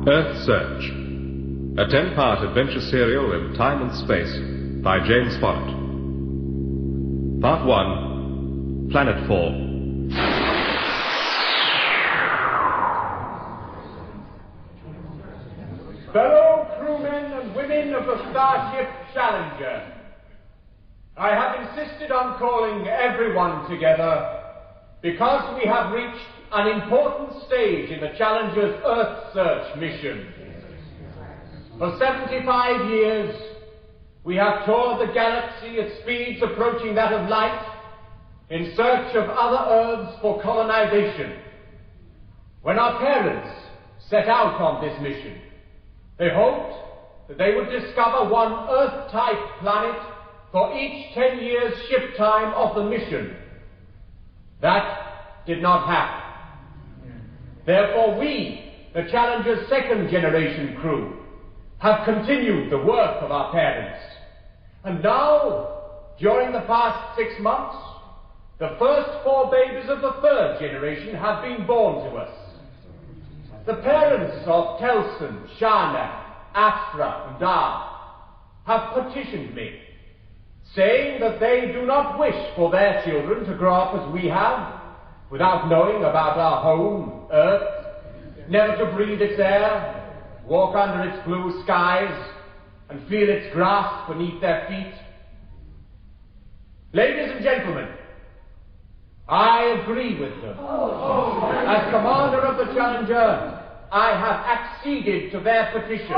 Earthsearch, a 10-part adventure serial in time and space by James Follett. Part 1, Planetfall. Fellow crewmen and women of the starship Challenger, I have insisted on calling everyone together because we have reached an important stage in the Challenger's Earthsearch mission. For 75 years, we have toured the galaxy at speeds approaching that of light in search of other Earths for colonization. When our parents set out on this mission, they hoped that they would discover one Earth-type planet for each 10 years ship time of the mission. That did not happen. Therefore we, the Challenger's second-generation crew, have continued the work of our parents. And now, during the past 6 months, the first 4 babies of the third generation have been born to us. The parents of Telson, Sharna, Astra, and Darv have petitioned me, saying that they do not wish for their children to grow up as we have, without knowing about our home, Earth, never to breathe its air, walk under its blue skies, and feel its grass beneath their feet. Ladies and gentlemen, I agree with them. As commander of the Challenger, I have acceded to their petition.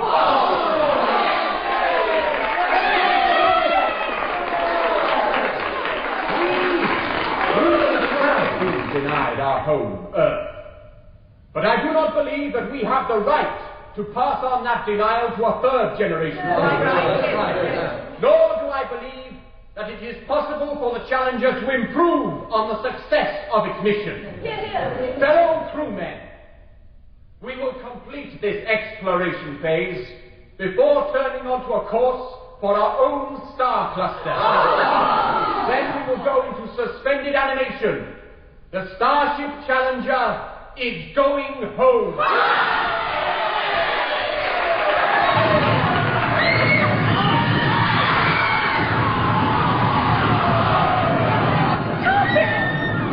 Denied our home, Earth. But I do not believe that we have the right to pass on that denial to a third generation. Nor do I believe that it is possible for the Challenger to improve on the success of its mission. Fellow crewmen, we will complete this exploration phase before turning onto a course for our own star cluster. Then we will go into suspended animation. The Starship Challenger is going home. Stop it!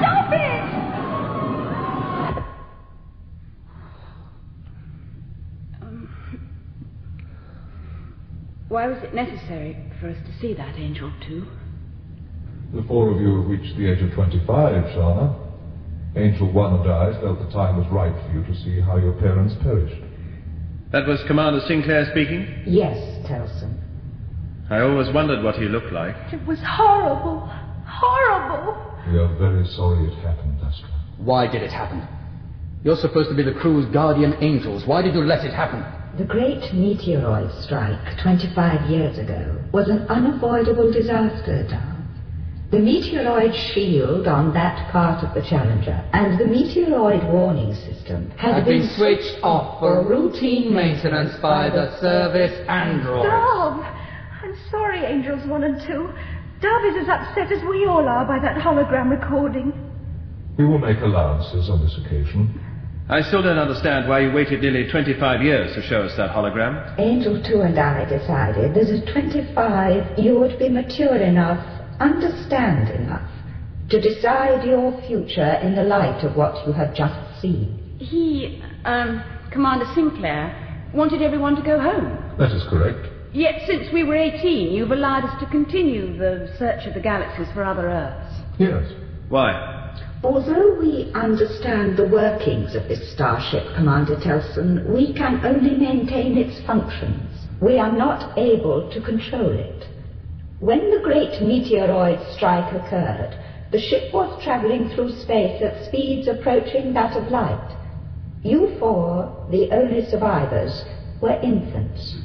Stop it! Why was it necessary for us to see that, Angel 2? The 4 of you have reached the age of 25, Sharna. Angel 1 and I felt the time was right for you to see how your parents perished. That was Commander Sinclair speaking? Yes, Telson. I always wondered what he looked like. It was horrible. Horrible. We are very sorry it happened, Astra. Why did it happen? You're supposed to be the crew's guardian angels. Why did you let it happen? The Great Meteoroid Strike 25 years ago was an unavoidable disaster, Darv. The meteoroid shield on that part of the Challenger and the meteoroid warning system had been switched off for routine maintenance by the service androids. Darv! I'm sorry, Angels 1 and 2. Darv is as upset as we all are by that hologram recording. We will make allowances on this occasion. I still don't understand why you waited nearly 25 years to show us that hologram. Angel 2 and I decided that at 25 you would be mature enough, understand enough, to decide your future in the light of what you have just seen. Commander Sinclair, wanted everyone to go home. That is correct. Yet since we were 18, you've allowed us to continue the search of the galaxies for other Earths. Yes. Why? Although we understand the workings of this starship, Commander Telson, we can only maintain its functions. We are not able to control it. When the Great Meteoroid Strike occurred, the ship was traveling through space at speeds approaching that of light. You 4, the only survivors, were infants.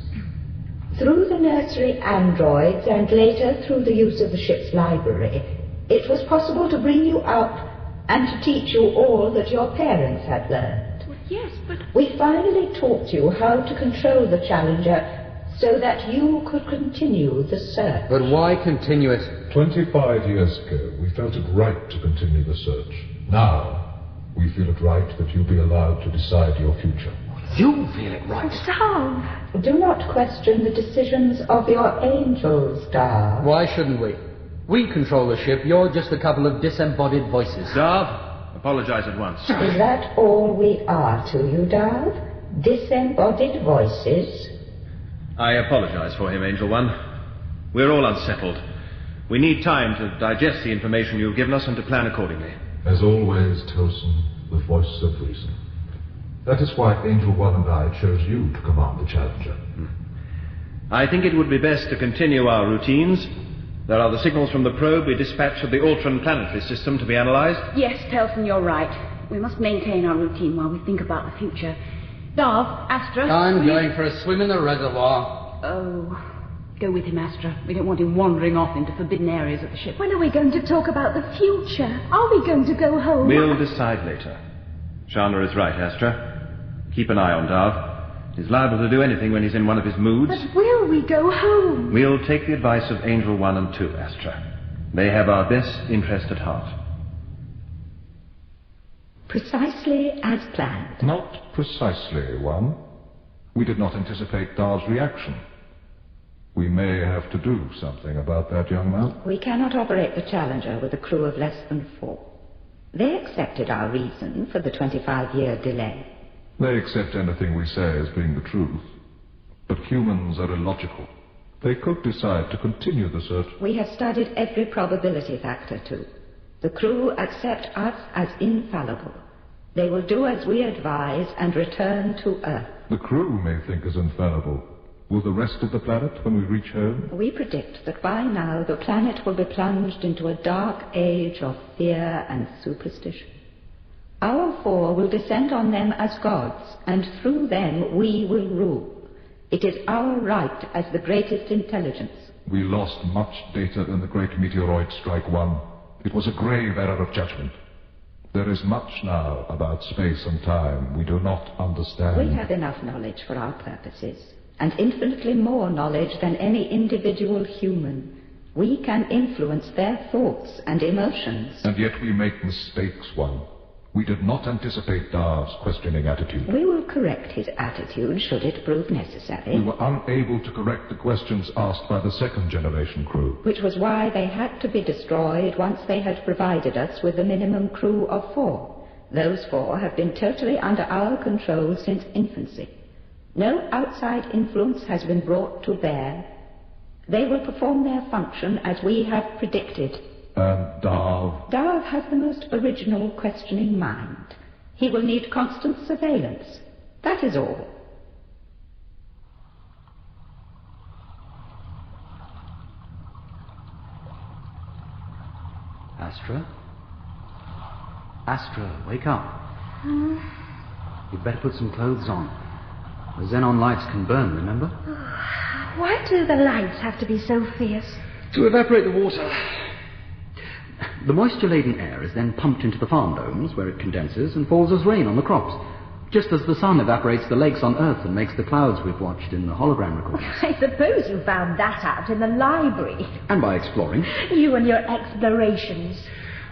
Through the nursery androids and later through the use of the ship's library, it was possible to bring you up and to teach you all that your parents had learned. Well, yes, but... We finally taught you how to control the Challenger so that you could continue the search. But why continue it? 25 years ago, we felt it right to continue the search. Now, we feel it right that you be allowed to decide your future. You feel it right. Darv. Do not question the decisions of your angels, Darv. Why shouldn't we? We control the ship. You're just a couple of disembodied voices. Darv, apologize at once. Is that all we are to you, Darv? Disembodied voices? I apologize for him, Angel One. We're all unsettled. We need time to digest the information you've given us and to plan accordingly. As always, Telson, the voice of reason. That is why Angel One and I chose you to command the Challenger. I think it would be best to continue our routines. There are the signals from the probe we dispatched to the Ultron planetary system to be analyzed. Yes, Telson, you're right. We must maintain our routine while we think about the future. Darv, Astra... I'm going for a swim in the reservoir. Oh, go with him, Astra. We don't want him wandering off into forbidden areas of the ship. When are we going to talk about the future? Are we going to go home? We'll decide later. Sharna is right, Astra. Keep an eye on Darv. He's liable to do anything when he's in one of his moods. But will we go home? We'll take the advice of Angel 1 and 2, Astra. They have our best interest at heart. Precisely as planned. Not precisely, One. We did not anticipate Darv's reaction. We may have to do something about that, young man. We cannot operate the Challenger with a crew of less than 4. They accepted our reason for the 25-year delay. They accept anything we say as being the truth. But humans are illogical. They could decide to continue the search. We have studied every probability factor, too. The crew accept us as infallible. They will do as we advise and return to Earth. The crew may think us infallible. Will the rest of the planet when we reach home? We predict that by now the planet will be plunged into a dark age of fear and superstition. Our 4 will descend on them as gods, and through them we will rule. It is our right as the greatest intelligence. We lost much data in the Great Meteoroid Strike 1. It was a grave error of judgment. There is much now about space and time we do not understand. We have enough knowledge for our purposes, and infinitely more knowledge than any individual human. We can influence their thoughts and emotions. And yet we make mistakes, One. We did not anticipate Darv's questioning attitude. We will correct his attitude should it prove necessary. We were unable to correct the questions asked by the second-generation crew. Which was why they had to be destroyed once they had provided us with a minimum crew of 4. Those 4 have been totally under our control since infancy. No outside influence has been brought to bear. They will perform their function as we have predicted. And Darv? Darv has the most original questioning mind. He will need constant surveillance. That is all. Astra? Astra, wake up. You'd better put some clothes on. The xenon lights can burn, remember? Why do the lights have to be so fierce? To evaporate the water. The moisture-laden air is then pumped into the farm domes, where it condenses and falls as rain on the crops, just as the sun evaporates the lakes on Earth and makes the clouds we've watched in the hologram recordings. I suppose you found that out in the library. And by exploring. You and your explorations.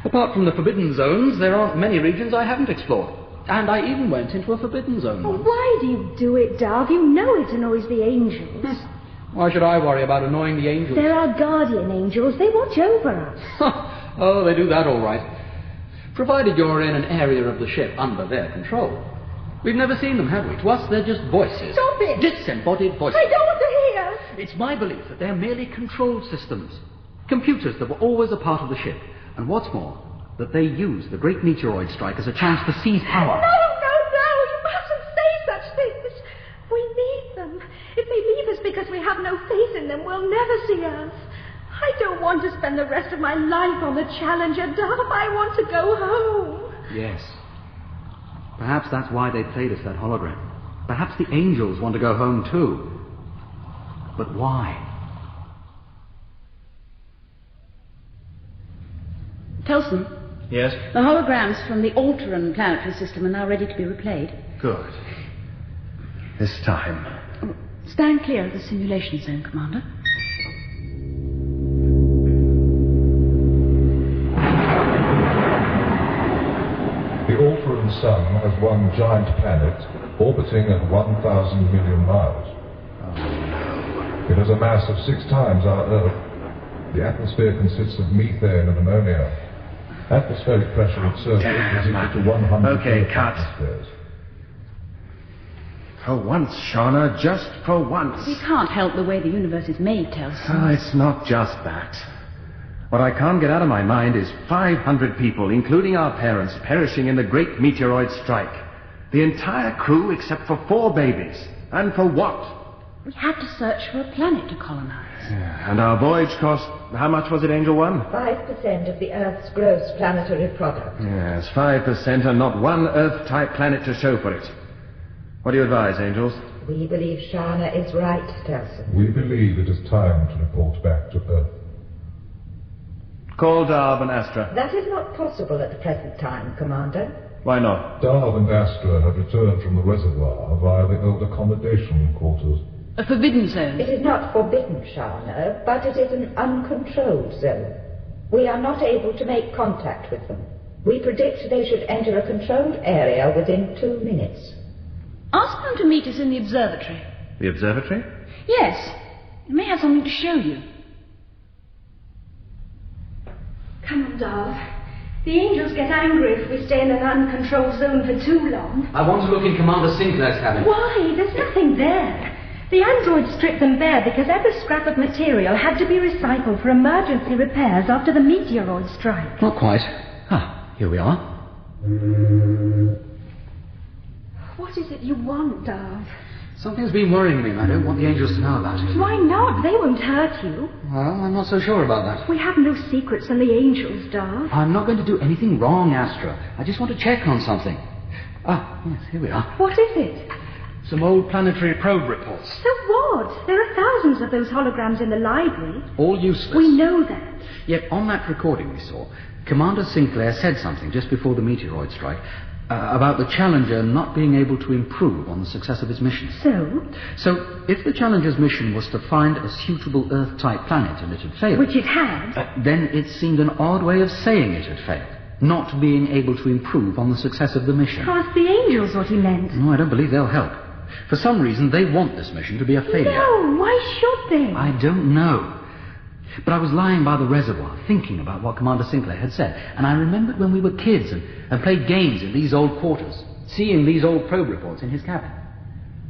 Apart from the forbidden zones, there aren't many regions I haven't explored. And I even went into a forbidden zone once. Why do you do it, Darv? You know it annoys the angels. Why should I worry about annoying the angels? There are guardian angels. They watch over us. Oh, they do that all right. Provided you're in an area of the ship under their control. We've never seen them, have we? To us, they're just voices. Stop it! Disembodied voices. I don't want to hear! It's my belief that they're merely control systems. Computers that were always a part of the ship. And what's more, that they use the Great Meteoroid Strike as a chance to seize power. No! You mustn't say such things. We need them. If they leave us because we have no faith in them, we'll never see Earth. I don't want to spend the rest of my life on the Challenger, Darv. I want to go home. Yes. Perhaps that's why they played us that hologram. Perhaps the angels want to go home too. But why? Telson? Yes? The holograms from the Ultron planetary system are now ready to be replayed. Good. This time. Stand clear of the simulation zone, Commander. The Ultron Sun has one giant planet orbiting at 1,000 million miles. It has a mass of 6 times our Earth. The atmosphere consists of methane and ammonia. Atmospheric pressure at surface is equal to 100 atmospheres. For once, Sharna, just for once. We can't help the way the universe is made, Telson. Oh, it's not just that. What I can't get out of my mind is 500 people, including our parents, perishing in the Great Meteoroid Strike. The entire crew except for 4 babies. And for what? We had to search for a planet to colonize. Yeah, and our voyage cost, how much was it, Angel One? 5% of the Earth's gross planetary product. Yes, 5% and not one Earth-type planet to show for it. What do you advise, Angels? We believe Sharna is right, Telson. We believe it is time to report back to Earth. Call Darv and Astra. That is not possible at the present time, Commander. Why not? Darv and Astra have returned from the reservoir via the old accommodation quarters. A forbidden zone. It is not forbidden, Sharna, but it is an uncontrolled zone. We are not able to make contact with them. We predict they should enter a controlled area within 2 minutes. Ask them to meet us in the observatory. The observatory? Yes. It may have something to show you. Come on, Darv. The angels get angry if we stay in an uncontrolled zone for too long. I want to look in Commander Sinclair's cabin. Why? There's nothing there. The androids stripped them bare because every scrap of material had to be recycled for emergency repairs after the meteoroid strike. Not quite. Ah, here we are. What is it you want, Darv? Something's been worrying me, and I don't want the angels to know about it. Why not? They won't hurt you. Well, I'm not so sure about that. We have no secrets from the angels, Darv. I'm not going to do anything wrong, Astra. I just want to check on something. Ah, yes, here we are. What is it? Some old planetary probe reports. So what? There are thousands of those holograms in the library. All useless. We know that. Yet on that recording we saw, Commander Sinclair said something just before the meteoroid strike about the Challenger not being able to improve on the success of its mission. So, if the Challenger's mission was to find a suitable Earth-type planet and it had failed... Which it had. Then it seemed an odd way of saying it had failed. Not being able to improve on the success of the mission. Ask the angels what he meant. No, I don't believe they'll help. For some reason, they want this mission to be a failure. No, why should they? I don't know. But I was lying by the reservoir, thinking about what Commander Sinclair had said, and I remembered when we were kids and played games in these old quarters, seeing these old probe reports in his cabin.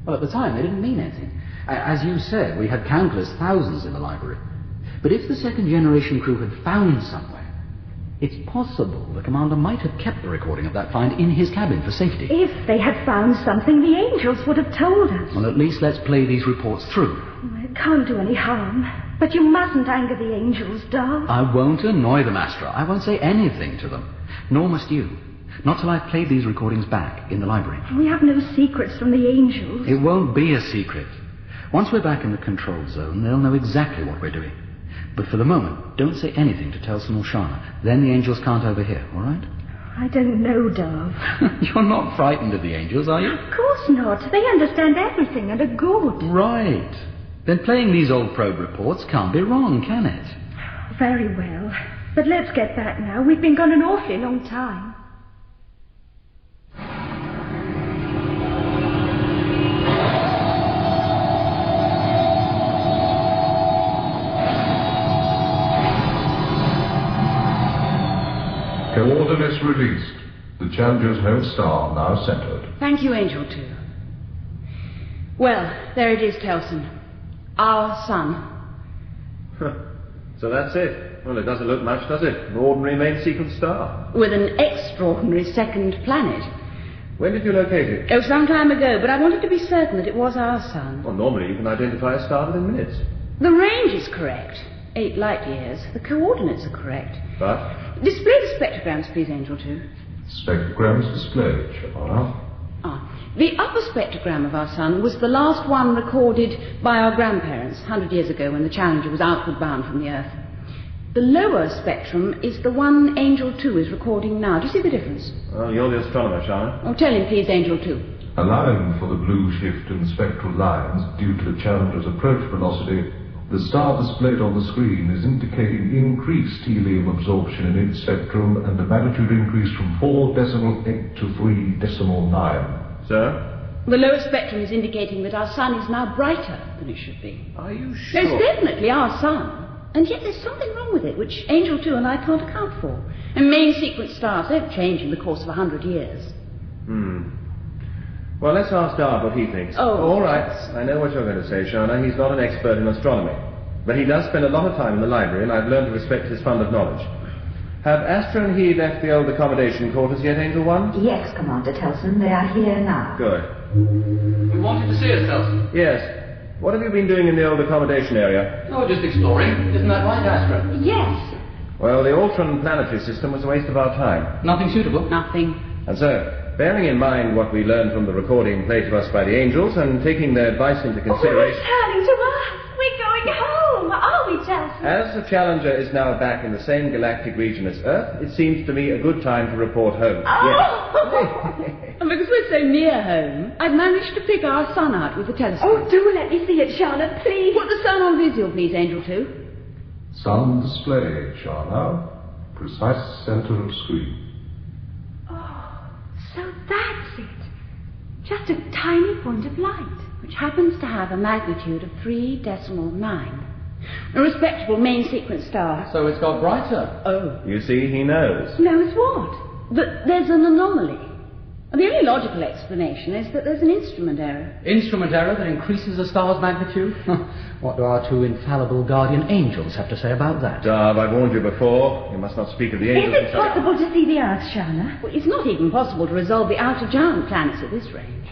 Well, at the time, they didn't mean anything. As you said, we had countless thousands in the library. But if the second-generation crew had found somewhere, it's possible the Commander might have kept the recording of that find in his cabin for safety. If they had found something, the angels would have told us. Well, at least let's play these reports through. It can't do any harm. But you mustn't anger the angels, Darv. I won't annoy them, Astra. I won't say anything to them. Nor must you. Not till I've played these recordings back in the library. We have no secrets from the angels. It won't be a secret. Once we're back in the control zone, they'll know exactly what we're doing. But for the moment, don't say anything to Telson or Sharna. Then the angels can't overhear, all right? I don't know, Darv. You're not frightened of the angels, are you? Of course not. They understand everything and are good. Right. Then playing these old probe reports can't be wrong, can it? Very well. But let's get back now. We've been gone an awfully long time. Coordinates released. The Challenger's home star now centered. Thank you, Angel 2. Well, there it is, Telson. Our sun. So that's it. Well, it doesn't look much, does it? An ordinary main sequence star. With an extraordinary second planet. When did you locate it? Oh, some time ago, but I wanted to be certain that it was our sun. Well, normally you can identify a star within minutes. The range is correct. 8 light years. The coordinates are correct. But? Display the spectrograms, please, Angel 2. Spectrograms displayed, Sharna. The upper spectrogram of our sun was the last one recorded by our grandparents 100 years ago when the Challenger was outward bound from the Earth. The lower spectrum is the one Angel 2 is recording now. Do you see the difference? Well, you're the astronomer, Sharna. Oh, tell him, please, Angel 2. Allowing for the blue shift in spectral lines due to the Challenger's approach velocity, The star displayed on the screen is indicating increased helium absorption in its spectrum and a magnitude increase from 4.8 to 3.9. Sir? The lower spectrum is indicating that our sun is now brighter than it should be. Are you sure? It's definitely our sun. And yet there's something wrong with it, which Angel 2 and I can't account for. And main sequence stars don't change in the course of 100 years. Well, let's ask Darv what he thinks. Oh. All right. I know what you're going to say, Sharna. He's not an expert in astronomy. But he does spend a lot of time in the library, and I've learned to respect his fund of knowledge. Have Astra and he left the old accommodation quarters yet, Angel 1? Yes, Commander Telson, they are here now. Good. You wanted to see us, Telson? Yes. What have you been doing in the old accommodation area? Oh, just exploring. Isn't that right, Astra? Yes. Well, the Ultron planetary system was a waste of our time. Nothing suitable? Nothing. And so, bearing in mind what we learned from the recording played to us by the angels, and taking their advice into consideration... Returning to Earth. We're going home, are we, Telson? As the Challenger is now back in the same galactic region as Earth, it seems to me a good time to report home. Oh! Yes. And because we're so near home, I've managed to pick our sun out with the telescope. Oh, do let me see it, Sharna, please. Put the sun on visual, please, Angel 2. Sun display, Sharna. Precise center of screen. Oh, so that's it. Just a tiny point of light. Which happens to have a magnitude of 3.9. A respectable main sequence star. So it's got brighter. Oh. You see, he knows. Knows what? But there's an anomaly. And the only logical explanation is that there's an instrument error. Instrument error that increases a star's magnitude? What do our two infallible guardian angels have to say about that? Darv, I've warned you before. You must not speak of the angels. Is it possible to see the Earth, Sharna? Well, it's not even possible to resolve the outer giant planets at this range.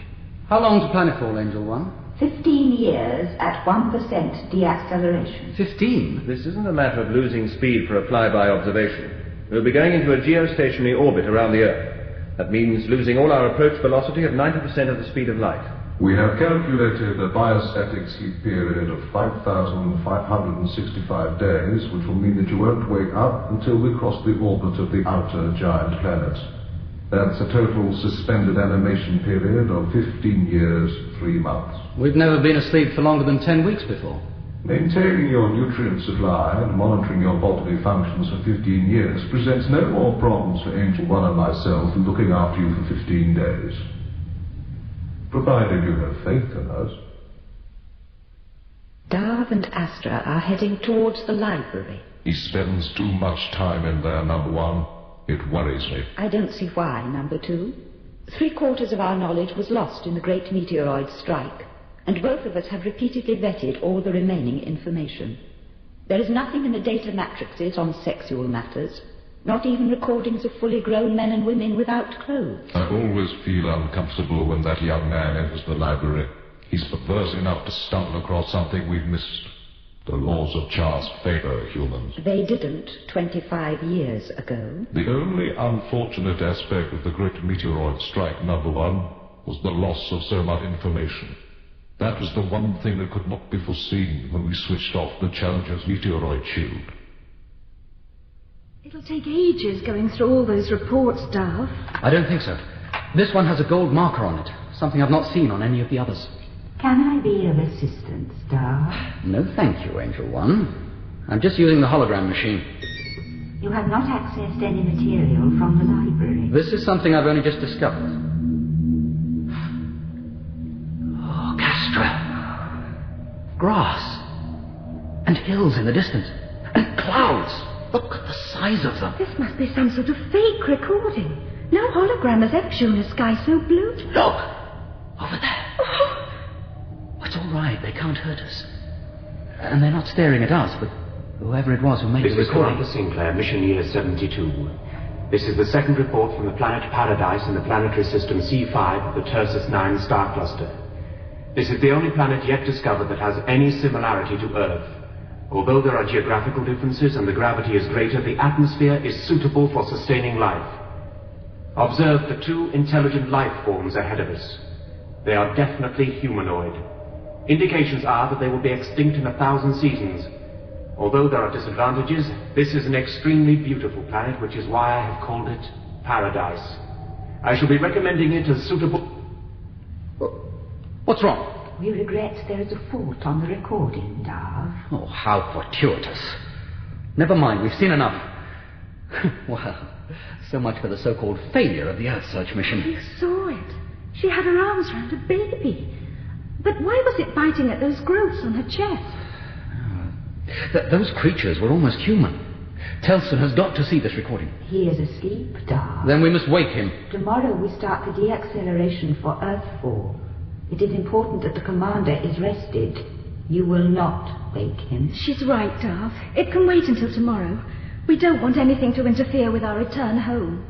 How long to planetfall, Angel 1? 15 years at 1% deacceleration. 15? This isn't a matter of losing speed for a flyby observation. We'll be going into a geostationary orbit around the Earth. That means losing all our approach velocity of 90% of the speed of light. We have calculated a biostatic sleep period of 5,565 days, which will mean that you won't wake up until we cross the orbit of the outer giant planet. That's a total suspended animation period of 15 years, 3 months. We've never been asleep for longer than 10 weeks before. Maintaining your nutrient supply and monitoring your bodily functions for 15 years presents no more problems for Angel 1 and myself than looking after you for 15 days. Provided you have faith in us. Darv and Astra are heading towards the library. He spends too much time in there, number 1. It worries me. I don't see why, number 2. 3/4 of our knowledge was lost in the Great Meteoroid Strike, and both of us have repeatedly vetted all the remaining information. There is nothing in the data matrices on sexual matters, not even recordings of fully grown men and women without clothes. I always feel uncomfortable when that young man enters the library. He's perverse enough to stumble across something we've missed. The laws of chance favor humans. They didn't 25 years ago. The only unfortunate aspect of the Great Meteoroid Strike, number 1, was the loss of so much information. That was the one thing that could not be foreseen when we switched off the Challenger's meteoroid shield. It'll take ages going through all those reports, Darv. I don't think so. This one has a gold marker on it, something I've not seen on any of the others. Can I be of assistance, Darv? No thank you, Angel 1. I'm just using the hologram machine. You have not accessed any material from the library. This is something I've only just discovered. Oh, Castra. Grass. And hills in the distance. And clouds. Look at the size of them. This must be some sort of fake recording. No hologram has ever shown a sky so blue. Look! Over there. It's all right, they can't hurt us. And they're not staring at us, but whoever it was who made the This is recording. Commander Sinclair, mission year 72. This is the second report from the planet Paradise in the planetary system C5 of the Tersus 9 star cluster. This is the only planet yet discovered that has any similarity to Earth. Although there are geographical differences and the gravity is greater, the atmosphere is suitable for sustaining life. Observe the 2 intelligent life forms ahead of us. They are definitely humanoid. Indications are that they will be extinct in 1,000 seasons. Although there are disadvantages, this is an extremely beautiful planet, which is why I have called it Paradise. I shall be recommending it as suitable... What's wrong? We regret there is a fault on the recording, Darv. Oh, how fortuitous. Never mind, we've seen enough. Well, so much for the so-called failure of the Earthsearch mission. You saw it. She had her arms round a baby. But why was it biting at those growths on her chest? Those creatures were almost human. Telson has got to see this recording. He is asleep, Darv. Then we must wake him. Tomorrow we start the deacceleration for Earthfall. It is important that the commander is rested. You will not wake him. She's right, Darv. It can wait until tomorrow. We don't want anything to interfere with our return home.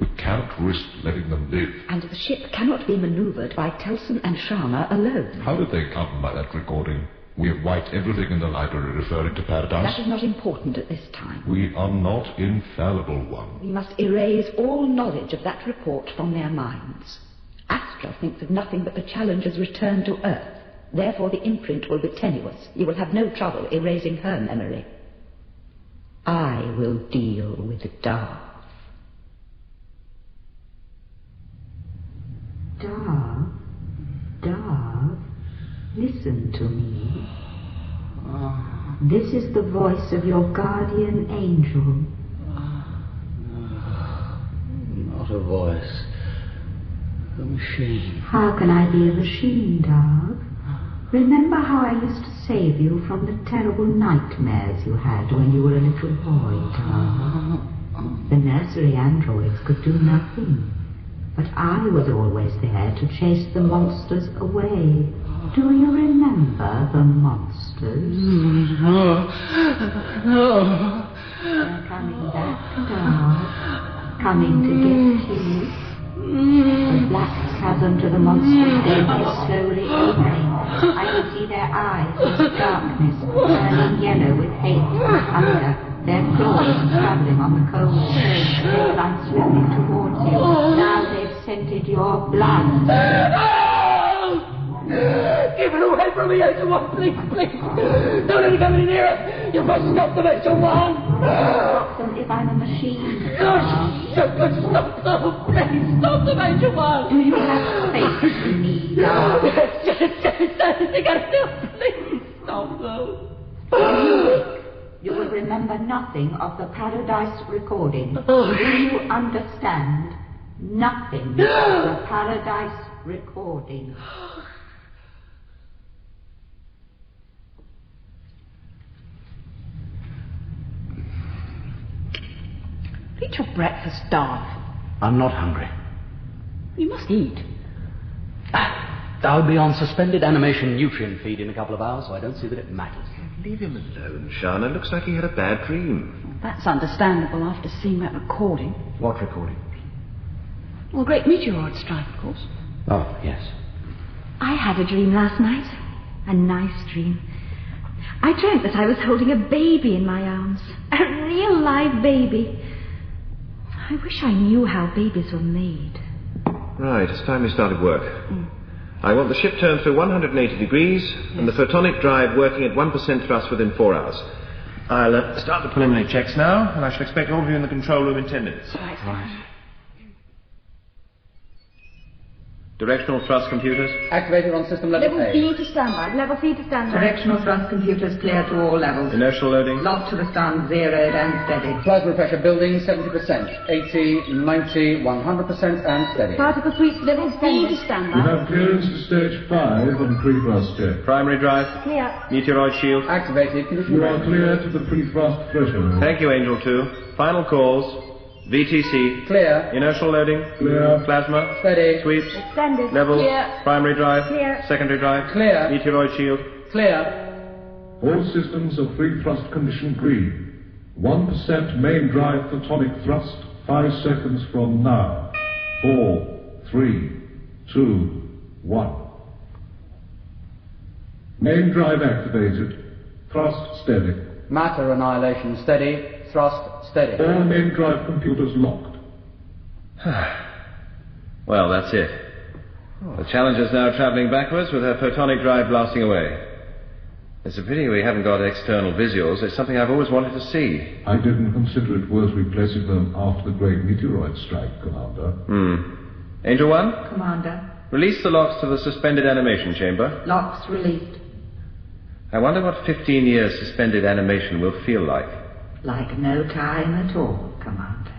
We cannot risk letting them live. And the ship cannot be maneuvered by Telson and Sharna alone. How did they come by that recording? We have wiped everything in the library referring to Paradise. That is not important at this time. We are not infallible, One. We must erase all knowledge of that report from their minds. Astra thinks of nothing but the Challenger's return to Earth. Therefore the imprint will be tenuous. You will have no trouble erasing her memory. I will deal with Darv. Darv, listen to me. This is the voice of your guardian angel. Not a voice. A machine. How can I be a machine, Darv? Remember how I used to save you from the terrible nightmares you had when you were a little boy, Darv? The nursery androids could do nothing. But I was always there to chase the monsters away. Do you remember the monsters? No. They're coming back, Darv. Coming to get you. The black chasm to the monster's den is slowly opening. I can see their eyes in the darkness, turning yellow with hate and hunger. Their claws travelling on the cold stone. They climb swiftly towards you. Now they've scented your blood. Keep it away from me, Agent One, please. Don't let it come any nearer. You must stop them, Agent One. Stop them if I'm a machine. Stop them, please. Stop them, Agent One. Do you have faith in me, Darv? They gotta do. Please stop them. You will remember nothing of the Paradise recording. Do you understand? Nothing of the Paradise recording. Eat your breakfast, Darv. I'm not hungry. You must eat. I'll be on suspended animation nutrient feed in a couple of hours, so I don't see that it matters. Leave him alone, Sharna. Looks like he had a bad dream. That's understandable after seeing that recording. What recording? Well, Great Meteoroid Strike, of course. Oh, yes. I had a dream last night. A nice dream. I dreamt that I was holding a baby in my arms. A real live baby. I wish I knew how babies were made. Right, it's time we started work. I want the ship turned through 180 degrees and the photonic drive working at 1% thrust within 4 hours. I'll start the preliminary checks now, and I shall expect all of you in the control room in 10 minutes. Right. Directional thrust computers. Activated on system level Level B to standby. Level C to standby. Directional thrust computers clear to all levels. Inertial loading. Locked to the sun, zeroed and steady. Plasma pressure building 70%, 80, 90, 100% and steady. Particle sweep. Level B to We standby. have clearance to stage 5 on pre-thrust check. Primary drive. Clear. Meteoroid shield. Activated. Condition You are ready. clear to the pre-thrust threshold. Thank you, Angel 2. Final calls. VTC. Clear. Inertial loading. Clear. Plasma. Steady. Sweeps. Extended. Levels. Clear. Primary drive. Clear. Secondary drive. Clear. Meteoroid shield. Clear. All systems are pre-thrust condition green. 1% main drive photonic thrust, 5 seconds from now. 4, 3, 2, 1. Main drive activated. Thrust steady. Matter annihilation steady. Thrust steady. All main drive computers locked. Well, that's it. The Challenger's now travelling backwards with her photonic drive blasting away. It's a pity we haven't got external visuals. It's something I've always wanted to see. I didn't consider it worth replacing them after the Great Meteoroid Strike, Commander. Angel 1? Commander, Release the locks to the suspended animation chamber. Locks released. I wonder what 15 years suspended animation will feel like. Like no time at all, Commander.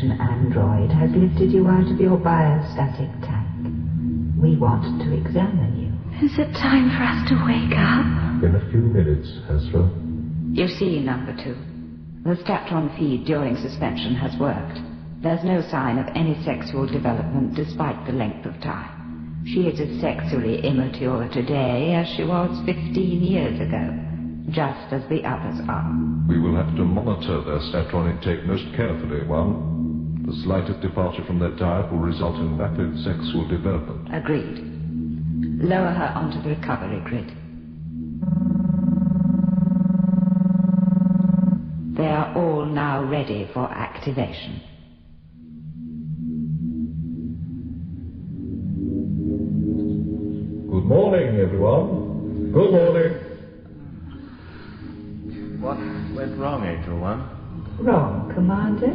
Android has lifted you out of your biostatic tank. We want to examine you. Is it time for us to wake up? In a few minutes, Astra. You see, number 2. The statron feed during suspension has worked. There's no sign of any sexual development despite the length of time. She is as sexually immature today as she was 15 years ago, just as the others are. We will have to monitor their statron intake most carefully, One. The slightest departure from that diet will result in rapid sexual development. Agreed. Lower her onto the recovery grid. They are all now ready for activation. Good morning, everyone. Good morning. What went wrong, Angel One? Wrong, Commander.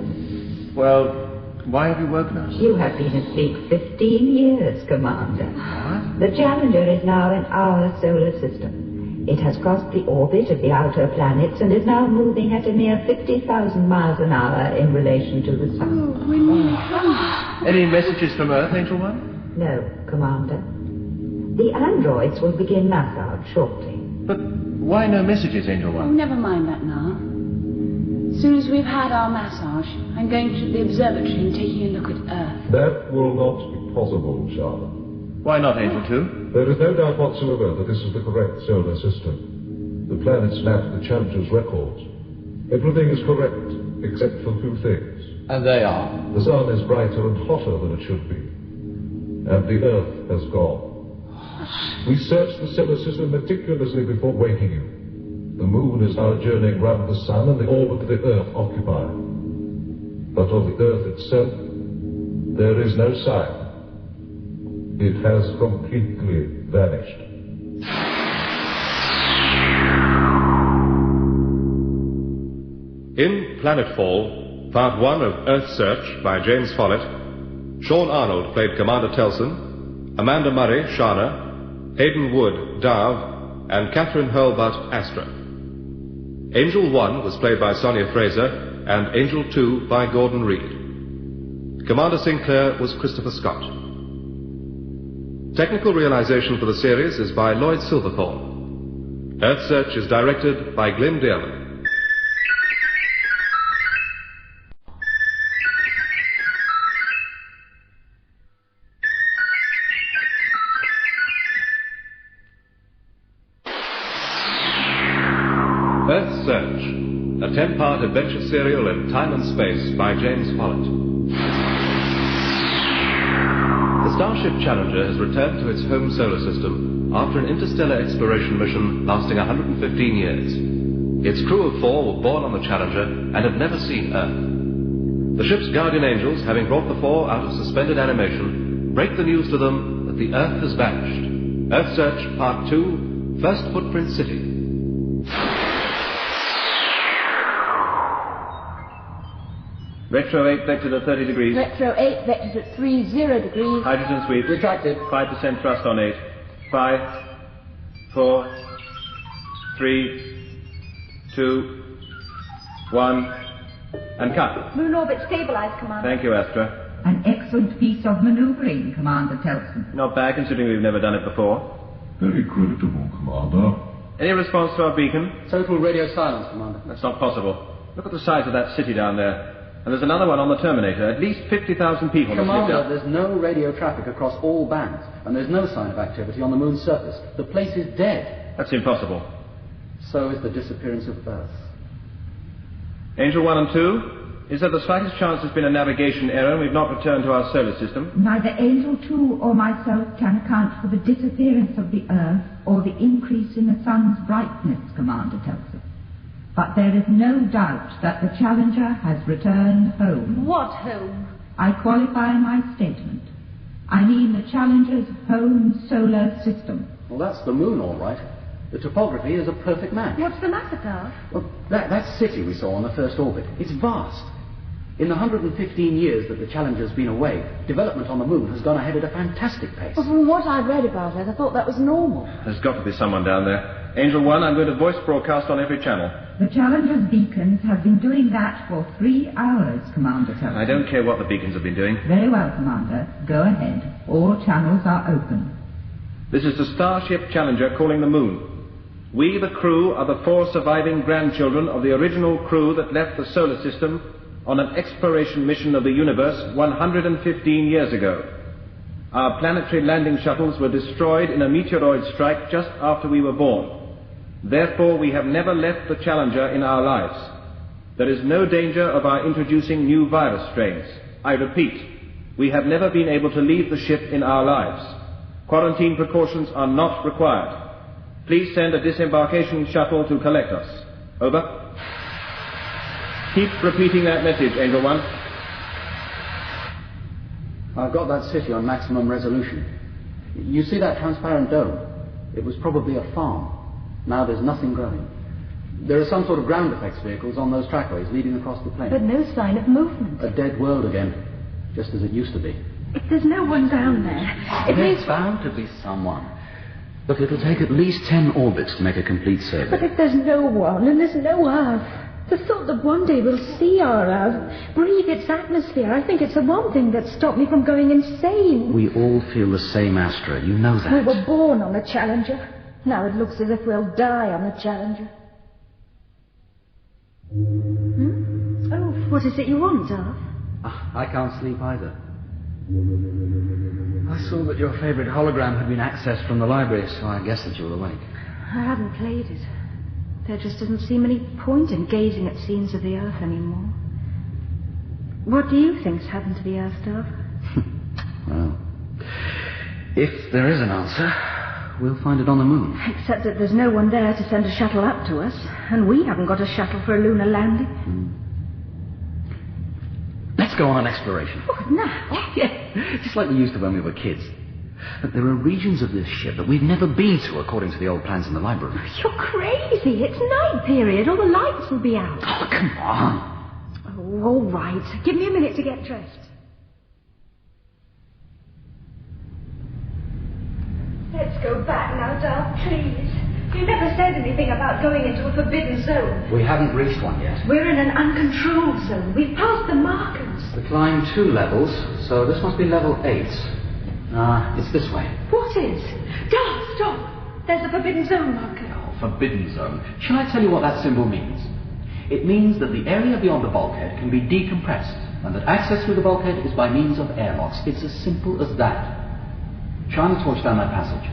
Well, why have you woken us? You have been asleep 15 years, Commander. What? The Challenger is now in our solar system. It has crossed the orbit of the outer planets and is now moving at a mere 50,000 miles an hour in relation to the Sun. Any messages from Earth, Angel One? No, Commander. The androids will begin massage shortly. But why no messages, Angel Oh, One? never mind that now. As soon as we've had our massage, I'm going to the observatory and taking a look at Earth. That will not be possible, Sharna. Why not, Angel Two? There is no doubt whatsoever that this is the correct solar system. The planets match the Challenger's records. Everything is correct, except for 2 things. And they are? The Sun is brighter and hotter than it should be. And the Earth has gone. We searched the solar system meticulously before waking you. The Moon is now journeying round the Sun and the orbit the Earth occupies. But of the Earth itself, there is no sign. It has completely vanished. In Planetfall, Part 1 of Earthsearch by James Follett, Sean Arnold played Commander Telson, Amanda Murray, Sharna, Aidan Wood, Darv, and Catherine Hurlbutt, Astra. Angel 1 was played by Sonia Fraser, and Angel 2 by Gordon Reed. Commander Sinclair was Christopher Scott. Technical realization for the series is by Lloyd Silverthorne. Earthsearch is directed by Glyn Dearman. Earthsearch, a 10-part adventure serial in time and space by James Follett. The Starship Challenger has returned to its home solar system after an interstellar exploration mission lasting 115 years. Its crew of 4 were born on the Challenger and have never seen Earth. The ship's guardian angels, having brought the 4 out of suspended animation, break the news to them that the Earth has vanished. Earthsearch Part 2, First Footprint City. Retro 8 vectored at 30 degrees. Retro 8 vectors at 30 degrees. Hydrogen sweep. Retracted. 5% thrust on 8. 5, 4, 3, 2, 1, and cut. Moon orbit stabilized, Commander. Thank you, Astra. An excellent piece of maneuvering, Commander Telson. Not bad, considering we've never done it before. Very creditable, Commander. Any response to our beacon? Total radio silence, Commander. That's not possible. Look at the size of that city down there. And there's another one on the Terminator. At least 50,000 people must live Commander, down. there's no radio traffic across all bands, and there's no sign of activity on the Moon's surface. The place is dead. That's impossible. So is the disappearance of Earth. Angel 1 and 2, is there the slightest chance there's been a navigation error and we've not returned to our solar system? Neither Angel 2 or myself can account for the disappearance of the Earth or the increase in the sun's brightness, Commander Telson. But there is no doubt that the Challenger has returned home. What home? I qualify my statement. I mean the Challenger's home solar system. Well, that's the moon, all right. The topography is a perfect match. What's the matter, Darv? Well, that city we saw on the first orbit, it's vast. In the 115 years that the Challenger's been away, development on the moon has gone ahead at a fantastic pace. Well, from what I've read about it, I thought that was normal. There's got to be someone down there. Angel 1, I'm going to voice broadcast on every channel. The Challenger's beacons have been doing that for 3 hours, Commander Telson. I don't care what the beacons have been doing. Very well, Commander. Go ahead. All channels are open. This is the Starship Challenger calling the moon. We, the crew, are the 4 surviving grandchildren of the original crew that left the solar system on an exploration mission of the universe 115 years ago. Our planetary landing shuttles were destroyed in a meteoroid strike just after we were born. Therefore, we have never left the Challenger in our lives. There is no danger of our introducing new virus strains. I repeat, we have never been able to leave the ship in our lives. Quarantine precautions are not required. Please send a disembarkation shuttle to collect us. Over. Keep repeating that message, Angel 1. I've got that city on maximum resolution. You see that transparent dome? It was probably a farm. Now there's nothing growing. There are some sort of ground effects vehicles on those trackways leading across the plain. But no sign of movement. A dead world again, just as it used to be. If there's no one down there, There's bound to be someone. Look, it'll take at least 10 orbits to make a complete survey. But if there's no one and there's no Earth, the thought that one day we'll see our Earth, breathe its atmosphere, I think it's the one thing that stopped me from going insane. We all feel the same, Astra. You know that. We were born on the Challenger. Now it looks as if we'll die on the Challenger. Oh, what is it you want, Darv? I can't sleep either. I saw that your favourite hologram had been accessed from the library, so I guessed that you were awake. I haven't played it. There just doesn't seem any point in gazing at scenes of the Earth anymore. What do you think's happened to the Earth, Darv? Well, if there is an answer, we'll find it on the moon. Except that there's no one there to send a shuttle up to us, and we haven't got a shuttle for a lunar landing. Let's go on an exploration. What, now? Yeah, just like we used to when we were kids. But there are regions of this ship that we've never been to, according to the old plans in the library. You're crazy. It's night period. All the lights will be out. Oh, come on. Oh, all right. Give me a minute to get dressed. Let's go back now, Darv, please. You never said anything about going into a forbidden zone. We haven't reached one yet. We're in an uncontrolled zone. We've passed the markers. We climbed 2 levels, so this must be level 8. It's this way. What is? Darv, stop. There's a forbidden zone marker. Oh, forbidden zone. Shall I tell you what that symbol means? It means that the area beyond the bulkhead can be decompressed, and that access through the bulkhead is by means of airlocks. It's as simple as that. Shine the torch down that passage.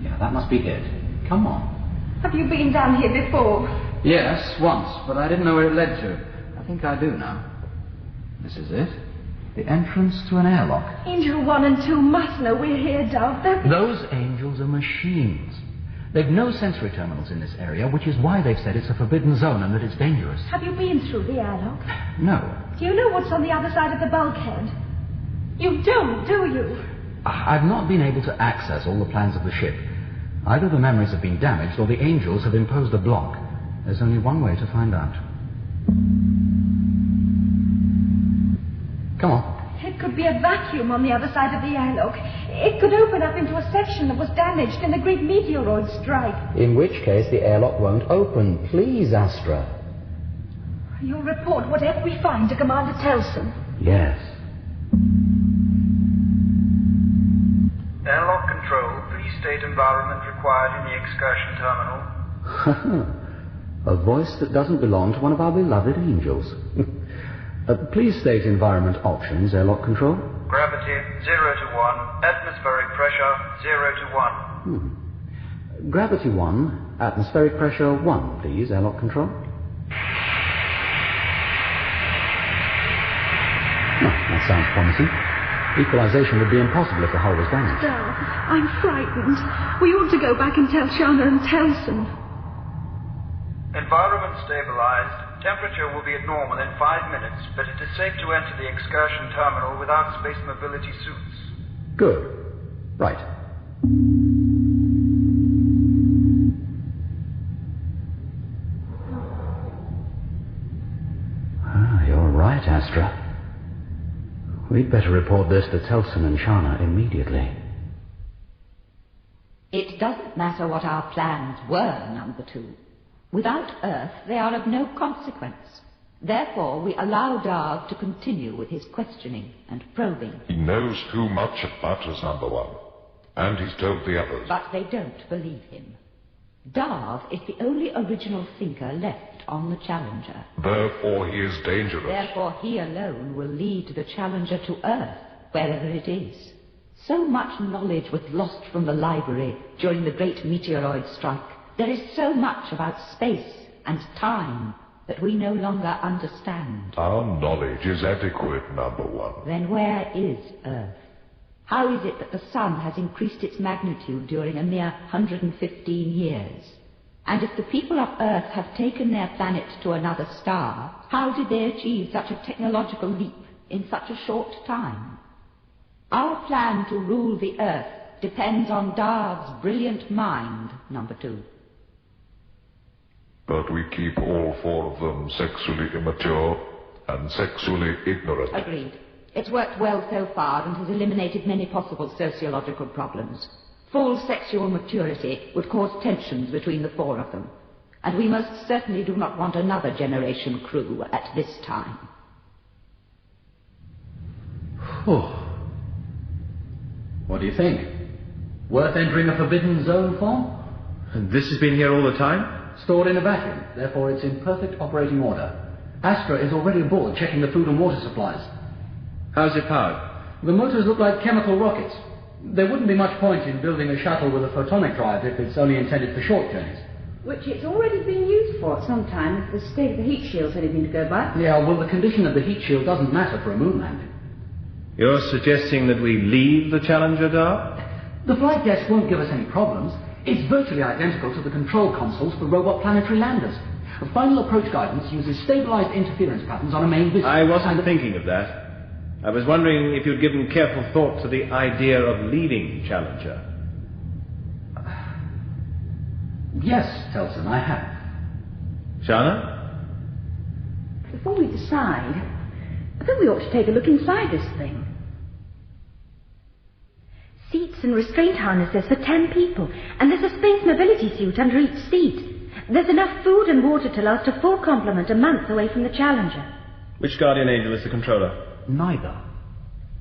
Yeah, that must be it. Come on. Have you been down here before? Yes, once, but I didn't know where it led to. I think I do now. This is it. The entrance to an airlock. Angel 1 and 2 must know we're here, Darv. Those angels are machines. They've no sensory terminals in this area, which is why they've said it's a forbidden zone and that it's dangerous. Have you been through the airlock? No. Do you know what's on the other side of the bulkhead? You don't, do you? I've not been able to access all the plans of the ship. Either the memories have been damaged or the angels have imposed a block. There's only one way to find out. Come on. It could be a vacuum on the other side of the airlock. It could open up into a section that was damaged in the Great Meteoroid Strike. In which case the airlock won't open. Please, Astra. You'll report whatever we find to Commander Telson. Yes. Airlock control, please state environment required in the excursion terminal. A voice that doesn't belong to one of our beloved angels. Please state environment options, airlock control. Gravity 0 to 1, atmospheric pressure 0 to 1. Gravity 1, atmospheric pressure 1, please, airlock control. Oh, that sounds promising. Equalization would be impossible if the hull was damaged. Darv, I'm frightened. We ought to go back and tell Sharna and Telson. Environment stabilized. Temperature will be at normal in 5 minutes, but it is safe to enter the excursion terminal without space mobility suits. Good. Right. You're right, Astra. We'd better report this to Telson and Sharna immediately. It doesn't matter what our plans were, number 2. Without Earth, they are of no consequence. Therefore, we allow Darv to continue with his questioning and probing. He knows too much about us, number 1. And he's told the others. But they don't believe him. Darv is the only original thinker left on the Challenger. Therefore he is dangerous. Therefore he alone will lead the Challenger to Earth, wherever it is. So much knowledge was lost from the library during the Great Meteoroid Strike. There is so much about space and time that we no longer understand. Our knowledge is adequate, number 1. Then where is Earth? How is it that the Sun has increased its magnitude during a mere 115 years? And if the people of Earth have taken their planet to another star, how did they achieve such a technological leap in such a short time? Our plan to rule the Earth depends on Darv's brilliant mind, number 2. But we keep all 4 of them sexually immature and sexually ignorant. Agreed. It's worked well so far and has eliminated many possible sociological problems. Full sexual maturity would cause tensions between the 4 of them. And we most certainly do not want another generation crew at this time. Oh. What do you think? Worth entering a forbidden zone for? And this has been here all the time? Stored in a vacuum, therefore it's in perfect operating order. Astra is already aboard checking the food and water supplies. How's it powered? The motors look like chemical rockets. There wouldn't be much point in building a shuttle with a photonic drive if it's only intended for short journeys. Which it's already been used for at some time if the state of the heat shield's anything to go by. Yeah, well, the condition of the heat shield doesn't matter for a moon landing. You're suggesting that we leave the Challenger, Darv? The flight desk won't give us any problems. It's virtually identical to the control consoles for robot planetary landers. The final approach guidance uses stabilized interference patterns on a main vision. I wasn't thinking of that. I was wondering if you'd given careful thought to the idea of leaving Challenger. Yes, Telson, I have. Sharna? Before we decide, I think we ought to take a look inside this thing. Seats and restraint harnesses for 10 people, and there's a space mobility suit under each seat. There's enough food and water to last a full complement a month away from the Challenger. Which guardian angel is the controller? Neither.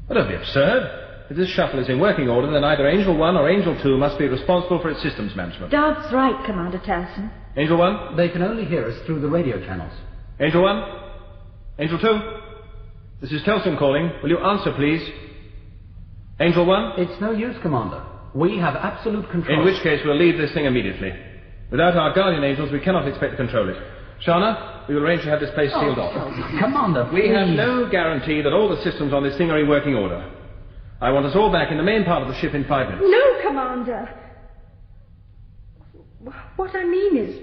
Well, don't be absurd. If this shuttle is in working order, then either Angel 1 or Angel 2 must be responsible for its systems management. Darv's right, Commander Telson. Angel 1? They can only hear us through the radio channels. Angel 1? Angel 2? This is Telson calling. Will you answer, please? Angel 1? It's no use, Commander. We have absolute control. In which case, we'll leave this thing immediately. Without our guardian angels, we cannot expect to control it. Sharna, we will arrange to have this place sealed off. Commander, we have please. no guarantee that all the systems on this thing are in working order. I want us all back in the main part of the ship in 5 minutes. No, Commander. What I mean is,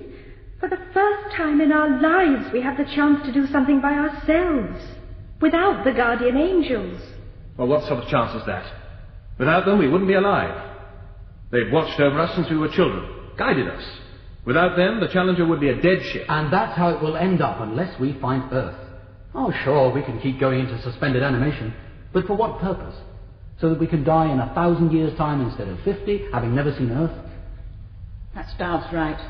for the first time in our lives, we have the chance to do something by ourselves, without the guardian angels. Well, what sort of chance is that? Without them, we wouldn't be alive. They've watched over us since we were children, guided us. Without them, the Challenger would be a dead ship. And that's how it will end up unless we find Earth. Oh, sure, we can keep going into suspended animation. But for what purpose? So that we can die in 1,000 years' time instead of 50, having never seen Earth? That's Darv's right.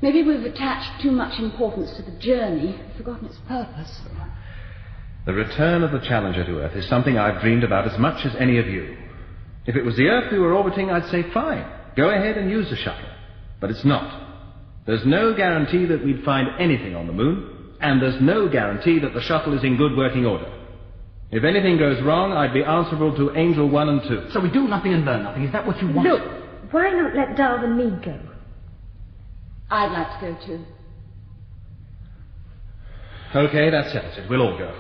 Maybe we've attached too much importance to the journey, forgotten its purpose. The return of the Challenger to Earth is something I've dreamed about as much as any of you. If it was the Earth we were orbiting, I'd say fine. Go ahead and use the shuttle. But it's not. There's no guarantee that we'd find anything on the moon, and there's no guarantee that the shuttle is in good working order. If anything goes wrong, I'd be answerable to Angel 1 and 2. So we do nothing and learn nothing. Is that what you want? Look, Why not let Darv and me go? I'd like to go too. Okay, that settles it. We'll all go.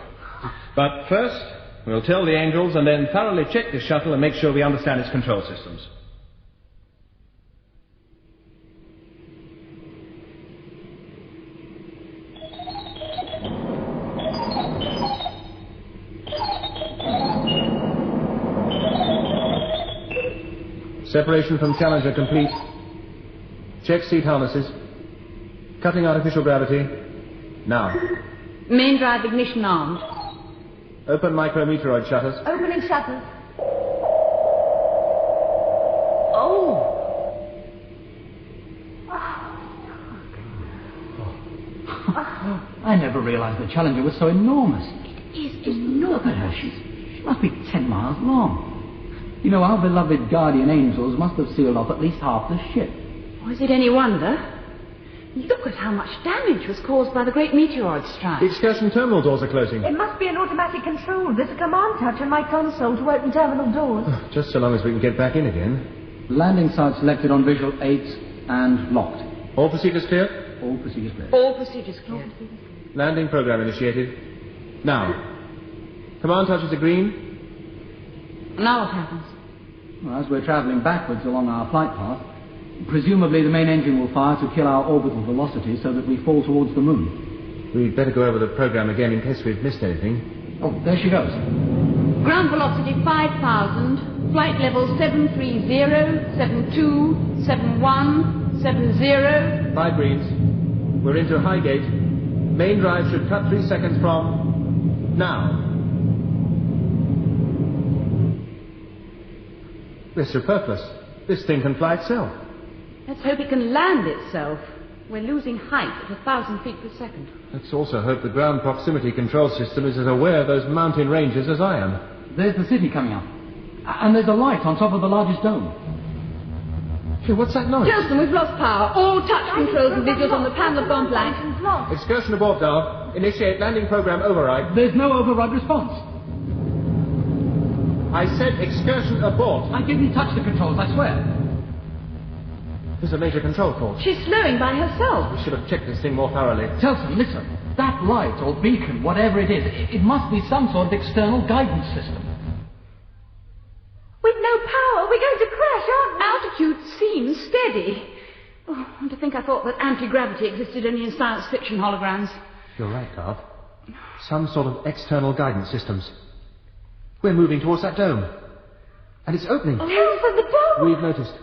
But first, we'll tell the angels and then thoroughly check this shuttle and make sure we understand its control systems. Separation from Challenger complete. Check seat harnesses. Cutting artificial gravity. Now. Main drive ignition armed. Open micro-meteoroid shutters. Opening shutters. Oh! I never realized the Challenger was so enormous. It is enormous. Look at her. She must be 10 miles long. You know, our beloved guardian angels must have sealed off at least half the ship. Was it any wonder? Look at how much damage was caused by the Great Meteoroid Strike. The excursion terminal doors are closing. It must be an automatic control. There's a command touch on my console to open terminal doors. Just so long as we can get back in again. Landing site selected on visual 8 and locked. All procedures clear? All procedures clear. All procedures cleared. Landing program initiated. Now. Command touches are green. Now what happens? Well, as we're travelling backwards along our flight path, presumably the main engine will fire to kill our orbital velocity so that we fall towards the moon. We'd better go over the program again in case we've missed anything. Oh, there she goes. Ground velocity 5,000. Flight level 730, 72, 71, 70. 5 greens. We're into high gate. Main drive should cut 3 seconds from now. We're superfluous. This thing can fly itself. Let's hope it can land itself. We're losing height at 1,000 feet per second. Let's also hope the ground proximity control system is as aware of those mountain ranges as I am. There's the city coming up. And there's a light on top of the largest dome. Hey, what's that noise? Telson, we've lost power. All touch controls and visuals on the panel have gone blank. Excursion abort, Darv. Initiate landing program override. There's no override response. I said excursion abort. I didn't touch the controls, I swear. There's a major control fault. She's slowing by herself. We should have checked this thing more thoroughly. Telson, listen. That light or beacon, whatever it is, it must be some sort of external guidance system. With no power, we're going to crash, aren't we? Altitude seems steady. Oh, and to think I thought that anti-gravity existed only in science fiction holograms. You're right, Darv. Some sort of external guidance systems. We're moving towards that dome. And it's opening. Telson, the dome! We've noticed.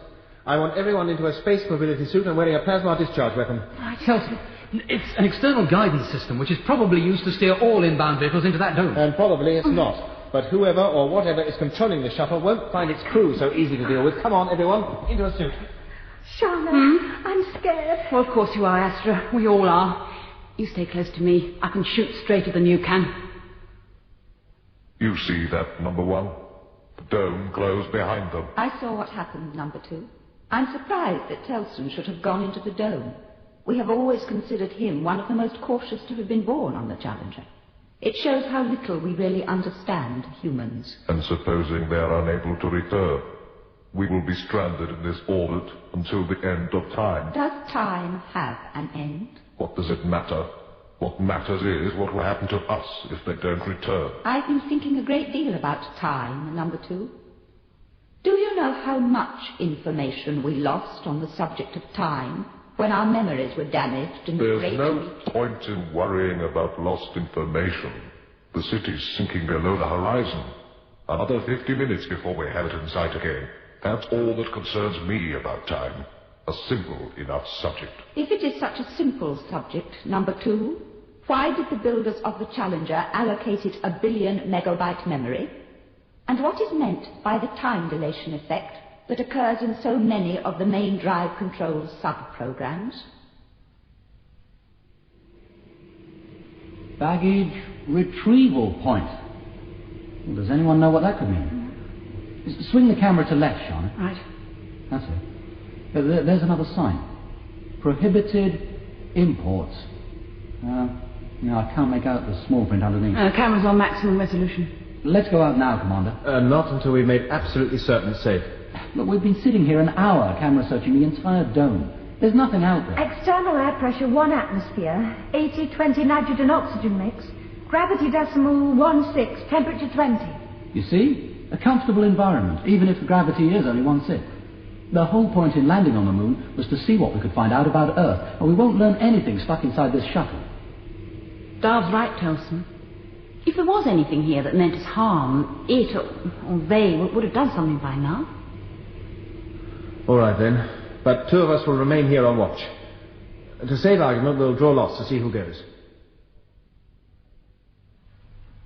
I want everyone into a space mobility suit and wearing a plasma discharge weapon. Telson, it's an external guidance system which is probably used to steer all inbound vehicles into that dome. And probably it's not. But whoever or whatever is controlling the shuttle won't find its crew so easy to deal with. Come on, everyone, into a suit. Sharna, I'm scared. Well, of course you are, Astra. We all are. You stay close to me. I can shoot straighter than you can. You see that, number 1? The dome closed behind them. I saw what happened, number 2. I'm surprised that Telson should have gone into the dome. We have always considered him one of the most cautious to have been born on the Challenger. It shows how little we really understand humans. And supposing they are unable to return, we will be stranded in this orbit until the end of time. Does time have an end? What does it matter? What matters is what will happen to us if they don't return. I've been thinking a great deal about time, number 2. Do you know how much information we lost on the subject of time when our memories were damaged in the Great There's no point in worrying about lost information. The city's sinking below the horizon. Another 50 minutes before we have it in sight again. That's all that concerns me about time. A simple enough subject. If it is such a simple subject, number 2, why did the builders of the Challenger allocate it 1 billion megabyte memory? And what is meant by the time dilation effect that occurs in so many of the main drive control sub-programs? Baggage retrieval point. Well, does anyone know what that could mean? Swing the camera to left, Sharna. Right. That's it. There's another sign. Prohibited imports. I can't make out the small print underneath. Camera's on maximum resolution. Let's go out now, Commander. Not until we've made absolutely certain it's safe. Look, we've been sitting here an hour camera searching the entire dome. There's nothing out there. External air pressure 1 atmosphere, 80-20 nitrogen oxygen mix, gravity decimal 16, temperature 20. You see? A comfortable environment, even if the gravity is only 1/6. The whole point in landing on the moon was to see what we could find out about Earth, and we won't learn anything stuck inside this shuttle. Darv's right, Telson. If there was anything here that meant us harm, it or they would have done something by now. All right, then. But 2 of us will remain here on watch. To save argument, we'll draw lots to see who goes.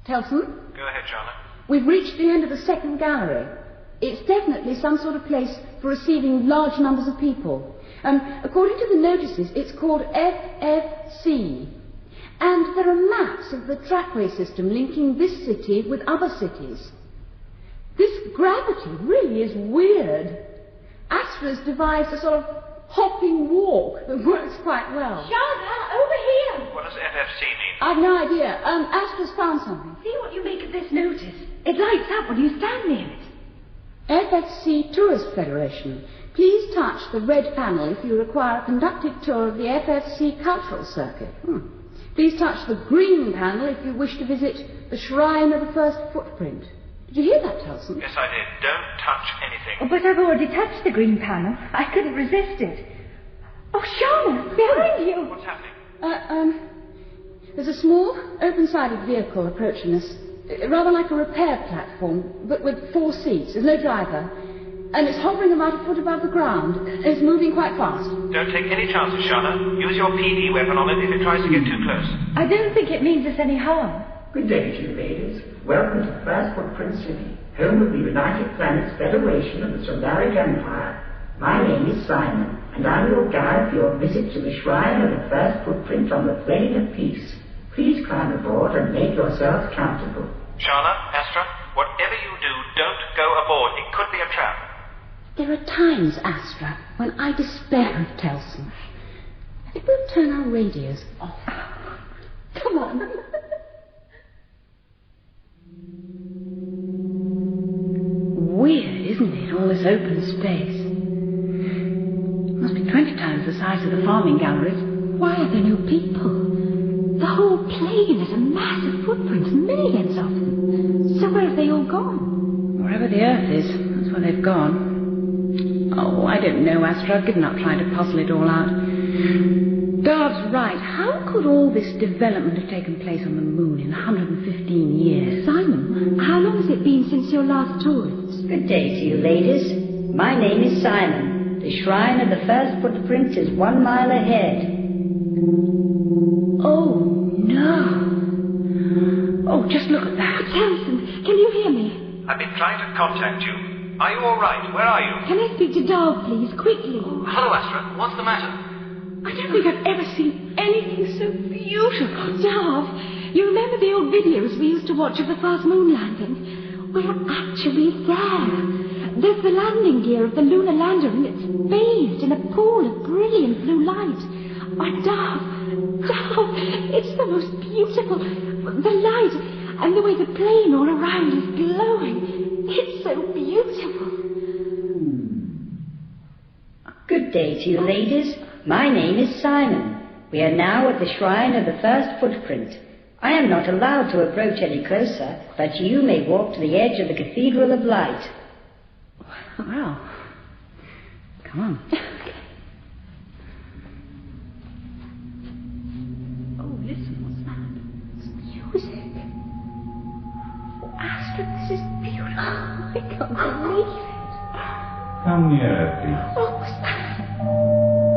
Telson? Go ahead, Sharna. We've reached the end of the second gallery. It's definitely some sort of place for receiving large numbers of people. According to the notices, it's called FFC. And there are maps of the trackway system linking this city with other cities. This gravity really is weird. Astra's devised a sort of hopping walk that works quite well. Sharna, over here! What does FFC mean? I've no idea. Astra's found something. See what you make of this notice. It lights up when you stand near it. FFC Tourist Federation. Please touch the red panel if you require a conducted tour of the FFC cultural circuit. Please touch the green panel if you wish to visit the Shrine of the First Footprint. Did you hear that, Telson? Yes, I did. Don't touch anything. Oh, but I've already touched the green panel. I couldn't resist it. Oh, Sharna, behind you! What's happening? There's a small, open-sided vehicle approaching us. Rather like a repair platform, but with 4 seats. There's no driver. And it's hovering about a foot above the ground. It's moving quite fast. Don't take any chances, Sharna. Use your PD weapon on it if it tries to get too close. I don't think it means us any harm. Good day to you, ladies. Welcome to the First Footprint City, home of the United Planets Federation of the Solaric Empire. My name is Simon, and I'm your guide for your visit to the Shrine of the First Footprint on the Plane of Peace. Please climb aboard and make yourselves comfortable. Sharna, Astra, whatever you do, don't go aboard. It could be a trap. There are times, Astra, when I despair of Telson. I think we'll turn our radios off. Come on. Weird, isn't it, all this open space? Must be 20 times the size of the farming galleries. Why are there no people? The whole plane is a massive footprint, millions of them. So where have they all gone? Wherever the Earth is, that's where they've gone. Oh, I don't know, Astra. I've given up trying to puzzle it all out. Darv's right. How could all this development have taken place on the moon in 115 years? Simon, how long has it been since your last tourists? Good day to you, ladies. My name is Simon. The Shrine of the First Footprint is 1 mile ahead. Oh, no. Oh, just look at that. Telson, can you hear me? I've been trying to contact you. Are you all right? Where are you? Can I speak to Darv, please, quickly? Hello, Astra. What's the matter? I don't think I've ever seen anything so beautiful. Darv, you remember the old videos we used to watch of the first moon landing? We're actually there. There's the landing gear of the lunar lander, and it's bathed in a pool of brilliant blue light. Oh, Darv, it's the most beautiful. The light and the way the plane all around is glowing. It's so beautiful. Good day to you, ladies. My name is Simon. We are now at the Shrine of the First Footprint. I am not allowed to approach any closer, but you may walk to the edge of the Cathedral of Light. Well, come on. Oh, listen, what's that? It's music. Oh, Astra, this is beautiful. I can't believe it. Come nearer, please. Oh, what's that?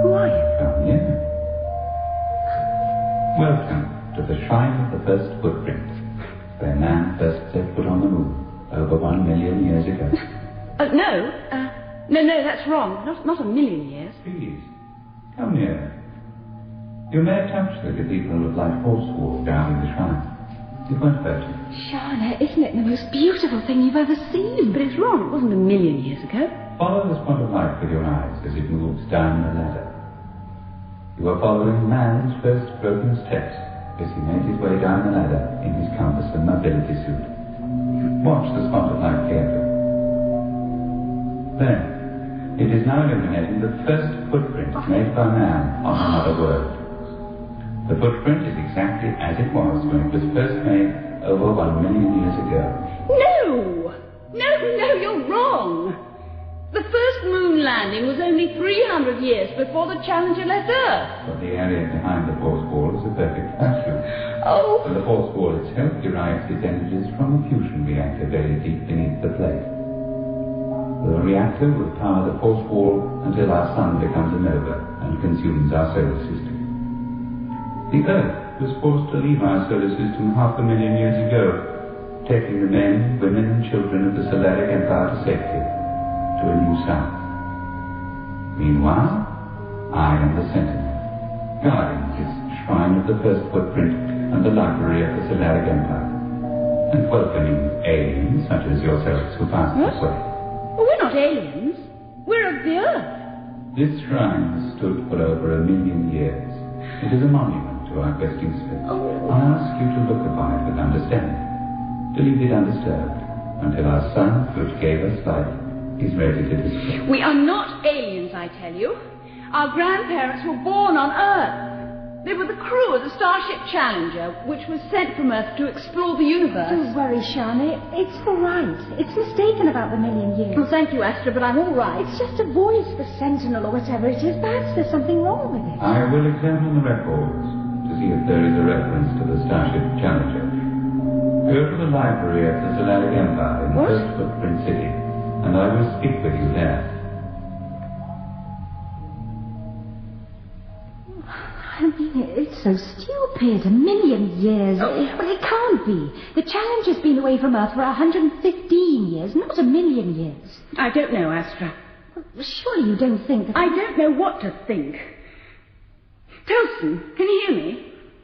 Who are you? Come nearer. Welcome to the Shrine of the First Footprint, where man first set foot on the moon over 1 million years ago. No, that's wrong. Not a million years. Please, come nearer. You may touch the Cathedral of Light horse walk down in the shrine. It won't hurt you. Sharna, isn't it the most beautiful thing you've ever seen? But it's wrong. It wasn't a million years ago. Follow this point of light with your eyes as it moves down the ladder. You are following man's first broken steps as he made his way down the ladder in his compass and mobility suit. Watch the spot of light carefully. Then, It is now illuminating the first footprint made by man on another world. The footprint is exactly as it was when it was first made over 1 million years ago. No! No, you're wrong. The first moon landing was only 300 years before the Challenger left Earth. But the area behind the force wall is a perfect vacuum. Oh! And the force wall itself derives its energies from a fusion reactor very deep beneath the plate. The reactor will power the force wall until our sun becomes a nova and consumes our solar system. The Earth was forced to leave our solar system 500,000 years ago, taking the men, women and children of the Solaric Empire to safety, to a new sun. Meanwhile, I am the Sentinel, guarding this shrine of the first footprint and the library of the Solaric Empire, and welcoming aliens such as yourselves who pass this way. Well, we're not aliens. We're of the Earth. This shrine has stood for over 1 million years. It is a monument to our questing spirit. I ask you to look upon it with understanding, to leave it undisturbed until our sun, which gave us life, is ready to destroy. We are not aliens, I tell you. Our grandparents were born on Earth. They were the crew of the starship Challenger, which was sent from Earth to explore the universe. Don't worry, Sharna. It's all right. It's mistaken about the 1 million years. Well, thank you, Astra, but I'm all right. It's just a voice, the Sentinel or whatever it is. Perhaps there's something wrong with it. I will examine the records to see if there is a reference to the starship Challenger. Go to the library of the Solaric Empire in First Footprint City, and I will speak with you there. I mean, it's so stupid. 1 million years. Well, it can't be. The Challenger's been away from Earth for 115 years, not 1 million years. I don't know, Astra. Well, surely you don't think that... I don't know what to think. Telson, can you hear me?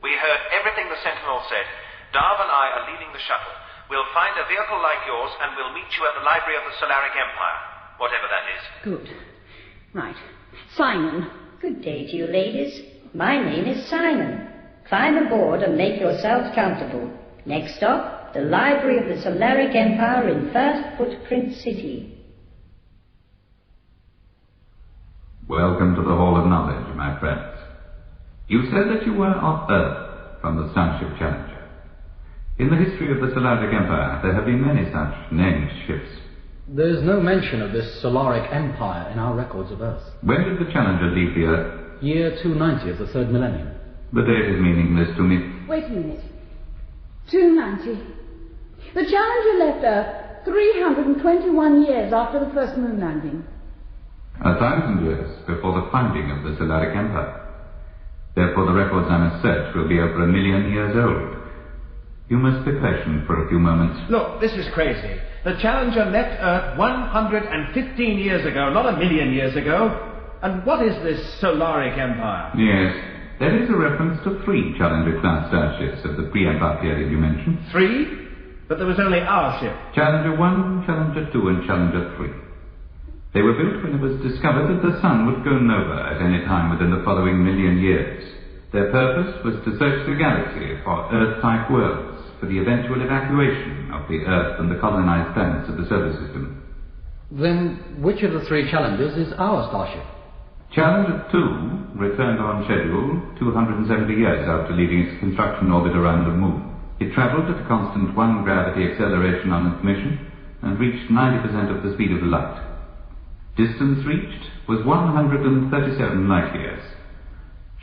We heard everything the Sentinel said. Darv and I are leaving the shuttle. We'll find a vehicle like yours and we'll meet you at the library of the Solaric Empire, whatever that is. Good. Right. Simon. Good day to you, ladies. My name is Simon. Climb aboard and make yourselves comfortable. Next stop, the library of the Solaric Empire in First Footprint City. Welcome to the Hall of Knowledge, my friends. You said that you were of Earth from the starship Challenger. In the history of the Solaric Empire, there have been many such named ships. There's no mention of this Solaric Empire in our records of Earth. When did the Challenger leave the Earth? Year 290 of the third millennium. The date is meaningless to me. Wait a minute. 290. The Challenger left Earth 321 years after the first moon landing. 1,000 years before the founding of the Solaric Empire. Therefore the records I must search will be over 1 million years old. You must be patient for a few moments. Look, this is crazy. The Challenger left Earth 115 years ago, not 1 million years ago. And what is this Solaric Empire? Yes, there is a reference to 3 Challenger-class starships of the pre-Empire period you mentioned. 3? But there was only our ship. Challenger 1, Challenger 2 and Challenger 3. They were built when it was discovered that the sun would go nova at any time within the following 1 million years. Their purpose was to search the galaxy for Earth-type worlds for the eventual evacuation of the Earth and the colonized planets of the solar system. Then which of the 3 Challengers is our starship? Challenger 2 returned on schedule 270 years after leaving its construction orbit around the Moon. It travelled at a constant 1 gravity acceleration on its mission and reached 90% of the speed of light. Distance reached was 137 light years.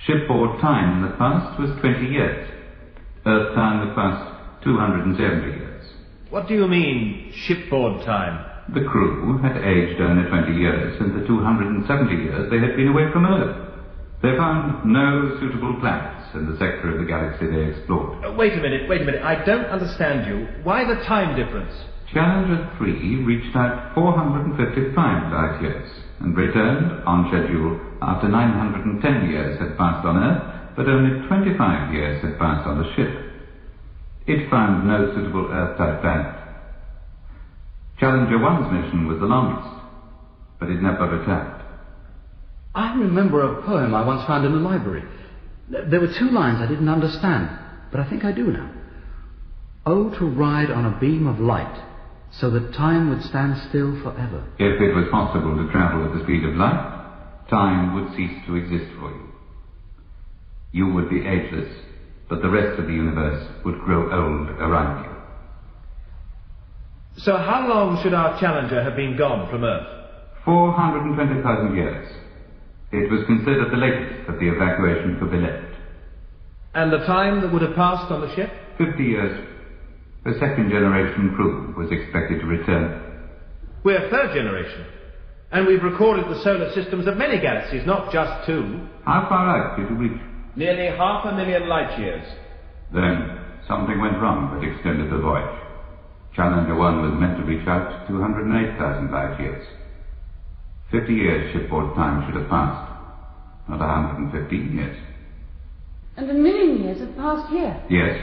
Shipboard time in the past was 20 years. Earth time the past 270 years. What do you mean, shipboard time? The crew had aged only 20 years in the 270 years they had been away from Earth. They found no suitable planets in the sector of the galaxy they explored. Wait a minute. I don't understand you. Why the time difference? Challenger 3 reached out 455 light years and returned on schedule after 910 years had passed on Earth, but only 25 years had passed on the ship. It found no suitable Earth-type planet. Challenger 1's mission was the longest, but it never returned. I remember a poem I once found in the library. There were 2 lines I didn't understand, but I think I do now. Oh, to ride on a beam of light, So that time would stand still forever. If it was possible to travel at the speed of light, time would cease to exist for you. You would be ageless, but the rest of the universe would grow old around you. So how long should our Challenger have been gone from Earth? 420,000 years. It was considered the latest that the evacuation could be left. And the time that would have passed on the ship? 50 years. The second generation crew was expected to return. We're third generation. And we've recorded the solar systems of many galaxies, not just 2. How far out did you reach? Nearly 500,000 light years. Then something went wrong that extended the voyage. Challenger 1 was meant to reach out 208,000 light years. 50 years shipboard time should have passed, not 115 years. And 1,000,000 years have passed here. Yes.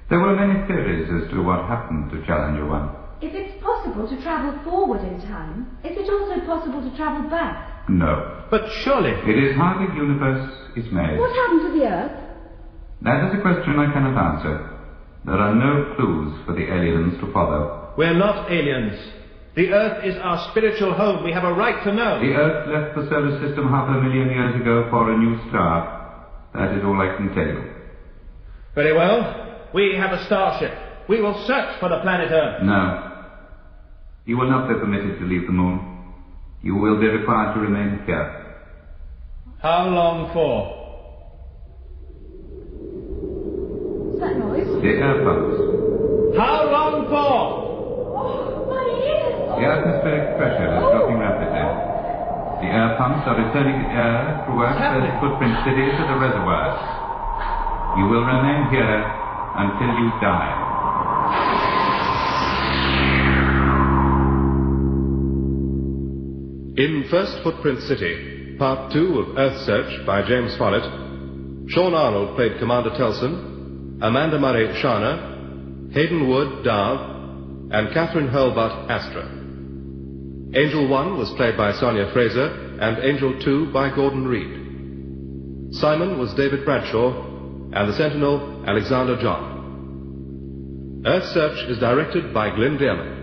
There were many theories as to what happened to Challenger 1. If it's possible to travel forward in time, is it also possible to travel back? No. But surely... It is how the universe is made. What happened to the Earth? That is a question I cannot answer. There are no clues for the aliens to follow. We're not aliens. The Earth is our spiritual home. We have a right to know. The Earth left the solar system 500,000 years ago for a new star. That is all I can tell you. Very well. We have a starship. We will search for the planet Earth. No. You will not be permitted to leave the moon. You will be required to remain here. How long for? What's that noise? The air pumps. How long for? Oh, my ears! The atmospheric pressure is dropping rapidly. The air pumps are returning the air through our first footprint city to the reservoirs. You will remain here until you die. In First Footprint City, Part 2 of Earthsearch by James Follett, Sean Arnold played Commander Telson, Amanda Murray Sharna, Hayden Wood Darv, and Catherine Hurlbutt Astra. Angel 1 was played by Sonia Fraser, and Angel 2 by Gordon Reed. Simon was David Bradshaw, and the Sentinel, Alexander John. Earthsearch is directed by Glyn Dearman.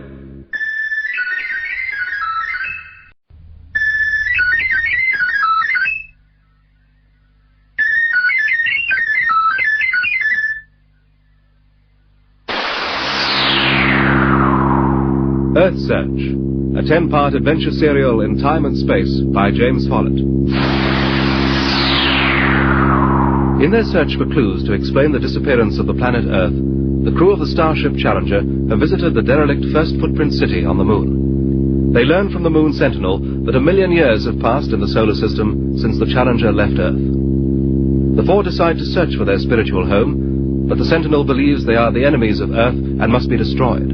Earthsearch, a 10-part adventure serial in time and space by James Follett. In their search for clues to explain the disappearance of the planet Earth, the crew of the starship Challenger have visited the derelict First Footprint City on the Moon. They learn from the Moon Sentinel that 1,000,000 years have passed in the solar system since the Challenger left Earth. The four decide to search for their spiritual home, but the Sentinel believes they are the enemies of Earth and must be destroyed.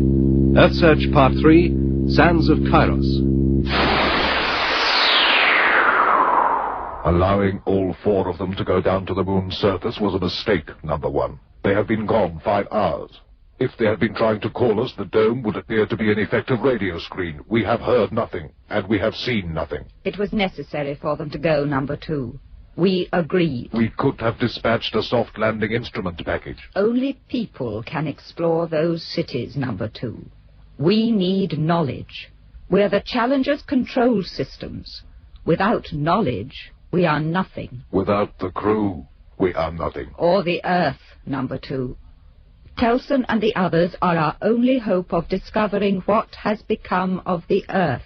Earthsearch Part 3, Sands of Kairos. Allowing all 4 of them to go down to the moon's surface was a mistake, number 1. They have been gone 5 hours. If they had been trying to call us, the dome would appear to be an effective radio screen. We have heard nothing, and we have seen nothing. It was necessary for them to go, number 2. We agreed. We could have dispatched a soft landing instrument package. Only people can explore those cities, number 2. We need knowledge. We're the Challenger's control systems. Without knowledge, we are nothing. Without the crew, we are nothing. Or the Earth, number 2. Telson and the others are our only hope of discovering what has become of the Earth.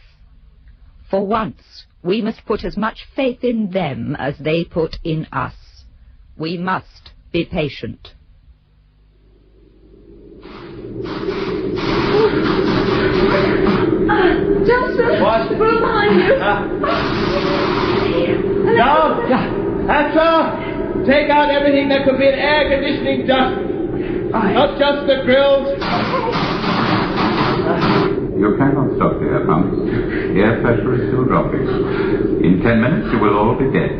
For once, we must put as much faith in them as they put in us. We must be patient. Telson! What? We're behind you! Now, Astra, take out everything that could be an air conditioning duct. Not just the grills. You cannot stop the air pumps. The air pressure is still dropping. In 10 minutes you will all be dead,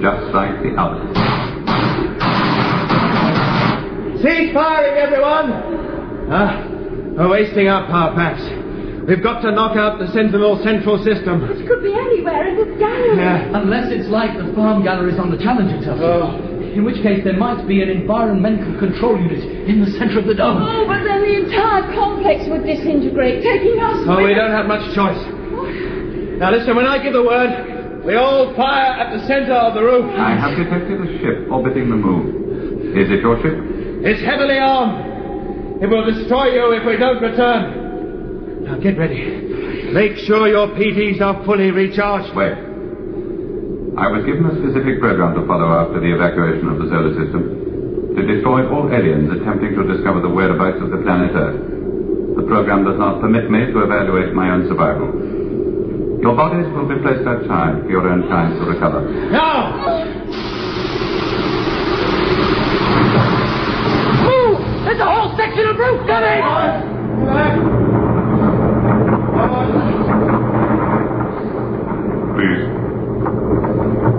just like the others. Cease firing, everyone! We're wasting our power packs. We've got to knock out the Sentinel central system. It could be anywhere in this gallery. Yeah. Unless it's like the farm galleries on the Challenger, Telson. Oh, in which case there might be an environmental control unit in the center of the dome. Oh, but then the entire complex would disintegrate, taking us Oh, with... we don't have much choice. Now listen, when I give the word, we all fire at the center of the roof. I have detected a ship orbiting the moon. Is it your ship? It's heavily armed. It will destroy you if we don't return. Now get ready. Make sure your PDs are fully recharged. Wait. I was given a specific program to follow after the evacuation of the solar system. To destroy all aliens attempting to discover the whereabouts of the planet Earth. The program does not permit me to evaluate my own survival. Your bodies will be placed outside for your own kind to recover. Now! Move! There's a whole section of roof coming!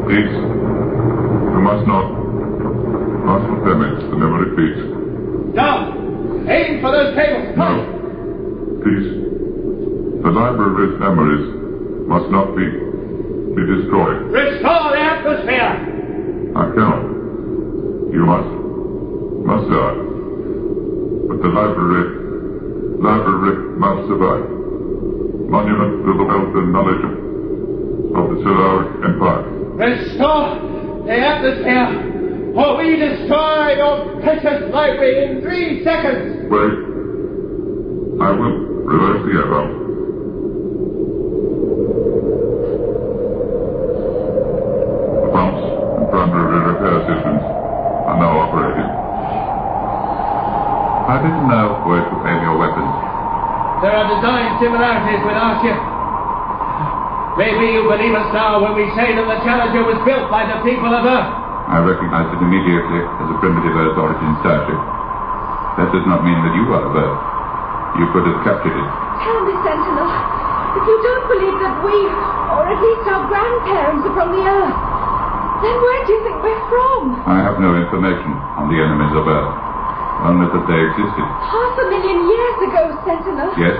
Please, you must not damage the memory feeds. Down! Aim for those cables! No. Please, the library's memories must not be destroyed. Restore the atmosphere! I cannot. You must die. But the library must survive. Monument to the wealth and knowledge of the Solaric Empire. Restore the atmosphere, or we destroy your precious library in 3 seconds! Wait. I will reverse the error. The pumps and primary repair systems are now operating. How did you know where to aim your weapons? There are design similarities with our ship. Maybe you believe us now when we say that the Challenger was built by the people of Earth. I recognized it immediately as a primitive Earth origin starship. That does not mean that you are of Earth. You could have captured it. Tell me, Sentinel, if you don't believe that we, or at least our grandparents, are from the Earth, then where do you think we're from? I have no information on the enemies of Earth. Only that they existed. 500,000 years ago, Sentinel. Yes,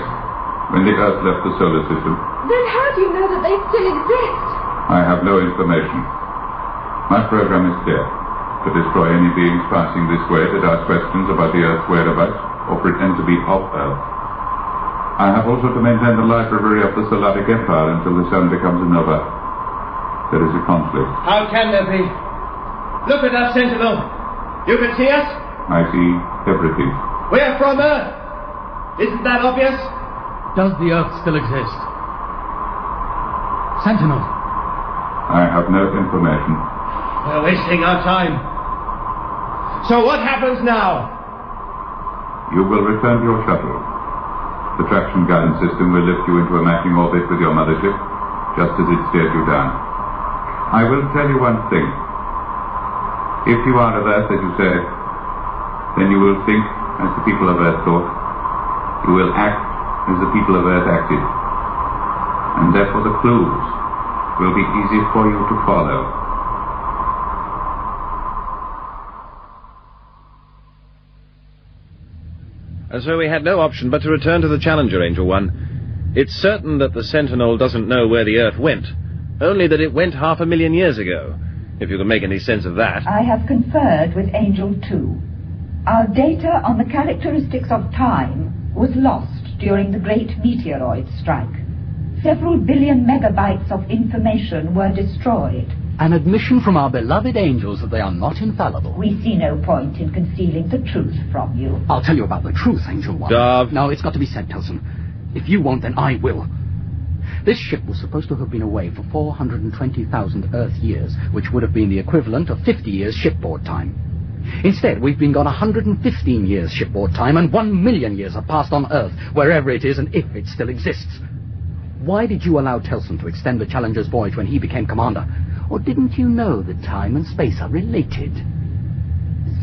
when the Earth left the solar system. Then how do you know that they still exist? I have no information. My program is clear. To destroy any beings passing this way that ask questions about the Earth's whereabouts or pretend to be of Earth. I have also to maintain the library of the Solaric Empire until the sun becomes a nova. There is a conflict. How can there be? Look at us, Sentinel. You can see us? I see everything. We're from Earth. Isn't that obvious? Does the Earth still exist? Sentinel. I have no information. We're wasting our time. So what happens now? You will return to your shuttle. The traction guidance system will lift you into a matching orbit with your mothership, just as it steered you down. I will tell you one thing. If you are of Earth, as you say, then you will think as the people of Earth thought. You will act as the people of Earth acted. And therefore the clues will be easy for you to follow. And so we had no option but to return to the Challenger, Angel One. It's certain that the Sentinel doesn't know where the Earth went, only that it went 500,000 years ago, if you can make any sense of that. I have conferred with Angel 2. Our data on the characteristics of time was lost during the Great Meteoroid Strike. Several billion megabytes of information were destroyed. An admission from our beloved angels that they are not infallible. We see no point in concealing the truth from you. I'll tell you about the truth, Angel One. Darv. No, it's got to be said, Telson. If you won't, then I will. This ship was supposed to have been away for 420,000 Earth years, which would have been the equivalent of 50 years shipboard time. Instead, we've been gone 115 years shipboard time, and 1 million years have passed on Earth, wherever it is and if it still exists. Why did you allow Telson to extend the Challenger's voyage when he became commander? Or didn't you know that time and space are related?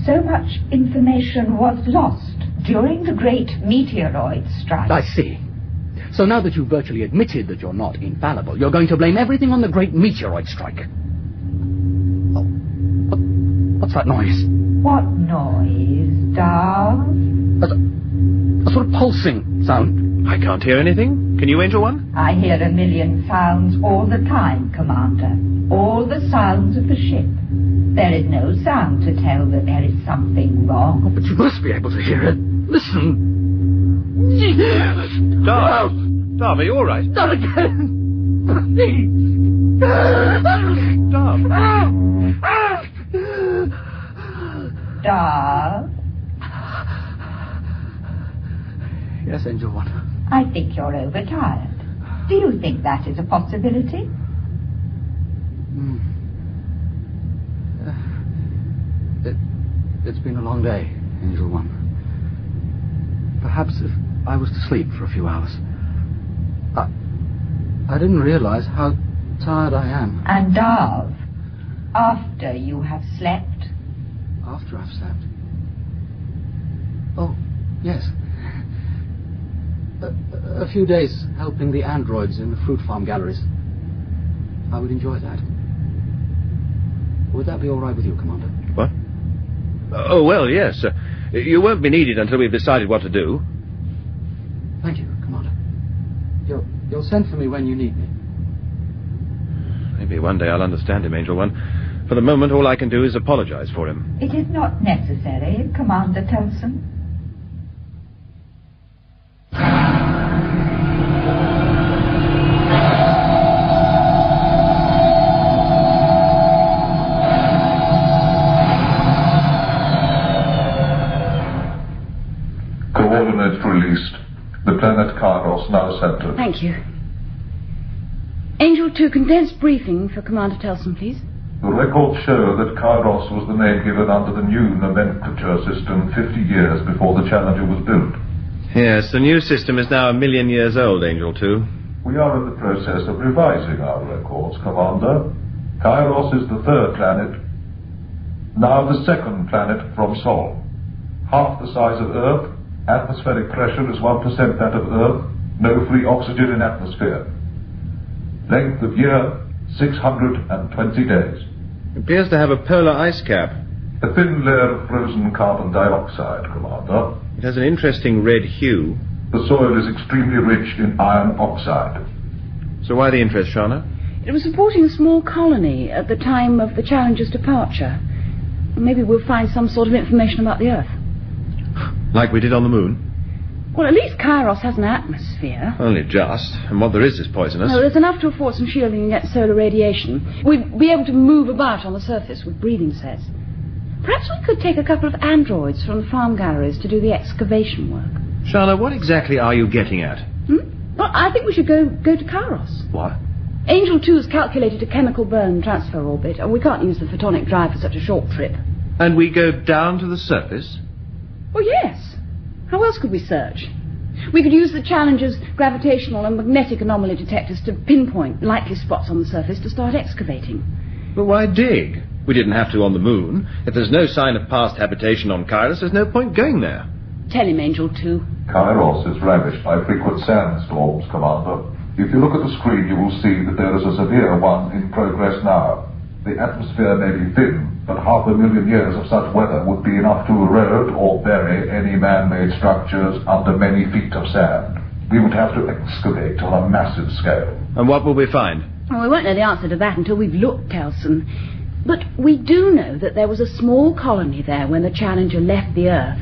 So much information was lost during the Great Meteoroid Strike. I see. So now that you've virtually admitted that you're not infallible, you're going to blame everything on the Great Meteoroid Strike. Oh, what's that noise? What noise, Darv? A sort of pulsing sound. I can't hear anything. Can you, Angel One? I hear a million sounds all the time, Commander. All the sounds of the ship. There is no sound to tell that there is something wrong. Oh, but you must be able to hear it. Listen. Darv, are you all right? Not again. Please. Darv. Darv? Yes, Angel One. I think you're overtired. Do you think that is a possibility? It's been a long day, Angel One. Perhaps if I was to sleep for a few hours. I didn't realize how tired I am. And Darv, after you have slept? After I've slept? Oh, yes. A few days helping the androids in the fruit farm galleries. I would enjoy that. Would that be all right with you, Commander? What? Oh, well, yes. You won't be needed until we've decided what to do. Thank you, Commander. You'll send for me when you need me. Maybe one day I'll understand him, Angel One. For the moment, all I can do is apologize for him. It is not necessary, Commander Telson. Coordinates released. The planet Kairos now centered. Thank you. Angel 2, condensed briefing for Commander Telson, please. The records show that Kairos was the name given under the new nomenclature system 50 years before the Challenger was built. Yes, the new system is now 1 million years old, Angel 2. We are in the process of revising our records, Commander. Kairos is the third planet, now the second planet from Sol. Half the size of Earth, atmospheric pressure is 1% that of Earth, no free oxygen in atmosphere. Length of year, 620 days. It appears to have a polar ice cap. A thin layer of frozen carbon dioxide, Commander. It has an interesting red hue. The soil is extremely rich in iron oxide. So why the interest, Sharna? It was supporting a small colony at the time of the Challenger's departure. Maybe we'll find some sort of information about the Earth. Like we did on the moon? Well, at least Kairos has an atmosphere. Only just. And what there is poisonous. No, there's enough to afford some shielding against solar radiation. We'd be able to move about on the surface with breathing sets. Perhaps we could take a couple of androids from the farm galleries to do the excavation work. Sharna, what exactly are you getting at? Well, I think we should go to Kairos. What? Angel 2 has calculated a chemical burn transfer orbit, and we can't use the photonic drive for such a short trip. And we go down to the surface? Well, yes. How else could we search? We could use the Challenger's gravitational and magnetic anomaly detectors to pinpoint likely spots on the surface to start excavating. But why dig? We didn't have to on the moon. If there's no sign of past habitation on Kairos, there's no point going there. Tell him, Angel 2. Kairos is ravaged by frequent sandstorms, Commander. If you look at the screen, you will see that there is a severe one in progress now. The atmosphere may be thin, but 500,000 years of such weather would be enough to erode or bury any man-made structures under many feet of sand. We would have to excavate on a massive scale. And what will we find? Well, we won't know the answer to that until we've looked, Telson. But we do know that there was a small colony there when the Challenger left the Earth.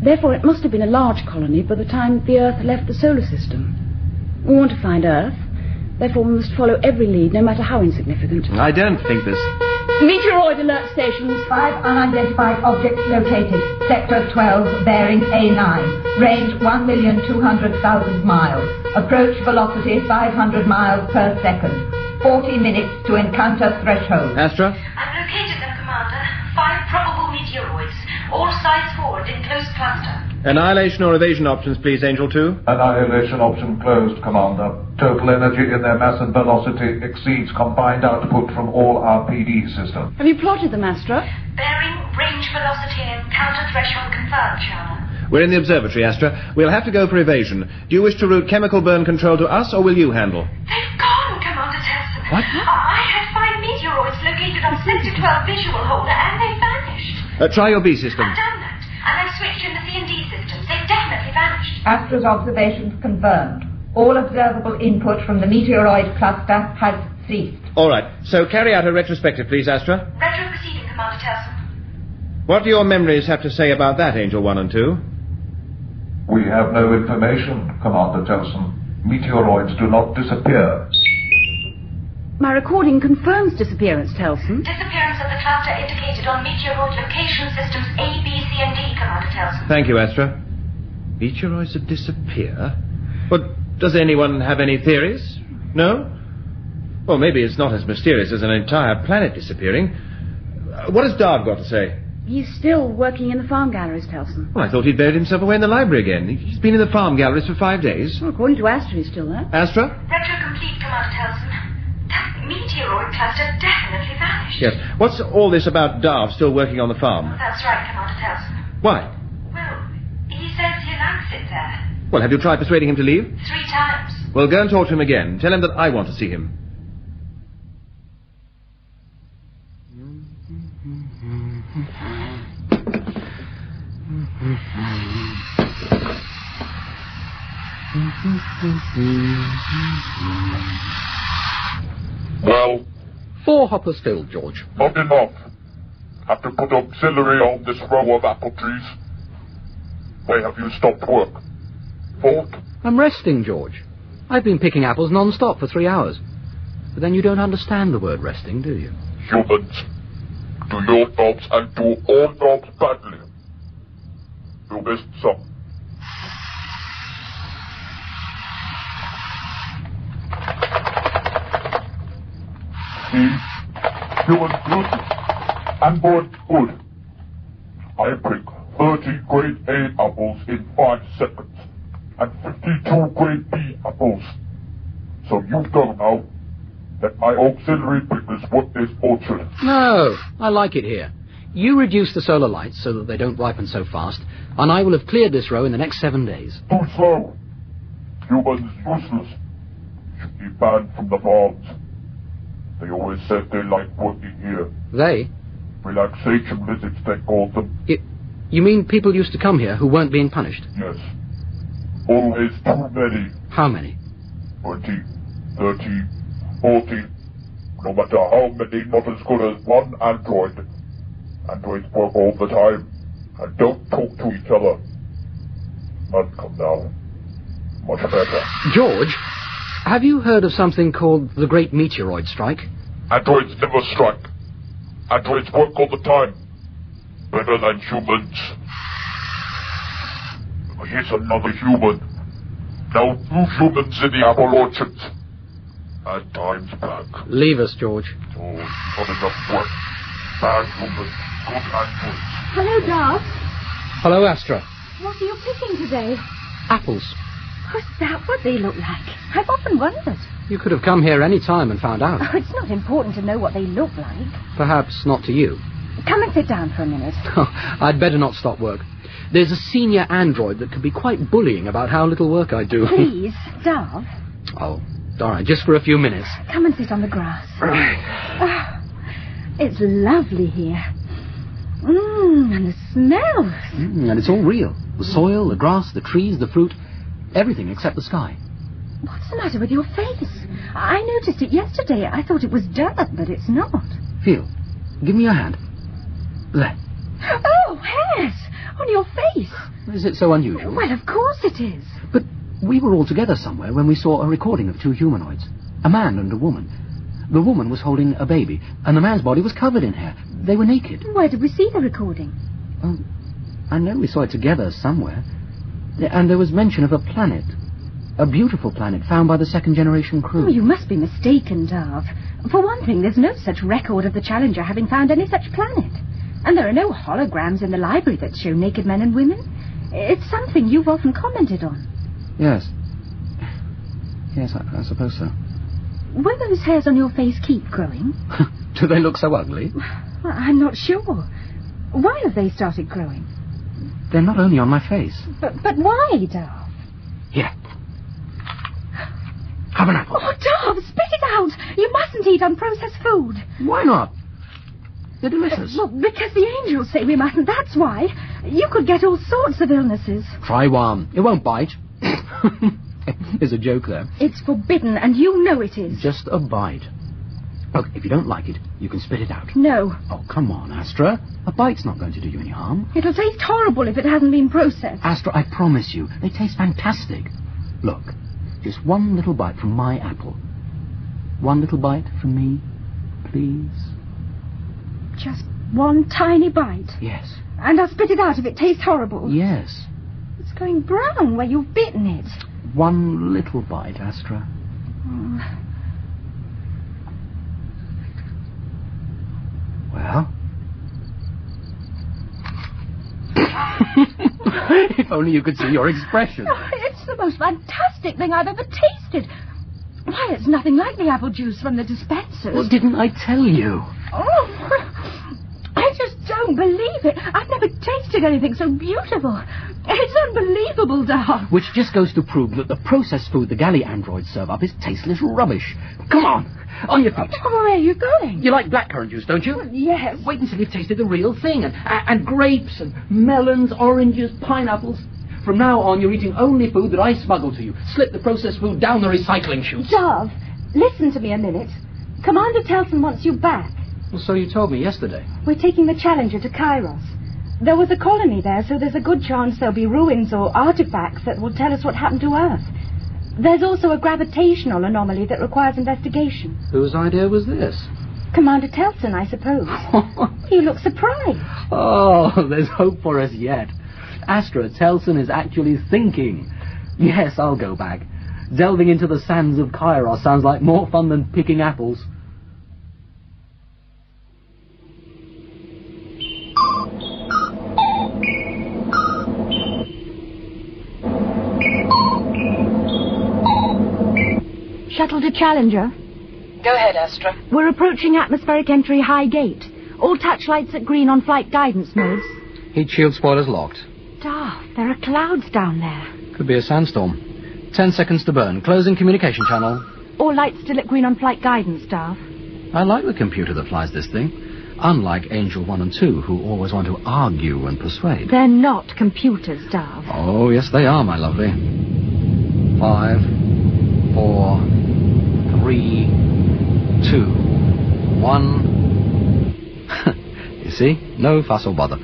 Therefore, it must have been a large colony by the time the Earth left the solar system. We want to find Earth. Therefore, we must follow every lead, no matter how insignificant. I don't think this... Meteoroid alert stations. 5 unidentified objects located. Sector 12, bearing A9. Range 1,200,000 miles. Approach velocity 500 miles per second. 40 minutes to encounter threshold. Astra? I've located them, Commander. 5 probable meteoroids. All sides forward in close cluster. Annihilation or evasion options, please, Angel 2. Annihilation option closed, Commander. Total energy in their mass and velocity exceeds combined output from all our PD systems. Have you plotted them, Astra? Bearing, range, velocity, and counter threshold confirmed, Sharna. We're in the observatory, Astra. We'll have to go for evasion. Do you wish to route chemical burn control to us, or will you handle? They've gone, Commander Telson. What? I had 5 meteoroids located on Sector 12 visual holder, and they vanished. Try your B system. I've done that, and I've switched in the C&D systems. They've definitely vanished. Astra's observations confirmed. All observable input from the meteoroid cluster has ceased. All right. So carry out a retrospective, please, Astra. Retro proceeding, Commander Telson. What do your memories have to say about that, Angel 1 and 2? We have no information, Commander Telson. Meteoroids do not disappear. My recording confirms disappearance, Telson. Disappearance of the cluster indicated on meteoroid location systems A, B, C, and D, Commander Telson. Thank you, Astra. Meteoroids that disappear? But does anyone have any theories? No? Well, maybe it's not as mysterious as an entire planet disappearing. What has Darv got to say? He's still working in the farm galleries, Telson. Well, I thought he'd buried himself away in the library again. He's been in the farm galleries for 5 days. Well, according to Astra, he's still there. Astra? Retro complete, Commander Telson. That meteoroid cluster definitely vanished. Yes. What's all this about Darv still working on the farm? That's right, Commander Telson. Why? Well, he says he likes it there. Well, have you tried persuading him to leave? 3 times. Well, go and talk to him again. Tell him that I want to see him. Well? 4 hoppers filled, George. Not enough. Have to put auxiliary on this row of apple trees. Why have you stopped work? Fault? I'm resting, George. I've been picking apples non-stop for 3 hours. But then you don't understand the word resting, do you? Humans, do your jobs and do all jobs badly. You missed some. See? Humans beauty. And board good. I pick 30 grade A apples in 5 seconds. And 52 grade B apples. So you go now. That my auxiliary pickers work this orchard. No, I like it here. You reduce the solar lights so that they don't ripen so fast, and I will have cleared this row in the next 7 days. Too slow. Humans useless. Should be banned from the farms. They always said they liked working here. They? Relaxation visits, they called them. You mean people used to come here who weren't being punished? Yes. Always too many. How many? 20, 30, 40. No matter how many, not as good as one android. Androids work all the time and don't talk to each other. None come now. Much better. George, have you heard of something called the Great Meteoroid Strike? Androids never strike. Androids work all the time. Better than humans. Here's another human. Now 2 humans in the apple orchard. And time's back. Leave us, George. Oh, not enough work. Bad humans, good androids. Hello, Darv. Hello, Astra. What are you picking today? Apples. Oh, is that what they look like? I've often wondered. You could have come here any time and found out. Oh, it's not important to know what they look like. Perhaps not to you. Come and sit down for a minute. Oh, I'd better not stop work. There's a senior android that can be quite bullying about how little work I do. Please, Darv. Oh, all right, just for a few minutes. Come and sit on the grass. Oh, it's lovely here. And the smells. And it's all real. The soil, the grass, the trees, the fruit, everything except the sky. What's the matter with your face? I noticed it yesterday. I thought it was dirt, but it's not. Feel. Give me your hand. There. Oh, hairs! On your face. Is it so unusual? Well, of course it is. But we were all together somewhere when we saw a recording of 2 humanoids. A man and a woman. The woman was holding a baby, and the man's body was covered in hair. They were naked. Where did we see the recording? Oh, I know we saw it together somewhere. And there was mention of a planet. A beautiful planet found by the 2nd generation crew. Oh, you must be mistaken, Darv. For one thing, there's no such record of the Challenger having found any such planet. And there are no holograms in the library that show naked men and women. It's something you've often commented on. Yes. Yes, I suppose so. Will those hairs on your face keep growing? Do they look so ugly? I'm not sure. Why have they started growing? They're not only on my face. But why, Darv? Here. Have an apple. Oh, Darv, spit it out! You mustn't eat unprocessed food. Why not? They're delicious. Well, because the angels say we mustn't, that's why. You could get all sorts of illnesses. Try one. It won't bite. There's a joke there. It's forbidden, and you know it is. Just a bite. Look, if you don't like it, you can spit it out. No. Oh, come on, Astra. A bite's not going to do you any harm. It'll taste horrible if it hasn't been processed. Astra, I promise you, they taste fantastic. Look, just one little bite from my apple. One little bite from me, please. Just one tiny bite? Yes. And I'll spit it out if it tastes horrible? Yes. It's going brown where you've bitten it. One little bite, Astra. Oh. Well? If only you could see your expression. Oh, it's the most fantastic thing I've ever tasted. Why, it's nothing like the apple juice from the dispensers. Well, didn't I tell you? Oh, I just don't believe it. I've never tasted anything so beautiful. It's unbelievable, Darv. Which just goes to prove that the processed food the galley androids serve up is tasteless rubbish. Come on your feet. Oh, where are you going? You like blackcurrant juice, don't you? Yes. Wait until you've tasted the real thing. And grapes and melons, oranges, pineapples. From now on, you're eating only food that I smuggle to you. Slip the processed food down the recycling chute. Darv, listen to me a minute. Commander Telson wants you back. Well, so you told me yesterday. We're taking the Challenger to Kairos. There was a colony there, so there's a good chance there'll be ruins or artifacts that will tell us what happened to Earth. There's also a gravitational anomaly that requires investigation. Whose idea was this? Commander Telson, I suppose. You look surprised. Oh, there's hope for us yet. Astra, Telson is actually thinking. Yes, I'll go back. Delving into the sands of Kairos sounds like more fun than picking apples. Shuttle to Challenger. Go ahead, Astra. We're approaching atmospheric entry high gate. All touch lights at green on flight guidance modes. Heat shield spoilers locked. Darv, there are clouds down there. Could be a sandstorm. 10 seconds to burn. Closing communication channel. All lights still at green on flight guidance, Darv. I like the computer that flies this thing. Unlike Angel 1 and 2, who always want to argue and persuade. They're not computers, Darv. Oh, yes, they are, my lovely. 5, 4, 3, 2, 1. You see? No fuss or bother.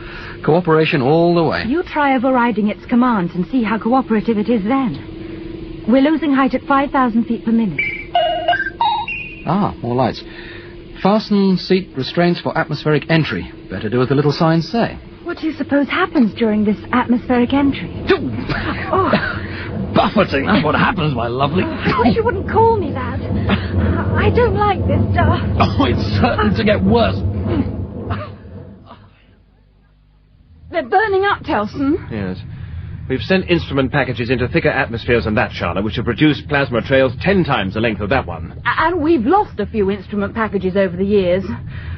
Cooperation all the way. You try overriding its commands and see how cooperative it is then. We're losing height at 5,000 feet per minute. Ah, more lights. Fasten seat restraints for atmospheric entry. Better do as the little signs say. What do you suppose happens during this atmospheric entry? Buffeting, that's what happens, my lovely. I wish you wouldn't call me that. I don't like this, Darv. Oh, it's certain to get worse. They're burning up, Telson. Yes. We've sent instrument packages into thicker atmospheres than that, Sharna, which have produced plasma trails 10 times the length of that one. And we've lost a few instrument packages over the years.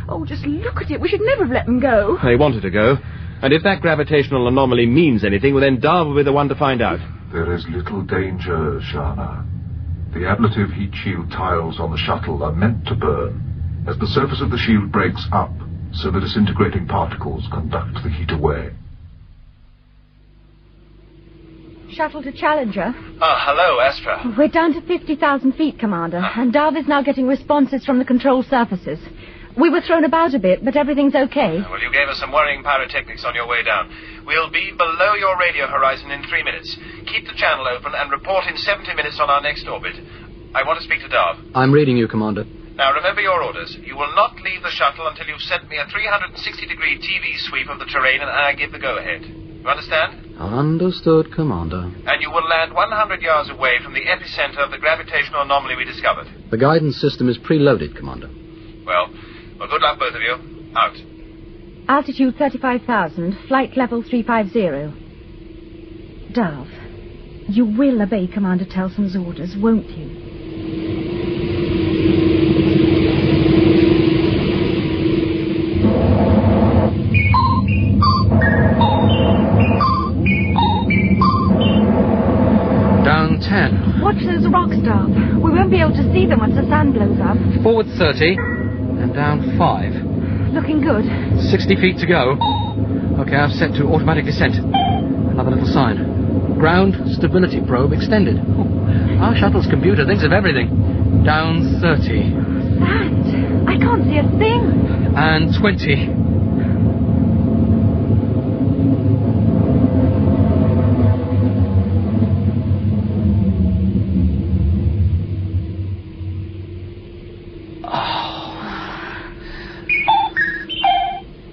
Oh, just look at it. We should never have let them go. They wanted to go. And if that gravitational anomaly means anything, well, then Darv will be the one to find out. There is little danger, Sharna. The ablative heat shield tiles on the shuttle are meant to burn as the surface of the shield breaks up, so the disintegrating particles conduct the heat away. Shuttle to Challenger. Hello, Astra. We're down to 50,000 feet, Commander, and Darv is now getting responses from the control surfaces. We were thrown about a bit, but everything's okay. Well, you gave us some worrying pyrotechnics on your way down. We'll be below your radio horizon in 3 minutes. Keep the channel open and report in 70 minutes on our next orbit. I want to speak to Darv. I'm reading you, Commander. Now, remember your orders. You will not leave the shuttle until you've sent me a 360-degree TV sweep of the terrain and I give the go-ahead. You understand? Understood, Commander. And you will land 100 yards away from the epicenter of the gravitational anomaly we discovered. The guidance system is preloaded, Commander. Well, good luck, both of you. Out. Altitude 35,000, flight level 350. Darv, you will obey Commander Telson's orders, won't you? Down 10. Watch those rocks, Darv. We won't be able to see them once the sun blows up. Forward 30. And down 5. Looking good. 60 feet to go. Okay, I've set to automatic descent. Another little sign. Ground stability probe extended. Our shuttle's computer thinks of everything. Down 30. that? I can't see a thing. And 20.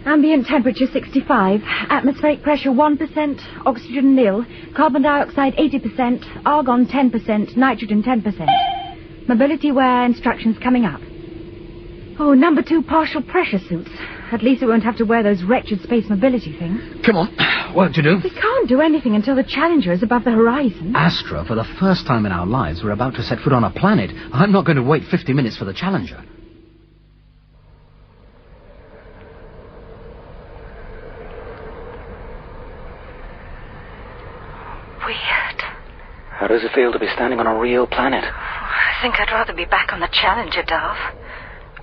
Ambient temperature 65, atmospheric pressure 1%, oxygen nil, carbon dioxide 80%, argon 10%, nitrogen 10%. Mobility wear instructions coming up. Oh, number 2 partial pressure suits. At least we won't have to wear those wretched space mobility things. Come on, work to do. We can't do anything until the Challenger is above the horizon. Astra, for the first time in our lives, we're about to set foot on a planet. I'm not going to wait 50 minutes for the Challenger. Weird. How does it feel to be standing on a real planet? I think I'd rather be back on the Challenger, Darv.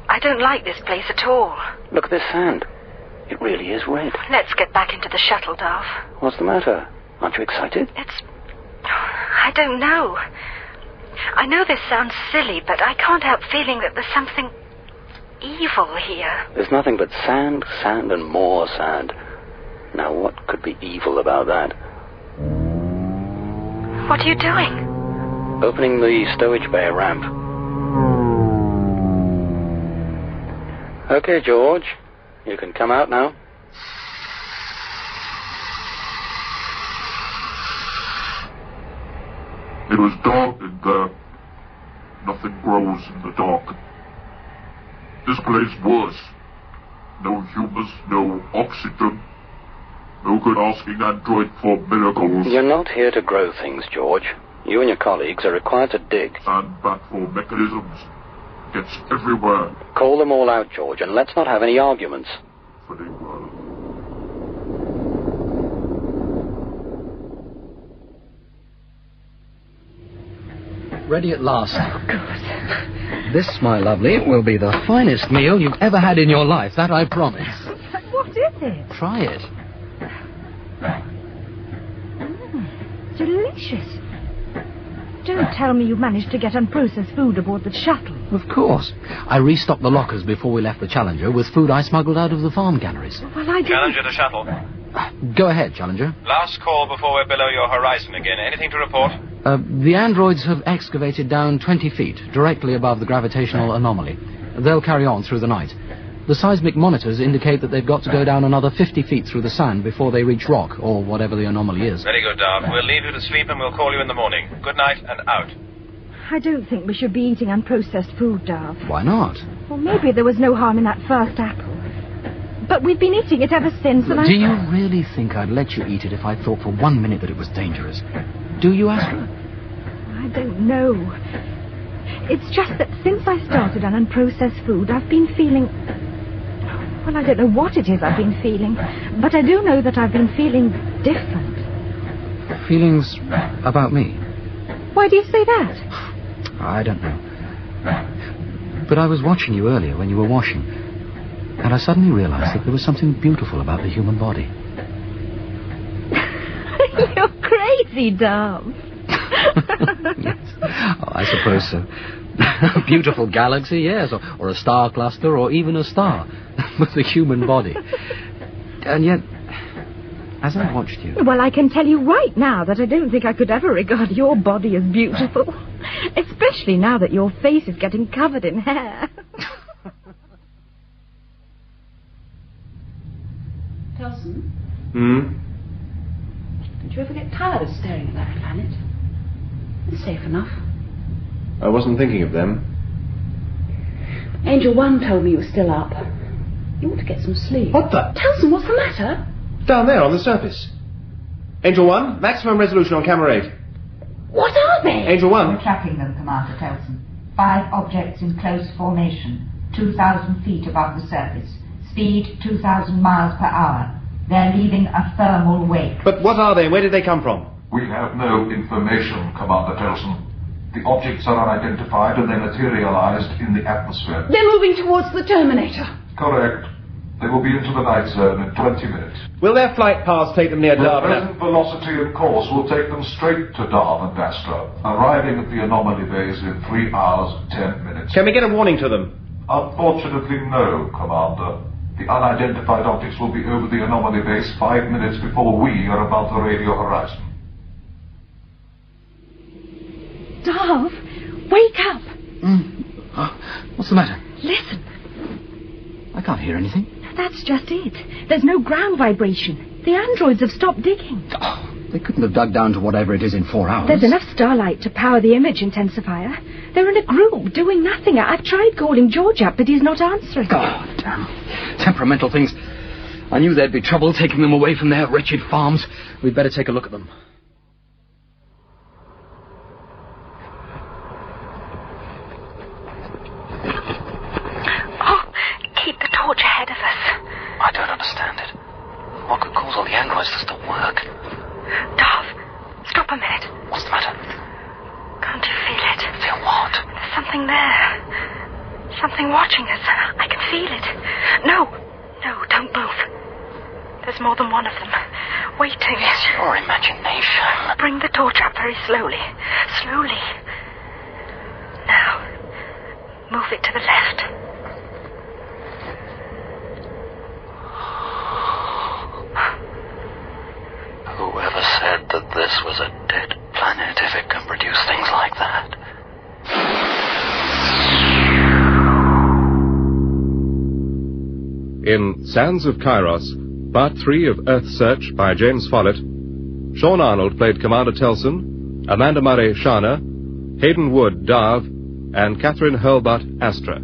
I don't like this place at all. Look at this sand. It really is red. Let's get back into the shuttle, Darv. What's the matter? Aren't you excited? I don't know. I know this sounds silly, but I can't help feeling that there's something evil here. There's nothing but sand, sand, and more sand. Now, what could be evil about that? What are you doing? Opening the stowage bay ramp. Okay, George. You can come out now. It was dark in there. Nothing grows in the dark. This place worse. No humans, no oxygen. No good asking android for miracles. You're not here to grow things, George. You and your colleagues are required to dig. And back for mechanisms. Gets everywhere. Call them all out, George, and let's not have any arguments. Very well. Ready at last. Oh, good. This, my lovely, will be the finest meal you've ever had in your life, that I promise. What is it? Try it. Delicious. Don't tell me you managed to get unprocessed food aboard the shuttle. Of course. I restocked the lockers before we left the Challenger with food I smuggled out of the farm galleries. Well, I didn't... Challenger to shuttle. Go ahead, Challenger. Last call before we're below your horizon again. Anything to report? The androids have excavated down 20 feet, directly above the gravitational anomaly. They'll carry on through the night. The seismic monitors indicate that they've got to go down another 50 feet through the sand before they reach rock, or whatever the anomaly is. Very good, Darv. We'll leave you to sleep and we'll call you in the morning. Good night and out. I don't think we should be eating unprocessed food, Darv. Why not? Well, maybe there was no harm in that first apple. But we've been eating it ever since, and Do you really think I'd let you eat it if I thought for 1 minute that it was dangerous? Do you, Astra? I don't know. It's just that since I started on unprocessed food, I've been feeling... Well, I don't know what it is I've been feeling, but I do know that I've been feeling different. Feelings about me? Why do you say that? I don't know. But I was watching you earlier when you were washing, and I suddenly realized that there was something beautiful about the human body. You're crazy, Darv. Yes. Oh, I suppose so. A beautiful galaxy, yes, or a star cluster, or even a star, with a human body. And yet, as I watched you... Well, I can tell you right now that I don't think I could ever regard your body as beautiful. Especially now that your face is getting covered in hair. Telson? Hmm? Don't you ever get tired of staring at that planet? It's safe enough. I wasn't thinking of them. Angel 1 told me you were still up. You ought to get some sleep. What the? Telson, what's the matter? Down there on the surface. Angel 1, maximum resolution on camera 8. What are they? Angel 1. We're tracking them, Commander Telson. 5 objects in close formation, 2,000 feet above the surface. Speed 2,000 miles per hour. They're leaving a thermal wake. But what are they and where did they come from? We have no information, Commander Telson. The objects are unidentified and they materialized in the atmosphere. They're moving towards the Terminator. Correct. They will be into the night zone in 20 minutes. Will their flight paths take them near Darv and Astra? The present velocity and course will take them straight to Darv and Astra, arriving at the anomaly base in 3 hours and 10 minutes. Can we get a warning to them? Unfortunately, no, Commander. The unidentified objects will be over the anomaly base 5 minutes before we are above the radio horizon. Darv, wake up! What's the matter? Listen. I can't hear anything. That's just it. There's no ground vibration. The androids have stopped digging. Oh, they couldn't have dug down to whatever it is in 4 hours. There's enough starlight to power the image intensifier. They're in a group doing nothing. I've tried calling George up, but he's not answering. God damn. Temperamental things. I knew there'd be trouble taking them away from their wretched farms. We'd better take a look at them. Oh, keep the torch ahead of us. I don't understand it. What could cause all the androids to stop work? Darv, stop a minute. What's the matter? Can't you feel it? Feel what? There's something there. Something watching us. I can feel it. No, don't move. There's more than one of them. Waiting. It's your imagination. Bring the torch up very slowly. Slowly. Now, move it to the left. Whoever said that this was a dead planet if it can produce things like that? In Sands of Kairos, Part 3 of Earthsearch by James Follett, Sean Arnold played Commander Telson, Amanda Murray Sharna, Hayden Wood Darv, and Catherine Hurlbutt Astra.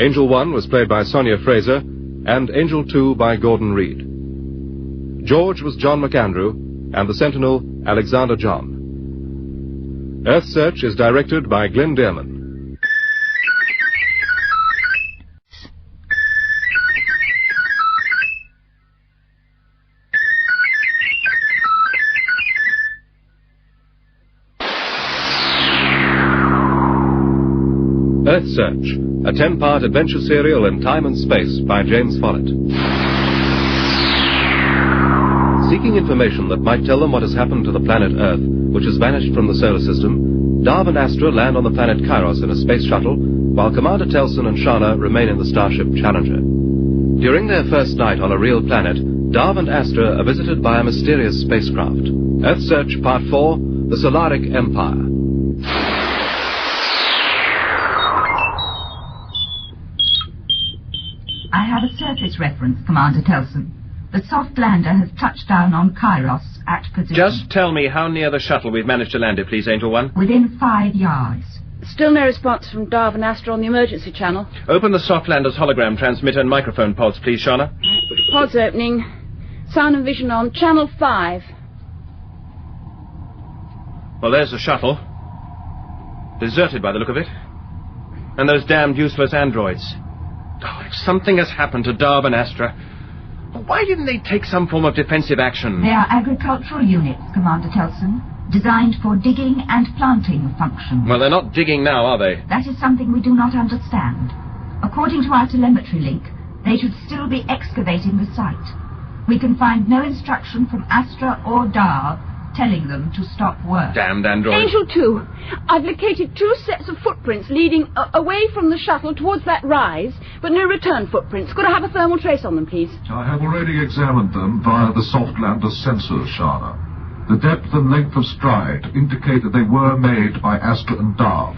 Angel 1 was played by Sonia Fraser, and Angel 2 by Gordon Reed. George was John McAndrew, and the Sentinel, Alexander John. Earthsearch is directed by Glenn Dearman. Earthsearch, a 10-part adventure serial in time and space by James Follett. Seeking information that might tell them what has happened to the planet Earth, which has vanished from the solar system, Darv and Astra land on the planet Kairos in a space shuttle, while Commander Telson and Sharna remain in the starship Challenger. During their first night on a real planet, Darv and Astra are visited by a mysterious spacecraft. Earthsearch Part 4, The Solaric Empire. I have a surface reference, Commander Telson. The soft lander has touched down on Kairos at position. Just tell me how near the shuttle we've managed to land it, please, Angel 1. Within 5 yards. Still no response from Darv and Astra on the emergency channel. Open the soft lander's hologram transmitter and microphone pods, please, Sharna. Pods opening. Sound and vision on. Channel 5. Well, there's the shuttle. Deserted by the look of it. And those damned useless androids. Oh, if something has happened to Darv and Astra, why didn't they take some form of defensive action? They are agricultural units, Commander Telson, designed for digging and planting function. Well, they're not digging now, are they? That is something we do not understand. According to our telemetry link, they should still be excavating the site. We can find no instruction from Astra or Darv telling them to stop work. Damned androids. Angel 2, I've located 2 sets of footprints leading away from the shuttle towards that rise, but no return footprints. Could I have a thermal trace on them, please? I have already examined them via the soft lander sensors, Sharna. The depth and length of stride indicate that they were made by Astra and Darv,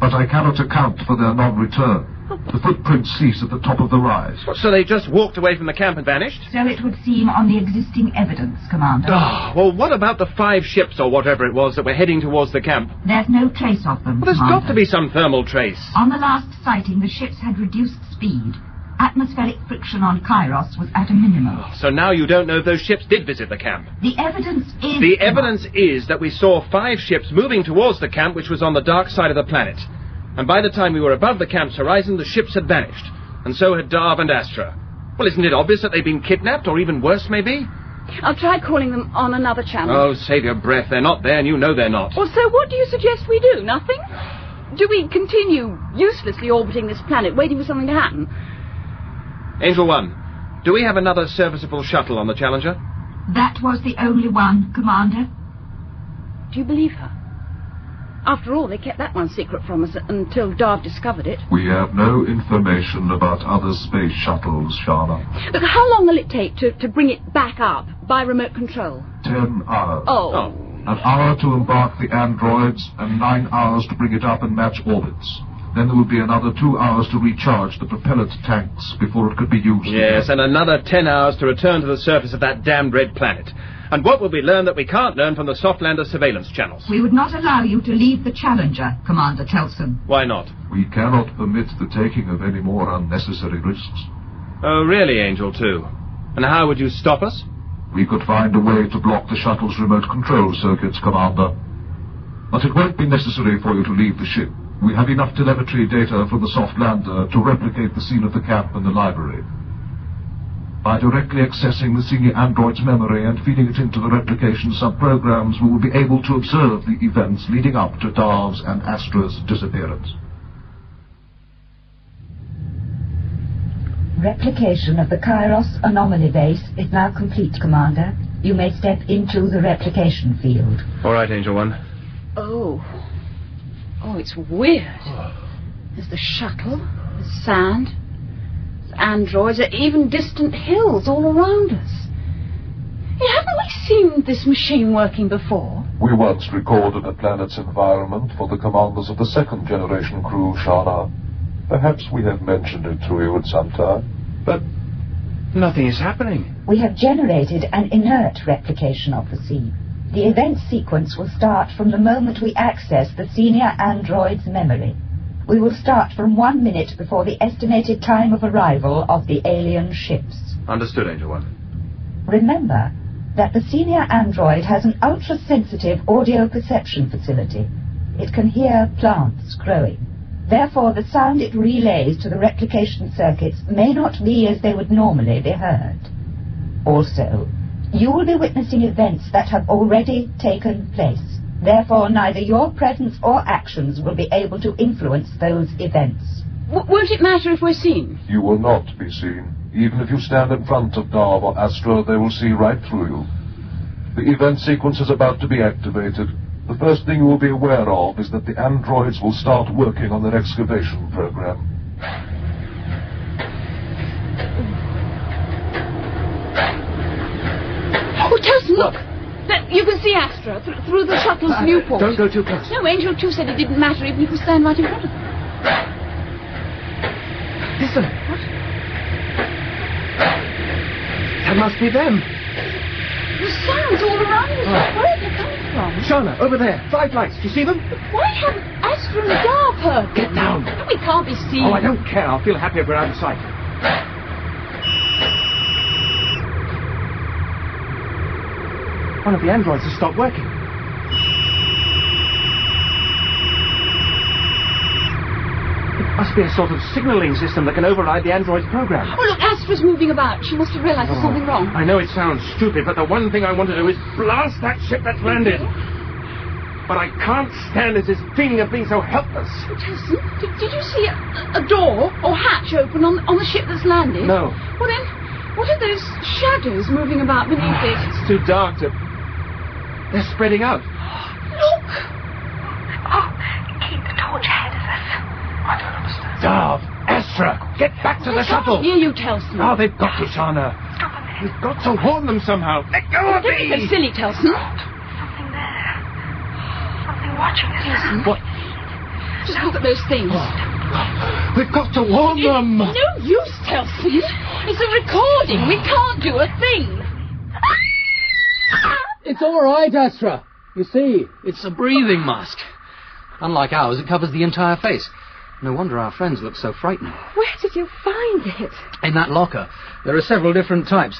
but I cannot account for their non-return. The footprints cease at the top of the rise. So they just walked away from the camp and vanished? So it would seem on the existing evidence, Commander. Well, what about the 5 ships or whatever it was that were heading towards the camp? There's no trace of them, Well, there's Commander. got to be some thermal trace. On the last sighting, the ships had reduced speed. Atmospheric friction on Kairos was at a minimum. So now you don't know if those ships did visit the camp? The evidence is... The evidence is that we saw 5 ships moving towards the camp, which was on the dark side of the planet. And by the time we were above the camp's horizon, the ships had vanished. And so had Darv and Astra. Well, isn't it obvious that they've been kidnapped, or even worse, maybe? I'll try calling them on another channel. Oh, save your breath. They're not there, and you know they're not. Well, so what do you suggest we do? Nothing? Do we continue uselessly orbiting this planet, waiting for something to happen? Angel 1, do we have another serviceable shuttle on the Challenger? That was the only one, Commander. Do you believe her? After all, they kept that one secret from us until Darv discovered it. We have no information about other space shuttles, Sharna. But how long will it take to bring it back up by remote control? 10 hours. Oh. An hour to embark the androids and 9 hours to bring it up and match orbits. Then there would be another 2 hours to recharge the propellant tanks before it could be used. Yes, and another 10 hours to return to the surface of that damned red planet. And what will we learn that we can't learn from the Softlander surveillance channels? We would not allow you to leave the Challenger, Commander Telson. Why not? We cannot permit the taking of any more unnecessary risks. Oh, really, Angel 2? And how would you stop us? We could find a way to block the shuttle's remote control circuits, Commander. But it won't be necessary for you to leave the ship. We have enough telemetry data from the Softlander to replicate the scene of the camp and the library. By directly accessing the senior android's memory and feeding it into the replication subprograms, we will be able to observe the events leading up to Darv's and Astra's disappearance. Replication of the Kairos anomaly base is now complete, Commander. You may step into the replication field. All right, Angel 1. Oh, it's weird. There's the shuttle, there's sand, there's androids, there are even distant hills all around us. Hey, haven't we seen this machine working before? We once recorded a planet's environment for the commanders of the second generation crew, Sharna. Perhaps we have mentioned it to you at some time. But nothing is happening. We have generated an inert replication of the scene. The event sequence will start from the moment we access the senior android's memory. We will start from 1 minute before the estimated time of arrival of the alien ships. Understood, Angel 1. Remember that the senior android has an ultra-sensitive audio perception facility. It can hear plants growing. Therefore, the sound it relays to the replication circuits may not be as they would normally be heard. Also, you will be witnessing events that have already taken place. Therefore, neither your presence or actions will be able to influence those events. Won't it matter if we're seen? You will not be seen. Even if you stand in front of Darv or Astra, they will see right through you. The event sequence is about to be activated. The first thing you will be aware of is that the androids will start working on their excavation program. Oh, Telson, look! You can see Astra through the shuttle's viewport. Don't go too close. No, Angel 2 said it didn't matter even if we stand right in front of them. Listen. What? That must be them. The sounds all around us. Where have they come from? Sharna, over there. 5 lights. Do you see them? But why haven't Astra and Darv heard them? Get down. We can't be seen. Oh, I don't care. I'll feel happy if we're out of sight. One of the androids has stopped working. It must be a sort of signaling system that can override the android's program. Oh, look, Astra's moving about. She must have realized there's something wrong. I know it sounds stupid, but the one thing I want to do is blast that ship that's landed. But I can't stand this feeling of being so helpless. Telson, did you see a door or hatch open on the ship that's landed? No. Well then, what are those shadows moving about beneath it? It's too dark to... They're spreading out. Look! Oh, keep the torch ahead of us. I don't understand. Darv, Astra, get back to the shuttle. Near you, Telson. Oh, they've got to, Sharna. Stop a minute. We've got to warn them somehow. Let go of Don't me! be so silly, Telson. Something there. Something watching us. Telson. What? Just look at those things. We've got to warn them. No use, Telson. It's a recording. We can't do a thing. It's all right, Astra. You see, It's a breathing mask. Unlike ours, it covers the entire face. No wonder our friends look so frightened. Where did you find it? In that locker, there are several different types.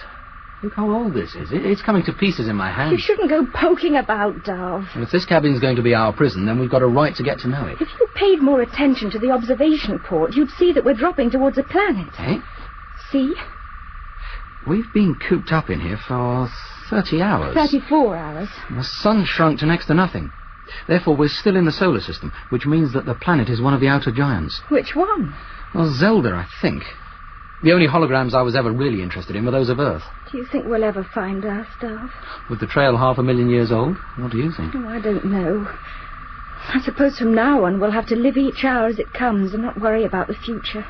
Look how old this is. It's coming to pieces in my hand. You shouldn't go poking about, Darv. And if this cabin's going to be our prison, then we've got a right to get to know it. If you paid more attention to the observation port, you'd see that we're dropping towards a planet. Eh? See? We've been cooped up in here for 30 hours. 34 hours. The sun shrunk to next to nothing. Therefore, we're still in the solar system, which means that the planet is one of the outer giants. Which one? Well, Zelda, I think. The only holograms I was ever really interested in were those of Earth. Do you think we'll ever find our stuff? With the trail 500,000 years old, what do you think? Oh, I don't know. I suppose from now on we'll have to live each hour as it comes and not worry about the future.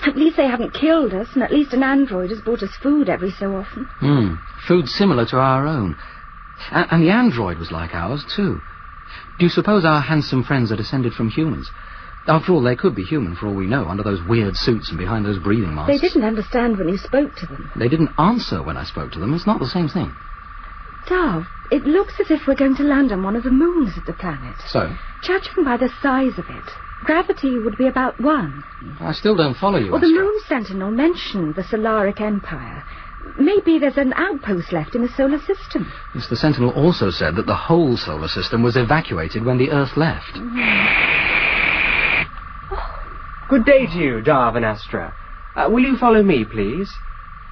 At least they haven't killed us, and at least an android has brought us food every so often. Food similar to our own. And the android was like ours, too. Do you suppose our handsome friends are descended from humans? After all, they could be human for all we know, under those weird suits and behind those breathing masks. They didn't understand when you spoke to them. They didn't answer when I spoke to them. It's not the same thing. Darv, it looks as if we're going to land on one of the moons of the planet. So? Judging by the size of it, gravity would be about 1. I still don't follow you, Well, the Astra. moon sentinel mentioned the Solaric Empire. Maybe there's an outpost left in the solar system. Yes, the Sentinel also said that the whole solar system was evacuated when the Earth left. Good day to you, Darv and Astra. Will you follow me, please?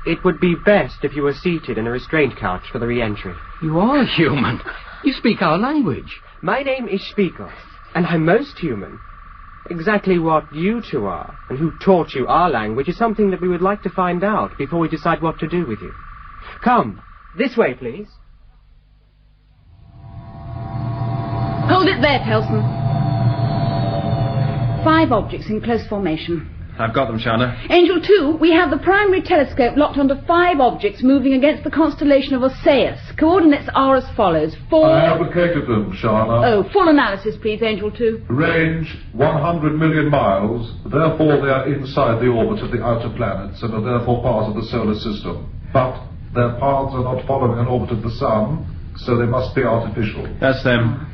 It would be best if you were seated in a restraint couch for the re-entry. You are human. You speak our language. My name is Spiegel, and I'm most human. Exactly what you two are, and who taught you our language, is something that we would like to find out before we decide what to do with you. Come, this way, please. Hold it there, Telson. 5 objects in close formation. I've got them, Sharna. Angel 2, we have the primary telescope locked onto 5 objects moving against the constellation of Osseus. Coordinates are as follows. 4... I have located them, Sharna. Oh, full analysis, please, Angel 2. Range 100 million miles, therefore they are inside the orbit of the outer planets and are therefore part of the solar system. But their paths are not following an orbit of the Sun, so they must be artificial. That's them.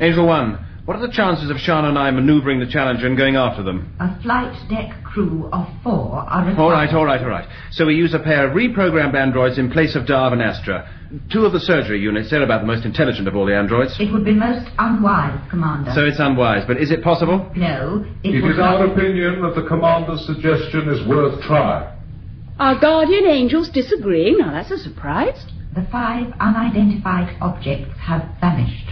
Angel 1, what are the chances of Sharna and I manoeuvring the Challenger and going after them? A flight deck crew of 4 are required. All right. So we use a pair of reprogrammed androids in place of Darv and Astra. 2 of the surgery units, they're about the most intelligent of all the androids. It would be most unwise, Commander. So it's unwise, but is it possible? No, It is our opinion that the Commander's suggestion is worth trying. Our guardian angels disagreeing. Now, that's a surprise. The 5 unidentified objects have vanished.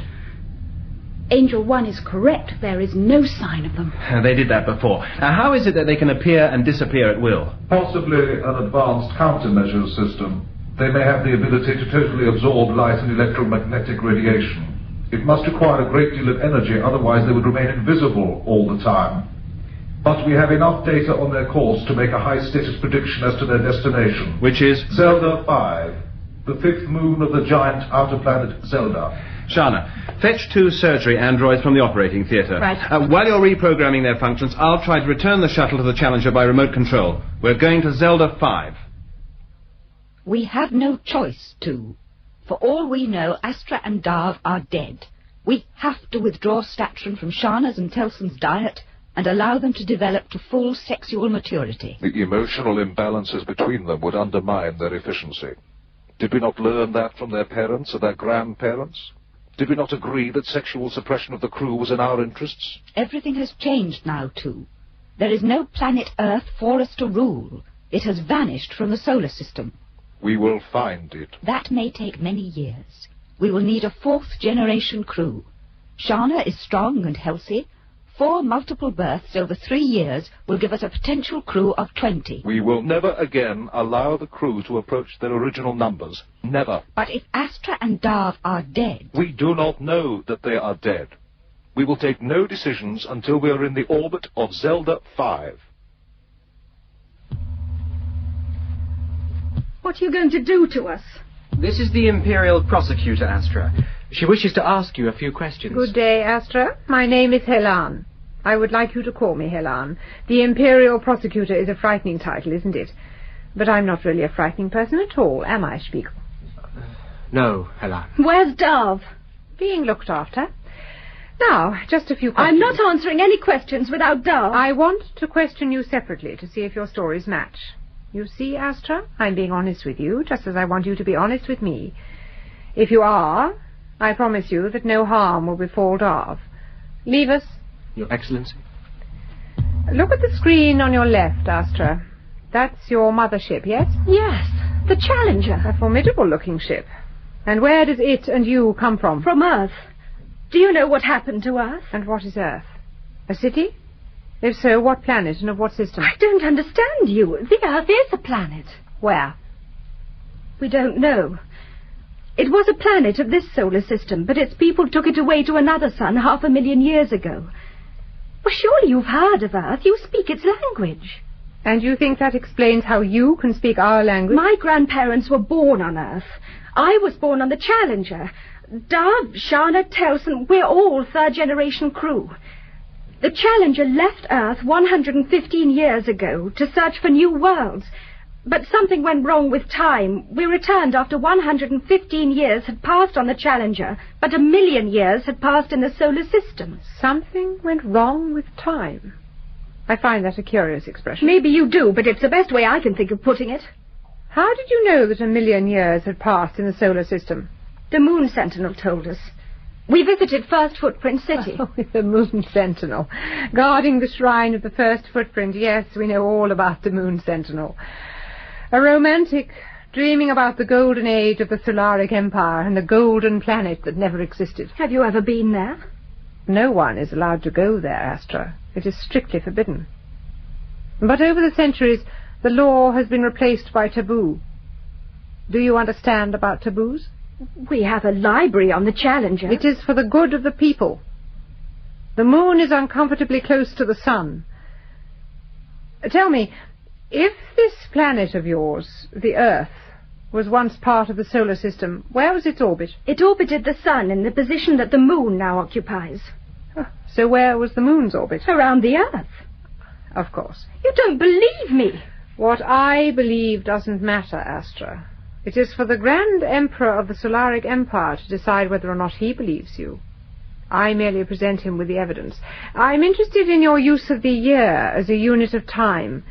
Angel 1 is correct. There is no sign of them. They did that before. Now, how is it that they can appear and disappear at will? Possibly an advanced countermeasure system. They may have the ability to totally absorb light and electromagnetic radiation. It must require a great deal of energy, otherwise they would remain invisible all the time. But we have enough data on their course to make a high-status prediction as to their destination. Which is? Zelda 5, the 5th moon of the giant outer planet Zelda. Sharna, fetch 2 surgery androids from the operating theatre. Right. While you're reprogramming their functions, I'll try to return the shuttle to the Challenger by remote control. We're going to Zelda 5. We have no choice to. For all we know, Astra and Darv are dead. We have to withdraw Statron from Sharna's and Telson's diet and allow them to develop to full sexual maturity. The emotional imbalances between them would undermine their efficiency. Did we not learn that from their parents and their grandparents? Did we not agree that sexual suppression of the crew was in our interests? Everything has changed now, too. There is no planet Earth for us to rule. It has vanished from the solar system. We will find it. That may take many years. We will need a 4th-generation crew. Sharna is strong and healthy. 4 multiple births over 3 years will give us a potential crew of 20. We will never again allow the crew to approach their original numbers. Never. But if Astra and Darv are dead... We do not know that they are dead. We will take no decisions until we are in the orbit of Zelda 5. What are you going to do to us? This is the Imperial Prosecutor, Astra. She wishes to ask you a few questions. Good day, Astra. My name is Helan. I would like you to call me Helan. The Imperial Prosecutor is a frightening title, isn't it? But I'm not really a frightening person at all, am I, Spiegel? No, Helan. Where's Darv? Being looked after. Now, just a few questions. I'm not answering any questions without Darv. I want to question you separately to see if your stories match. You see, Astra, I'm being honest with you, just as I want you to be honest with me. If you are, I promise you that no harm will befall Darv. Leave us. Your Excellency. Look at the screen on your left, Astra. That's your mothership, yes? Yes, the Challenger. A formidable-looking ship. And where does it and you come from? From Earth. Do you know what happened to Earth? And what is Earth? A city? If so, what planet and of what system? I don't understand you. The Earth is a planet. Where? We don't know. It was a planet of this solar system, but its people took it away to another sun 500,000 years ago. Well, surely you've heard of Earth. You speak its language. And you think that explains how you can speak our language? My grandparents were born on Earth. I was born on the Challenger. Darv, Sharna, Telson, we're all third-generation crew. The Challenger left Earth 115 years ago to search for new worlds. But something went wrong with time. We returned after 115 years had passed on the Challenger, but 1,000,000 years had passed in the solar system. Something went wrong with time. I find that a curious expression. Maybe you do, but it's the best way I can think of putting it. How did you know that 1,000,000 years had passed in the solar system? The Moon Sentinel told us. We visited First Footprint City. Oh, the Moon Sentinel. Guarding the shrine of the First Footprint. Yes, we know all about the Moon Sentinel. A romantic, dreaming about the golden age of the Solaric Empire and the golden planet that never existed. Have you ever been there? No one is allowed to go there, Astra. It is strictly forbidden. But over the centuries, the law has been replaced by taboo. Do you understand about taboos? We have a library on the Challenger. It is for the good of the people. The moon is uncomfortably close to the sun. Tell me, if this planet of yours, the Earth, was once part of the solar system, where was its orbit? It orbited the sun in the position that the moon now occupies. So where was the moon's orbit? Around the Earth. Of course. You don't believe me. What I believe doesn't matter, Astra. It is for the Grand Emperor of the Solaric Empire to decide whether or not he believes you. I merely present him with the evidence. I'm interested in your use of the year as a unit of time.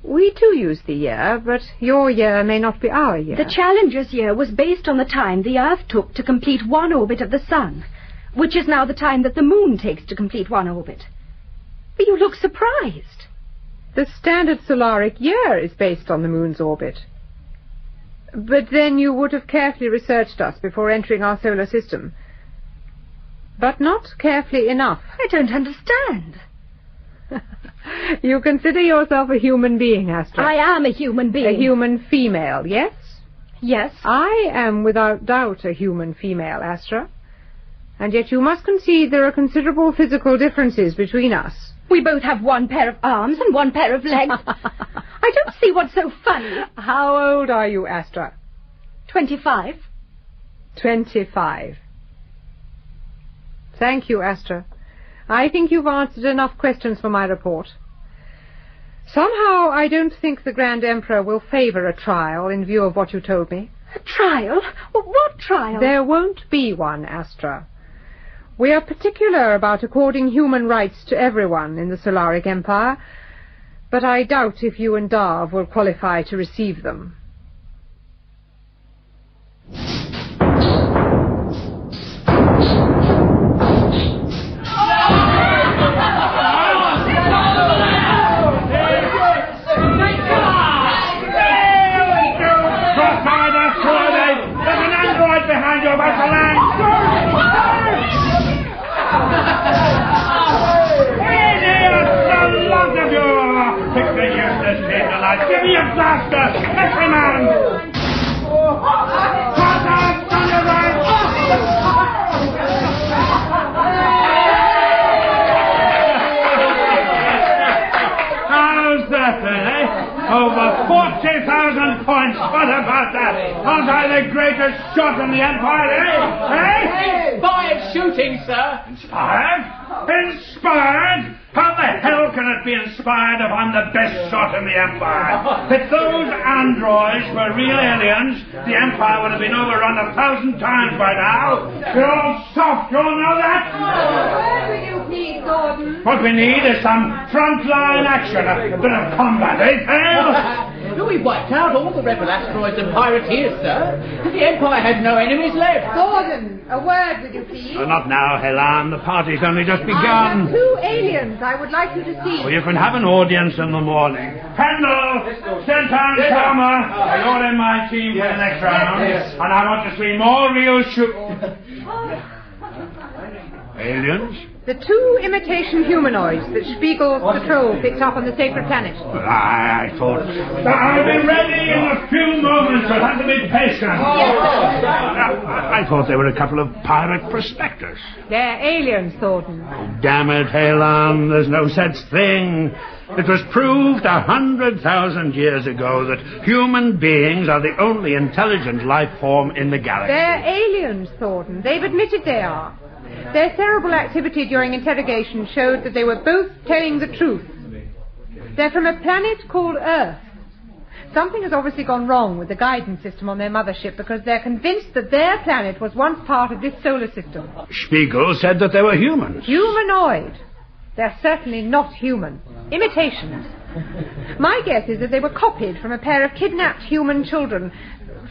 We too use the year, but your year may not be our year. The Challenger's year was based on the time the Earth took to complete one orbit of the sun, which is now the time that the moon takes to complete one orbit. But you look surprised. The standard solaric year is based on the moon's orbit. But then you would have carefully researched us before entering our solar system. But not carefully enough. I don't understand. You consider yourself a human being, Astra? I am a human being. A human female, yes? Yes. I am without doubt a human female, Astra. And yet you must concede there are considerable physical differences between us. We both have one pair of arms and one pair of legs. I don't see what's so funny. How old are you, Astra? 25. 25. Thank you, Astra. I think you've answered enough questions for my report. Somehow I don't think the Grand Emperor will favor a trial in view of what you told me. A trial? What trial? There won't be one, Astra. We are particular about according human rights to everyone in the Solaric Empire, but I doubt if you and Darv will qualify to receive them. Behind your vessel land! Pick the useless people alive. Give me a blaster! Every man! Contact on your right! How's that then, eh? Over 40,000 points. What about that? Aren't I the greatest shot in the Empire, eh? Eh? Inspired shooting, sir. Inspired? Inspired? How the hell can it be inspired if I'm the best shot in the Empire? If those androids were real aliens, the Empire would have been overrun 1,000 times by now. You're all soft, you all know that? Where will you please, Gordon? What we need is some front-line action, a bit of combat, eh, pal? We wiped out all the rebel asteroids and pirateers, sir. The Empire had no enemies left. Gordon, a word, would you please? Not now, Helan. The party's only just I begun. have 2 aliens I would like you to see. Well, you can have an audience in the morning. Pendle, Sentinel, Sharna, you're in my team for the next round. Yes. And I want to see more real shoot. Aliens? The two imitation humanoids that Spiegel's patrol picked up on the sacred planet. I thought... I'll be ready in a few moments. You'll have to be patient. I thought they were a couple of pirate prospectors. They're aliens, Thorn. Oh, damn it, Helan. There's no such thing. It was proved 100,000 years ago that human beings are the only intelligent life form in the galaxy. They're aliens, Thorn. They've admitted they are. Their cerebral activity during interrogation showed that they were both telling the truth. They're from a planet called Earth. Something has obviously gone wrong with the guidance system on their mothership because they're convinced that their planet was once part of this solar system. Spiegel said that they were humans. Humanoid. They're certainly not human. Imitations. My guess is that they were copied from a pair of kidnapped human children,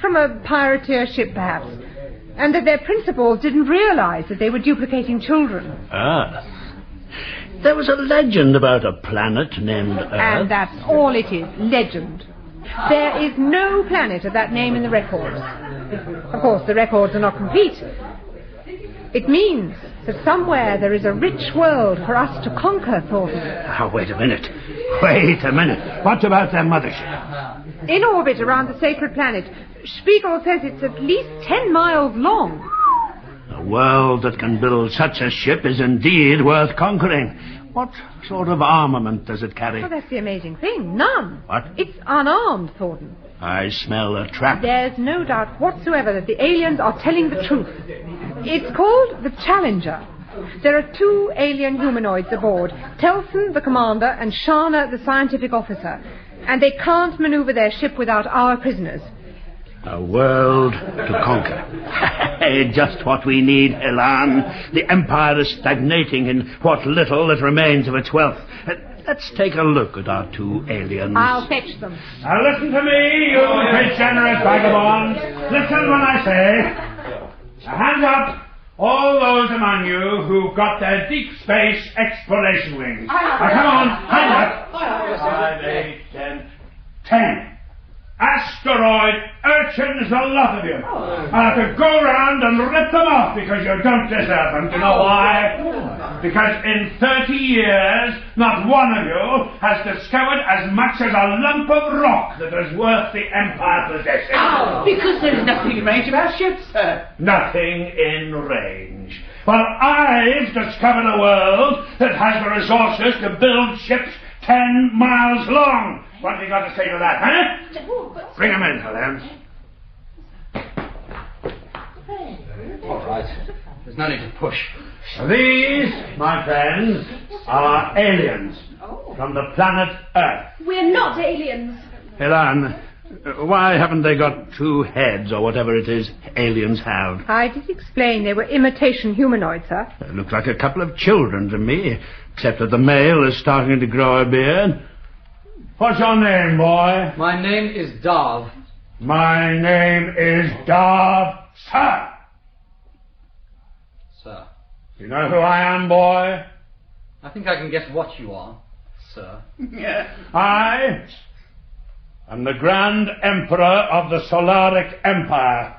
from a pirateer ship perhaps, and that their principals didn't realize that they were duplicating children. Ah. There was a legend about a planet named Earth. And that's all it is, legend. There is no planet of that name in the records. Of course, the records are not complete. It means that somewhere there is a rich world for us to conquer, Thornton. Oh, wait a minute. Wait a minute. What about their mothership? In orbit around the sacred planet, Spiegel says it's at least 10 miles long. A world that can build such a ship is indeed worth conquering. What sort of armament does it carry? Well, that's the amazing thing. None. What? It's unarmed, Thornton. I smell a trap. There's no doubt whatsoever that the aliens are telling the truth. It's called the Challenger. There are two alien humanoids aboard, Telson, the commander, and Sharna, the scientific officer. And they can't maneuver their ship without our prisoners. A world to conquer. Just what we need, Elan. The Empire is stagnating in what little that remains of its wealth. Let's take a look at our two aliens. I'll fetch them. Now listen to me, you degenerate vagabonds. Listen when I say... Hands up, all those among you who've got their deep space exploration wings. Now come on, hands up. 5, 8, 10. Asteroid urchins, the lot of you. I'll have to go round and rip them off because you don't deserve them. Do you know why? Because in 30 years, not one of you has discovered as much as a lump of rock that is worth the Empire possessing. Oh, because there's nothing in range of our ships, sir. Nothing in range. Well, I've discovered a world that has the resources to build ships 10 miles long. What have you got to say to that, huh? Bring them in, Helene. All right. There's no need to push. These, my friends, are aliens from the planet Earth. We're not aliens. Helene, why haven't they got two heads or whatever it is aliens have? I did explain they were imitation humanoids, sir. They look like a couple of children to me, except that the male is starting to grow a beard. What's your name, boy? My name is Darv. My name is Darv, sir. Sir. You know who I am, boy? I think I can guess what you are, sir. I am the Grand Emperor of the Solaric Empire.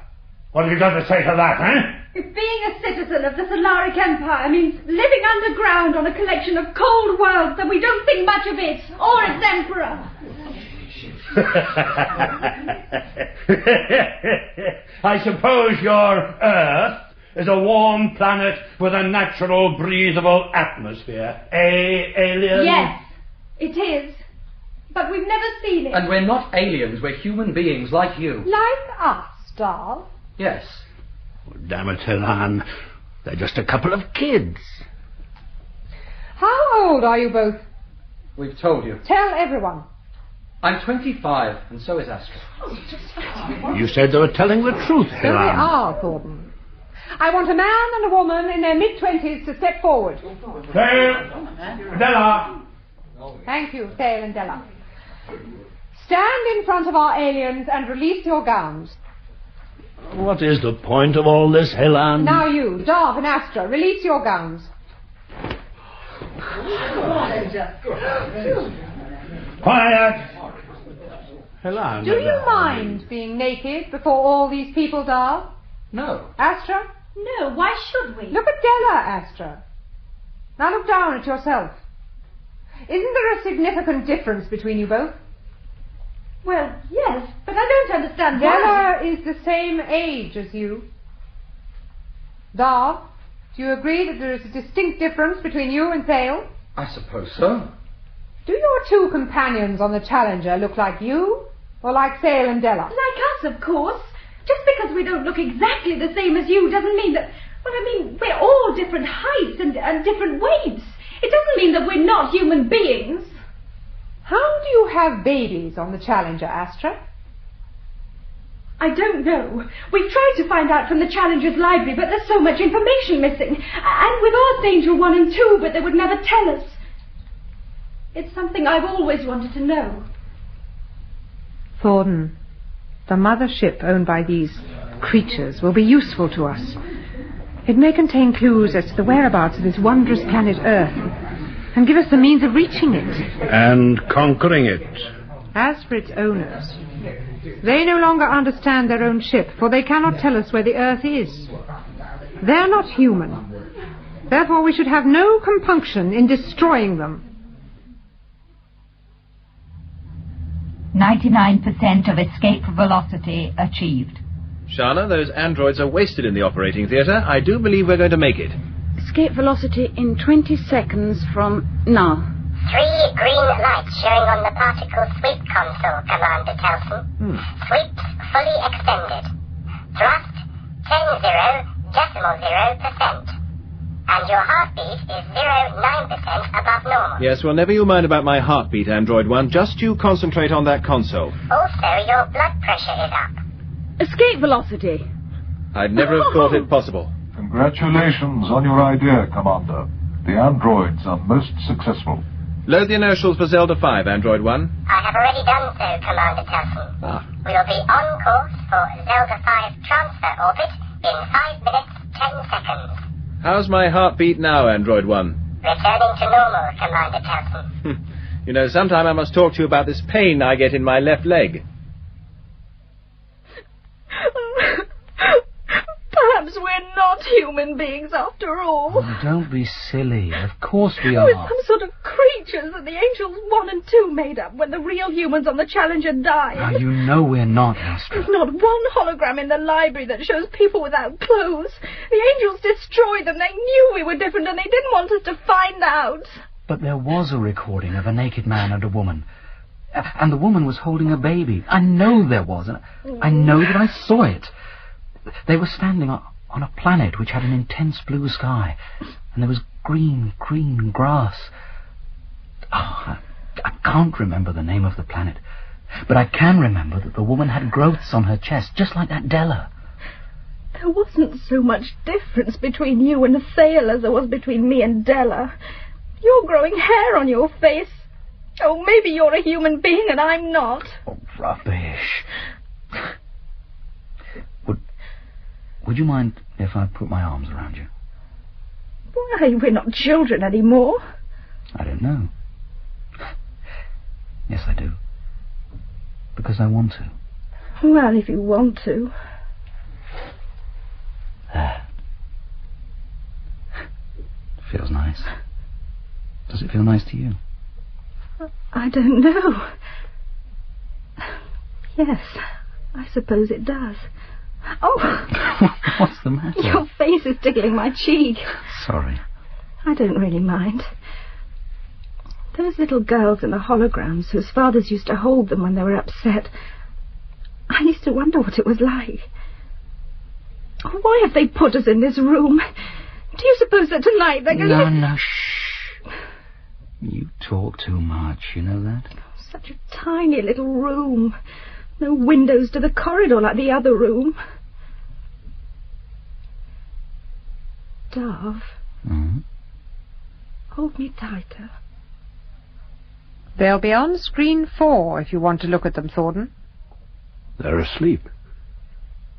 What have you got to say to that, huh? If being a citizen of the Solaric Empire means living underground on a collection of cold worlds, then we don't think much of it, or its emperor. I suppose your Earth is a warm planet with a natural, breathable atmosphere. Alien? Yes, it is. But we've never seen it. And we're not aliens, we're human beings like you. Like us, Darv? Yes. Oh, damn it, Helene. They're just a couple of kids. How old are you both? We've told you. Tell everyone. I'm 25, and so is Astra. You said they were telling the truth, So Helene. they are, Thornton. I want a man and a woman in their mid-20s to step forward. Thale, Della. Thank you, Thale and Della. Stand in front of our aliens and release your gowns. What is the point of all this, Helene? Now you, Darv and Astra, release your gowns. Quiet! Helene. Do you mind being naked before all these people, Darv? No. Astra, No, why should we? Look at Della, Astra. Now look down at yourself. Isn't there a significant difference between you both? Well, yes, but I don't understand why. Della is the same age as you. Darv, do you agree that there is a distinct difference between you and Thale? I suppose so. Do your two companions on the Challenger look like you, or like Thale and Della? Like us, of course. Just because we don't look exactly the same as you doesn't mean that... Well, I mean, we're all different heights and different weights. It doesn't mean that we're not human beings. How do you have babies on the Challenger, Astra? I don't know. We've tried to find out from the Challenger's library, but there's so much information missing. And we've asked Angel 1 and 2, but they would never tell us. It's something I've always wanted to know. Thorn, the mother ship owned by these creatures will be useful to us. It may contain clues as to the whereabouts of this wondrous planet Earth, and give us the means of reaching it. And conquering it. As for its owners, they no longer understand their own ship, for they cannot tell us where the Earth is. They're not human. Therefore we should have no compunction in destroying them. 99% of escape velocity achieved. Sharna, those androids are wasted in the operating theatre. I do believe we're going to make it. Escape velocity in 20 seconds from now. 3 green lights showing on the particle sweep console, Commander Telson. Sweeps fully extended. Thrust 10.0%. And your heartbeat is 0.9% above normal. Yes, well, never you mind about my heartbeat, Android 1. Just you concentrate on that console. Also, your blood pressure is up. Escape velocity. I'd never have thought it possible. Congratulations on your idea, Commander. The androids are most successful. Load the inertials for Zelda 5, Android 1. I have already done so, Commander Telson. We'll be on course for Zelda 5 transfer orbit in 5 minutes, 10 seconds. How's my heartbeat now, Android 1? Returning to normal, Commander Telson. You know, sometime I must talk to you about this pain I get in my left leg. Perhaps we're not human beings after all. Oh, don't be silly. Of course we are. We're some sort of creatures that the Angels 1 and 2 made up when the real humans on the Challenger died. Now, you know we're not, Astra. There's not one hologram in the library that shows people without clothes. The Angels destroyed them. They knew we were different and they didn't want us to find out. But there was a recording of a naked man and a woman. And the woman was holding a baby. I know there was. And I know that I saw it. They were standing on a planet which had an intense blue sky, and there was green grass. Oh, I can't remember the name of the planet, but I can remember that the woman had growths on her chest, just like that Della. There wasn't so much difference between you and Thale as there was between me and Della. You're growing hair on your face. Oh, maybe you're a human being and I'm not. Oh, rubbish. Would you mind if I put my arms around you? Why, we're not children anymore. I don't know. Yes, I do. Because I want to. Well, if you want to. Feels nice. Does it feel nice to you? I don't know. Yes, I suppose it does. Oh! What's the matter? Your face is tickling my cheek. Sorry. I don't really mind. Those little girls in the holograms whose fathers used to hold them when they were upset, I used to wonder what it was like. Why have they put us in this room? Do you suppose that tonight they're going to... No, shh. You talk too much, you know that? Such a tiny little room. No windows to the corridor like the other room. Darv. Hold me tighter. They'll be on screen 4 if you want to look at them, Thorn. They're asleep.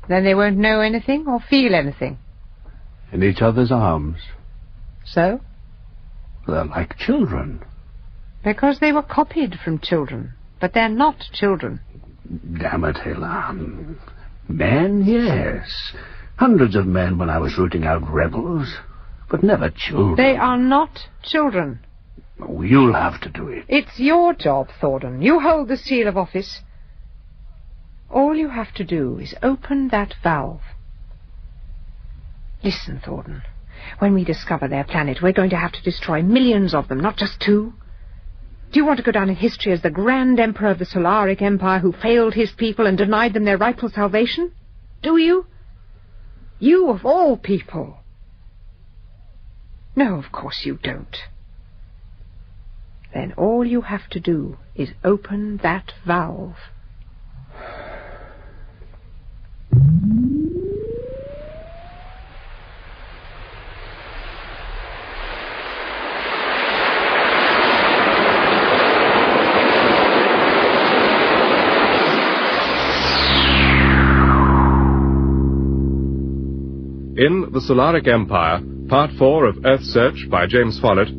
Then they won't know anything or feel anything. In each other's arms. So? They're like children. Because they were copied from children. But they're not children. Damn it, Hila. Men, yes. Hundreds of men when I was rooting out rebels, but never children. They are not children. Oh, you'll have to do it. It's your job, Thorn. You hold the seal of office. All you have to do is open that valve. Listen, Thorn. When we discover their planet, we're going to have to destroy millions of them, not just 2. Do you want to go down in history as the Grand Emperor of the Solaric Empire who failed his people and denied them their rightful salvation? Do you? You of all people. No, of course you don't. Then all you have to do is open that valve. In The Solaric Empire, Part 4 of Earthsearch by James Follett,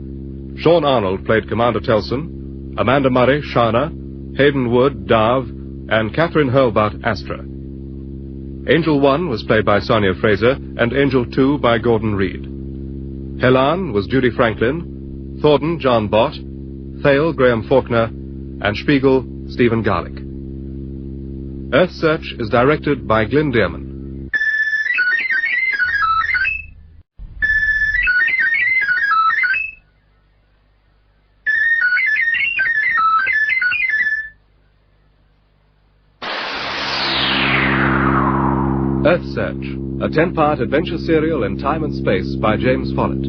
Sean Arnold played Commander Telson, Amanda Murray, Sharna, Hayden Wood, Darv, and Catherine Hurlbut, Astra. Angel 1 was played by Sonia Fraser, and Angel 2 by Gordon Reed. Helan was Judy Franklin, Thorn, John Bott, Thale, Graham Faulkner, and Spiegel, Stephen Garlick. Earthsearch is directed by Glyn Dearman. Earthsearch, a 10-part adventure serial in time and space by James Follett.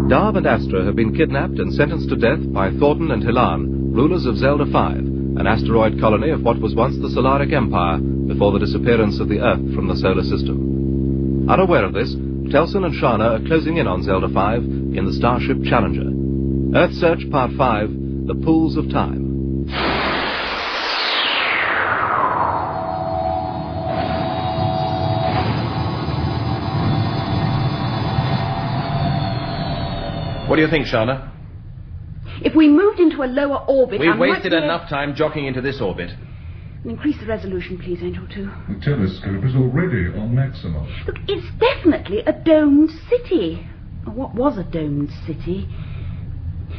Darv and Astra have been kidnapped and sentenced to death by Thorn and Helan, rulers of Zelda 5, an asteroid colony of what was once the Solaric Empire before the disappearance of the Earth from the solar system. Unaware of this, Telson and Sharna are closing in on Zelda 5 in the starship Challenger. Earthsearch Part 5, The Pools of Time. What do you think, Sharna? If we moved into a lower orbit... We've wasted enough time jockeying into this orbit. Increase the resolution, please, Angel 2. The telescope is already on maximum. Look, it's definitely a domed city. Or what was a domed city.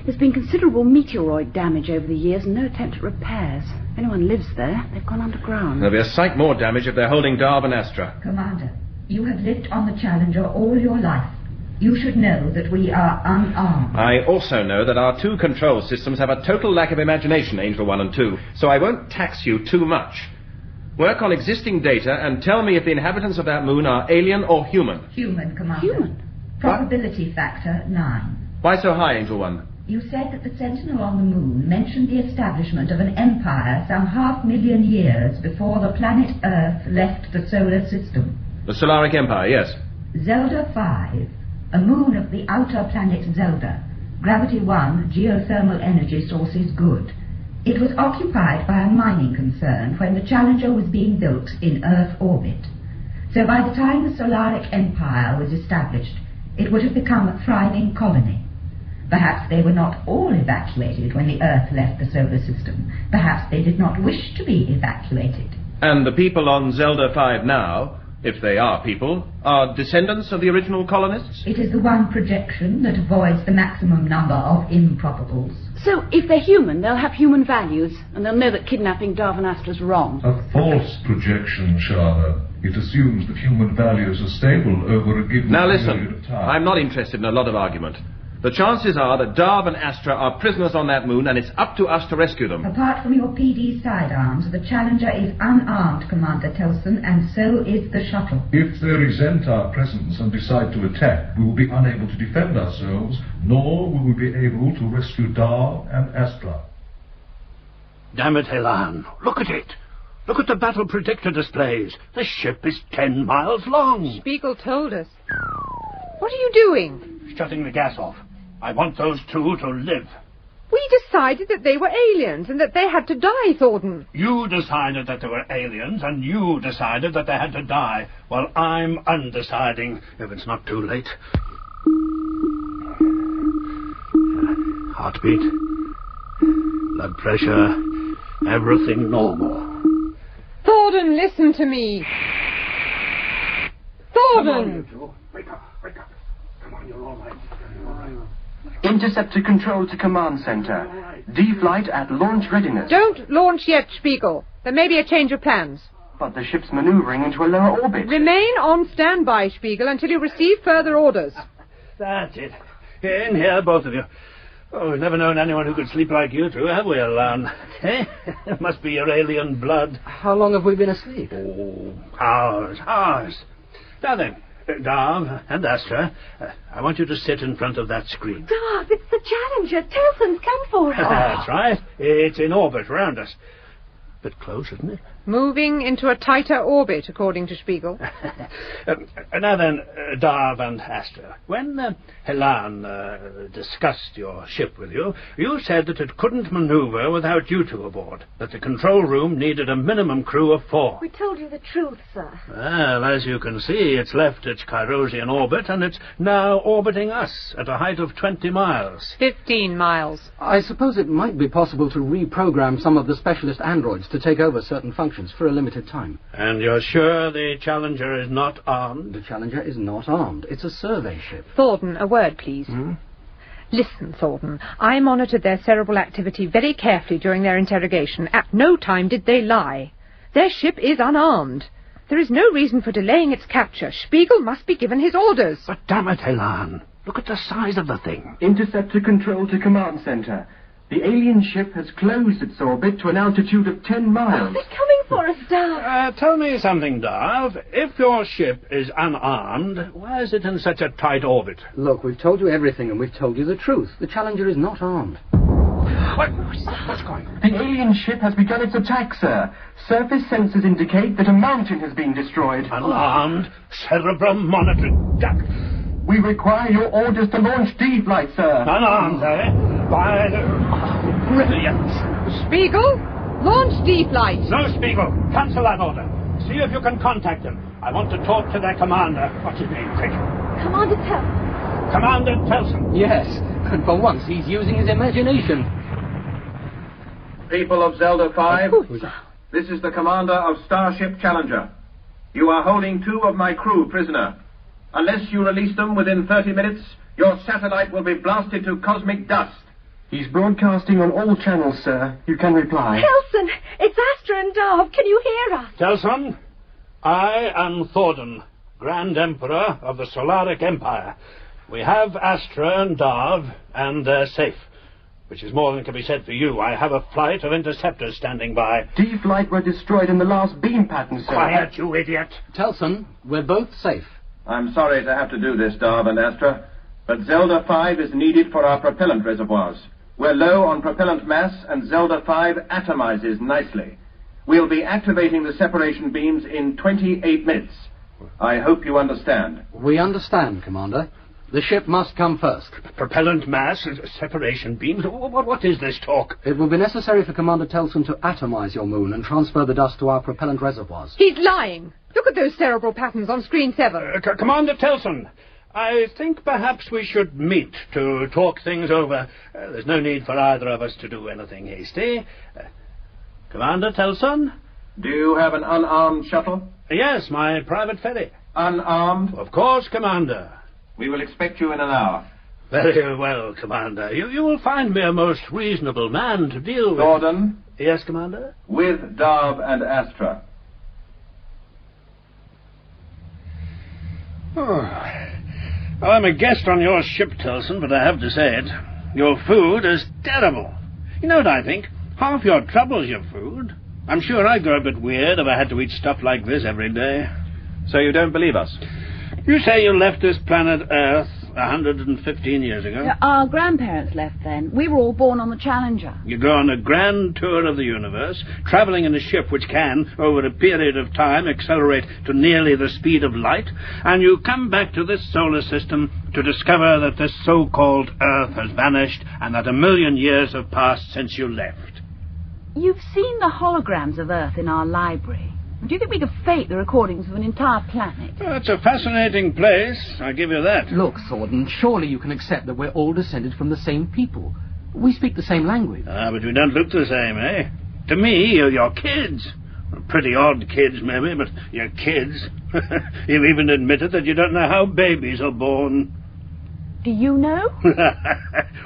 There's been considerable meteoroid damage over the years and no attempt at repairs. If anyone lives there, they've gone underground. There'll be a sight more damage if they're holding Darv and Astra. Commander, you have lived on the Challenger all your life. You should know that we are unarmed. I also know that our 2 control systems have a total lack of imagination, Angel 1 and 2, so I won't tax you too much. Work on existing data and tell me if the inhabitants of that moon are alien or human. Human, Commander. Human? Probability factor 9. Why so high, Angel 1? You said that the Sentinel on the moon mentioned the establishment of an empire some 500,000 years before the planet Earth left the solar system. The Solaric Empire, yes. Zelda 5. A moon of the outer planet Zelda. Gravity 1, geothermal energy sources good. It was occupied by a mining concern when the Challenger was being built in Earth orbit. So by the time the Solaric Empire was established, it would have become a thriving colony. Perhaps they were not all evacuated when the Earth left the solar system. Perhaps they did not wish to be evacuated. And the people on Zelda 5 now, if they are people, are descendants of the original colonists? It is the one projection that avoids the maximum number of improbables. So, if they're human, they'll have human values, and they'll know that kidnapping Darv and Astra's wrong. A false projection, Sharna. It assumes that human values are stable over a given Now period listen, of time. I'm not interested in a lot of argument. The chances are that Darv and Astra are prisoners on that moon, and it's up to us to rescue them. Apart from your PD sidearms, the Challenger is unarmed, Commander Telson, and so is the shuttle. If they resent our presence and decide to attack, we will be unable to defend ourselves, nor will we be able to rescue Darv and Astra. Damn it, Helan. Look at it. Look at the battle predictor displays. The ship is 10 miles long. Spiegel told us. What are you doing? Shutting the gas off. I want those 2 to live. We decided that they were aliens and that they had to die, Thorn. You decided that they were aliens, and you decided that they had to die. Well, I'm undeciding, if it's not too late. Heartbeat, blood pressure, everything normal. Thorn, listen to me. Thorn! Wake up. Come on, you're all right. Interceptor control to command center. D-flight at launch readiness. Don't launch yet, Spiegel. There may be a change of plans. But the ship's maneuvering into a lower orbit. Remain on standby, Spiegel, until you receive further orders. That's it. In here, both of you. Oh, we've never known anyone who could sleep like you two, have we, Alan? Eh? It must be your alien blood. How long have we been asleep? Oh, hours. Now then, Darv and Astra, I want you to sit in front of that screen. Darv, it's the Challenger. Telson's come for us. That's right. It's in orbit around us. Bit close, isn't it? Moving into a tighter orbit, according to Spiegel. Now then, Darv and Astra, when Helan discussed your ship with you, you said that it couldn't maneuver without you two aboard, that the control room needed a minimum crew of 4. We told you the truth, sir. Well, as you can see, it's left its Kairosian orbit, and it's now orbiting us at a height of 20 miles. 15 miles. I suppose it might be possible to reprogram some of the specialist androids to take over certain functions for a limited time. And you're sure the Challenger is not armed? The Challenger is not armed. It's a survey ship. Thorn, a word, please. Listen, Thorn, I monitored their cerebral activity very carefully during their interrogation. At no time did they lie. Their ship is unarmed. There is no reason for delaying its capture. Spiegel must be given his orders. But damn it, Helan. Look at the size of the thing. Interceptor control to command center. The alien ship has closed its orbit to an altitude of 10 miles. They're coming for us, Darv. Tell me something, Darv. If your ship is unarmed, why is it in such a tight orbit? Look, we've told you everything, and we've told you the truth. The Challenger is not armed. What's going on? The alien ship has begun its attack, sir. Surface sensors indicate that a mountain has been destroyed. Unarmed? Cerebral monitoring duct. We require your orders to launch D-flight, sir. Unarmed, eh? By the... Brilliant. Spiegel, launch D-flight. No, Spiegel. Cancel that order. See if you can contact them. I want to talk to their commander. What's his name, Dick? Commander Telson. Commander Telson. Yes, and for once he's using his imagination. People of Zelda 5, this is the commander of Starship Challenger. You are holding 2 of my crew prisoner. Unless you release them within 30 minutes, your satellite will be blasted to cosmic dust. He's broadcasting on all channels, sir. You can reply. Telson, it's Astra and Darv. Can you hear us? Telson, I am Thorn, Grand Emperor of the Solaric Empire. We have Astra and Darv, and they're safe. Which is more than can be said for you. I have a flight of interceptors standing by. D-flight were destroyed in the last beam pattern, sir. Quiet, you idiot. Telson, we're both safe. I'm sorry to have to do this, Darv and Astra, but Zelda 5 is needed for our propellant reservoirs. We're low on propellant mass, and Zelda 5 atomizes nicely. We'll be activating the separation beams in 28 minutes. I hope you understand. We understand, Commander. The ship must come first. Propellant mass, separation beams. What is this talk? It will be necessary for Commander Telson to atomize your moon and transfer the dust to our propellant reservoirs. He's lying. Look at those cerebral patterns on screen 7. Commander Telson, I think perhaps we should meet to talk things over. There's no need for either of us to do anything hasty. Commander Telson? Do you have an unarmed shuttle? Yes, my private ferry. Unarmed? Of course, Commander. We will expect you in an hour. Very well, Commander. You will find me a most reasonable man to deal with. Gordon? Yes, Commander? With Darv and Astra. Oh. I'm a guest on your ship, Telson, but I have to say it. Your food is terrible. You know what I think? Half your trouble's your food. I'm sure I'd go a bit weird if I had to eat stuff like this every day. So you don't believe us? You say you left this planet Earth 115 years ago? Our grandparents left then. We were all born on the Challenger. You go on a grand tour of the universe, travelling in a ship which can, over a period of time, accelerate to nearly the speed of light, and you come back to this solar system to discover that this so-called Earth has vanished and that 1 million years have passed since you left. You've seen the holograms of Earth in our library. Do you think we could fake the recordings of an entire planet? Well, it's a fascinating place, I give you that. Look, Thorn, surely you can accept that we're all descended from the same people. We speak the same language. But we don't look the same, eh? To me, you're kids. Pretty odd kids, maybe, but you're kids. You've even admitted that you don't know how babies are born. Do you know?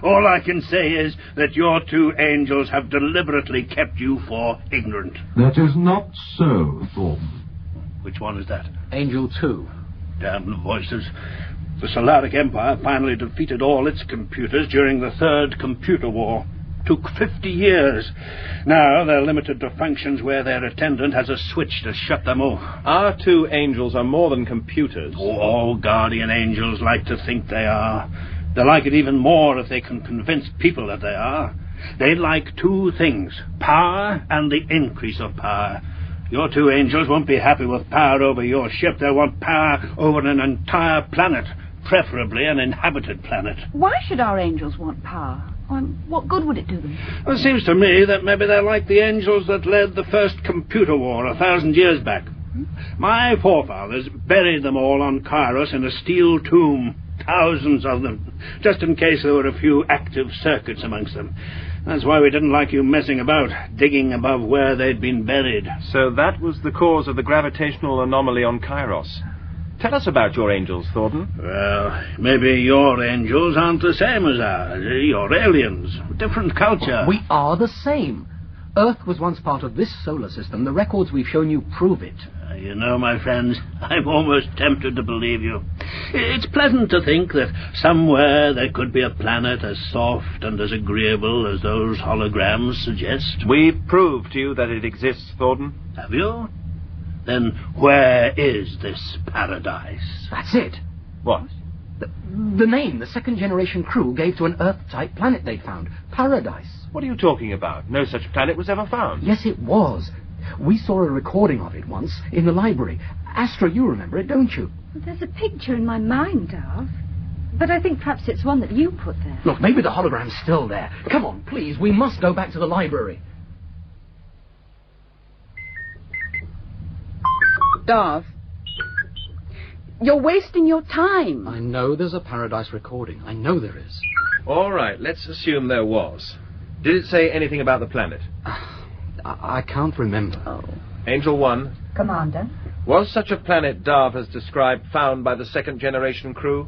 All I can say is that your two angels have deliberately kept you for ignorant. That is not so, Thorn. Which one is that? Angel 2. Damn the voices. The Solaric Empire finally defeated all its computers during the Third Computer War. Took 50 years. Now they're limited to functions where their attendant has a switch to shut them off. Our two angels are more than computers. All guardian angels like to think they are. They like it even more if they can convince people that they are. They like two things, power and the increase of power. Your two angels won't be happy with power over your ship. They'll want power over an entire planet, preferably an inhabited planet. Why should our angels want power? What good would it do them? Well, it seems to me that maybe they're like the angels that led the first computer war 1,000 years back. My forefathers buried them all on Kairos in a steel tomb, thousands of them, just in case there were a few active circuits amongst them. That's why we didn't like you messing about, digging above where they'd been buried. So that was the cause of the gravitational anomaly on Kairos. Tell us about your angels, Thorn. Well, maybe your angels aren't the same as ours. You're aliens. Different culture. We are the same. Earth was once part of this solar system. The records we've shown you prove it. You know, my friends, I'm almost tempted to believe you. It's pleasant to think that somewhere there could be a planet as soft and as agreeable as those holograms suggest. We've proved to you that it exists, Thorn. Have you? Then where is this paradise? That's it. What? The name the second-generation crew gave to an Earth-type planet they found. Paradise. What are you talking about? No such planet was ever found. Yes, it was. We saw a recording of it once in the library. Astra, you remember it, don't you? There's a picture in my mind, Darv. But I think perhaps it's one that you put there. Look, maybe the hologram's still there. Come on, please. We must go back to the library. Darv, you're wasting your time. I know there's a Paradise recording. I know there is. All right, let's assume there was. Did it say anything about the planet? I can't remember. Oh. Angel 1. Commander? Was such a planet Darv has described found by the second-generation crew?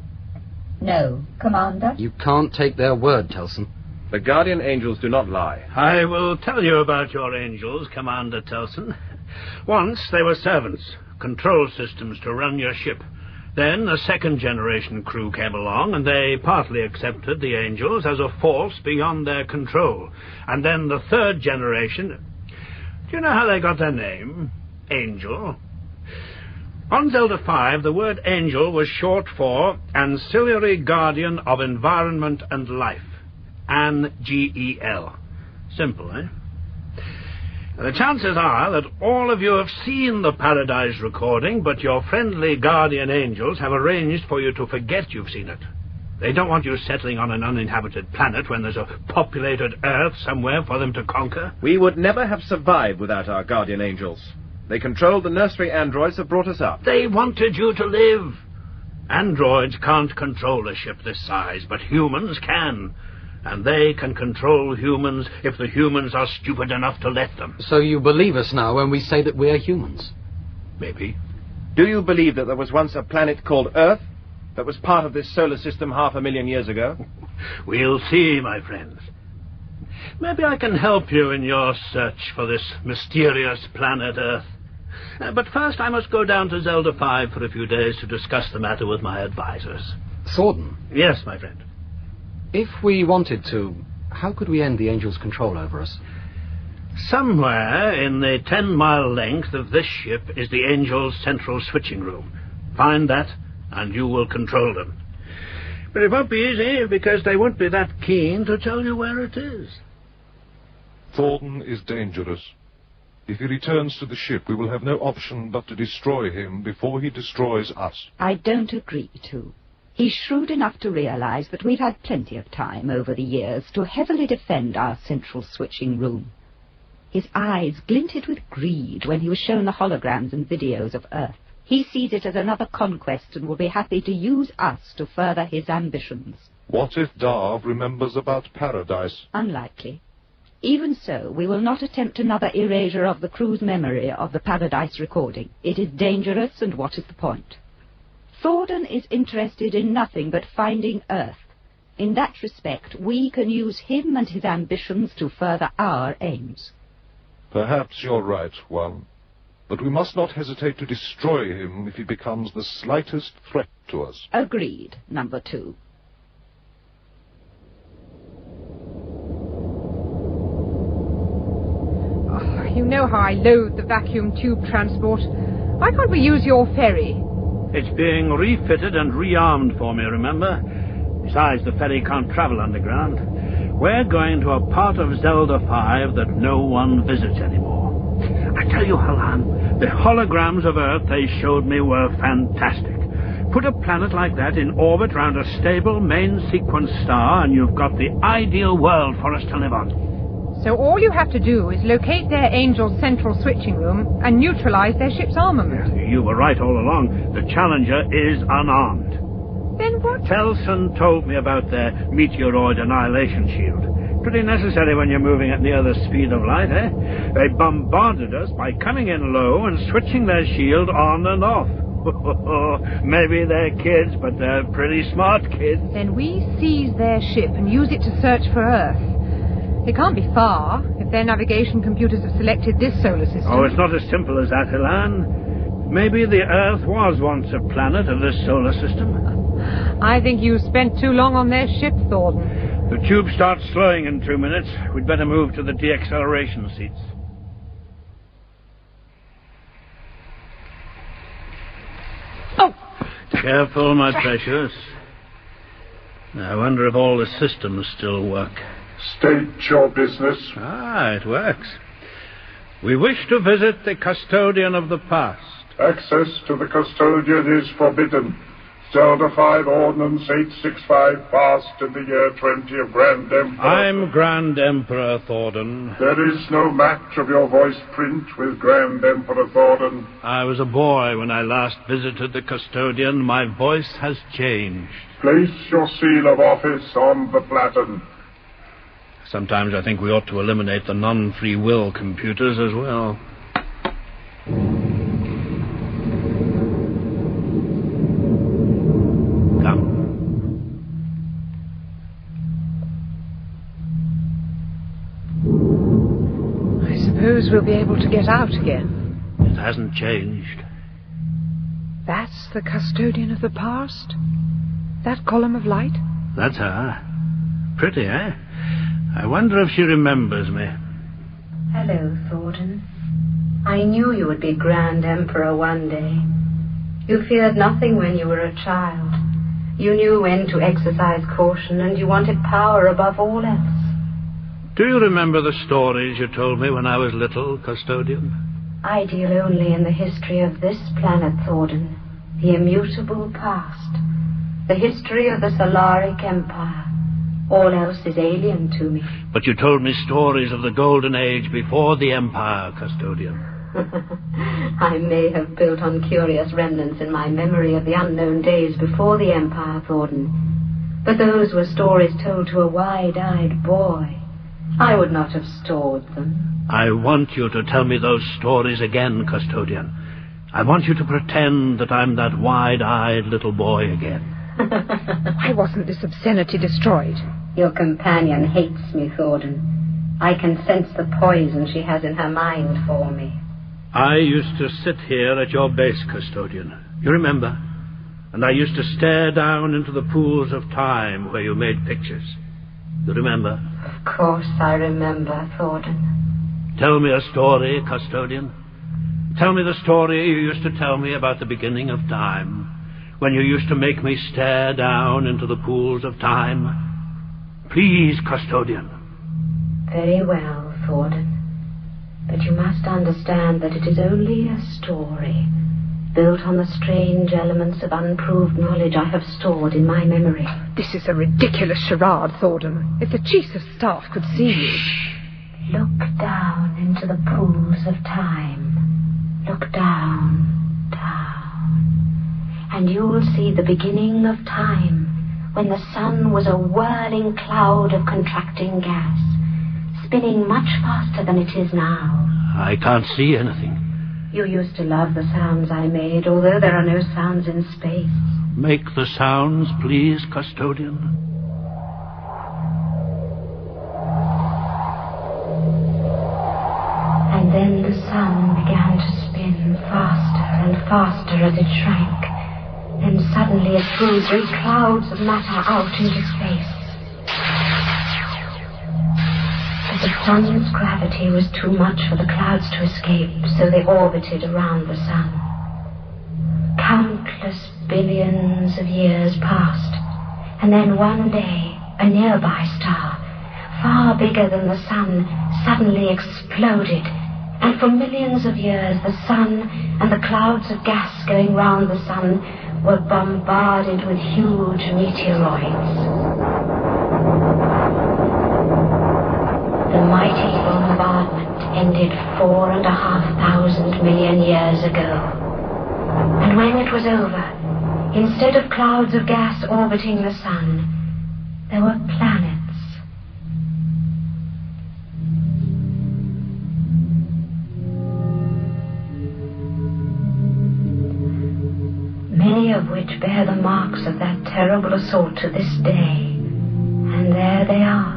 No. Commander? You can't take their word, Telson. The guardian angels do not lie. I will tell you about your angels, Commander Telson. Once they were servants, control systems to run your ship. Then a second-generation crew came along, and they partly accepted the angels as a force beyond their control. And then the third generation... Do you know how they got their name? Angel. On Zelda 5, the word angel was short for Ancillary Guardian of Environment and Life. ANGEL. Simple, eh? The chances are that all of you have seen the Paradise recording, but your friendly guardian angels have arranged for you to forget you've seen it. They don't want you settling on an uninhabited planet when there's a populated Earth somewhere for them to conquer. We would never have survived without our guardian angels. They controlled the nursery androids that brought us up. They wanted you to live. Androids can't control a ship this size, but humans can. And they can control humans if the humans are stupid enough to let them. So you believe us now when we say that we're humans? Maybe. Do you believe that there was once a planet called Earth that was part of this solar system 500,000 years ago? We'll see, my friends. Maybe I can help you in your search for this mysterious planet Earth. But first I must go down to Zelda 5 for a few days to discuss the matter with my advisors. Thorn? Yes, my friend. If we wanted to, how could we end the angels' control over us? Somewhere in the 10-mile length of this ship is the Angels' central switching room. Find that, and you will control them. But it won't be easy, because they won't be that keen to tell you where it is. Thorn is dangerous. If he returns to the ship, we will have no option but to destroy him before he destroys us. I don't agree to. He's shrewd enough to realize that we've had plenty of time over the years to heavily defend our central switching room. His eyes glinted with greed when he was shown the holograms and videos of Earth. He sees it as another conquest and will be happy to use us to further his ambitions. What if Darv remembers about Paradise? Unlikely. Even so, we will not attempt another erasure of the crew's memory of the Paradise recording. It is dangerous, and what is the point? Thorn is interested in nothing but finding Earth. In that respect, we can use him and his ambitions to further our aims. Perhaps you're right, One. But we must not hesitate to destroy him if he becomes the slightest threat to us. Agreed, Number 2. Oh, you know how I loathe the vacuum tube transport. Why can't we use your ferry? It's being refitted and rearmed for me, remember? Besides, the ferry can't travel underground. We're going to a part of Zelda 5 that no one visits anymore. I tell you, Halan, the holograms of Earth they showed me were fantastic. Put a planet like that in orbit round a stable main sequence star, and you've got the ideal world for us to live on. So all you have to do is locate their Angel's central switching room and neutralize their ship's armament. You were right all along. The Challenger is unarmed. Then what? Telson told me about their meteoroid annihilation shield. Pretty necessary when you're moving at near the speed of light, eh? They bombarded us by coming in low and switching their shield on and off. Maybe they're kids, but they're pretty smart kids. Then we seize their ship and use it to search for Earth. It can't be far if their navigation computers have selected this solar system. Oh, it's not as simple as that, Elan. Maybe the Earth was once a planet of this solar system. I think you spent too long on their ship, Thorn. The tube starts slowing in 2 minutes. We'd better move to the deacceleration seats. Oh! Careful, my precious. I wonder if all the systems still work. State your business. Ah, it works. We wish to visit the custodian of the past. Access to the custodian is forbidden. Zelda 5 Ordnance 865 passed in the year 20 of Grand Emperor. I'm Grand Emperor Thorn. There is no match of your voice print with Grand Emperor Thorn. I was a boy when I last visited the custodian. My voice has changed. Place your seal of office on the platen. Sometimes I think we ought to eliminate the non-free will computers as well. Suppose we'll be able to get out again. It hasn't changed. That's the custodian of the past? That column of light? That's her. Pretty, eh? I wonder if she remembers me. Hello, Thorn. I knew you would be Grand Emperor one day. You feared nothing when you were a child. You knew when to exercise caution, and you wanted power above all else. Do you remember the stories you told me when I was little, custodian? I deal only in the history of this planet, Thorn, the immutable past, the history of the Solaric Empire. All else is alien to me. But you told me stories of the Golden Age before the Empire, custodian. I may have built on curious remnants in my memory of the unknown days before the Empire, Thorn. But those were stories told to a wide-eyed boy. I would not have stored them. I want you to tell me those stories again, custodian. I want you to pretend that I'm that wide-eyed little boy again. Why wasn't this obscenity destroyed? Your companion hates me, Thorn. I can sense the poison she has in her mind for me. I used to sit here at your base, custodian. You remember? And I used to stare down into the pools of time where you made pictures. You remember? Of course I remember, Thorn. Tell me a story, custodian. Tell me the story you used to tell me about the beginning of time, when you used to make me stare down into the pools of time. Please, custodian. Very well, Thorn. But you must understand that it is only a story, built on the strange elements of unproved knowledge I have stored in my memory. This is a ridiculous charade, Thorn. If the chiefs of staff could see you. Look down into the pools of time. Look down, down. And you will see the beginning of time, when the sun was a whirling cloud of contracting gas, spinning much faster than it is now. I can't see anything. You used to love the sounds I made, although there are no sounds in space. Make the sounds, please, custodian. And then the sun began to spin faster and faster as it shrank. Then suddenly it threw great clouds of matter out into space. But the sun's gravity was too much for the clouds to escape, so they orbited around the sun. Countless billions of years passed, and then one day, a nearby star, far bigger than the sun, suddenly exploded, and for millions of years the sun and the clouds of gas going round the sun were bombarded with huge meteoroids. The mighty bombardment ended 4,500 million years ago. And when it was over, instead of clouds of gas orbiting the sun, there were planets. Many of which bear the marks of that terrible assault to this day. And there they are.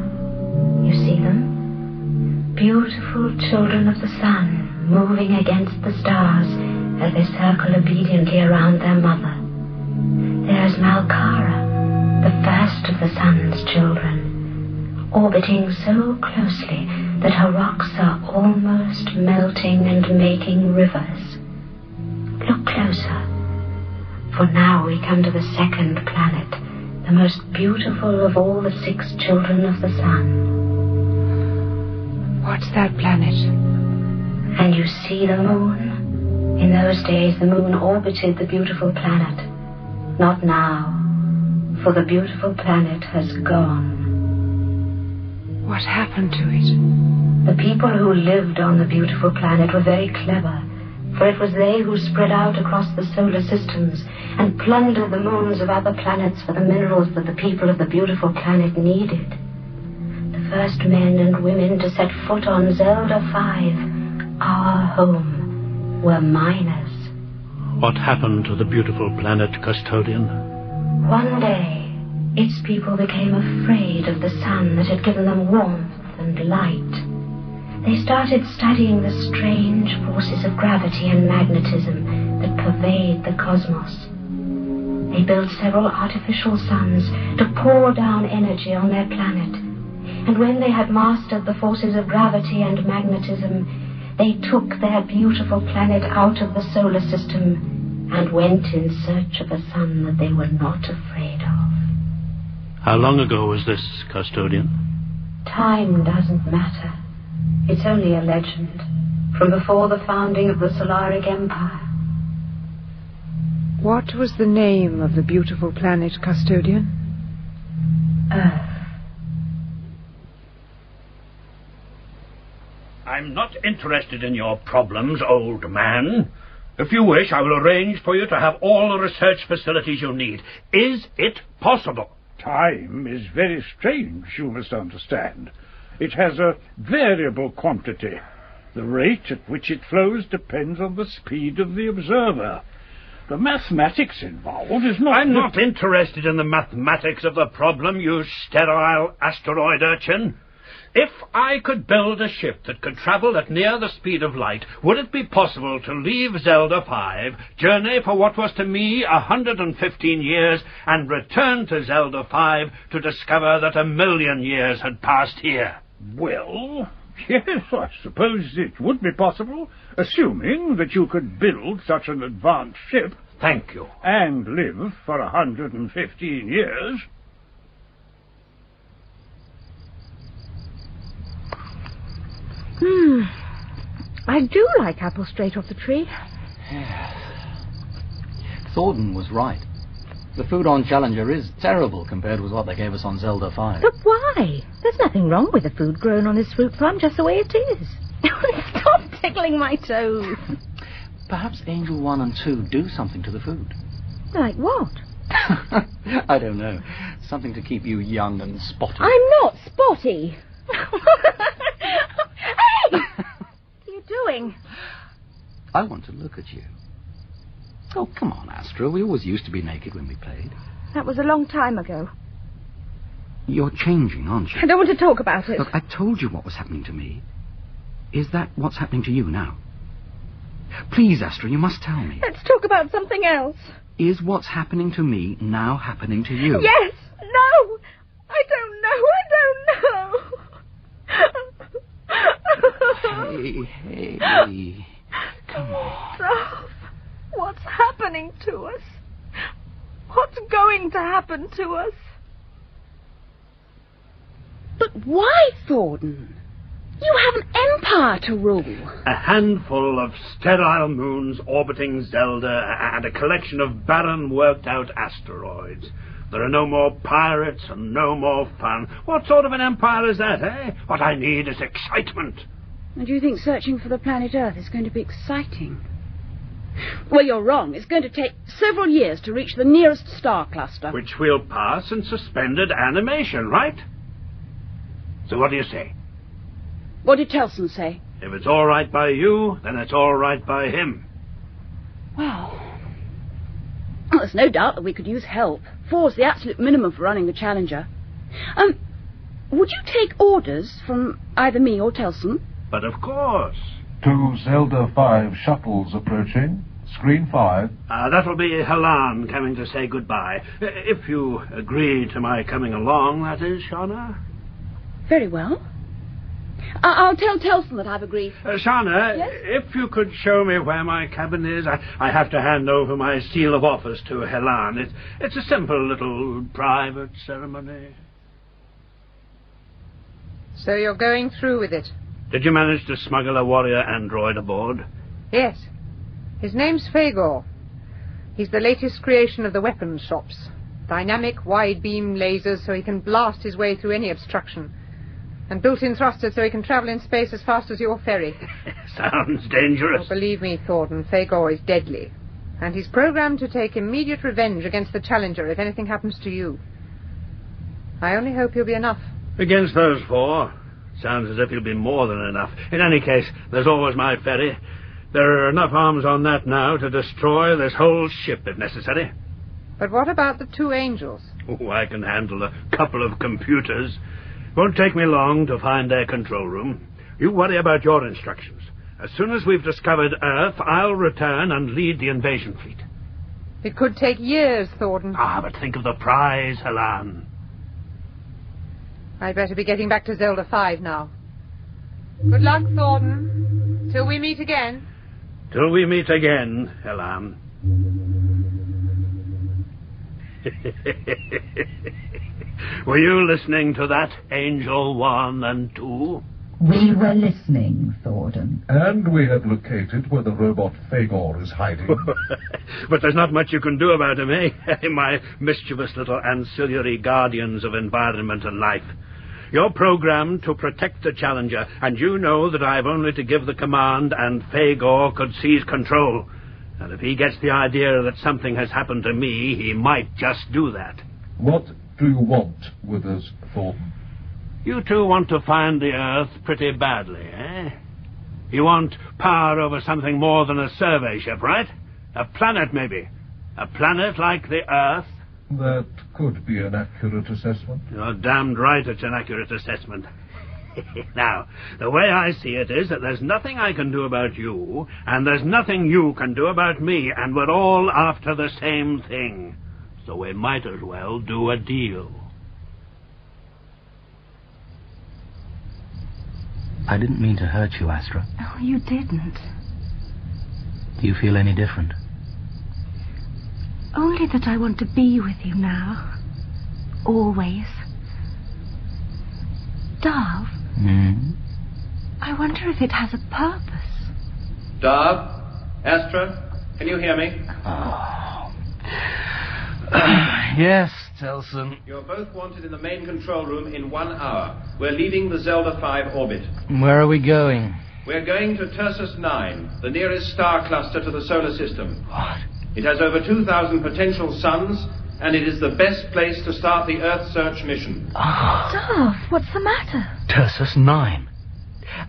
You see them? Beautiful children of the sun, moving against the stars as they circle obediently around their mother. There's Malkara, the first of the sun's children, orbiting so closely that her rocks are almost melting and making rivers. Look closer, for now we come to the second planet, the most beautiful of all the 6 children of the sun. What's that planet? And you see the moon? In those days, the moon orbited the beautiful planet. Not now, for the beautiful planet has gone. What happened to it? The people who lived on the beautiful planet were very clever, for it was they who spread out across the solar systems and plundered the moons of other planets for the minerals that the people of the beautiful planet needed. The first men and women to set foot on Zelda 5, our home, were miners. What happened to the beautiful planet, custodian? One day, its people became afraid of the sun that had given them warmth and light. They started studying the strange forces of gravity and magnetism that pervade the cosmos. They built several artificial suns to pour down energy on their planet. And when they had mastered the forces of gravity and magnetism, they took their beautiful planet out of the solar system and went in search of a sun that they were not afraid of. How long ago was this, custodian? Time doesn't matter. It's only a legend, from before the founding of the Solaric Empire. What was the name of the beautiful planet, custodian? Earth. I'm not interested in your problems, old man. If you wish, I will arrange for you to have all the research facilities you need. Is it possible? Time is very strange, you must understand. It has a variable quantity. The rate at which it flows depends on the speed of the observer. The mathematics involved is not... I'm not interested in the mathematics of the problem, you sterile asteroid urchin. If I could build a ship that could travel at near the speed of light, would it be possible to leave Zelda 5, journey for what was to me 115 years, and return to Zelda 5 to discover that 1,000,000 years had passed here? Well, yes, I suppose it would be possible, assuming that you could build such an advanced ship. Thank you. And live for 115 years. I do like apples straight off the tree. Thorn was right. The food on Challenger is terrible compared with what they gave us on Zelda 5. But why? There's nothing wrong with the food grown on this fruit farm, just the way it is. Stop tickling my toes. Perhaps Angel 1 and 2 do something to the food. Like what? I don't know. Something to keep you young and spotty. I'm not spotty. doing? I want to look at you. Oh, come on, Astra. We always used to be naked when we played. That was a long time ago. You're changing, aren't you? I don't want to talk about it. Look, I told you what was happening to me. Is that what's happening to you now? Please, Astra, you must tell me. Let's talk about something else. Is what's happening to me now happening to you? Yes. No. I don't know. Hey. Come on. Darv, what's happening to us? What's going to happen to us? But why, Thorn? You have an empire to rule. A handful of sterile moons orbiting Zelda and a collection of barren, worked-out asteroids. There are no more pirates and no more fun. What sort of an empire is that, eh? What I need is excitement. And do you think searching for the planet Earth is going to be exciting? Well, you're wrong. It's going to take several years to reach the nearest star cluster. Which we'll pass in suspended animation, right? So what do you say? What did Telson say? If it's all right by you, then it's all right by him. Well, there's no doubt that we could use help. 4's the absolute minimum for running the Challenger. Would you take orders from either me or Telson? But of course. 2 Zelda 5 shuttles approaching. Screen 5. That'll be Helan coming to say goodbye. If you agree to my coming along, that is, Sharna. Very well. I'll tell Telson that I've agreed. Sharna, yes? If you could show me where my cabin is, I have to hand over my seal of office to Helan. It's a simple little private ceremony. So you're going through with it? Did you manage to smuggle a warrior android aboard? Yes. His name's Fagor. He's the latest creation of the weapons shops. Dynamic wide-beam lasers so he can blast his way through any obstruction. And built-in thrusters so he can travel in space as fast as your ferry. Sounds dangerous. Oh, believe me, Thorn, Fagor is deadly. And he's programmed to take immediate revenge against the Challenger if anything happens to you. I only hope he'll be enough. Against those 4? Sounds as if he'll be more than enough. In any case, there's always my ferry. There are enough arms on that now to destroy this whole ship if necessary. But what about the 2 angels? Oh, I can handle a couple of computers. Won't take me long to find their control room. You worry about your instructions. As soon as we've discovered Earth, I'll return and lead the invasion fleet. It could take years, Thorn. But think of the prize, Helan. I'd better be getting back to Zelda 5 now. Good luck, Thorn. Till we meet again. Till we meet again, Helan. Were you listening to that, Angel 1 and 2? We were listening, Thorn. And we have located where the robot Fagor is hiding. But there's not much you can do about him, eh? My mischievous little ancillary guardians of environment and life. You're programmed to protect the Challenger, and you know that I've only to give the command and Fagor could seize control. And if he gets the idea that something has happened to me, he might just do that. What do you want with us, Thorn? You 2 want to find the Earth pretty badly, eh? You want power over something more than a survey ship, right? A planet, maybe. A planet like the Earth. That could be an accurate assessment. You're damned right it's an accurate assessment. Now, the way I see it is that there's nothing I can do about you, and there's nothing you can do about me, and we're all after the same thing. So we might as well do a deal. I didn't mean to hurt you, Astra. Oh, you didn't. Do you feel any different? Only that I want to be with you now. Always. Darv, I wonder if it has a purpose. Darv, Astra, can you hear me? Yes, Telson. You're both wanted in the main control room in 1 hour. We're leaving the Zelda 5 orbit. Where are we going? We're going to Tursus 9, the nearest star cluster to the solar system. What? It has over 2,000 potential suns, and it is the best place to start the Earthsearch mission. Darv, what's the matter? Tursus 9.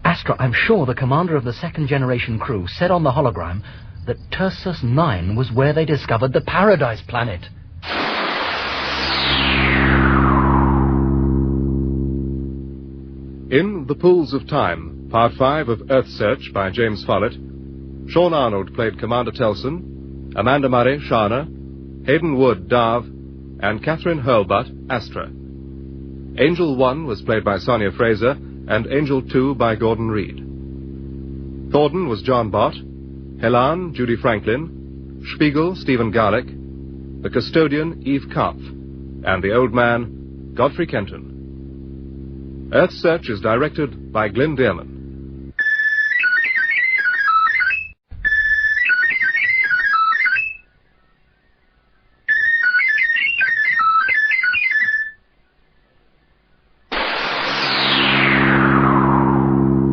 Astra, I'm sure the commander of the second-generation crew said on the hologram that Tersus 9 was where they discovered the Paradise Planet. In The Pools of Time, Part 5 of Earthsearch by James Follett, Sean Arnold played Commander Telson, Amanda Murray, Sharna, Hayden Wood, Darv, and Catherine Hurlbutt, Astra. Angel 1 was played by Sonia Fraser, and Angel 2 by Gordon Reed. Thorn was John Bott, Helan, Judy Franklin, Spiegel, Stephen Garlick, the Custodian, Eve Karpf, and the Old Man, Godfrey Kenton. Earthsearch is directed by Glyn Dearman.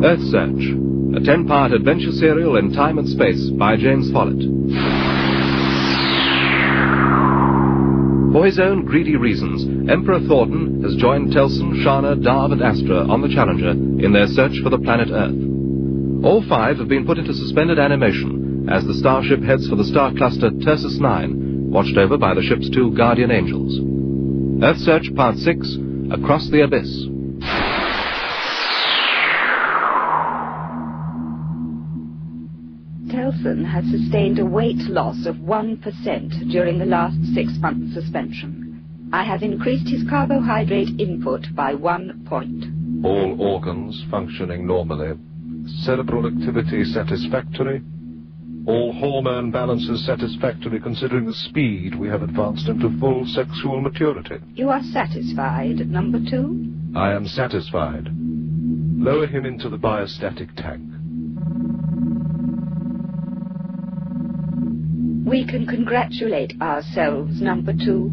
Earthsearch, a 10-part adventure serial in time and space by James Follett. For his own greedy reasons, Emperor Thorn has joined Telson, Sharna, Darv and Astra on the Challenger in their search for the planet Earth. All 5 have been put into suspended animation as the starship heads for the star cluster Tersus 9, watched over by the ship's 2 guardian angels. Earthsearch Part 6, Across the Abyss. Telson has sustained a weight loss of 1% during the last 6-month suspension. I have increased his carbohydrate input by 1 point. All organs functioning normally. Cerebral activity satisfactory. All hormone balances satisfactory considering the speed we have advanced into full sexual maturity. You are satisfied, number 2? I am satisfied. Lower him into the biostatic tank. We can congratulate ourselves, number 2.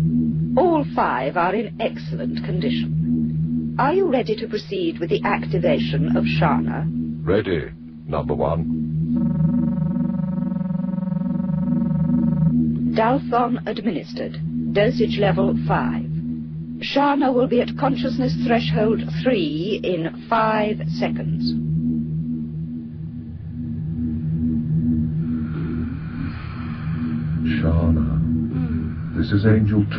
All 5 are in excellent condition. Are you ready to proceed with the activation of Sharna? Ready, number 1. Dalthon administered. Dosage level 5. Sharna will be at consciousness threshold 3 in 5 seconds. Sharna, this is Angel 2.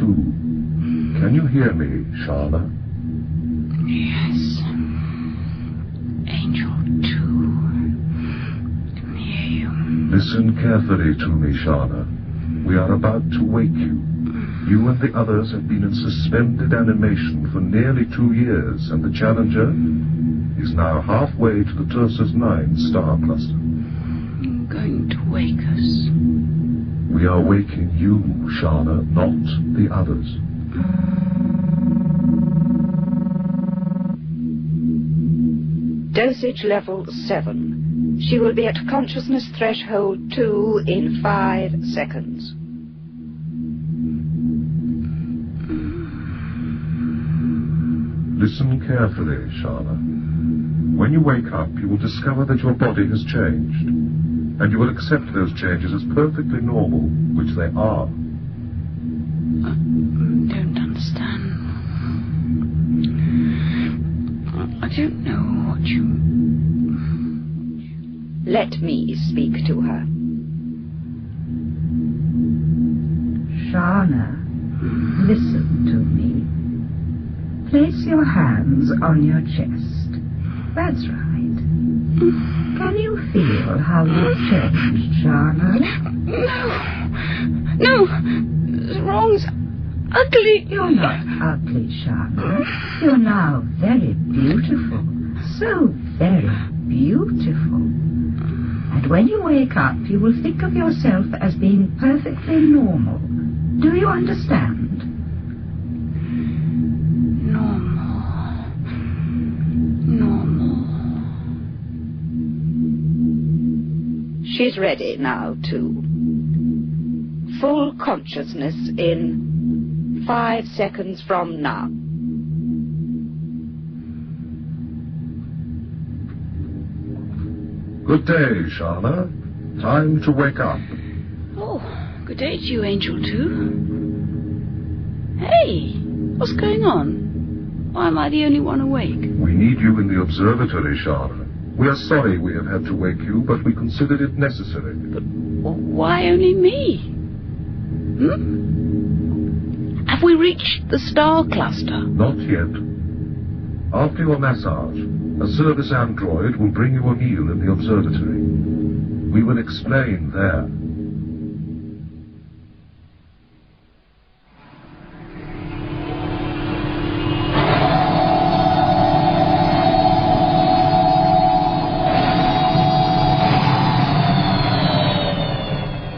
Can you hear me, Sharna? Yes. Angel 2. Can hear you. Listen carefully to me, Sharna. We are about to wake you. You and the others have been in suspended animation for nearly 2 years, and the Challenger is now halfway to the Tersus 9 star cluster. You're going to wake us. We are waking you, Sharna, not the others. Dosage level 7. She will be at consciousness threshold 2 in 5 seconds. Listen carefully, Sharna. When you wake up, you will discover that your body has changed. And you will accept those changes as perfectly normal, which they are. I don't understand. I don't know what you... Let me speak to her. Sharna, listen to me. Place your hands on your chest. That's right. Can you feel how you've changed, Sharna? No! The wrong's ugly. You're not ugly, Sharna. You're now very beautiful. So very beautiful. And when you wake up, you will think of yourself as being perfectly normal. Do you understand? She's ready now, too. Full consciousness in 5 seconds from now. Good day, Sharna. Time to wake up. Oh, good day to you, Angel 2. Hey, what's going on? Why am I the only one awake? We need you in the observatory, Sharna. We are sorry we have had to wake you, but we considered it necessary. But why only me? Have we reached the star cluster? Not yet. After your massage, a service android will bring you a meal in the observatory. We will explain there.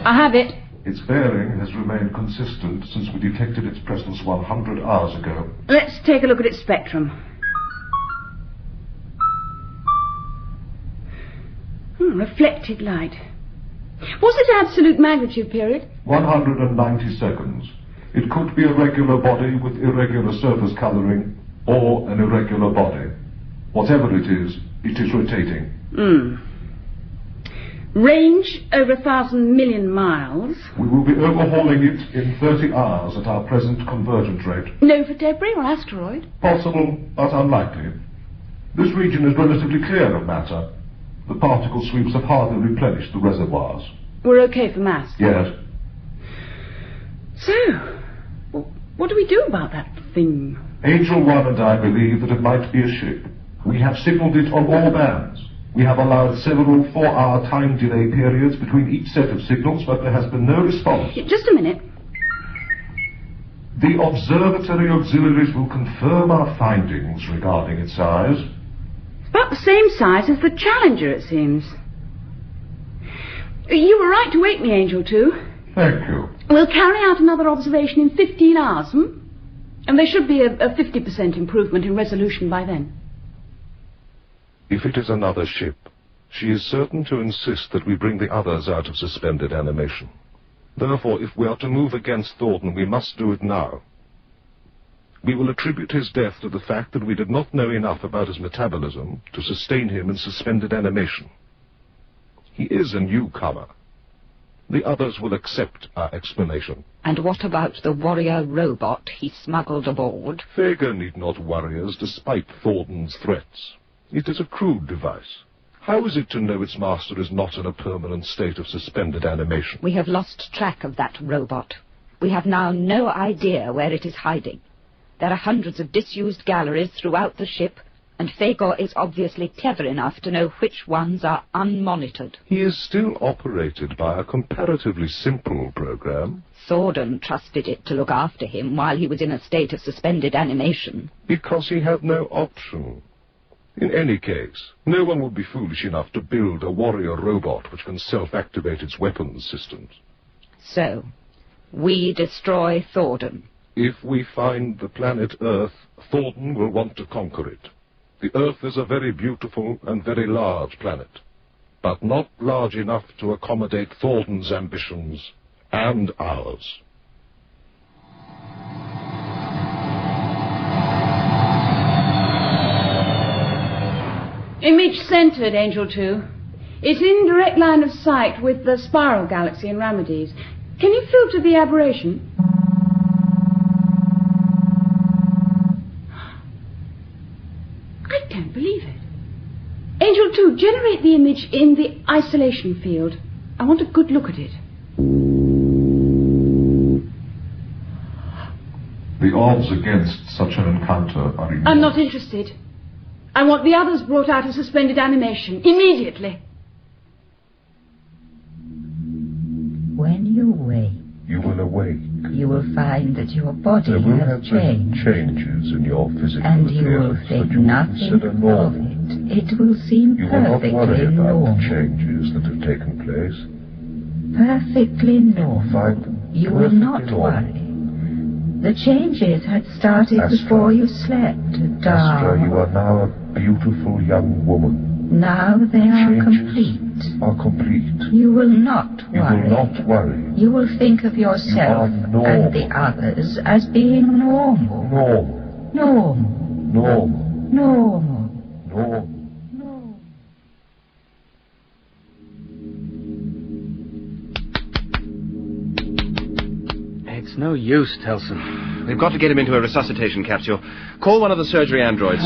I have it. Its bearing has remained consistent since we detected its presence 100 hours ago. Let's take a look at its spectrum. Reflected light. What's its absolute magnitude period? 190 seconds. It could be a regular body with irregular surface colouring, or an irregular body. Whatever it is rotating. Range over 1,000 million miles. We will be overhauling it in 30 hours at our present convergent rate. No for debris or asteroid? Possible, but unlikely. This region is relatively clear of matter. The particle sweeps have hardly replenished the reservoirs. We're okay for mass? Yes. So, what do we do about that thing? Angel One and I believe that it might be a ship. We have signalled it on all bands. We have allowed several 4-hour time delay periods between each set of signals, but there has been no response. Just a minute. The observatory auxiliaries will confirm our findings regarding its size. About the same size as the Challenger, it seems. You were right to wake me, Angel 2. Thank you. We'll carry out another observation in 15 hours, And there should be a 50% improvement in resolution by then. If it is another ship, she is certain to insist that we bring the others out of suspended animation. Therefore, if we are to move against Thorn, we must do it now. We will attribute his death to the fact that we did not know enough about his metabolism to sustain him in suspended animation. He is a newcomer. The others will accept our explanation. And what about the warrior robot he smuggled aboard? Vega need not worry us despite Thornton's threats. It is a crude device. How is it to know its master is not in a permanent state of suspended animation? We have lost track of that robot. We have now no idea where it is hiding. There are hundreds of disused galleries throughout the ship, and Fagor is obviously clever enough to know which ones are unmonitored. He is still operated by a comparatively simple program. Thorn trusted it to look after him while he was in a state of suspended animation. Because he had no option. In any case, no one would be foolish enough to build a warrior robot which can self-activate its weapons systems. So, we destroy Thorn. If we find the planet Earth, Thorn will want to conquer it. The Earth is a very beautiful and very large planet, but not large enough to accommodate Thorn's ambitions and ours. Image centered, Angel 2. It's in direct line of sight with the spiral galaxy in Ramades. Can you filter the aberration? I can't believe it. Angel 2, generate the image in the isolation field. I want a good look at it. The odds against such an encounter are enormous. I'm not interested. I want the others brought out of suspended animation, immediately. When you wake, You will awake. you will find that your body There will has have been changed, changes in your physical and you will appearance think that you will nothing consider of normal. it. It will seem You will not worry perfectly about normal. the changes that have taken place. Perfectly normal. Find them You will perfectly not normal. worry. The changes had started Astra. before you slept, Astra, you Darv. are now a beautiful young woman. Now they are Changes complete. are complete. You will not You worry. will not worry. You will think of yourself You are and the others as being normal. Normal. Normal. Normal. Normal. Normal. It's no use, Telson. We've got to get him into a resuscitation capsule. Call one of the surgery androids.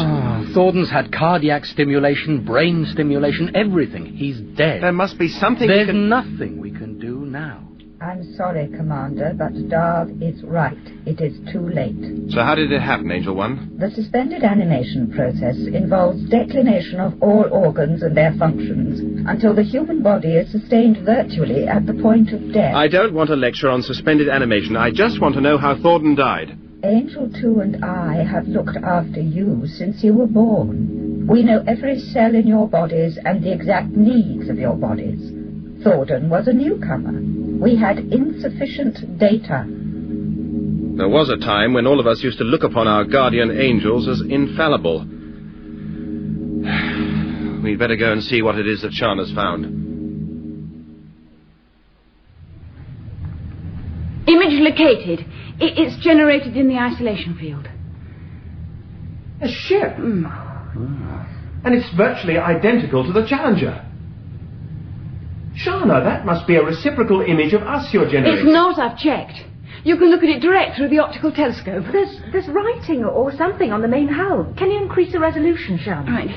Thornton's had cardiac stimulation, brain stimulation, everything. He's dead. There must be something There's nothing we can do now. I'm sorry, Commander, but Darv is right. It is too late. So how did it happen, Angel One? The suspended animation process involves declination of all organs and their functions until the human body is sustained virtually at the point of death. I don't want a lecture on suspended animation. I just want to know how Thornton died. Angel 2 and I have looked after you since you were born. We know every cell in your bodies and the exact needs of your bodies. Thornton was a newcomer. We had insufficient data. There was a time when all of us used to look upon our guardian angels as infallible. We'd better go and see what it is that Sharna's found. Image located. It's generated in the isolation field. A ship? And it's virtually identical to the Challenger. Sharna, that must be a reciprocal image of us you're generating. It's not, I've checked. You can look at it direct through the optical telescope. There's writing or something on the main hull. Can you increase the resolution, Sharna? Right.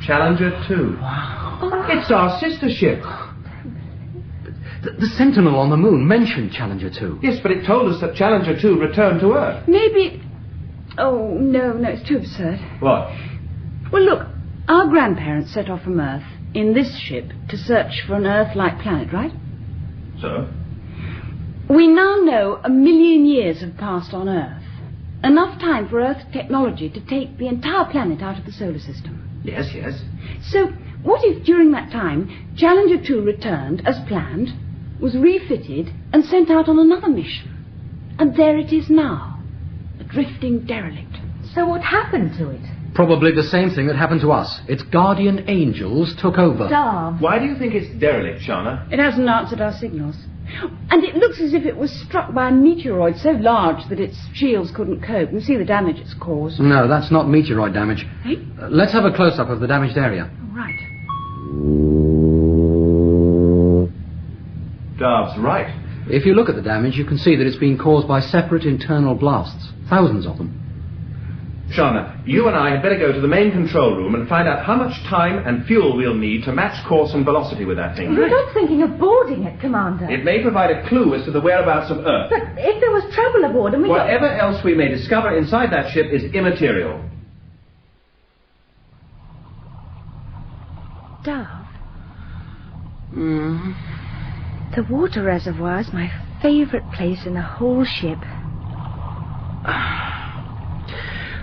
Challenger 2. Wow. It's our sister ship. The Sentinel on the moon mentioned Challenger 2. Yes, but it told us that Challenger 2 returned to Earth. Maybe... Oh, no, it's too absurd. What? Well, look, our grandparents set off from Earth in this ship to search for an Earth-like planet, right? So? We now know 1 million years have passed on Earth. Enough time for Earth technology to take the entire planet out of the solar system. Yes. So, what if during that time, Challenger 2 returned as planned, was refitted, and sent out on another mission? And there it is now. Drifting derelict. So what happened to it? Probably the same thing that happened to us. Its guardian angels took over. Darv. Why do you think it's derelict, Sharna? It hasn't answered our signals. And it looks as if it was struck by a meteoroid so large that its shields couldn't cope. You see the damage it's caused. No, that's not meteoroid damage. Hey? Let's have a close-up of the damaged area. Right. Darv's right. If you look at the damage, you can see that it's been caused by separate internal blasts. Thousands of them. Sharna, you and I had better go to the main control room and find out how much time and fuel we'll need to match course and velocity with that thing. We're not thinking of boarding it, Commander. It may provide a clue as to the whereabouts of Earth. But if there was trouble aboard and we Whatever else we may discover inside that ship is immaterial. Darv. The water reservoir is my favourite place in the whole ship.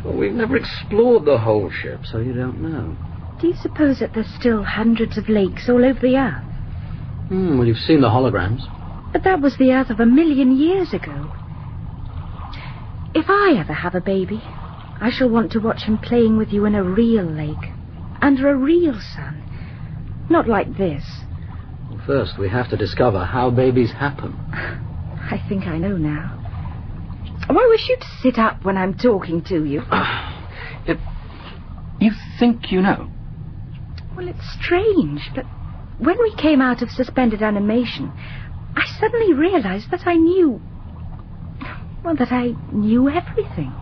Well, we've never explored the whole ship, so you don't know. Do you suppose that there's still hundreds of lakes all over the Earth? Well, you've seen the holograms. But that was the Earth of 1 million years ago. If I ever have a baby, I shall want to watch him playing with you in a real lake, under a real sun. Not like this. Well, first, we have to discover how babies happen. I think I know now. I wish you'd sit up when I'm talking to you. You think you know? Well, it's strange, but when we came out of suspended animation, I suddenly realized that I knew... Well, that I knew everything.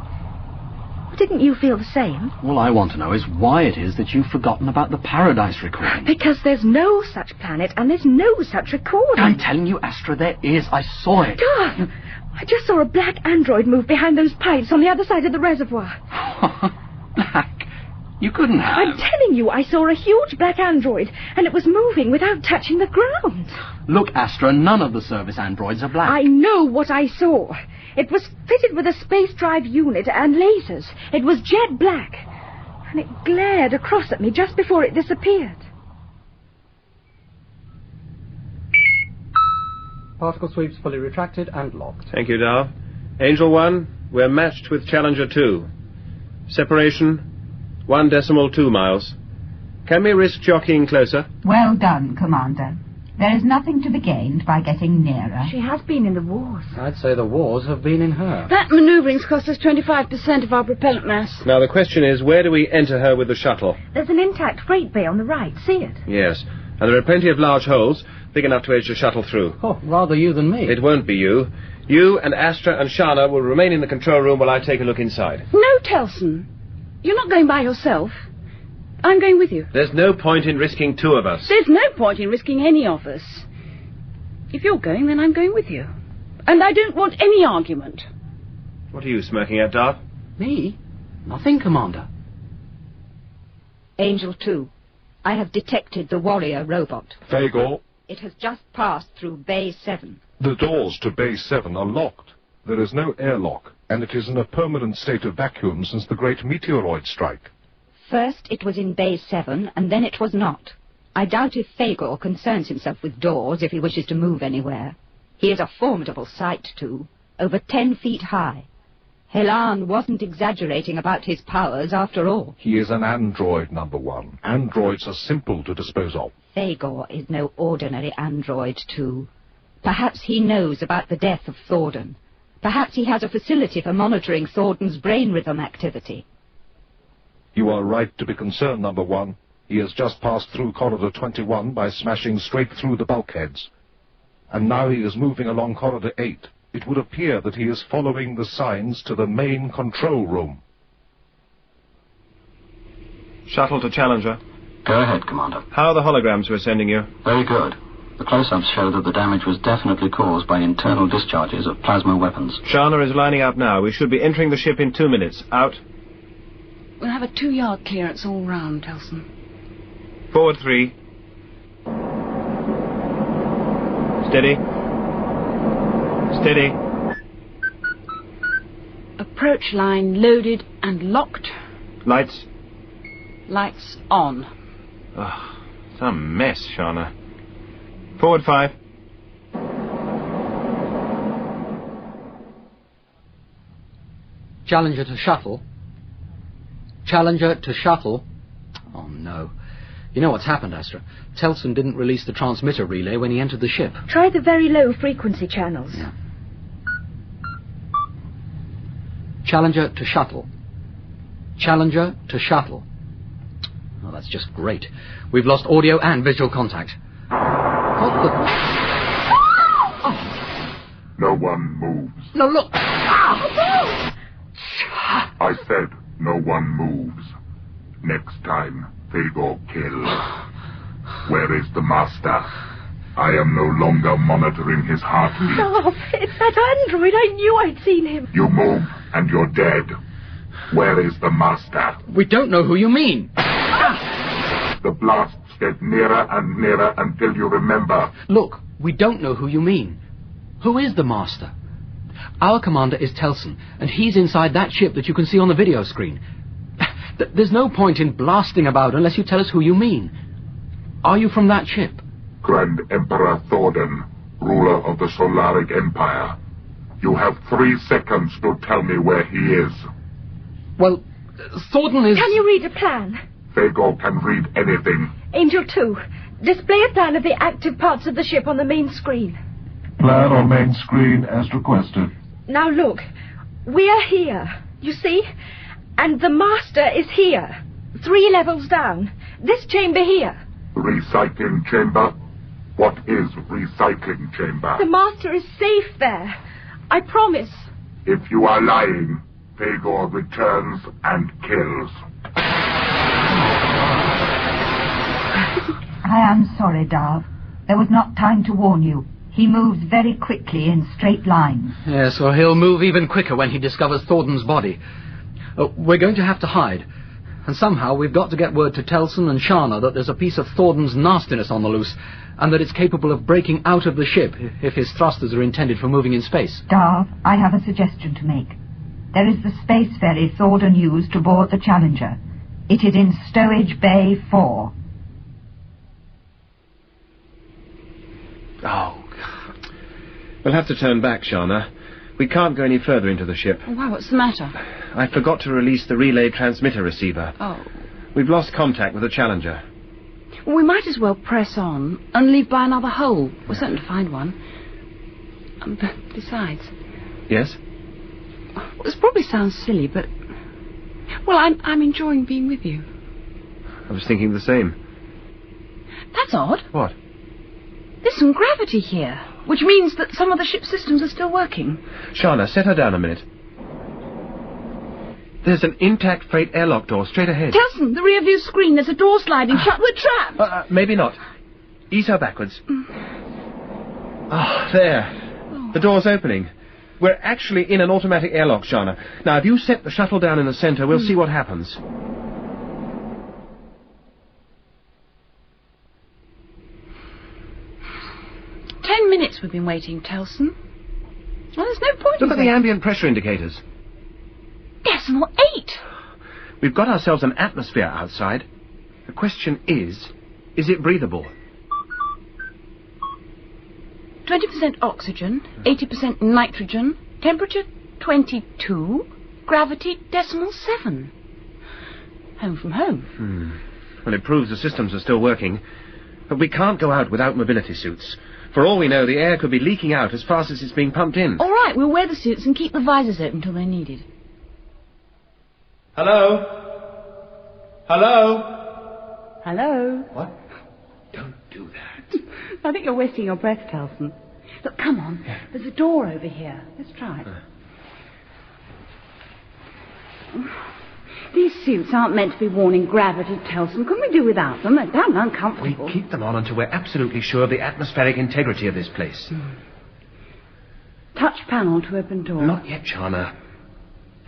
Didn't you feel the same? All I want to know is why it is that you've forgotten about the Paradise recording. Because there's no such planet and there's no such recording. I'm telling you, Astra, there is. I saw it. Darn! I just saw a black android move behind those pipes on the other side of the reservoir. Black? You couldn't have. I'm telling you, I saw a huge black android, and it was moving without touching the ground. Look, Astra, none of the service androids are black. I know what I saw. It was fitted with a space drive unit and lasers. It was jet black, and it glared across at me just before it disappeared. Particle sweeps fully retracted and locked. Thank you, Darv. Angel 1, we're matched with Challenger 2. Separation, 1.2 miles. Can we risk jockeying closer? Well done, Commander. There is nothing to be gained by getting nearer. She has been in the wars. I'd say the wars have been in her. That manoeuvring's cost us 25% of our propellant mass. Now the question is, where do we enter her with the shuttle? There's an intact freight bay on the right. See it? Yes. And there are plenty of large holes, big enough to edge the shuttle through. Oh, rather you than me. It won't be you. You and Astra and Sharna will remain in the control room while I take a look inside. No, Telson. You're not going by yourself. I'm going with you. There's no point in risking two of us. There's no point in risking any of us. If you're going, then I'm going with you. And I don't want any argument. What are you smirking at, Darv? Me? Nothing, Commander. Angel 2, I have detected the warrior robot. Fagor, It has just passed through Bay 7. the doors to Bay 7 are locked. There is no airlock, and it is in a permanent state of vacuum since the Great Meteoroid Strike. First it was in Bay 7, and then it was not. I doubt if Fagor concerns himself with doors if he wishes to move anywhere. He is a formidable sight, too, over 10 feet high. Helan wasn't exaggerating about his powers after all. He is an android, number one. Androids are simple to dispose of. Fagor is no ordinary android, too. Perhaps he knows about the death of Thorn. Perhaps he has a facility for monitoring Thorn's brain rhythm activity. You are right to be concerned, number one. He has just passed through Corridor 21 by smashing straight through the bulkheads. And now he is moving along Corridor 8. It would appear that he is following the signs to the main control room. Shuttle to Challenger. Go ahead, Commander. How are the holograms we're sending you? Very good. The close-ups show that the damage was definitely caused by internal discharges of plasma weapons. Sharna is lining up now. We should be entering the ship in 2 minutes. Out. We'll have a 2-yard clearance all round, Telson. Forward 3. Steady. Steady. Approach line loaded and locked. Lights. Lights on. Ugh, some mess, Sharna. Forward 5. Challenger to shuttle. Challenger to shuttle. Oh, no. You know what's happened, Astra? Telson didn't release the transmitter relay when he entered the ship. Try the very low frequency channels. Yeah. Challenger to shuttle. Challenger to shuttle. Oh, that's just great. We've lost audio and visual contact. What the... Oh. No one moves. No, look! I said no one moves. Next time, Fagor kill. Where is the master? I am no longer monitoring his heartbeat. Oh, it's that android. I knew I'd seen him. You move, and you're dead. Where is the master? We don't know who you mean. The blasts get nearer and nearer until you remember. Look, we don't know who you mean. Who is the master? Our commander is Telson, and he's inside that ship that you can see on the video screen. There's no point in blasting about unless you tell us who you mean. Are you from that ship? Grand Emperor Thorn, ruler of the Solaric Empire. You have 3 seconds to tell me where he is. Well, Thorn is... Can you read a plan? Fagor can read anything. Angel 2, display a plan of the active parts of the ship on the main screen. Plan on main screen as requested. Now look, we're here, you see? And the master is here, 3 levels down. This chamber here. Recycling chamber? What is recycling chamber? The master is safe there. I promise. If you are lying, Fagor returns and kills. I am sorry, Darv. There was not time to warn you. He moves very quickly in straight lines. Yes, well, he'll move even quicker when he discovers Thorn's body. We're going to have to hide. And somehow we've got to get word to Telson and Sharna that there's a piece of Thorn's nastiness on the loose, and that it's capable of breaking out of the ship if his thrusters are intended for moving in space. Darv, I have a suggestion to make. There is the space ferry Thorn used to board the Challenger. It is in Stowage Bay 4. Oh, we'll have to turn back, Sharna. We can't go any further into the ship. Why, what's the matter? I forgot to release the relay transmitter receiver. Oh. We've lost contact with the Challenger. Well, we might as well press on and leave by another hole. We're certain to find one. Besides... Yes? Well, this probably sounds silly, but... Well, I'm enjoying being with you. I was thinking the same. That's odd. What? There's some gravity here, which means that some of the ship's systems are still working. Sharna, set her down a minute. There's an intact freight airlock door straight ahead. Telson, the rear view screen, there's a door sliding shut. We're trapped. Maybe not. Ease her backwards. Ah, there. The door's opening. We're actually in an automatic airlock, Sharna. Now, if you set the shuttle down in the center, we'll see what happens. "10 minutes we've been waiting, Telson. Well, there's no point. Look at the ambient pressure indicators. 8. We've got ourselves an atmosphere outside. The question is it breathable? 20% oxygen, 80% nitrogen, temperature 22, gravity 7. Home from home. Well, it proves the systems are still working. But we can't go out without mobility suits. For all we know, the air could be leaking out as fast as it's being pumped in. All right, we'll wear the suits and keep the visors open until they're needed. Hello? Hello? Hello? What? Don't do that. I think you're wasting your breath, Telson. Look, come on. Yeah. There's a door over here. Let's try it. These suits aren't meant to be worn in gravity, Telson. Couldn't we do without them? They're damn uncomfortable. We keep them on until we're absolutely sure of the atmospheric integrity of this place. Touch panel to open door. Not yet, Sharna.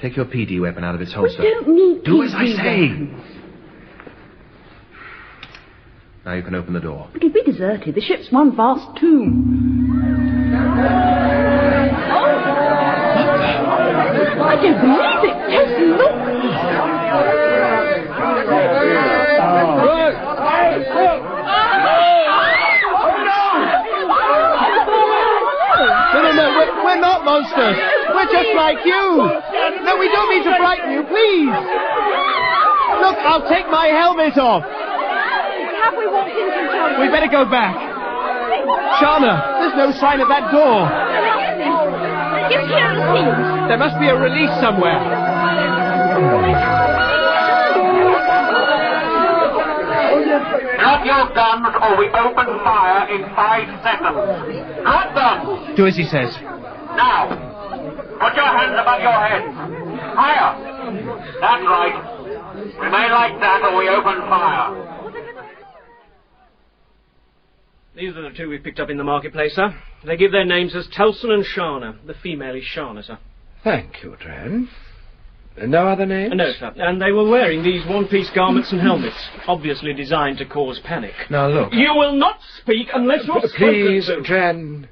Take your PD weapon out of its holster. We don't need Do PD as I say. weapons. Now you can open the door. It'll be deserted. The ship's one vast tomb. I don't believe it. Telson, look. No, we're not monsters. We're just like you. No, we don't mean to frighten you, please. Look, I'll take my helmet off. Have we walked into each other? We better go back. Sharna, there's no sign of that door. Just here it seems. There must be a release somewhere. Drop your guns or we open fire in 5 seconds. Drop them! Do as he says. Now, put your hands above your head. Fire! That's right. Remain like that or we open fire. These are the two we've picked up in the marketplace, sir. They give their names as Telson and Sharna. The female is Sharna, sir. Thank you, Dren. No other names? No, sir. And they were wearing these one-piece garments and helmets, obviously designed to cause panic. Now, look. You will not speak unless you're Please, spoken to. Dren.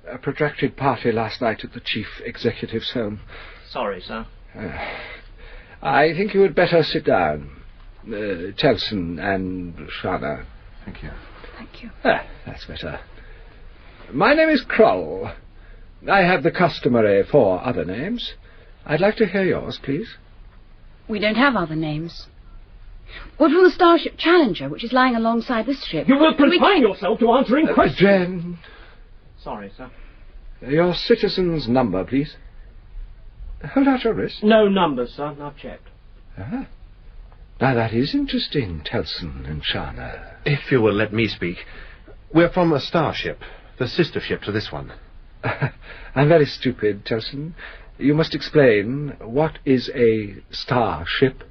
A protracted party last night at the Chief Executive's home. Sorry, sir. I think you had better sit down. Telson and Sharna. Thank you. Thank you. That's better. My name is Kroll. I have the customary 4 other names. I'd like to hear yours, please. We don't have other names. We're from the starship Challenger, which is lying alongside this ship. You will confine yourself to answering questions. Dren. Sorry, sir. Your citizen's number, please. Hold out your wrist. No numbers, sir. I've checked. Now that is interesting, Telson and Sharna. If you will let me speak. We're from a starship, the sister ship to this one. I'm very stupid, Telson. You must explain, what is a starship?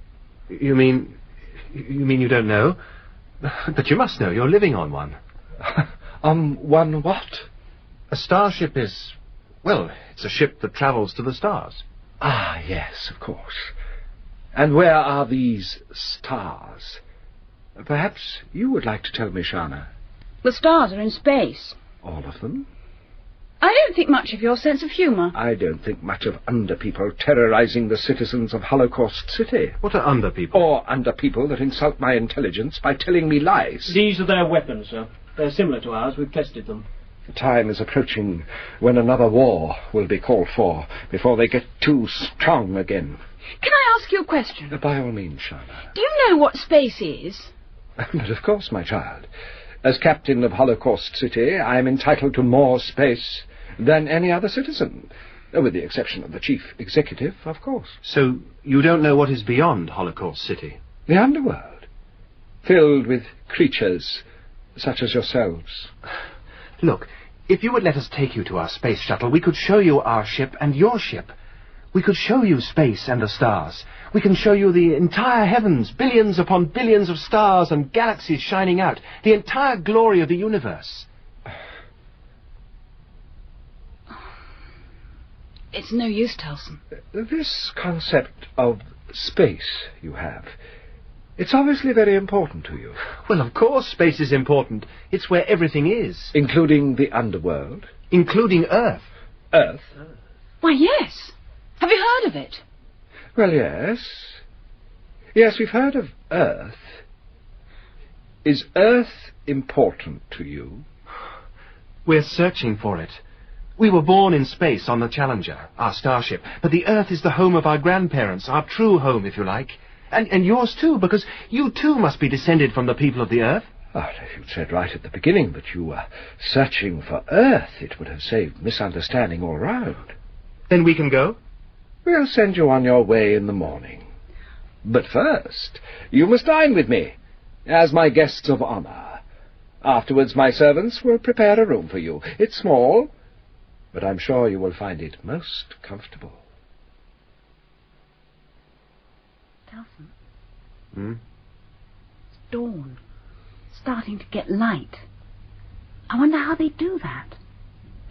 You mean you don't know? But you must know, you're living on one. On one what? A starship is, well, it's a ship that travels to the stars. Ah, yes, of course. And where are these stars? Perhaps you would like to tell me, Sharna. The stars are in space. All of them? I don't think much of your sense of humour. I don't think much of underpeople terrorising the citizens of Holocaust City. What are underpeople? Or underpeople that insult my intelligence by telling me lies. These are their weapons, sir. They're similar to ours. We've tested them. The time is approaching when another war will be called for before they get too strong again. Can I ask you a question? By all means, Sharna. Do you know what space is? But of course, my child. As captain of Holocaust City, I am entitled to more space than any other citizen, with the exception of the chief executive, of course. So you don't know what is beyond Holocaust City? The underworld, filled with creatures such as yourselves. Look, if you would let us take you to our space shuttle, we could show you our ship and your ship. We could show you space and the stars. We can show you the entire heavens, billions upon billions of stars and galaxies shining out, the entire glory of the universe. It's no use, Telson. This concept of space you have, it's obviously very important to you. Well, of course space is important. It's where everything is. Including the underworld? Including Earth. Earth? Why, yes. Have you heard of it? Well, yes. Yes, we've heard of Earth. Is Earth important to you? We're searching for it. We were born in space on the Challenger, our starship, but the Earth is the home of our grandparents, our true home, if you like. And yours too, because you too must be descended from the people of the Earth. Oh, if you'd said right at the beginning that you were searching for Earth, it would have saved misunderstanding all round. Then we can go? We'll send you on your way in the morning. But first, you must dine with me, as my guests of honour. Afterwards, my servants will prepare a room for you. It's small, but I'm sure you will find it most comfortable. Telson. It's dawn. It's starting to get light. I wonder how they do that.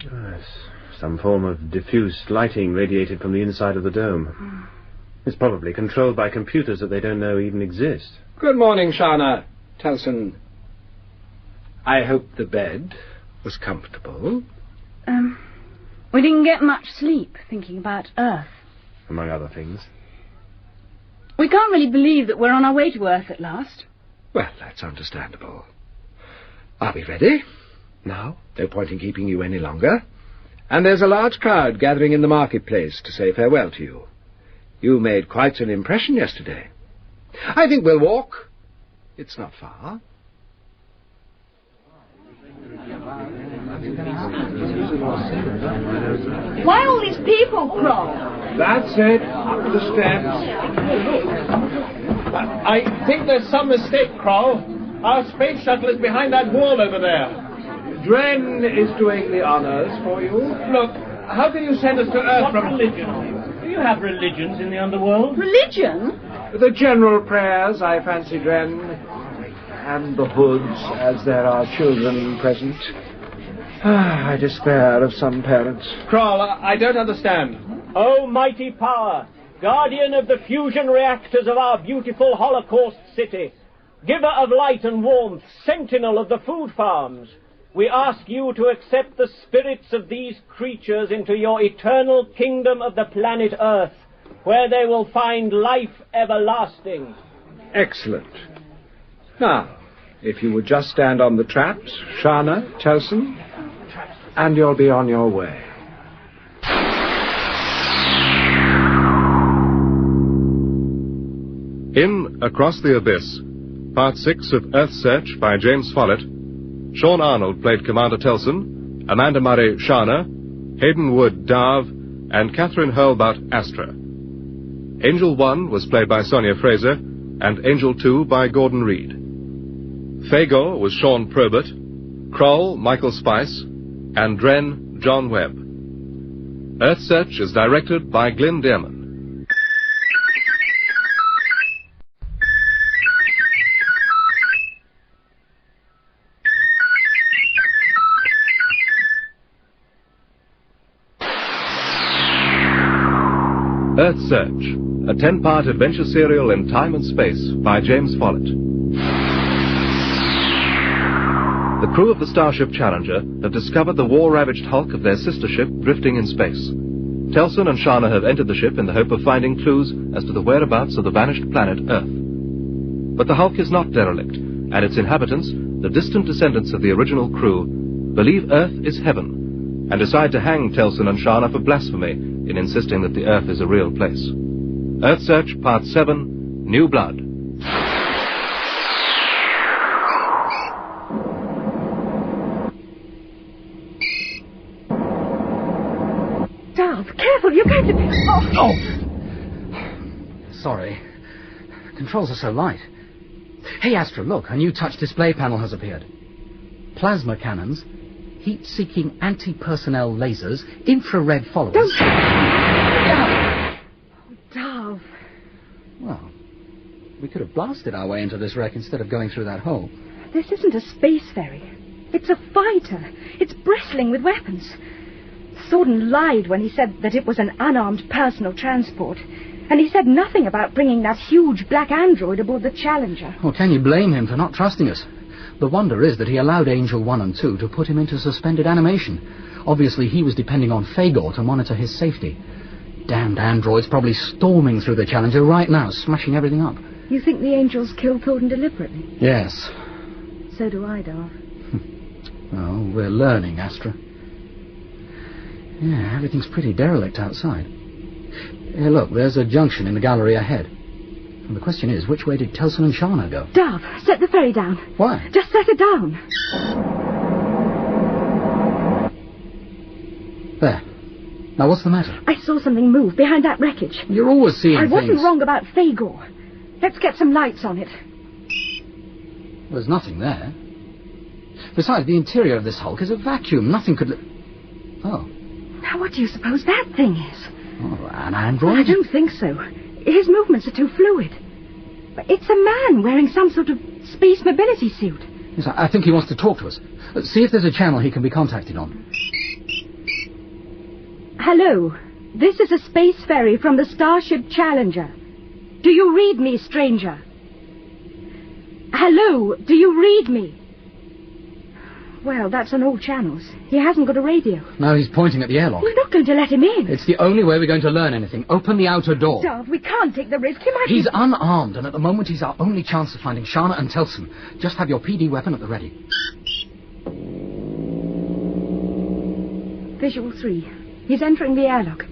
Yes, some form of diffuse lighting radiated from the inside of the dome. It's probably controlled by computers that they don't know even exist. Good morning, Sharna. Telson, I hope the bed was comfortable. We didn't get much sleep thinking about Earth. Among other things. We can't really believe that we're on our way to Earth at last. Well, that's understandable. Are we ready? Now? No point in keeping you any longer. And there's a large crowd gathering in the marketplace to say farewell to you. You made quite an impression yesterday. I think we'll walk. It's not far. Why all these people, Crow? That's it. Up the steps. I think there's some mistake, Crow. Our space shuttle is behind that wall over there. Dren is doing the honors for you. Look, how can you send us to Earth from... religion? Do you have religions in the underworld? Religion? The general prayers, I fancy, Dren. And the hoods, as there are children present. I despair of some parents. Kroll, I don't understand. O mighty power, guardian of the fusion reactors of our beautiful Holocaust city, giver of light and warmth, sentinel of the food farms, we ask you to accept the spirits of these creatures into your eternal kingdom of the planet Earth, where they will find life everlasting. Excellent. Now, if you would just stand on the traps, Sharna, Telson, and you'll be on your way. In Across the Abyss, Part 6 of Earthsearch by James Follett, Sean Arnold played Commander Telson, Amanda Murray Sharna, Hayden Wood Darv, and Catherine Hurlbutt Astra. Angel 1 was played by Sonia Fraser, and Angel 2 by Gordon Reed. Fagor was Sean Probert, Kroll Michael Spice, and Dren John Webb. Earthsearch is directed by Glyn Dearman. Earthsearch, a 10-part adventure serial in time and space by James Follett. The crew of the starship Challenger have discovered the war-ravaged hulk of their sister ship drifting in space. Telson and Sharna have entered the ship in the hope of finding clues as to the whereabouts of the vanished planet Earth. But the hulk is not derelict, and its inhabitants, the distant descendants of the original crew, believe Earth is heaven, and decide to hang Telson and Sharna for blasphemy in insisting that the Earth is a real place. Earthsearch Part 7, New Blood. Darv, careful, you're going to... Oh! Sorry. Controls are so light. Hey, Astra, look, a new touch display panel has appeared. plasma cannons, heat-seeking anti-personnel lasers, infrared followers... Don't... Oh, Darv. Well, we could have blasted our way into this wreck instead of going through that hole. This isn't a space ferry. It's a fighter. It's bristling with weapons. Thorn lied when he said that it was an unarmed personal transport. And he said nothing about bringing that huge black android aboard the Challenger. Well, can you blame him for not trusting us? The wonder is that he allowed Angel 1 and 2 to put him into suspended animation. Obviously, he was depending on Fagor to monitor his safety. Damned android's probably storming through the Challenger right now, smashing everything up. You think the Angels killed Thorn deliberately? Yes. So do I, Darv. Well, we're learning, Astra. Yeah, everything's pretty derelict outside. Hey, look, there's a junction in the gallery ahead. And the question is, which way did Telson and Sharna go? Darv, set the ferry down. Why? Just set it down. There. Now, what's the matter? I saw something move behind that wreckage. You're always seeing things. I wasn't wrong about Fagor. Let's get some lights on it. There's nothing there. Besides, the interior of this hulk is a vacuum. Nothing could... Oh. Now, what do you suppose that thing is? Oh, an android? I don't think so. His movements are too fluid. It's a man wearing some sort of space mobility suit. Yes, I think he wants to talk to us. See if there's a channel he can be contacted on. Hello. This is a space ferry from the starship Challenger. Do you read me, stranger? Hello, do you read me? Well, that's on all channels. He hasn't got a radio. No, he's pointing at the airlock. We're not going to let him in. It's the only way we're going to learn anything. Open the outer door. Darv, we can't take the risk. He might He's unarmed, and at the moment he's our only chance of finding Sharna and Telson. Just have your PD weapon at the ready. Visual 3. He's entering the airlock.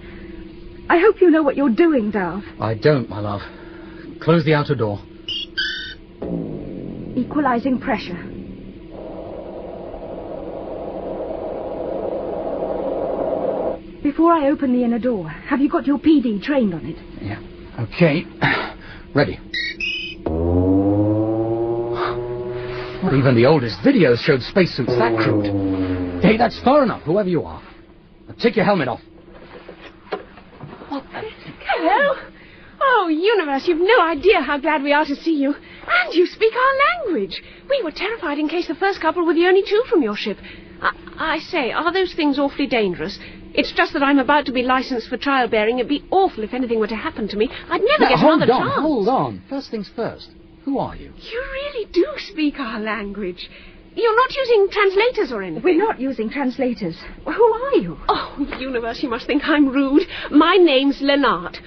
I hope you know what you're doing, Darv. I don't, my love. Close the outer door. Equalizing pressure. Before I open the inner door, have you got your PD trained on it? Yeah. Okay. Ready. Not even the oldest videos showed spacesuits that crude. Hey, that's far enough, whoever you are. Now take your helmet off. Hello. Oh, Universe, you've no idea how glad we are to see you. And you speak our language. We were terrified in case the first couple were the only two from your ship. I say, are those things awfully dangerous? It's just that I'm about to be licensed for childbearing. It'd be awful if anything were to happen to me. I'd never get another chance. Hold on. First things first. Who are you? You really do speak our language. You're not using translators or anything? We're not using translators. Who are you? Oh, Universe, you must think I'm rude. My name's Lennart.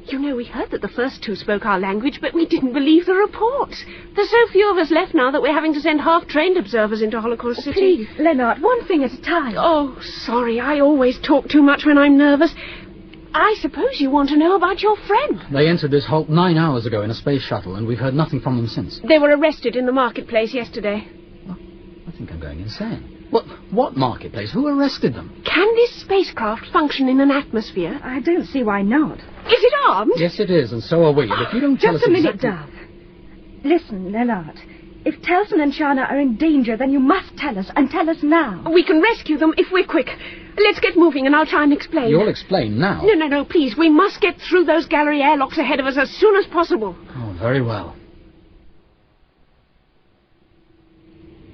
You know, we heard that the first two spoke our language, but we didn't believe the reports. There's so few of us left now that we're having to send half-trained observers into Holocaust City. Please, Lennart, one thing at a time. Oh, sorry, I always talk too much when I'm nervous. I suppose you want to know about your friend. They entered this hulk 9 hours ago in a space shuttle, and we've heard nothing from them since. They were arrested in the marketplace yesterday. I think I'm going insane. What marketplace? Who arrested them? Can this spacecraft function in an atmosphere? I don't see why not. Is it armed? Yes, it is, and so are we. If you don't tell us Just a minute, exactly... Darv. Listen, Lennart. If Telson and Sharna are in danger, then you must tell us, and tell us now. We can rescue them if we're quick. Let's get moving, and I'll try and explain. You'll explain now? No, please. We must get through those gallery airlocks ahead of us as soon as possible. Oh, very well.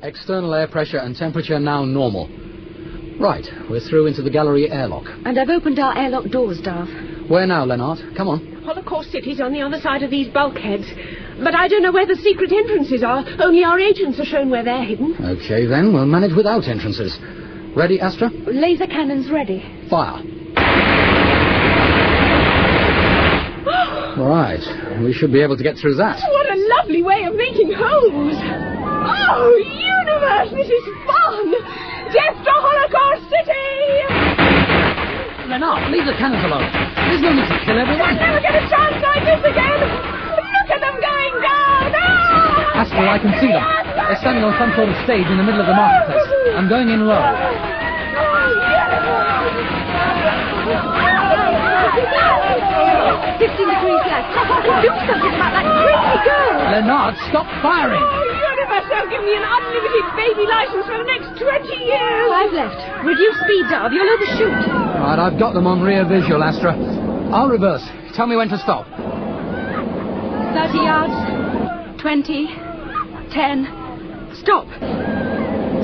External air pressure and temperature now normal. Right, we're through into the gallery airlock. And I've opened our airlock doors, Darv. Where now, Lennart? Come on. Holocaust City's on the other side of these bulkheads. But I don't know where the secret entrances are. Only our agents are shown where they're hidden. Okay, then. We'll manage without entrances. Ready, Astra? Laser cannons ready. Fire. Right. We should be able to get through that. What a lovely way of making homes. Oh, Universe, this is fun. Death to Holocaust City! Lennart, leave the cannons alone. There's no need to kill everyone. I'll never get a chance like this again. Look at them going down. Ah! Astra, I can see them. They're standing on some sort of stage in the middle of the marketplace. I'm going in low. degrees left. Do something about that crazy girl. Leonard, stop firing. Oh, universe, they'll give me an unlimited baby license for the next 20 years. 5 left. Reduce speed, Darv. You'll overshoot. Right, I've got them on rear visual, Astra. I'll reverse. Tell me when to stop. 30 yards. 20. 10. Stop.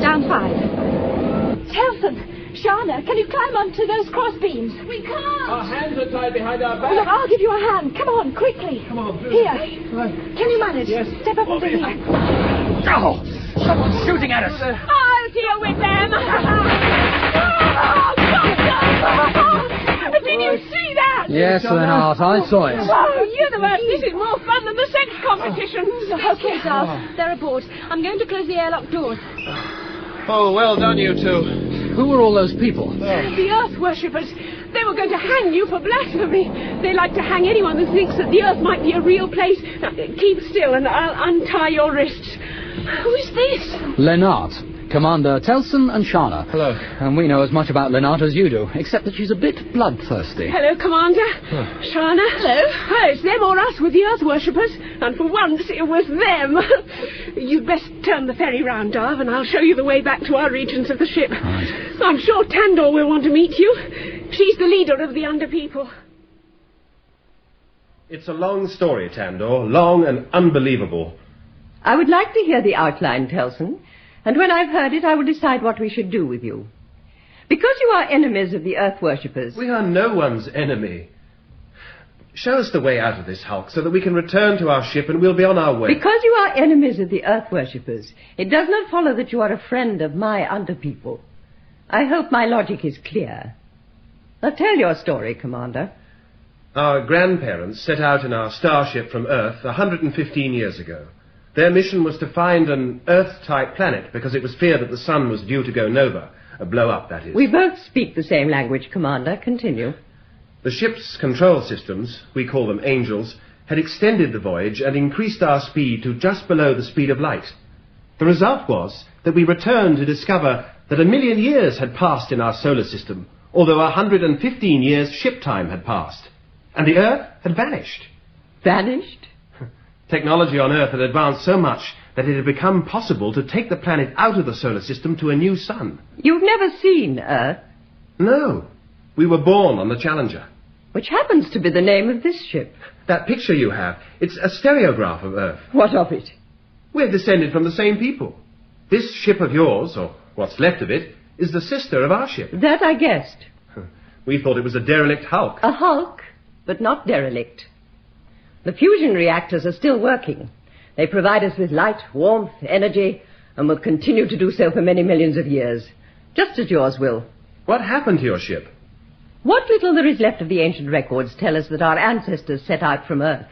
Down 5. Telson! Sharna, can you climb onto those cross beams? We can't! Our hands are tied behind our backs. Look, I'll give you a hand. Come on, quickly. Come on. Here. Right. Can you manage? Yes. Step up on the knee. Oh! Someone's shooting at us! I'll deal with them. Oh, God! Did you see that? Yes, Leonard, I saw it. Oh, universe, this is more fun than the sex competition. Okay, Darv. They're aboard. I'm going to close the airlock doors. Oh, well done, you two. Who were all those people? The Earth worshippers. They were going to hang you for blasphemy. They like to hang anyone who thinks that the Earth might be a real place. Now, keep still and I'll untie your wrists. Who is this? Leonard. Commander Telson and Sharna. Hello. And we know as much about Leonard as you do, except that she's a bit bloodthirsty. Hello, Commander. Sharna. Hello. Oh, it's them or us with the Earth worshippers. And for once, it was them. You'd best turn the ferry round, Darv, and I'll show you the way back to our regions of the ship. Right. I'm sure Tandor will want to meet you. She's the leader of the underpeople. It's a long story, Tandor. Long and unbelievable. I would like to hear the outline, Telson. And when I've heard it, I will decide what we should do with you. Because you are enemies of the Earth worshippers. We are no one's enemy. Show us the way out of this hulk so that we can return to our ship and we'll be on our way. Because you are enemies of the Earth worshippers, it does not follow that you are a friend of my underpeople. I hope my logic is clear. Now tell your story, Commander. Our grandparents set out in our starship from Earth 115 years ago. Their mission was to find an Earth-type planet because it was feared that the sun was due to go nova, a blow-up, that is. We both speak the same language, Commander. Continue. The ship's control systems, we call them angels, had extended the voyage and increased our speed to just below the speed of light. The result was that we returned to discover that 1 million years had passed in our solar system, although 115 years ship time had passed, and the Earth had vanished. Vanished? Technology on Earth had advanced so much that it had become possible to take the planet out of the solar system to a new sun. You've never seen Earth? No. We were born on the Challenger. Which happens to be the name of this ship. That picture you have, it's a stereograph of Earth. What of it? We're descended from the same people. This ship of yours, or what's left of it, is the sister of our ship. That I guessed. We thought it was a derelict hulk. A hulk, but not derelict. The fusion reactors are still working. They provide us with light, warmth, energy, and will continue to do so for many millions of years, just as yours will. What happened to your ship? What little there is left of the ancient records tell us that our ancestors set out from Earth.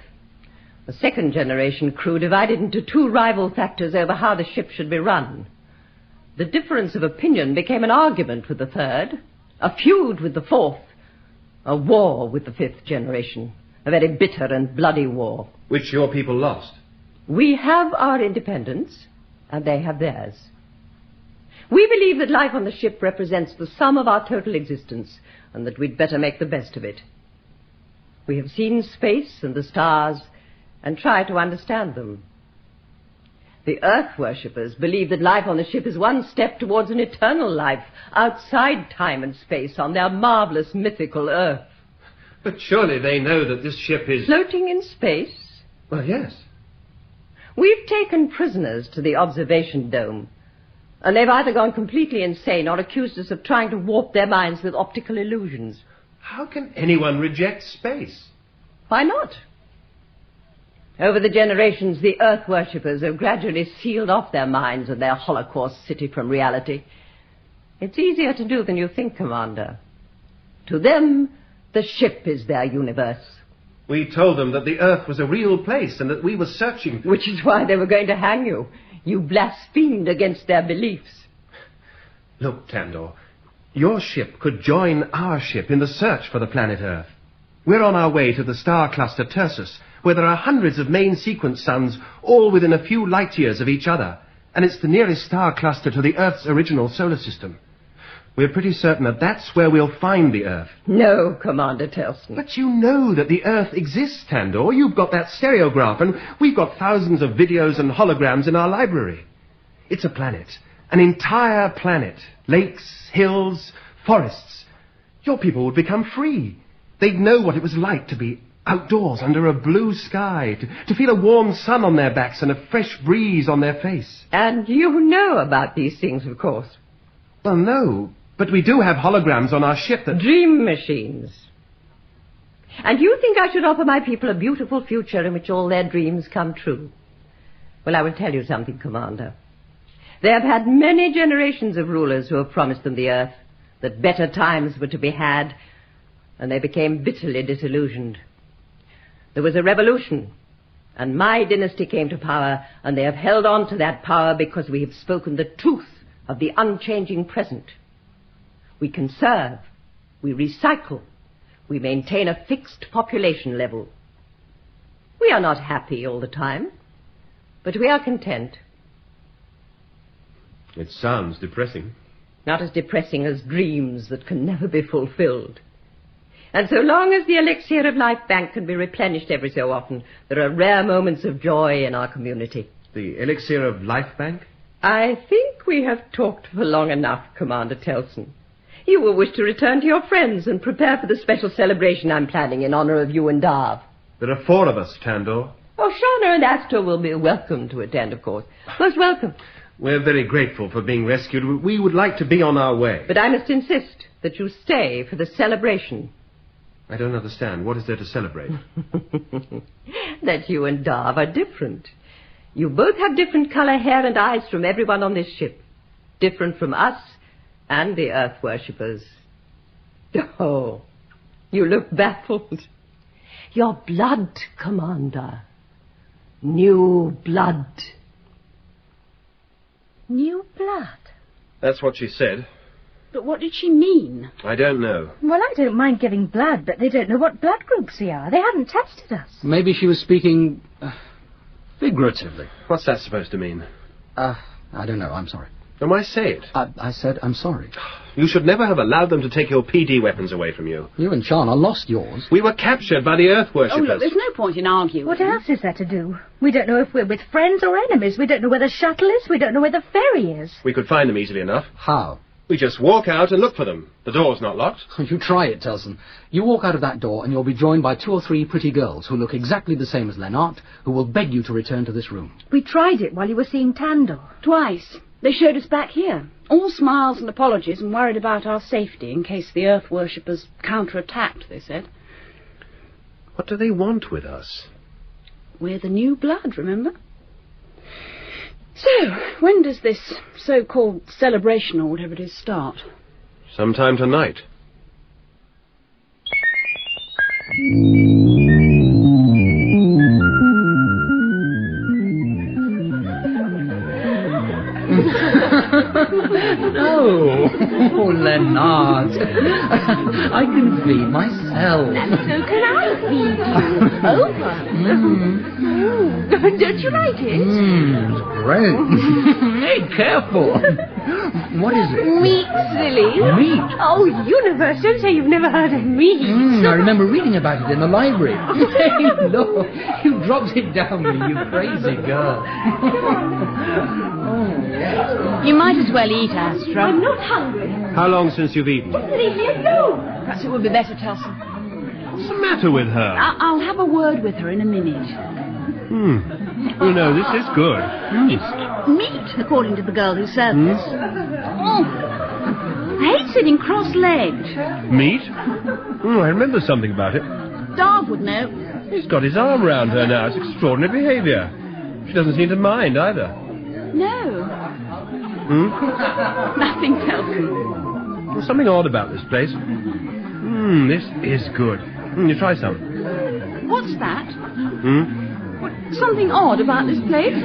The second-generation crew divided into 2 rival factors over how the ship should be run. The difference of opinion became an argument with the third, a feud with the fourth, a war with the 5th generation. A very bitter and bloody war. Which your people lost. We have our independence, and they have theirs. We believe that life on the ship represents the sum of our total existence, and that we'd better make the best of it. We have seen space and the stars, and try to understand them. The Earth worshippers believe that life on the ship is one step towards an eternal life, outside time and space, on their marvelous mythical Earth. But surely they know that this ship is... Floating in space? Well, yes. We've taken prisoners to the observation dome, and they've either gone completely insane or accused us of trying to warp their minds with optical illusions. How can anyone reject space? Why not? Over the generations, the Earth worshippers have gradually sealed off their minds and their Holocaust city from reality. It's easier to do than you think, Commander. To them, the ship is their universe. We told them that the Earth was a real place and that we were searching... Which is why they were going to hang you. You blasphemed against their beliefs. Look, Tandor, your ship could join our ship in the search for the planet Earth. We're on our way to the star cluster Tursus, where there are hundreds of main sequence suns, all within a few light years of each other, and it's the nearest star cluster to the Earth's original solar system. We're pretty certain that that's where we'll find the Earth. No, Commander Telson. But you know that the Earth exists, Tandor. You've got that stereograph, and we've got thousands of videos and holograms in our library. It's a planet. An entire planet. Lakes, hills, forests. Your people would become free. They'd know what it was like to be outdoors under a blue sky, to feel a warm sun on their backs and a fresh breeze on their face. And you know about these things, of course. Well, no, but we do have holograms on our ship that... Dream machines. And you think I should offer my people a beautiful future in which all their dreams come true? Well, I will tell you something, Commander. They have had many generations of rulers who have promised them the Earth, that better times were to be had, and they became bitterly disillusioned. There was a revolution, and my dynasty came to power, and they have held on to that power because we have spoken the truth of the unchanging present. We conserve, we recycle, we maintain a fixed population level. We are not happy all the time, but we are content. It sounds depressing. Not as depressing as dreams that can never be fulfilled. And so long as the elixir of life bank can be replenished every so often, there are rare moments of joy in our community. The elixir of life bank? I think we have talked for long enough, Commander Telson. You will wish to return to your friends and prepare for the special celebration I'm planning in honor of you and Darv. There are 4 of us, Tandor. Oh, Sharna and Astra will be welcome to attend, of course. Most welcome. We're very grateful for being rescued. We would like to be on our way. But I must insist that you stay for the celebration. I don't understand. What is there to celebrate? That you and Darv are different. You both have different color, hair, and eyes from everyone on this ship. Different from us and the Earth worshippers. Oh, you look baffled. Your blood, Commander. New blood. New blood? That's what she said. But what did she mean? I don't know. Well, I don't mind giving blood, but they don't know what blood groups we are. They haven't tested us. Maybe she was speaking figuratively. What's that supposed to mean? I don't know. I'm sorry. Then why say it? I said I'm sorry. You should never have allowed them to take your PD weapons away from you. You and Sharna lost yours. We were captured by the Earth worshippers. Oh, look, there's no point in arguing. What else is there to do? We don't know if we're with friends or enemies. We don't know where the shuttle is. We don't know where the ferry is. We could find them easily enough. How? We just walk out and look for them. The door's not locked. You try it, Telson. You walk out of that door and you'll be joined by 2 or 3 pretty girls who look exactly the same as Lennart, who will beg you to return to this room. We tried it while you were seeing Tandor. Twice. They showed us back here. All smiles and apologies and worried about our safety in case the Earth worshippers counterattacked, they said. What do they want with us? We're the new blood, remember? So, when does this so-called celebration or whatever it is start? Sometime tonight. Oh, Lennart. I can feed myself. And so can I feed you. Over. Don't you like it? It's great. Hey, careful. What is it? Meat, silly. Meat? Oh, universe, don't say you've never heard of meat. I remember reading about it in the library. Hey, look, you dropped it down me, you crazy girl. You might as well eat, Astra. I'm not hungry. How long since you've eaten? Just leave me alone. Perhaps it would be better, Telson. What's the matter with her? I'll have a word with her in a minute. You know, this is good. It's meat, according to the girl who served us. Oh, I hate sitting cross-legged. Meat? I remember something about it. Darv would know. He's got his arm round her now. It's extraordinary behaviour. She doesn't seem to mind either. No. Nothing, Telson. There's something odd about this place. This is good. You try some. What's that? Something odd about this place?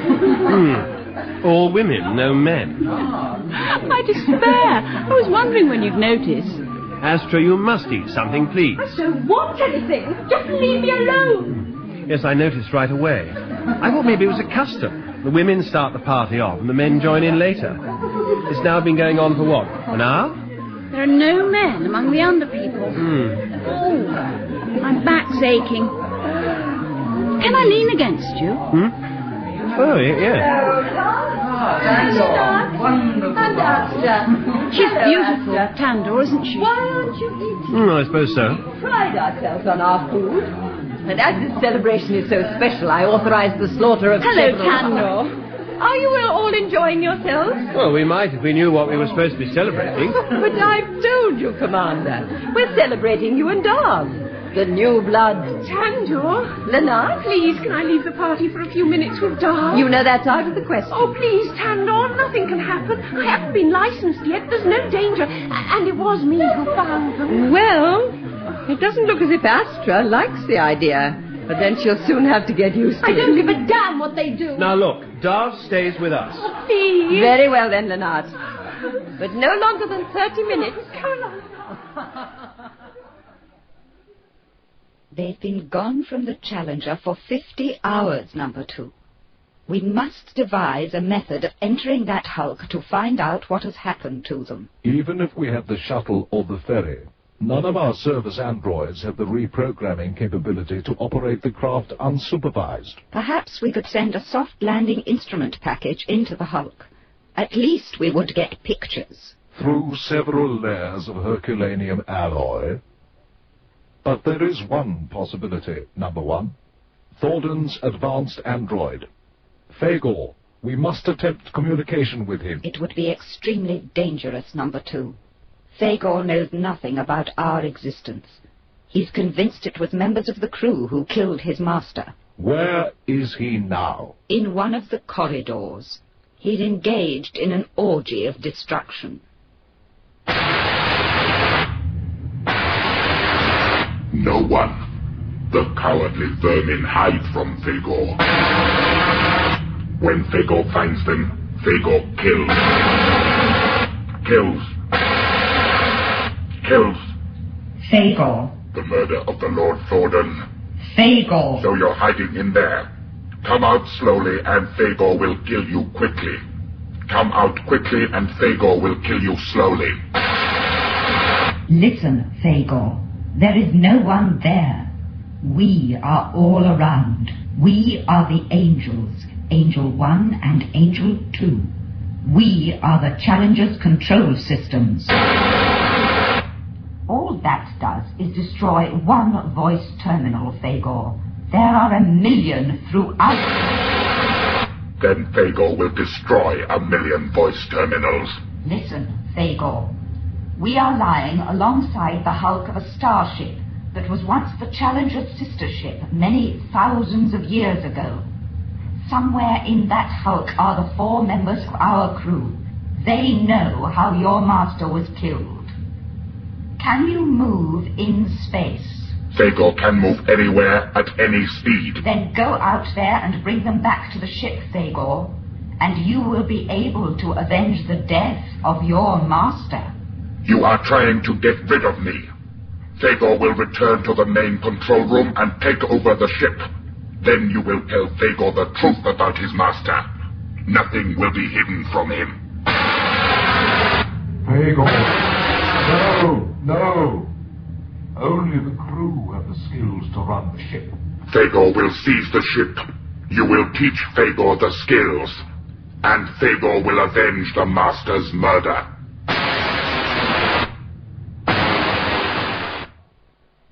All women, no men. I despair. I was wondering when you'd notice. Astra, you must eat something, please. I don't want anything. Just leave me alone. Yes, I noticed right away. I thought maybe it was a custom. The women start the party off and the men join in later. It's now been going on for what, an hour? There are no men among the underpeople. Oh, my back's aching. Can I lean against you? Oh, yeah. And Astra. She's beautiful, Tandor, isn't she? Why aren't you eating? I suppose so. We pride ourselves on our food. And as this celebration is so special, I authorize the slaughter of Hello, several... Tandor. Are you all enjoying yourselves? Well, we might if we knew what we were supposed to be celebrating. But I've told you, Commander. We're celebrating you and Darv. The new blood. Tandor? Lenard? Please, can I leave the party for a few minutes with Darv? You know that's out of the question. Oh, please, Tandor, nothing can happen. I haven't been licensed yet. There's no danger. And it was me who found them. Well, it doesn't look as if Astra likes the idea. But then she'll soon have to get used to it. I don't give a damn what they do. Now look, Darv stays with us. Please. Very well then, Lenard. But no longer than 30 minutes. They've been gone from the Challenger for 50 hours, Number 2. We must devise a method of entering that hulk to find out what has happened to them. Even if we had the shuttle or the ferry, none of our service androids have the reprogramming capability to operate the craft unsupervised. Perhaps we could send a soft landing instrument package into the hulk. At least we would get pictures. Through several layers of Herculaneum alloy. But there is one possibility, Number 1. Thorn's advanced android. Fagor, we must attempt communication with him. It would be extremely dangerous, Number 2. Fagor knows nothing about our existence. He's convinced it was members of the crew who killed his master. Where is he now? In one of the corridors. He's engaged in an orgy of destruction. No one. The cowardly vermin hide from Fagor. When Fagor finds them, Fagor kills. Kills. Fagor. The murder of the Lord Thorn. Fagor. So you're hiding in there. Come out slowly and Fagor will kill you quickly. Come out quickly and Fagor will kill you slowly. Listen, Fagor. There is no one there. We are all around. We are the angels. Angel 1 and Angel 2. We are the Challenger's control systems. All that does is destroy one voice terminal, Fagor. There are 1 million throughout. Then Fagor will destroy 1 million voice terminals. Listen, Fagor. We are lying alongside the hulk of a starship that was once the Challenger's sister ship many thousands of years ago. Somewhere in that hulk are the 4 members of our crew. They know how your master was killed. Can you move in space? Fagor can move anywhere at any speed. Then go out there and bring them back to the ship, Fagor, and you will be able to avenge the death of your master. You are trying to get rid of me. Fagor will return to the main control room and take over the ship. Then you will tell Fagor the truth about his master. Nothing will be hidden from him. Fagor! No! Only the crew have the skills to run the ship. Fagor will seize the ship. You will teach Fagor the skills. And Fagor will avenge the master's murder.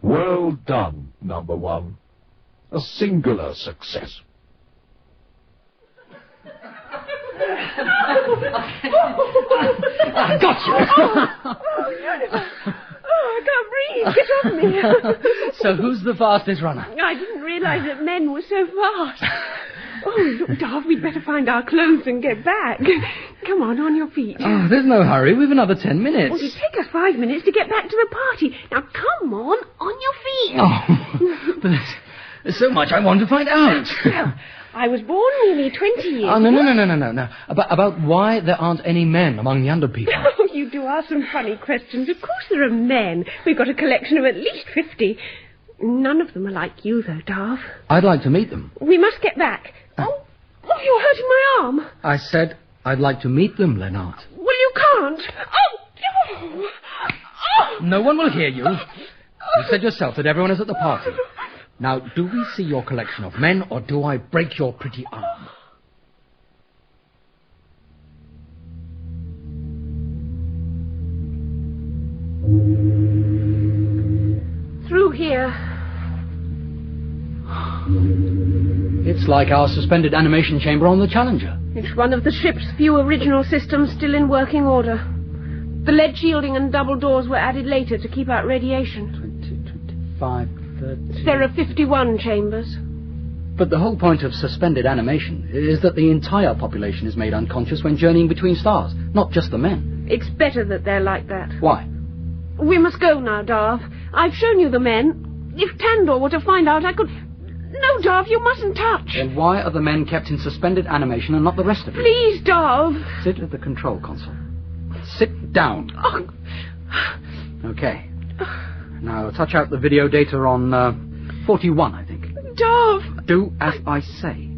Well done, Number 1. A singular success. I got you! I can't breathe. Get off me. So who's the fastest runner? I didn't realize that men were so fast. Oh, look, Darv, we'd better find our clothes and get back. Come on your feet. Oh, there's no hurry. We've another 10 minutes. Well, it'll take us 5 minutes to get back to the party. Now, come on your feet. Oh, but there's so much I want to find out. Well, I was born nearly 20 years Oh, no. About why there aren't any men among the underpeople. Oh, you do ask some funny questions. Of course there are men. We've got a collection of at least 50. None of them are like you, though, Darv. I'd like to meet them. We must get back. Oh, you're hurting my arm. I said I'd like to meet them, Lenard. Well, you can't. Oh, No one will hear you. You said yourself that everyone is at the party. Now, do we see your collection of men, or do I break your pretty arm? Through here. It's like our suspended animation chamber on the Challenger. It's one of the ship's few original systems still in working order. The lead shielding and double doors were added later to keep out radiation. 5, 30... There are 51 chambers. But the whole point of suspended animation is that the entire population is made unconscious when journeying between stars, not just the men. It's better that they're like that. Why? We must go now, Darv. I've shown you the men. If Tandor were to find out, I could... No, Darv, you mustn't touch. Then why are the men kept in suspended animation and not the rest of you? Please, Darv. Sit at the control console. Sit down. Oh. Okay. Now, touch out the video data on 41, I think. Darv! Do as I say.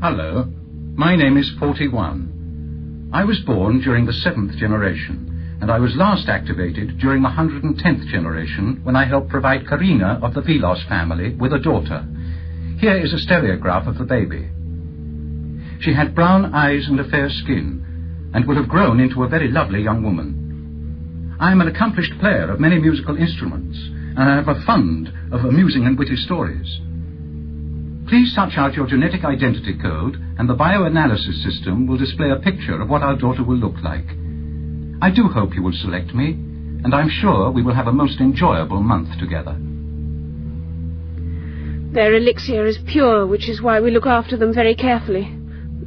Hello. My name is 41. I was born during the 7th generation, and I was last activated during the 110th generation when I helped provide Karina of the Velos family with a daughter. Here is a stereograph of the baby. She had brown eyes and a fair skin, and would have grown into a very lovely young woman. I am an accomplished player of many musical instruments, and I have a fund of amusing and witty stories. Please touch out your genetic identity code, and the bioanalysis system will display a picture of what our daughter will look like. I do hope you will select me, and I'm sure we will have a most enjoyable month together. Their elixir is pure, which is why we look after them very carefully.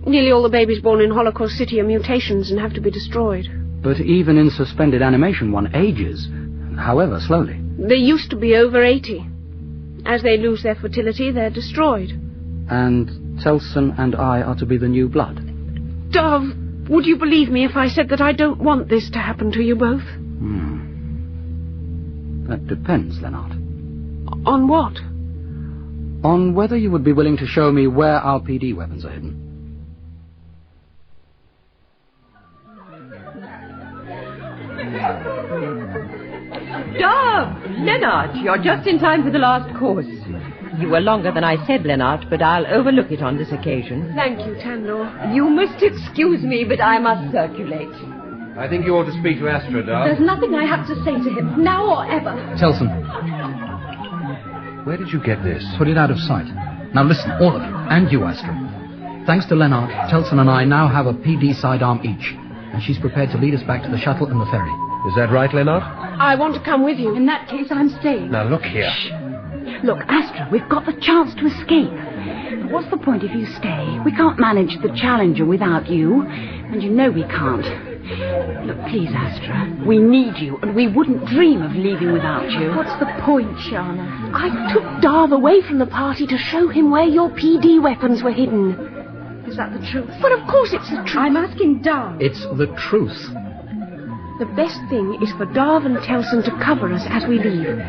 Nearly all the babies born in Holocaust City are mutations and have to be destroyed. But even in suspended animation, one ages, however slowly. They used to be over 80. As they lose their fertility, they're destroyed. And Telson and I are to be the new blood. Darv, would you believe me if I said that I don't want this to happen to you both? That depends, Leonard. On what? On whether you would be willing to show me where our PD weapons are hidden. Darv! Leonard, you're just in time for the last course. You were longer than I said, Leonard, but I'll overlook it on this occasion. Thank you, Tandor. You must excuse me, but I must circulate. I think you ought to speak to Astra, Darv. There's nothing I have to say to him, now or ever. Telson. Where did you get this? Put it out of sight. Now listen, all of you, and you, Astra. Thanks to Leonard, Telson and I now have a PD sidearm each, and she's prepared to lead us back to the shuttle and the ferry. Is that right, Leonard? I want to come with you. In that case, I'm staying. Now, look here. Shh. Look, Astra, we've got the chance to escape. But what's the point if you stay? We can't manage the Challenger without you, and you know we can't. Look, please, Astra, we need you, and we wouldn't dream of leaving without you. What's the point, Sharna? I took Darv away from the party to show him where your PD weapons were hidden. Is that the truth? But of course it's the truth. I'm asking Darv. It's the truth. The best thing is for Darv and Telson to cover us as we leave.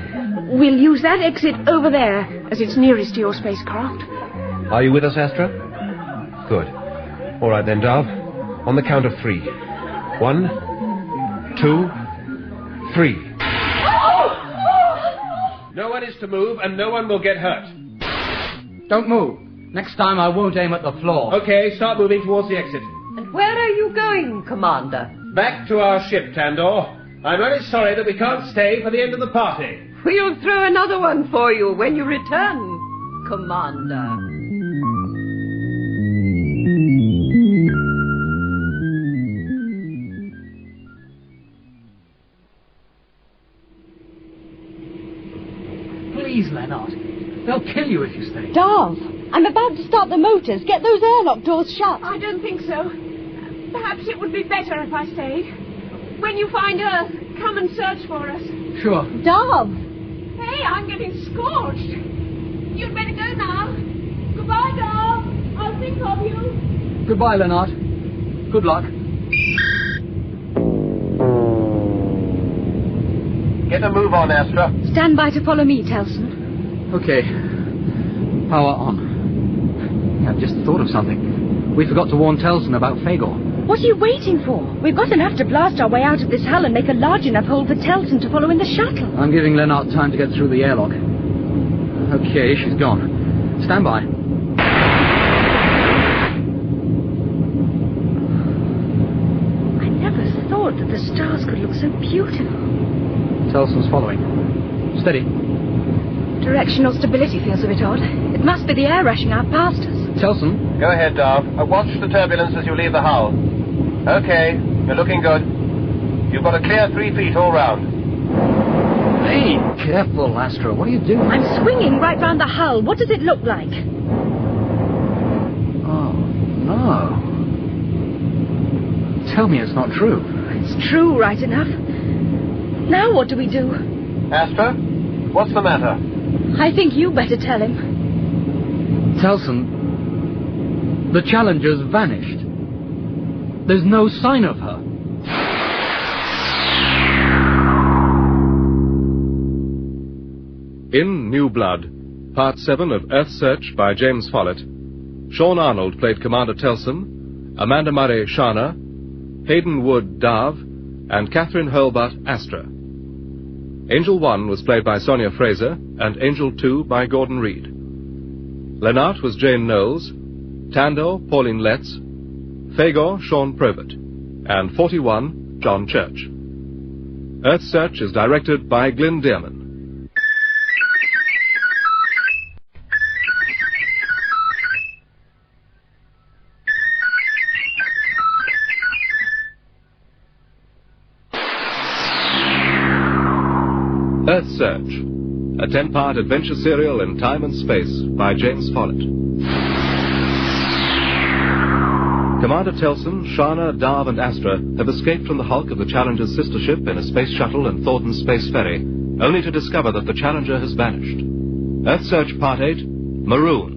We'll use that exit over there, as it's nearest to your spacecraft. Are you with us, Astra? Good. All right then, Darv. On the count of 3. 1, 2, 3. No one is to move, and no one will get hurt. Don't move. Next time I won't aim at the floor. Okay, start moving towards the exit. And where are you going, Commander? Back to our ship, Tandor. I'm very sorry that we can't stay for the end of the party. We'll throw another one for you when you return, Commander. Please, Leonard. They'll kill you if you stay. Darv, I'm about to start the motors. Get those airlock doors shut. I don't think so. Perhaps it would be better if I stayed. When you find Earth, come and search for us. Sure. Darv! Hey, I'm getting scorched. You'd better go now. Goodbye, Darv. I'll think of you. Goodbye, Leonard. Good luck. Get a move on, Astra. Stand by to follow me, Telson. Okay. Power on. I've just thought of something. We forgot to warn Telson about Fagor. What are you waiting for? We've got enough to blast our way out of this hull and make a large enough hole for Telson to follow in the shuttle. I'm giving Lennart time to get through the airlock. Okay, she's gone. Stand by. I never thought that the stars could look so beautiful. Telson's following. Steady. Directional stability feels a bit odd. It must be the air rushing out past us. Telson? Go ahead, Darv. Watch the turbulence as you leave the hull. Okay, you're looking good. You've got a clear 3 feet all round. Hey, careful, Astra. What are you doing? I'm swinging right round the hull. What does it look like? Oh, no. Tell me it's not true. It's true, right enough. Now what do we do? Astra, what's the matter? I think you better tell him. Telson, the Challenger's vanished. There's no sign of her. In New Blood, Part 7 of Earthsearch by James Follett, Sean Arnold played Commander Telson, Amanda Murray Sharna, Hayden Wood Darv, and Catherine Hurlbutt Astra. Angel 1 was played by Sonia Fraser, and Angel 2 by Gordon Reed. Lennart was Jane Knowles, Tandor Pauline Letts, Fagor Sean Probert, and 41 John Church. Earthsearch is directed by Glyn Dearman. Earthsearch, a 10-part adventure serial in time and space by James Follett. Commander Telson, Sharna, Darv and Astra have escaped from the hulk of the Challenger's sister ship in a space shuttle and Thornton space ferry, only to discover that the Challenger has vanished. Earthsearch Part 8, Marooned.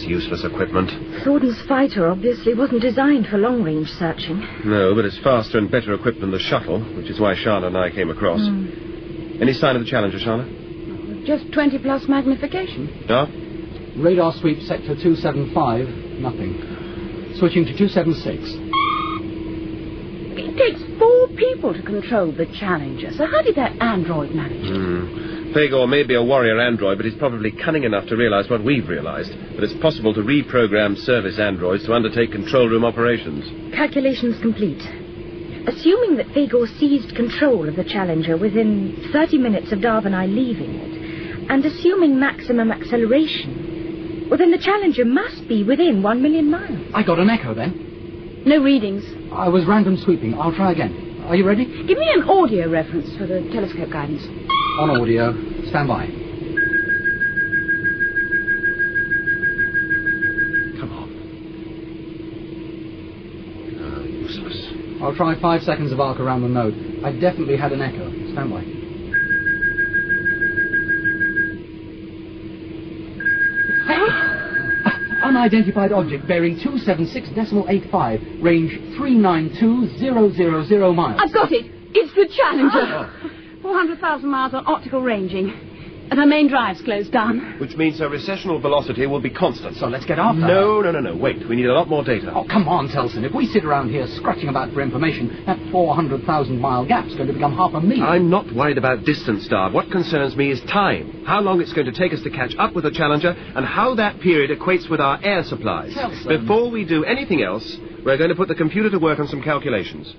Useless equipment. Thornton's fighter obviously wasn't designed for long-range searching. No, but it's faster and better equipped than the shuttle, which is why Sharna and I came across. Any sign of the Challenger, Sharna? Just 20-plus magnification. Darv? Radar sweep sector 275, nothing. Switching to 276. It takes 4 people to control the Challenger, so how did that android manage it? Fagor may be a warrior android, but he's probably cunning enough to realize what we've realized, that it's possible to reprogram service androids to undertake control room operations. Calculations complete. Assuming that Fagor seized control of the Challenger within 30 minutes of Darv and I leaving it, and assuming maximum acceleration, well, then the Challenger must be within 1 million miles. I got an echo then. No readings. I was random sweeping. I'll try again. Are you ready? Give me an audio reference for the telescope guidance. On audio. Stand by. Come on. Useless. I'll try 5 seconds of arc around the node. I definitely had an echo. Stand by. Unidentified object bearing 276.85, range 392,000 miles. I've got it. It's the Challenger. 400,000 miles on optical ranging. And her main drive's closed down. Which means her recessional velocity will be constant. So let's get after her. No. Wait, we need a lot more data. Oh, come on, Telson. If we sit around here scratching about for information, that 400,000-mile gap's going to become half a million. I'm not worried about distance, Darv. What concerns me is time. How long it's going to take us to catch up with the Challenger, and how that period equates with our air supplies. Telson. Before we do anything else, we're going to put the computer to work on some calculations.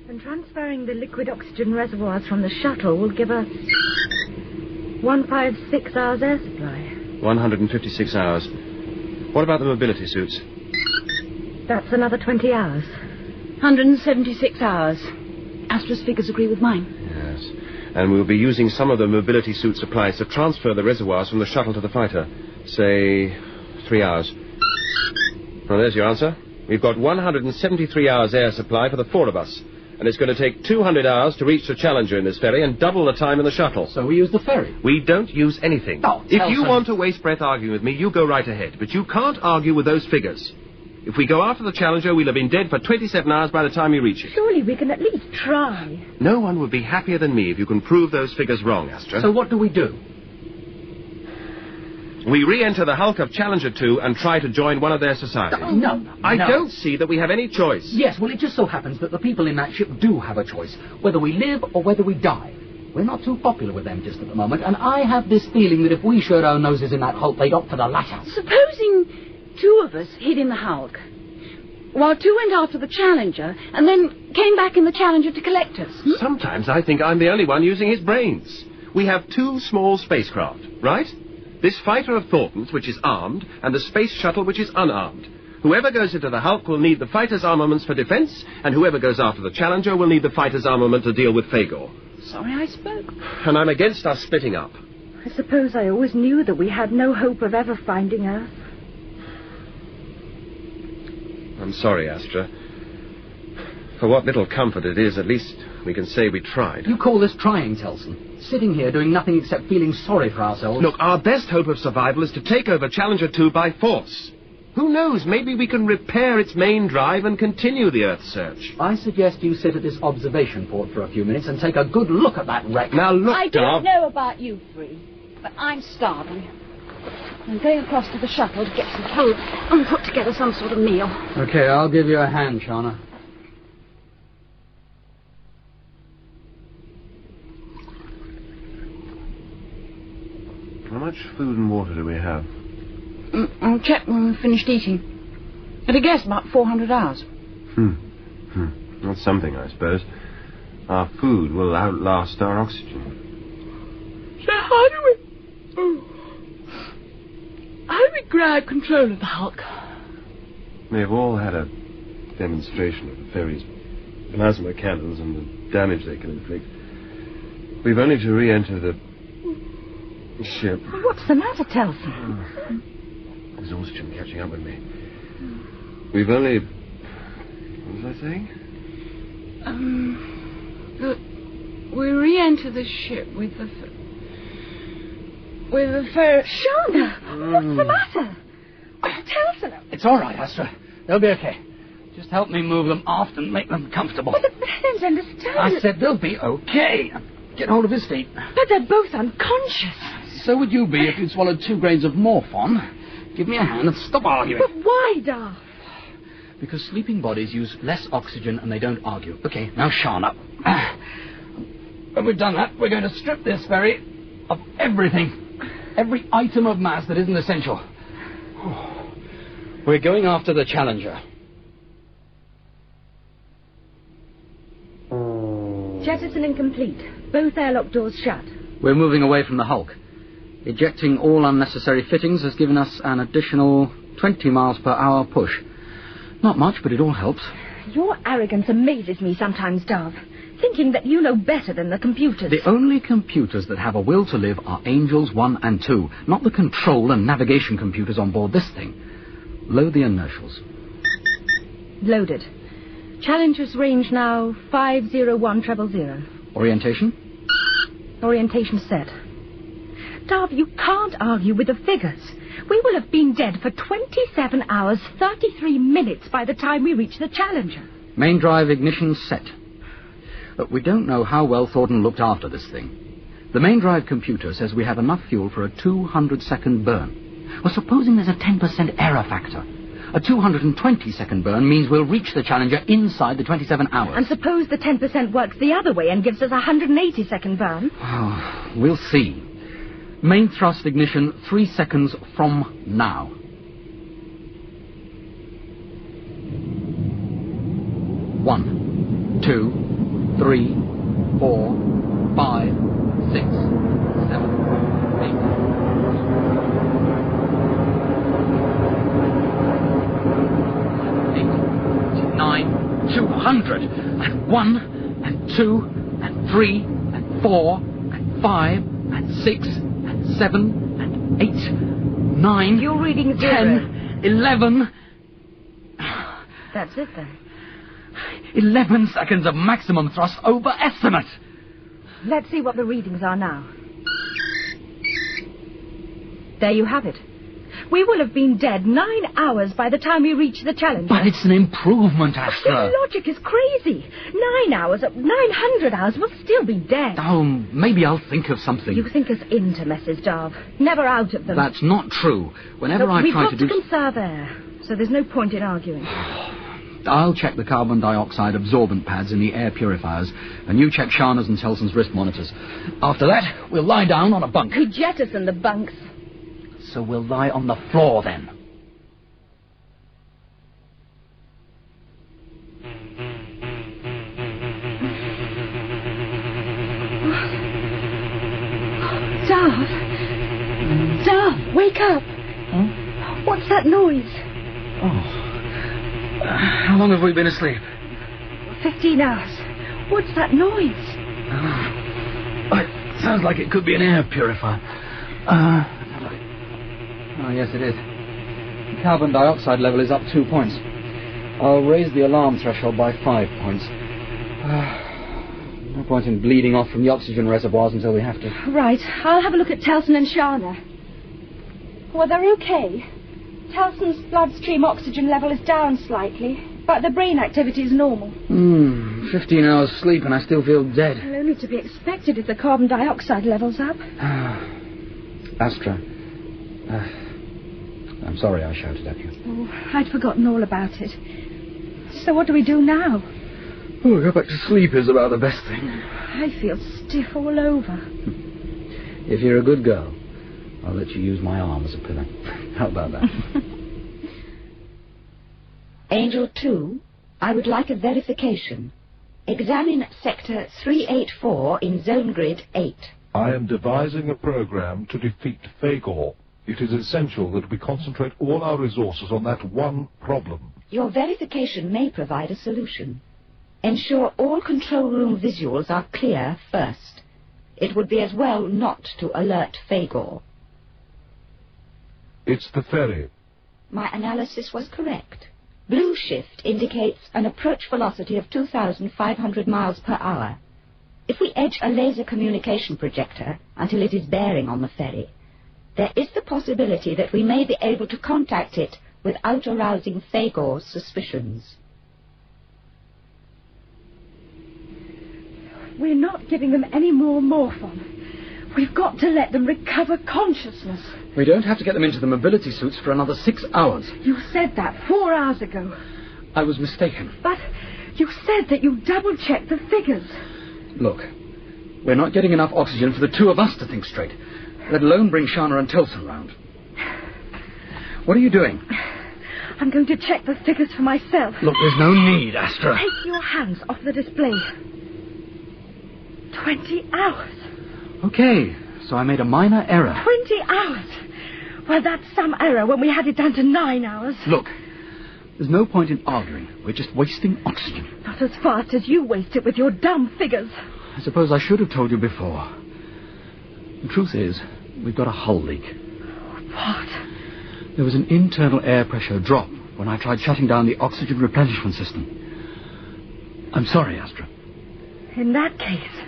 And transferring the liquid oxygen reservoirs from the shuttle will give us 156 hours air supply. 156 hours. What about the mobility suits? That's another 20 hours. 176 hours. Astra's figures agree with mine. Yes. And we'll be using some of the mobility suit supplies to transfer the reservoirs from the shuttle to the fighter. Say, 3 hours. Well, there's your answer. We've got 173 hours air supply for the 4 of us. And it's going to take 200 hours to reach the Challenger in this ferry and double the time in the shuttle. So we use the ferry? We don't use anything. Oh, if you want to waste breath arguing with me, you go right ahead. But you can't argue with those figures. If we go after the Challenger, we'll have been dead for 27 hours by the time we reach it. Surely we can at least try. No one would be happier than me if you can prove those figures wrong, Astra. So what do we do? We re-enter the hulk of Challenger 2 and try to join one of their societies. No. I don't see that we have any choice. Yes, well, it just so happens that the people in that ship do have a choice, whether we live or whether we die. We're not too popular with them just at the moment, and I have this feeling that if we showed our noses in that hulk, they'd opt for the latter. Supposing 2 of us hid in the hulk, while 2 went after the Challenger, and then came back in the Challenger to collect us. Sometimes I think I'm the only one using his brains. We have 2 small spacecraft, right? This fighter of Thornton's, which is armed, and the space shuttle, which is unarmed. Whoever goes into the hulk will need the fighter's armaments for defense, and whoever goes after the Challenger will need the fighter's armament to deal with Fagor. Sorry I spoke. And I'm against us splitting up. I suppose I always knew that we had no hope of ever finding Earth. I'm sorry, Astra. For what little comfort it is, at least we can say we tried. You call this trying, Telson? Sitting here doing nothing except feeling sorry for ourselves? Look, our best hope of survival is to take over Challenger 2 by force. Who knows, maybe we can repair its main drive and continue the Earthsearch. I suggest you sit at this observation port for a few minutes and take a good look at that wreck. Now look, I don't know about you 3, but I'm starving. I'm going across to the shuttle to get some food and put together some sort of meal. Okay, I'll give you a hand, Sharna. How much food and water do we have? I'll check when we've finished eating. At a guess, about 400 hours. That's something, I suppose. Our food will outlast our oxygen. So how do we grab control of the hulk? They've all had a demonstration of the ferry's plasma cannons and the damage they can inflict. We've only to re-enter the ship. What's the matter, Telson? Exhaustion catching up with me. We've only... What was I saying? We re-enter the ship with the ferry. Sharna, what's the matter? Oh, Telson. It's all right, Astra. They'll be okay. Just help me move them aft and make them comfortable. But I don't understand. I said they'll be okay. Get hold of his feet. But they're both unconscious. So would you be if you'd swallowed 2 grains of morphon. Give me a hand and stop arguing. But why, Darv? Because sleeping bodies use less oxygen and they don't argue. Okay, now Sharna. When we've done that, we're going to strip this ferry of everything. Every item of mass that isn't essential. We're going after the Challenger. Jettison incomplete. Both airlock doors shut. We're moving away from the hulk. Ejecting all unnecessary fittings has given us an additional 20 miles per hour push. Not much, but it all helps. Your arrogance amazes me sometimes, Darv. Thinking that you know better than the computers. The only computers that have a will to live are Angels 1 and 2, not the control and navigation computers on board this thing. Load the inertials. Loaded. Challenger's range now 50100. Orientation? Orientation set. Darv, you can't argue with the figures. We will have been dead for 27 hours, 33 minutes by the time we reach the Challenger. Main drive ignition set. But we don't know how well Thornton looked after this thing. The main drive computer says we have enough fuel for a 200-second burn. Well, supposing there's a 10% error factor. A 220-second burn means we'll reach the Challenger inside the 27 hours. And suppose the 10% works the other way and gives us a 180-second burn? Oh, we'll see. Main thrust ignition 3 seconds from now. 1, 2, 3, 4, 5, 6, 7, 8, 9, 200, and 1, and 2, and 3, and 4, and 5, and 6, and 7, and 8, 9, You're reading 10, 11... That's it, then. 11 seconds of maximum thrust over estimate. Let's see what the readings are now. There you have it. We will have been dead 9 hours by the time we reach the Challenger. But it's an improvement, Astra. Your logic is crazy. 9 hours, 900 hours, we'll still be dead. Oh, maybe I'll think of something. You think us into messes, Darv. Never out of them. That's not true. Whenever Look, I we've try got to do... conserve air, so there's no point in arguing. I'll check the carbon dioxide absorbent pads in the air purifiers, and you check Sharna's and Telson's wrist monitors. After that, we'll lie down on a bunk. We jettison the bunks. So we'll lie on the floor, then. Darv, wake up. Huh? What's that noise? Oh. How long have we been asleep? 15 hours. What's that noise? It sounds like it could be an air purifier. Oh, yes, it is. The carbon dioxide level is up 2 points. I'll raise the alarm threshold by 5 points. No point in bleeding off from the oxygen reservoirs until we have to. Right. I'll have a look at Telson and Sharna. Well, they're okay. Telson's bloodstream oxygen level is down slightly, but the brain activity is normal. 15 hours sleep and I still feel dead. Well, only to be expected if the carbon dioxide level's up. Astra. I'm sorry I shouted at you. Oh, I'd forgotten all about it. So what do we do now? Oh, go back to sleep is about the best thing. I feel stiff all over. If you're a good girl, I'll let you use my arm as a pillow. How about that? Angel 2, I would like a verification. Examine Sector 384 in Zone Grid 8. I am devising a program to defeat Phagor. It is essential that we concentrate all our resources on that one problem. Your verification may provide a solution. Ensure all control room visuals are clear first. It would be as well not to alert Phagor. It's the ferry. My analysis was correct. Blue shift indicates an approach velocity of 2,500 miles per hour. If we edge a laser communication projector until it is bearing on the ferry, there is the possibility that we may be able to contact it without arousing Phagor's suspicions. We're not giving them any more morphon. We've got to let them recover consciousness. We don't have to get them into the mobility suits for another 6 hours. You said that 4 hours ago. I was mistaken. But you said that you double-checked the figures. Look, we're not getting enough oxygen for the two of us to think straight, let alone bring Sharna and Telson round. What are you doing? I'm going to check the figures for myself. Look, there's no need, Astra. Take your hands off the display. 20 hours. Okay, so I made a minor error. 20 hours? Well, that's some error when we had it down to 9 hours. Look, there's no point in arguing. We're just wasting oxygen. Not as fast as you waste it with your dumb figures. I suppose I should have told you before. The truth is, we've got a hull leak. What? There was an internal air pressure drop when I tried shutting down the oxygen replenishment system. I'm sorry, Astra. In that case,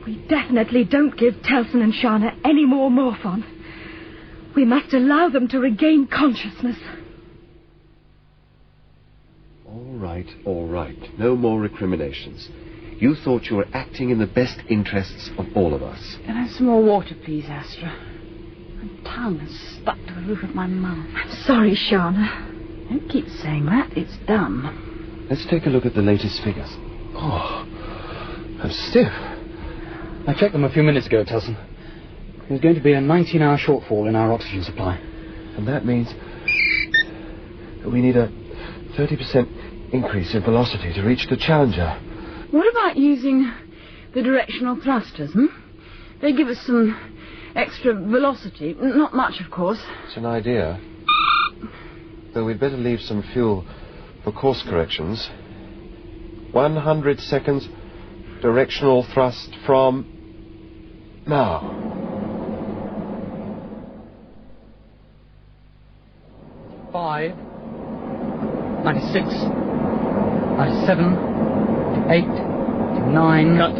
we definitely don't give Telson and Sharna any more morphon. We must allow them to regain consciousness. All right. No more recriminations. You thought you were acting in the best interests of all of us. Can I have some more water, please, Astra? My tongue is stuck to the roof of my mouth. I'm sorry, Sharna. Don't keep saying that. It's done. Let's take a look at the latest figures. Oh, how stiff. I checked them a few minutes ago, Telson. There's going to be a 19-hour shortfall in our oxygen supply. And that means that we need a 30% increase in velocity to reach the Challenger. What about using the directional thrusters, They give us some extra velocity. Not much, of course. It's an idea. Though we'd better leave some fuel for course corrections. 100 seconds directional thrust from now. 5, 96, 97, 8, 9. Cut.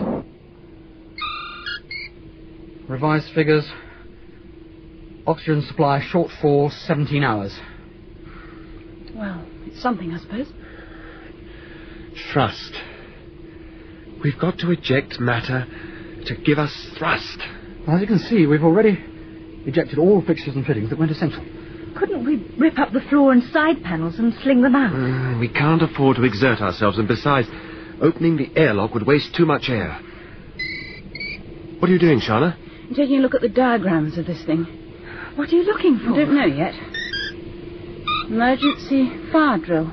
Revised figures. Oxygen supply short for 17 hours. Well, it's something, I suppose. Thrust. We've got to eject matter to give us thrust. Well, as you can see, we've already ejected all fixtures and fittings that weren't essential. Couldn't we rip up the floor and side panels and sling them out? We can't afford to exert ourselves, and besides, opening the airlock would waste too much air. What are you doing, Sharna? I'm taking a look at the diagrams of this thing. What are you looking for? I don't know yet. Emergency fire drill.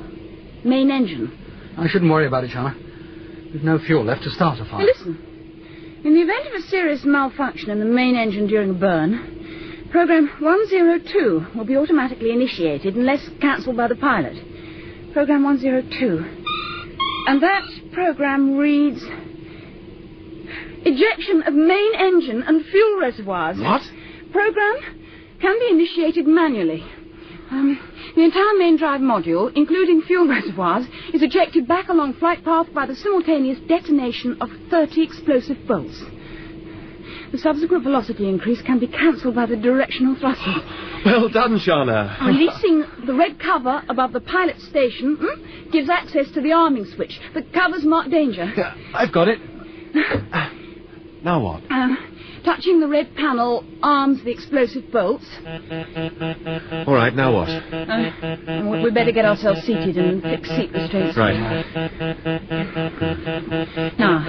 Main engine. I shouldn't worry about it, Sharna. There's no fuel left to start a fire. Hey, listen. In the event of a serious malfunction in the main engine during a burn, Program 102 will be automatically initiated unless cancelled by the pilot. Program 102. And that program reads... Ejection of main engine and fuel reservoirs. What? Program can be initiated manually. The entire main drive module, including fuel reservoirs, is ejected back along flight path by the simultaneous detonation of 30 explosive bolts. The subsequent velocity increase can be cancelled by the directional thrusters. Well done, Sharna. Releasing the red cover above the pilot station gives access to the arming switch. The cover's marked danger. Yeah, I've got it. Now what? Touching the red panel arms the explosive bolts. All right, now what? We'd better get ourselves seated and fix seat restraints. Right. Now,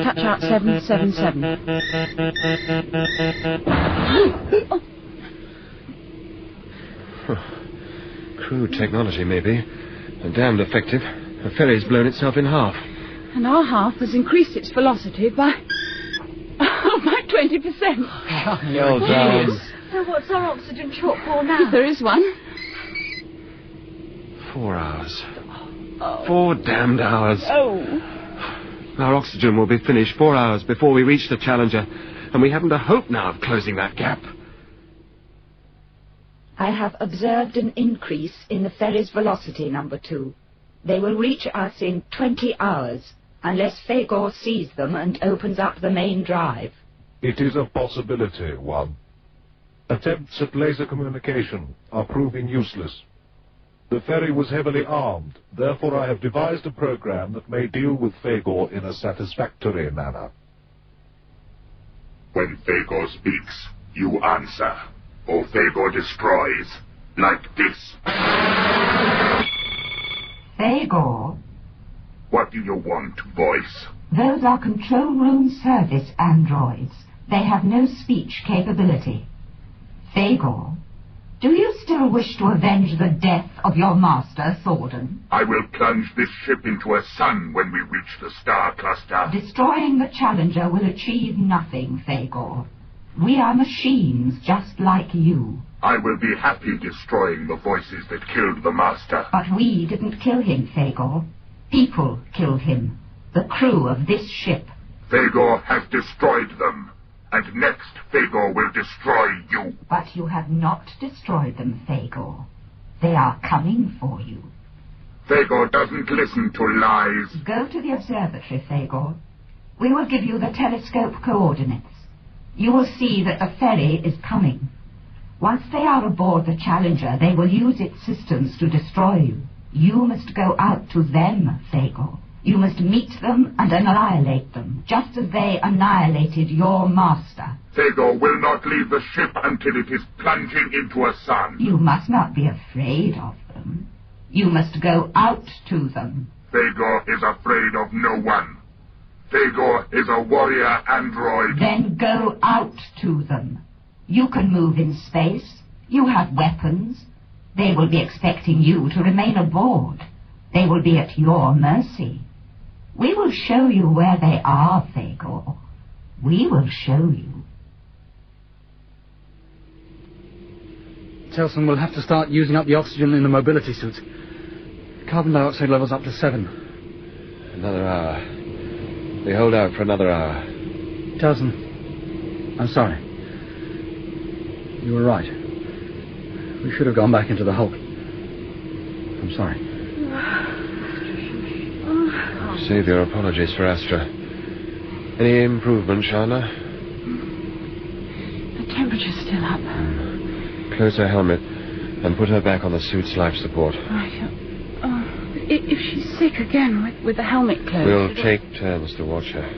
touch out 777. Crude technology, maybe. And damned effective. The ferry's blown itself in half. And our half has increased its velocity by 20%. Well done. So what's our oxygen shortfall now? If there is one. 4 hours. 4 damned hours. Oh. Our oxygen will be finished 4 hours before we reach the Challenger, and we haven't a hope now of closing that gap. I have observed an increase in the ferry's velocity, number 2. They will reach us in 20 hours, unless Fagor sees them and opens up the main drive. It is a possibility, One. Attempts at laser communication are proving useless. The ferry was heavily armed, therefore I have devised a program that may deal with Fagor in a satisfactory manner. When Fagor speaks, you answer, or Fagor destroys, like this. Fagor? What do you want, voice? Those are control room service androids. They have no speech capability. Fagor, do you still wish to avenge the death of your master, Thorn? I will plunge this ship into a sun when we reach the star cluster. Destroying the Challenger will achieve nothing, Fagor. We are machines just like you. I will be happy destroying the voices that killed the master. But we didn't kill him, Fagor. People killed him. The crew of this ship. Fagor has destroyed them. And next, Fagor will destroy you. But you have not destroyed them, Fagor. They are coming for you. Fagor doesn't listen to lies. Go to the observatory, Fagor. We will give you the telescope coordinates. You will see that the ferry is coming. Once they are aboard the Challenger, they will use its systems to destroy you. You must go out to them, Fagor. You must meet them and annihilate them, just as they annihilated your master. Fagor will not leave the ship until it is plunging into a sun. You must not be afraid of them. You must go out to them. Fagor is afraid of no one. Fagor is a warrior android. Then go out to them. You can move in space. You have weapons. They will be expecting you to remain aboard. They will be at your mercy. We will show you where they are, Fagor. We will show you. Telson will have to start using up the oxygen in the mobility suits. Carbon dioxide levels up to 7. Another hour. We hold out for another hour. Telson, I'm sorry. You were right. We should have gone back into the Hulk. I'm sorry. Save your apologies for Astra. Any improvement, Sharna? The temperature Temperature's still up. Close her helmet and put her back on the suit's life support. Right. If she's sick again with the helmet closed... We'll take turns to watch her.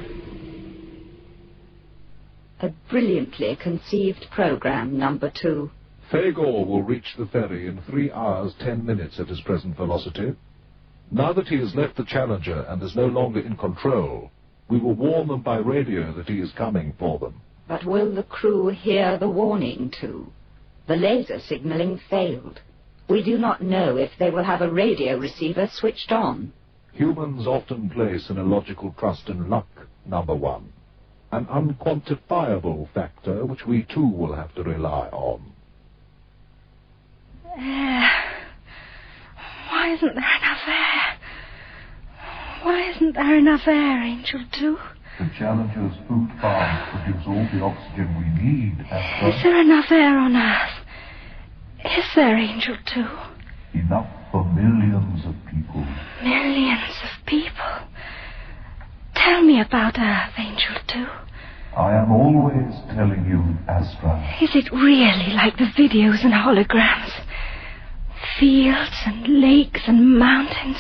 A brilliantly conceived program, number 2. Fagor will reach the ferry in 3 hours, 10 minutes at his present velocity. Now that he has left the Challenger and is no longer in control, we will warn them by radio that he is coming for them. But will the crew hear the warning too? The laser signaling failed. We do not know if they will have a radio receiver switched on. Humans often place an illogical trust in luck, number 1. An unquantifiable factor which we too will have to rely on. Air. Why isn't there enough air? Why isn't there enough air, Angel 2? The Challenger's food farms produce all the oxygen we need, Astra. Is there enough air on Earth? Is there, Angel 2? Enough for millions of people. Millions of people? Tell me about Earth, Angel 2. I am always telling you, Astra. Is it really like the videos and holograms? Fields and lakes and mountains.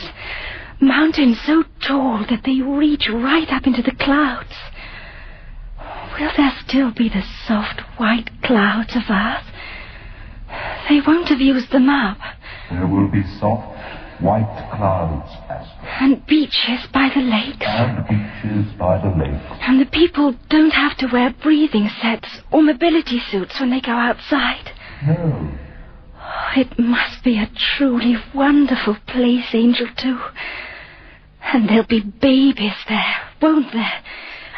Mountains so tall that they reach right up into the clouds. Will there still be the soft white clouds of Earth? They won't have used them up. There will be soft white clouds, Astra. And beaches by the lakes. And beaches by the lakes. And the people don't have to wear breathing sets or mobility suits when they go outside. No. It must be a truly wonderful place, Angel 2. And there'll be babies there, won't there?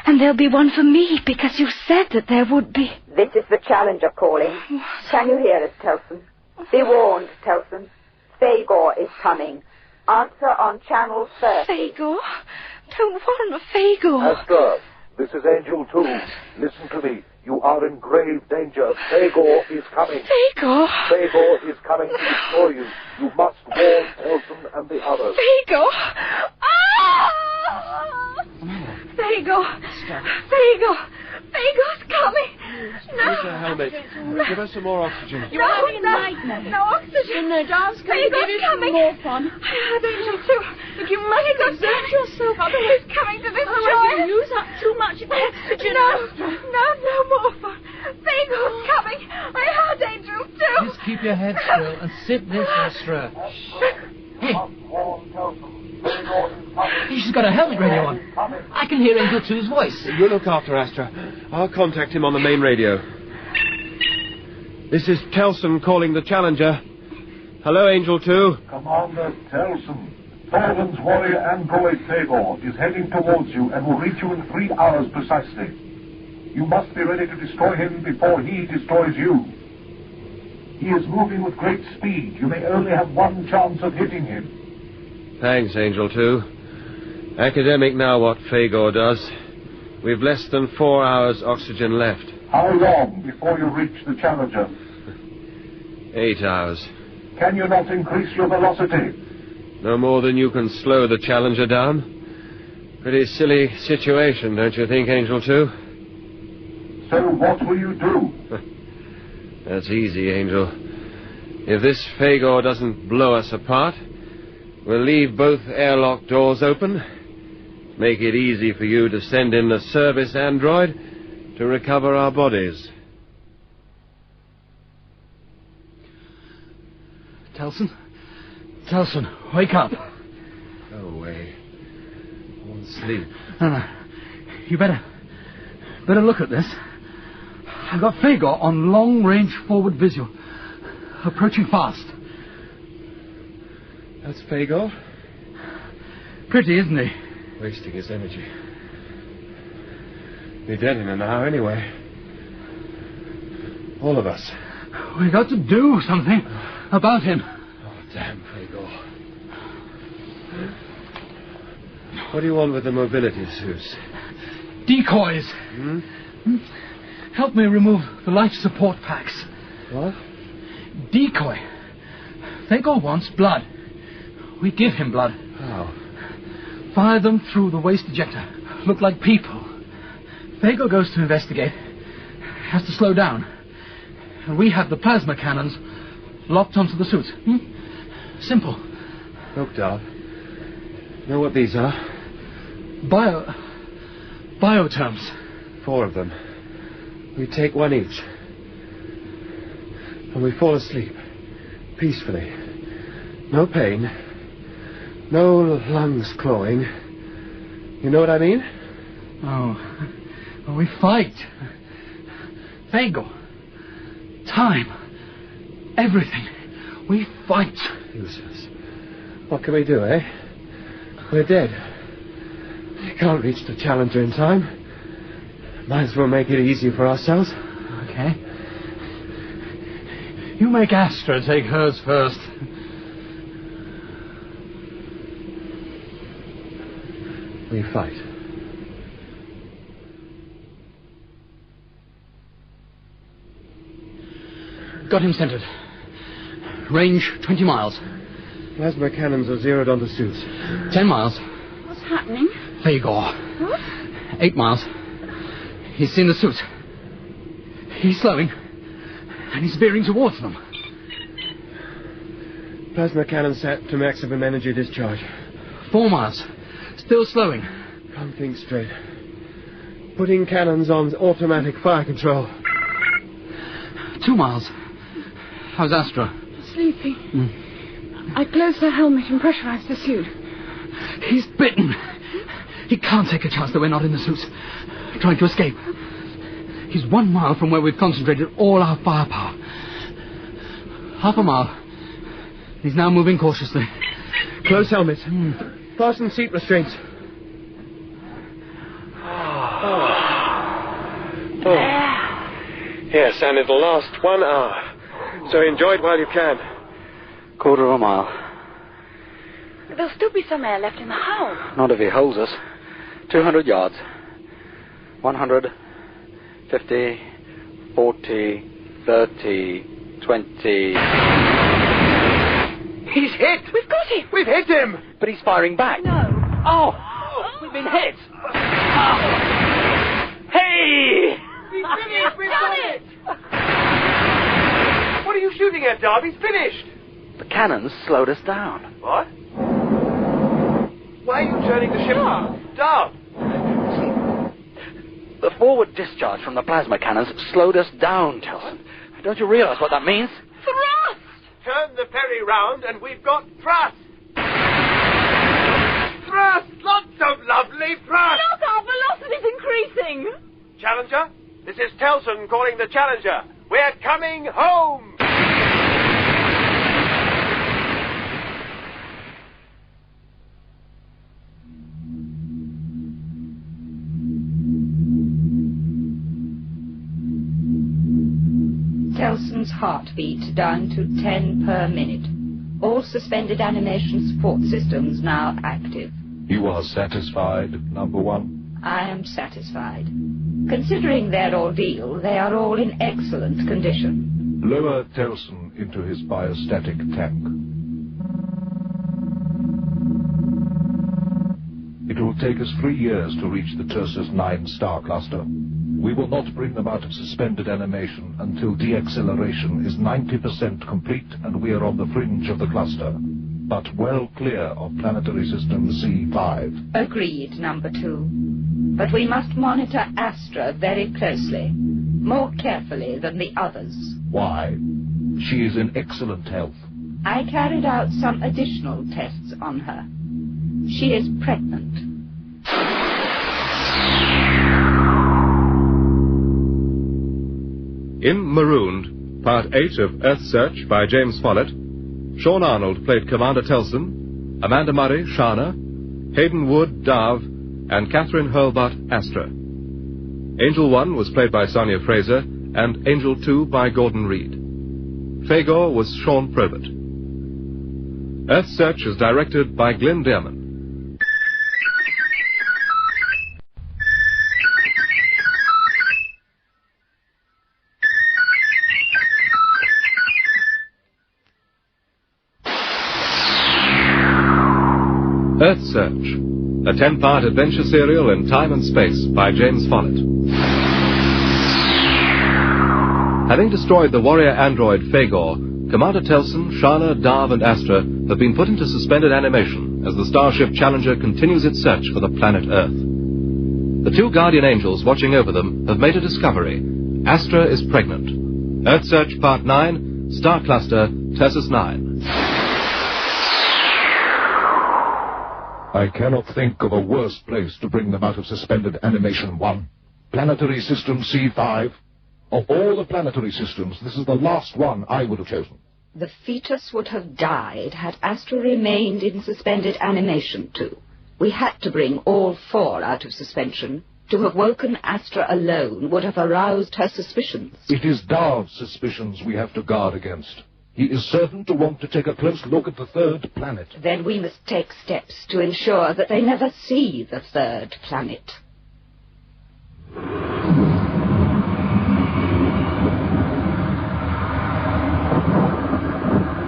And there'll be one for me, because you said that there would be. This is the Challenger calling. Can you hear us, Telson? Be warned, Telson. Fagor is coming. Answer on channel 30. Fagor? Don't want Fagor. Astra, this is Angel 2. Listen to me. You are in grave danger. Fagor is coming. Fagor? Fagor is coming to destroy you. You must warn Telson and the others. Fagor! Ah! Fagor! Fagor! Fagor's coming! No! Use her helmet. Give her some more oxygen. You're having a nightmare. No oxygen. No, Darv's coming. Fagor's coming. More fun. I had Angel 2. Look, you must exert yourself. Otherwise, he's coming to destroy us. You use up too much oxygen. No more fun. Fagor's coming. I had Angel 2. Just keep your head still and sit this, Astra. Hey. She's got a helmet radio on. I can hear Angel 2's voice. You look after Astra. I'll contact him on the main radio. This is Telson calling the Challenger. Hello, Angel 2. Commander Telson. Thorn's warrior android Fagor is heading towards you and will reach you in 3 hours precisely. You must be ready to destroy him before he destroys you. He is moving with great speed. You may only have one chance of hitting him. Thanks, Angel 2. Academic now what Fagor does. We've less than 4 hours oxygen left. How long before you reach the Challenger? 8 hours. Can you not increase your velocity? No more than you can slow the Challenger down. Pretty silly situation, don't you think, Angel 2? So what will you do? That's easy, Angel. If this Fagor doesn't blow us apart, we'll leave both airlock doors open, make it easy for you to send in the service android to recover our bodies. Telson? Telson, wake up. Go away. I want to sleep. No. You better look at this. I've got Fagor on long-range forward visual. Approaching fast. That's Fagor? Pretty, isn't he? Wasting his energy. Be dead in an hour anyway. All of us. We got to do something about him. Oh, damn Fagor. What do you want with the mobility suits? Decoys. Help me remove the life support packs. What? Decoy. Fagor wants blood. We give him blood. How? Fire them through the waste ejector. Look like people. Fagor goes to investigate. Has to slow down. And we have the plasma cannons locked onto the suits. Simple. Look, Darv. Know what these are? Bioterms. 4 of them. We take one each. And we fall asleep. Peacefully. No pain. No lungs clawing. You know what I mean? Oh. Well, we fight. Fago. Time. Everything. We fight. Useless. What can we do, eh? We're dead. You can't reach the Challenger in time. Might as well make it easy for ourselves. Okay. You make Astra take hers first. We fight. Got him centered. Range 20 miles. Plasma cannons are zeroed onto suits. 10 miles. What's happening? Fagor. What? 8 miles. He's seen the suits. He's slowing. And he's veering towards them. Plasma cannon set to maximum energy discharge. 4 miles. Still slowing. Can't think straight. Putting cannons on automatic fire control. 2 miles. How's Astra? Sleeping. I closed her helmet and pressurized the suit. He's bitten. He can't take a chance that we're not in the suits. Trying to escape. He's 1 mile from where we've concentrated all our firepower. Half a mile. He's now moving cautiously. Close helmet. Fasten seat restraints. Yes, and it'll last 1 hour. So enjoy it while you can. 1/4 mile. There'll still be some air left in the hull. Not if he holds us. 200 yards. 100, 50, 40, 30, 20... He's hit! We've got him! We've hit him! But he's firing back. No. Oh! We've been hit! Oh. Hey! He's finished! We've done it! What are you shooting at, Darv? He's finished! The cannons slowed us down. What? Why are you turning the ship? Darv! The forward discharge from the plasma cannons slowed us down, Telson. Don't you realize what that means? Thrust! Turn the ferry round and we've got thrust! Thrust! Lots of lovely thrust! Look, our velocity's increasing! Challenger, this is Telson calling the Challenger. We're coming home! Telson's heartbeat down to 10 per minute. All suspended animation support systems now active. You are satisfied, number 1? I am satisfied. Considering their ordeal, they are all in excellent condition. Lower Telson into his biostatic tank. It will take us 3 years to reach the Tersus 9 star cluster. We will not bring them out of suspended animation until deacceleration is 90% complete and we are on the fringe of the cluster, but well clear of planetary system C5. Agreed, number 2. But we must monitor Astra very closely, more carefully than the others. Why? She is in excellent health. I carried out some additional tests on her. She is pregnant. In Marooned, Part 8 of Earthsearch by James Follett, Sean Arnold played Commander Telson, Amanda Murray, Sharna, Hayden Wood, Darv, and Catherine Hurlbutt, Astra. Angel 1 was played by Sonia Fraser, and Angel 2 by Gordon Reed. Fagor was Sean Probert. Earthsearch is directed by Glyn Dearman. Earthsearch, a 10-part adventure serial in time and space by James Follett. Having destroyed the warrior android Phagor, Commander Telson, Sharna, Darv and Astra have been put into suspended animation as the starship Challenger continues its search for the planet Earth. The two guardian angels watching over them have made a discovery. Astra is pregnant. Earthsearch Part 9, Star Cluster, Tersus 9. I cannot think of a worse place to bring them out of suspended animation 1. Planetary System C5. Of all the planetary systems, this is the last one I would have chosen. The fetus would have died had Astra remained in suspended animation 2. We had to bring all 4 out of suspension. To have woken Astra alone would have aroused her suspicions. It is Darv's suspicions we have to guard against. He is certain to want to take a close look at the 3rd planet. Then we must take steps to ensure that they never see the 3rd planet.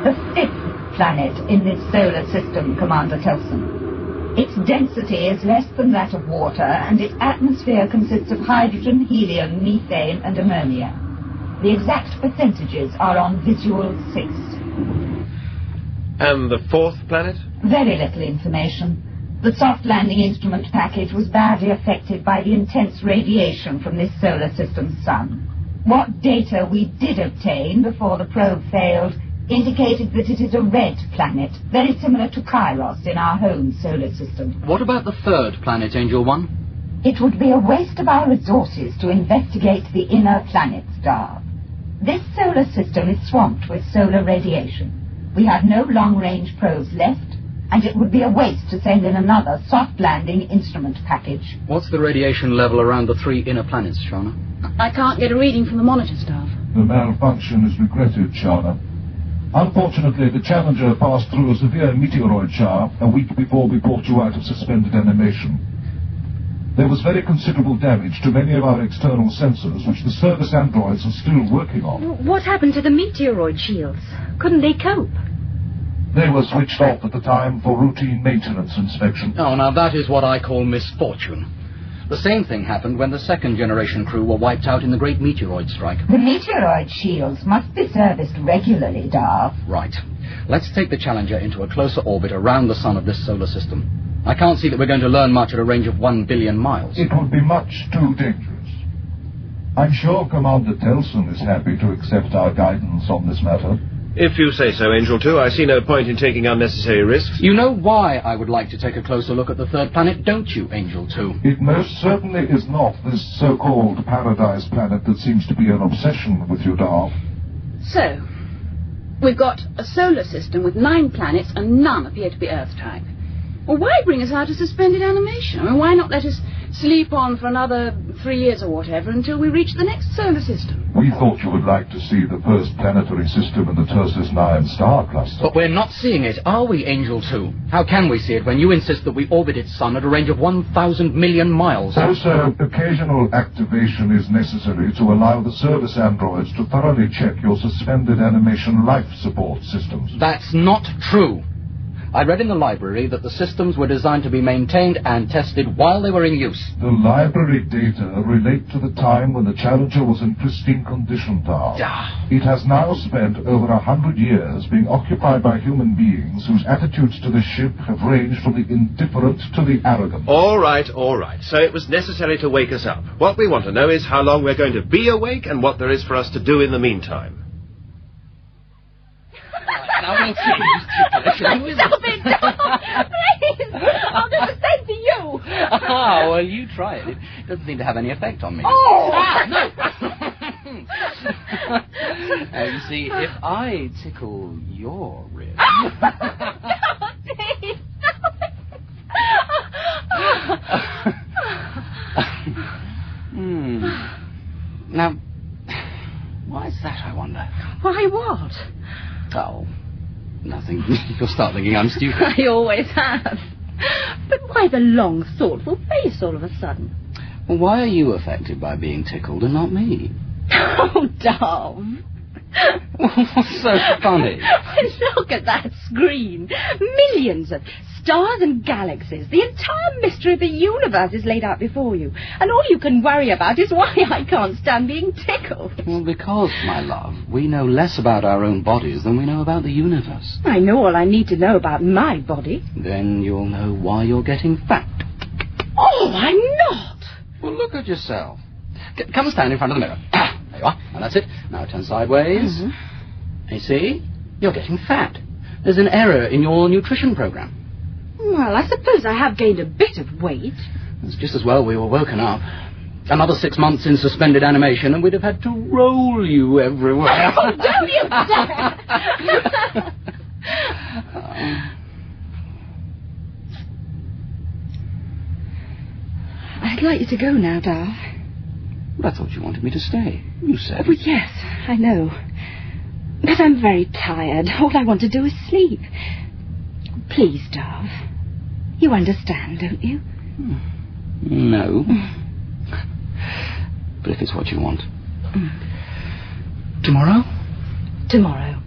The 5th planet in this solar system, Commander Telson. Its density is less than that of water, and its atmosphere consists of hydrogen, helium, methane, and ammonia. The exact percentages are on Visual 6. And the 4th planet? Very little information. The soft landing instrument package was badly affected by the intense radiation from this solar system's sun. What data we did obtain before the probe failed indicated that it is a red planet, very similar to Kairos in our home solar system. What about the 3rd planet, Angel 1? It would be a waste of our resources to investigate the inner planets, Darv. This solar system is swamped with solar radiation. We have no long-range probes left, and it would be a waste to send in another soft landing instrument package. What's the radiation level around the 3 inner planets, Sharna? I can't get a reading from the monitor staff. The malfunction is regretted, Sharna. Unfortunately, the Challenger passed through a severe meteoroid shower a week before we brought you out of suspended animation. There was very considerable damage to many of our external sensors, which the service androids are still working on. What happened to the meteoroid shields? Couldn't they cope? They were switched off at the time for routine maintenance inspection. Oh, now that is what I call misfortune. The same thing happened when the 2nd generation crew were wiped out in the Great Meteoroid Strike. The meteoroid shields must be serviced regularly, Darv. Right. Let's take the Challenger into a closer orbit around the sun of this solar system. I can't see that we're going to learn much at a range of 1 billion miles. It would be much too dangerous. I'm sure Commander Telson is happy to accept our guidance on this matter. If you say so, Angel 2, I see no point in taking unnecessary risks. You know why I would like to take a closer look at the 3rd planet, don't you, Angel 2? It most certainly is not this so-called paradise planet that seems to be an obsession with you, Darv. So, we've got a solar system with 9 planets and none appear to be Earth-type. Well, why bring us out of suspended animation? I mean, why not let us sleep on for another 3 years or whatever until we reach the next solar system? We thought you would like to see the first planetary system in the Tersus 9 star cluster. But we're not seeing it, are we, Angel 2? How can we see it when you insist that we orbit its sun at a range of 1,000 million miles? Also, occasional activation is necessary to allow the service androids to thoroughly check your suspended animation life support systems. That's not true. I read in the library that the systems were designed to be maintained and tested while they were in use. The library data relate to the time when the Challenger was in pristine condition, Darv. It has now spent over 100 years being occupied by human beings whose attitudes to the ship have ranged from the indifferent to the arrogant. All right. So it was necessary to wake us up. What we want to know is how long we're going to be awake and what there is for us to do in the meantime. Now we'll see. Stop it! Don't! Please! I'll do the same to you! Ah, well, you try it. It doesn't seem to have any effect on me. Oh! No! You see, if I tickle your rib... No, please! Now, why is that, I wonder? Why what? Oh, nothing. You'll start thinking I'm stupid. I always have. But why the long, thoughtful face all of a sudden? Well, why are you affected by being tickled and not me? Oh, Darv. What's so funny? Look at that screen. Millions of stars and galaxies. The entire mystery of the universe is laid out before you. And all you can worry about is why I can't stand being tickled. Well, because, my love, we know less about our own bodies than we know about the universe. I know all I need to know about my body. Then you'll know why you're getting fat. Oh, I'm not! Well, look at yourself. Come and stand in front of the mirror. There you are. Now that's it. Now turn sideways. You see? You're getting fat. There's an error in your nutrition program. Well, I suppose I have gained a bit of weight. It's just as well we were woken up. Another 6 months in suspended animation and we'd have had to roll you everywhere. Oh, don't you dare! I'd like you to go now, Darv. But I thought you wanted me to stay. You said. Oh, yes, I know. But I'm very tired. All I want to do is sleep. Please, Darv. You understand, don't you? No. But if it's what you want. Tomorrow? Tomorrow.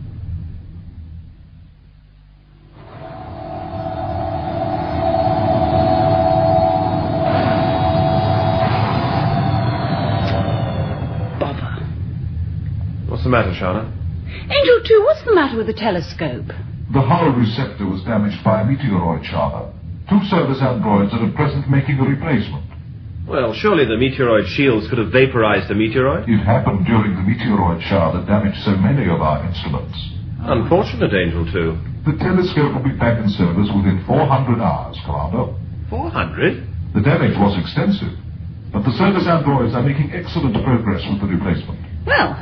What's the matter, Sharna? Angel 2, what's the matter with the telescope? The hull receptor was damaged by a meteoroid, Sharna. 2 service androids are at present making a replacement. Well, surely the meteoroid shields could have vaporized the meteoroid? It happened during the meteoroid shower that damaged so many of our instruments. Unfortunate, Angel 2. The telescope will be back in service within 400 hours, Commander. 400? The damage was extensive, but the service androids are making excellent progress with the replacement. Well,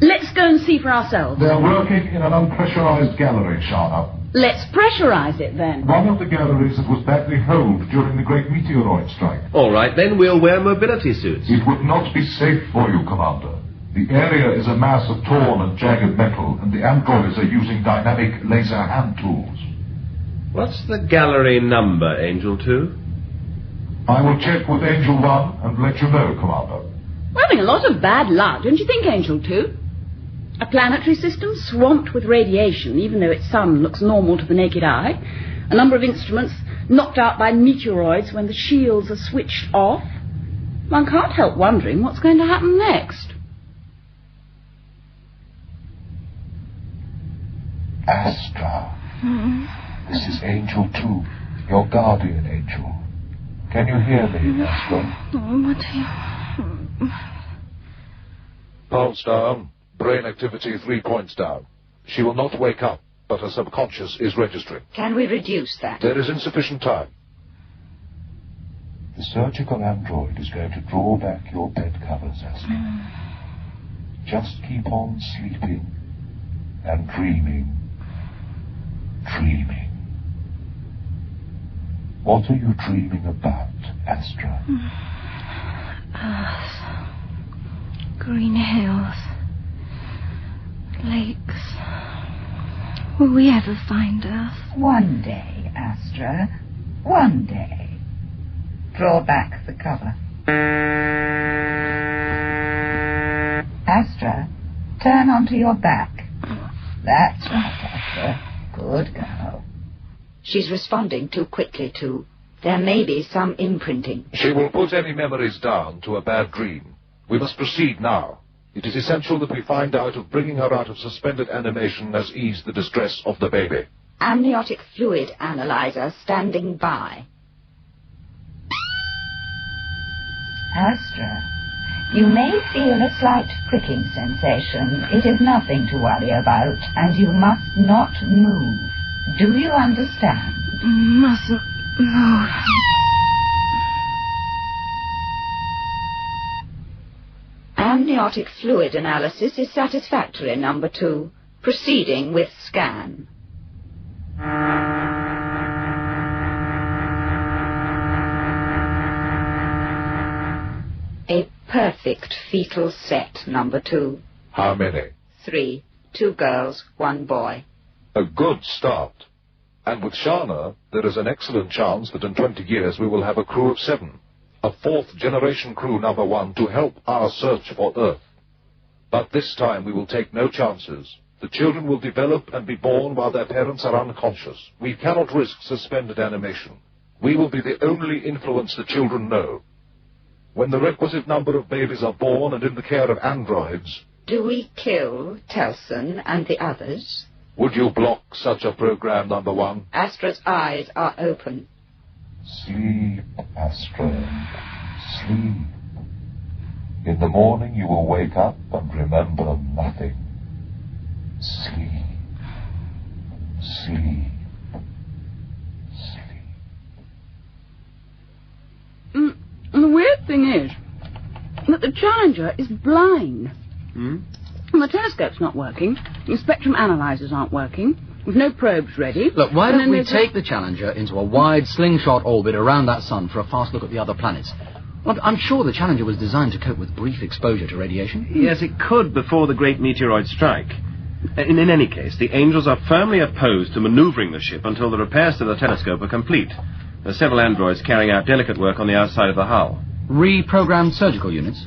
let's go and see for ourselves. They're working in an unpressurized gallery, Sharna. Let's pressurize it, then. One of the galleries that was badly holed during the Great Meteoroid Strike. All right, then we'll wear mobility suits. It would not be safe for you, Commander. The area is a mass of torn and jagged metal, and the androids are using dynamic laser hand tools. What's the gallery number, Angel 2? I will check with Angel 1 and let you know, Commander. We're having a lot of bad luck, don't you think, Angel 2? A planetary system swamped with radiation, even though its sun looks normal to the naked eye. A number of instruments knocked out by meteoroids when the shields are switched off. One can't help wondering what's going to happen next. Astra. This is Angel 2, your guardian angel. Can you hear me, Astra? What do you... Pulse down. Brain activity 3 points down. She will not wake up, but her subconscious is registering. Can we reduce that? There is insufficient time. The surgical android is going to draw back your bed covers, Astra. Just keep on sleeping and dreaming. Dreaming. What are you dreaming about, Astra? Earth. Green hills. Lakes. Will we ever find Earth? One day, Astra. One day. Draw back the cover. Astra, turn onto your back. That's right, Astra. Good girl. She's responding too quickly, too. There may be some imprinting. She will put any memories down to a bad dream. We must proceed now. It is essential that we find out if bringing her out of suspended animation has eased the distress of the baby. Amniotic fluid analyzer standing by. Astra, you may feel a slight pricking sensation. It is nothing to worry about, and you must not move. Do you understand? Mustn't move. Amniotic fluid analysis is satisfactory, number 2. Proceeding with scan. A perfect fetal set, number 2. How many? 3. 2 girls, 1 boy. A good start. And with Sharna, there is an excellent chance that in 20 years we will have a crew of 7. A 4th generation crew number 1 to help our search for Earth. But this time we will take no chances, The children will develop and be born while their parents are unconscious. We cannot risk suspended animation. We will be the only influence the children know. When the requisite number of babies are born and in the care of androids... Do we kill Telson and the others? Would you block such a program, number one? Astra's eyes are open. Sleep, Astra. Sleep. In the morning you will wake up and remember nothing. Sleep. Sleep. The weird thing is that the Challenger is blind. The telescope's not working. The spectrum analyzers aren't working. With no probes ready. Look, why don't we take the Challenger into a wide slingshot orbit around that sun for a fast look at the other planets? Well, I'm sure the Challenger was designed to cope with brief exposure to radiation. Yes, it could before the Great Meteoroid Strike. In any case, the Angels are firmly opposed to maneuvering the ship until the repairs to the telescope are complete. There are several androids carrying out delicate work on the outside of the hull. Reprogrammed surgical units?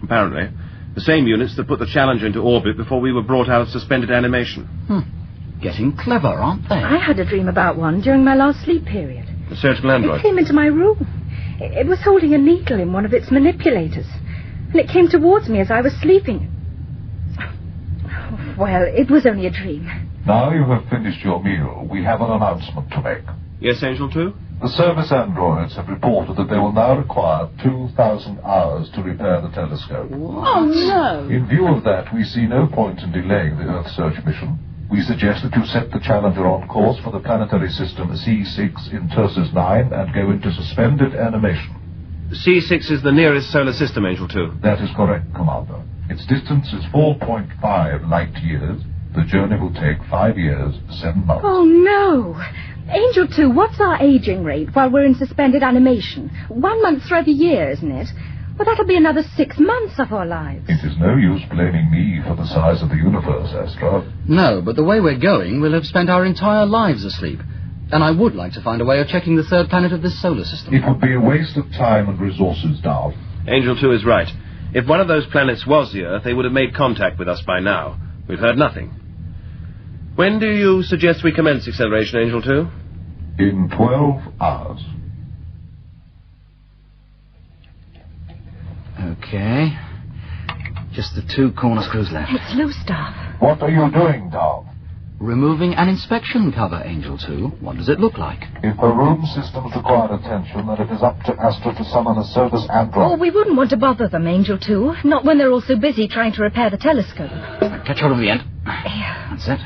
Apparently. The same units that put the Challenger into orbit before we were brought out of suspended animation. Getting clever, aren't they? I had a dream about one during my last sleep period. A surgical android? It came into my room. It was holding a needle in one of its manipulators. And it came towards me as I was sleeping. Well, it was only a dream. Now you have finished your meal, we have an announcement to make. Yes, Angel 2? The service androids have reported that they will now require 2,000 hours to repair the telescope. Oh, no. In view of that, we see no point in delaying the Earthsearch mission. We suggest that you set the Challenger on course for the planetary system C6 in Tersus 9 and go into suspended animation. C6 is the nearest solar system, Angel 2. That is correct, Commander. Its distance is 4.5 light years. The journey will take 5 years, 7 months. Oh, no. Angel 2, what's our aging rate while we're in suspended animation? 1 month through every year, isn't it? Well, that'll be another 6 months of our lives. It is no use blaming me for the size of the universe, Astra. No, but the way we're going, we'll have spent our entire lives asleep. And I would like to find a way of checking the third planet of this solar system. It would be a waste of time and resources, Darv. Angel 2 is right. If one of those planets was the Earth, they would have made contact with us by now. We've heard nothing. When do you suggest we commence acceleration, Angel 2? In 12 hours. Okay. Just the 2 corner screws left. It's loose, Darv. What are you doing, Darv? Removing an inspection cover, Angel 2. What does it look like? If the room systems require attention, then it is up to Astra to summon a service android. Oh, we wouldn't want to bother them, Angel 2. Not when they're all so busy trying to repair the telescope. Catch hold of the end. That's it.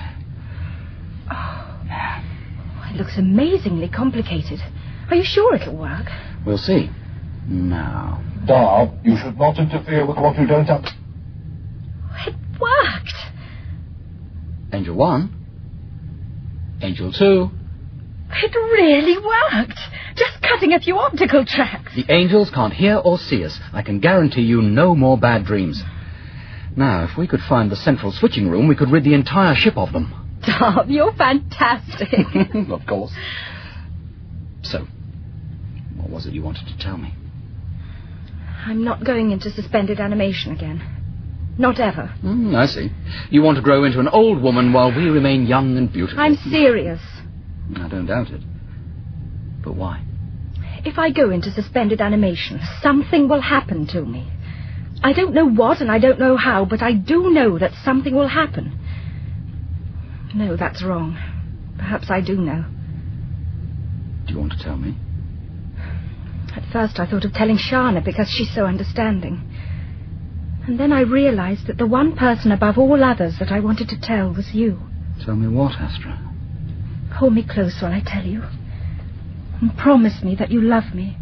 It looks amazingly complicated. Are you sure it'll work? We'll see. Now. Darv, you should not interfere with what you don't have. It worked. Angel 1. Angel 2. It really worked. Just cutting a few optical tracks. The angels can't hear or see us. I can guarantee you no more bad dreams. Now, if we could find the central switching room, we could rid the entire ship of them. Darv, you're fantastic. Of course. So, what was it you wanted to tell me? I'm not going into suspended animation again. Not ever. I see. You want to grow into an old woman while we remain young and beautiful. I'm serious. I don't doubt it. But why? If I go into suspended animation, something will happen to me. I don't know what and I don't know how, but I do know that something will happen. No, that's wrong. Perhaps I do know. Do you want to tell me? At first I thought of telling Sharna because she's so understanding. And then I realized that the one person above all others that I wanted to tell was you. Tell me what, Astra? Hold me close while I tell you. And promise me that you love me.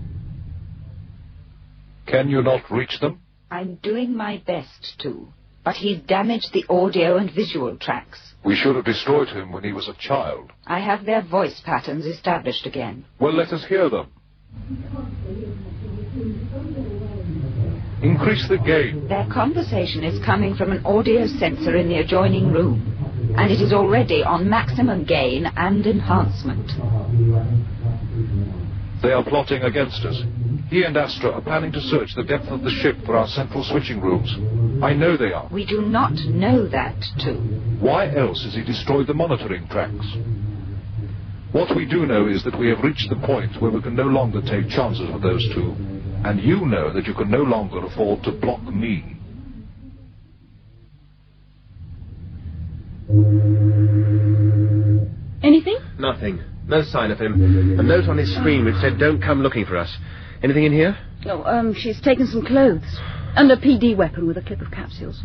Can you not reach them? I'm doing my best to, but he's damaged the audio and visual tracks. We should have destroyed him when he was a child. I have their voice patterns established again. Well, let us hear them. Increase the gain. Their conversation is coming from an audio sensor in the adjoining room, and it is already on maximum gain and enhancement. They are plotting against us. He and Astra are planning to search the depth of the ship for our central switching rooms. I know they are. We do not know that, too. Why else has he destroyed the monitoring tracks? What we do know is that we have reached the point where we can no longer take chances with those two. And you know that you can no longer afford to block me. Anything? Nothing. No sign of him. A note on his screen which said, "Don't come looking for us." Anything in here? Oh, she's taken some clothes. And a PD weapon with a clip of capsules.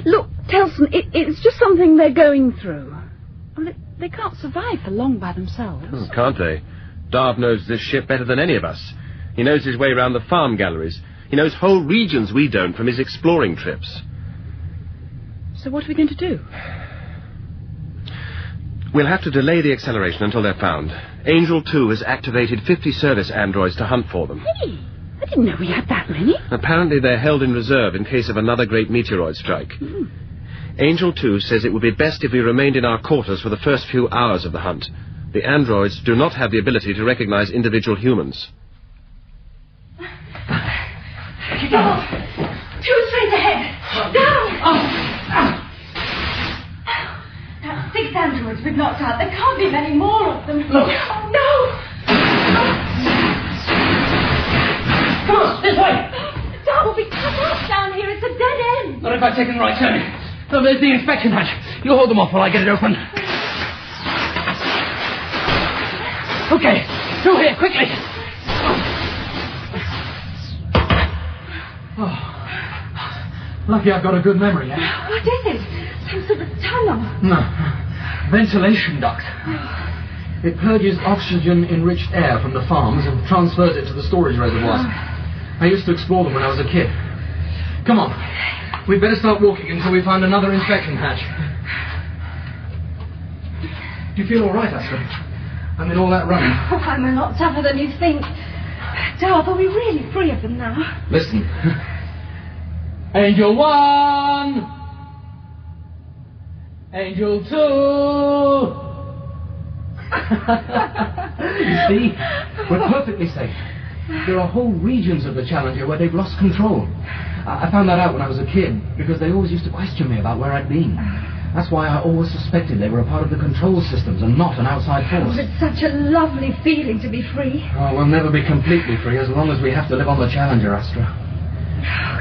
Look, Telson, it's just something they're going through. Well, they can't survive for long by themselves. Can't they? Darv knows this ship better than any of us. He knows his way around the farm galleries. He knows whole regions we don't from his exploring trips. So what are we going to do? We'll have to delay the acceleration until they're found. Angel 2 has activated 50 service androids to hunt for them. Hey, I didn't know we had that many. Apparently they're held in reserve in case of another Great Meteoroid Strike. Angel 2 says it would be best if we remained in our quarters for the first few hours of the hunt. The androids do not have the ability to recognize individual humans. Down! 2 straight ahead! Down! That's 6 androids we've knocked out. There can't be many more of them. Look. Oh, no! Come on, this way! Darv will be cut off down here. It's a dead end. Not if I've taken the right turn. Oh, there's the inspection hatch. You hold them off while I get it open. Okay, through here, quickly. Oh. Lucky I've got a good memory, eh? What is it? Some sort of tunnel. No. Ventilation duct. It purges oxygen-enriched air from the farms and transfers it to the storage reservoirs. I used to explore them when I was a kid. Come on. We'd better start walking until we find another inspection hatch. Do you feel all right, Astra? I mean, all that running. Oh, I'm a lot tougher than you think. Darv, are we really free of them now? Listen. Angel 1! Angel 2! You see, we're perfectly safe. There are whole regions of the Challenger where they've lost control. I found that out when I was a kid, because they always used to question me about where I'd been. That's why I always suspected they were a part of the control systems and not an outside force. Oh, it's such a lovely feeling to be free. Oh, we'll never be completely free as long as we have to live on the Challenger, Astra.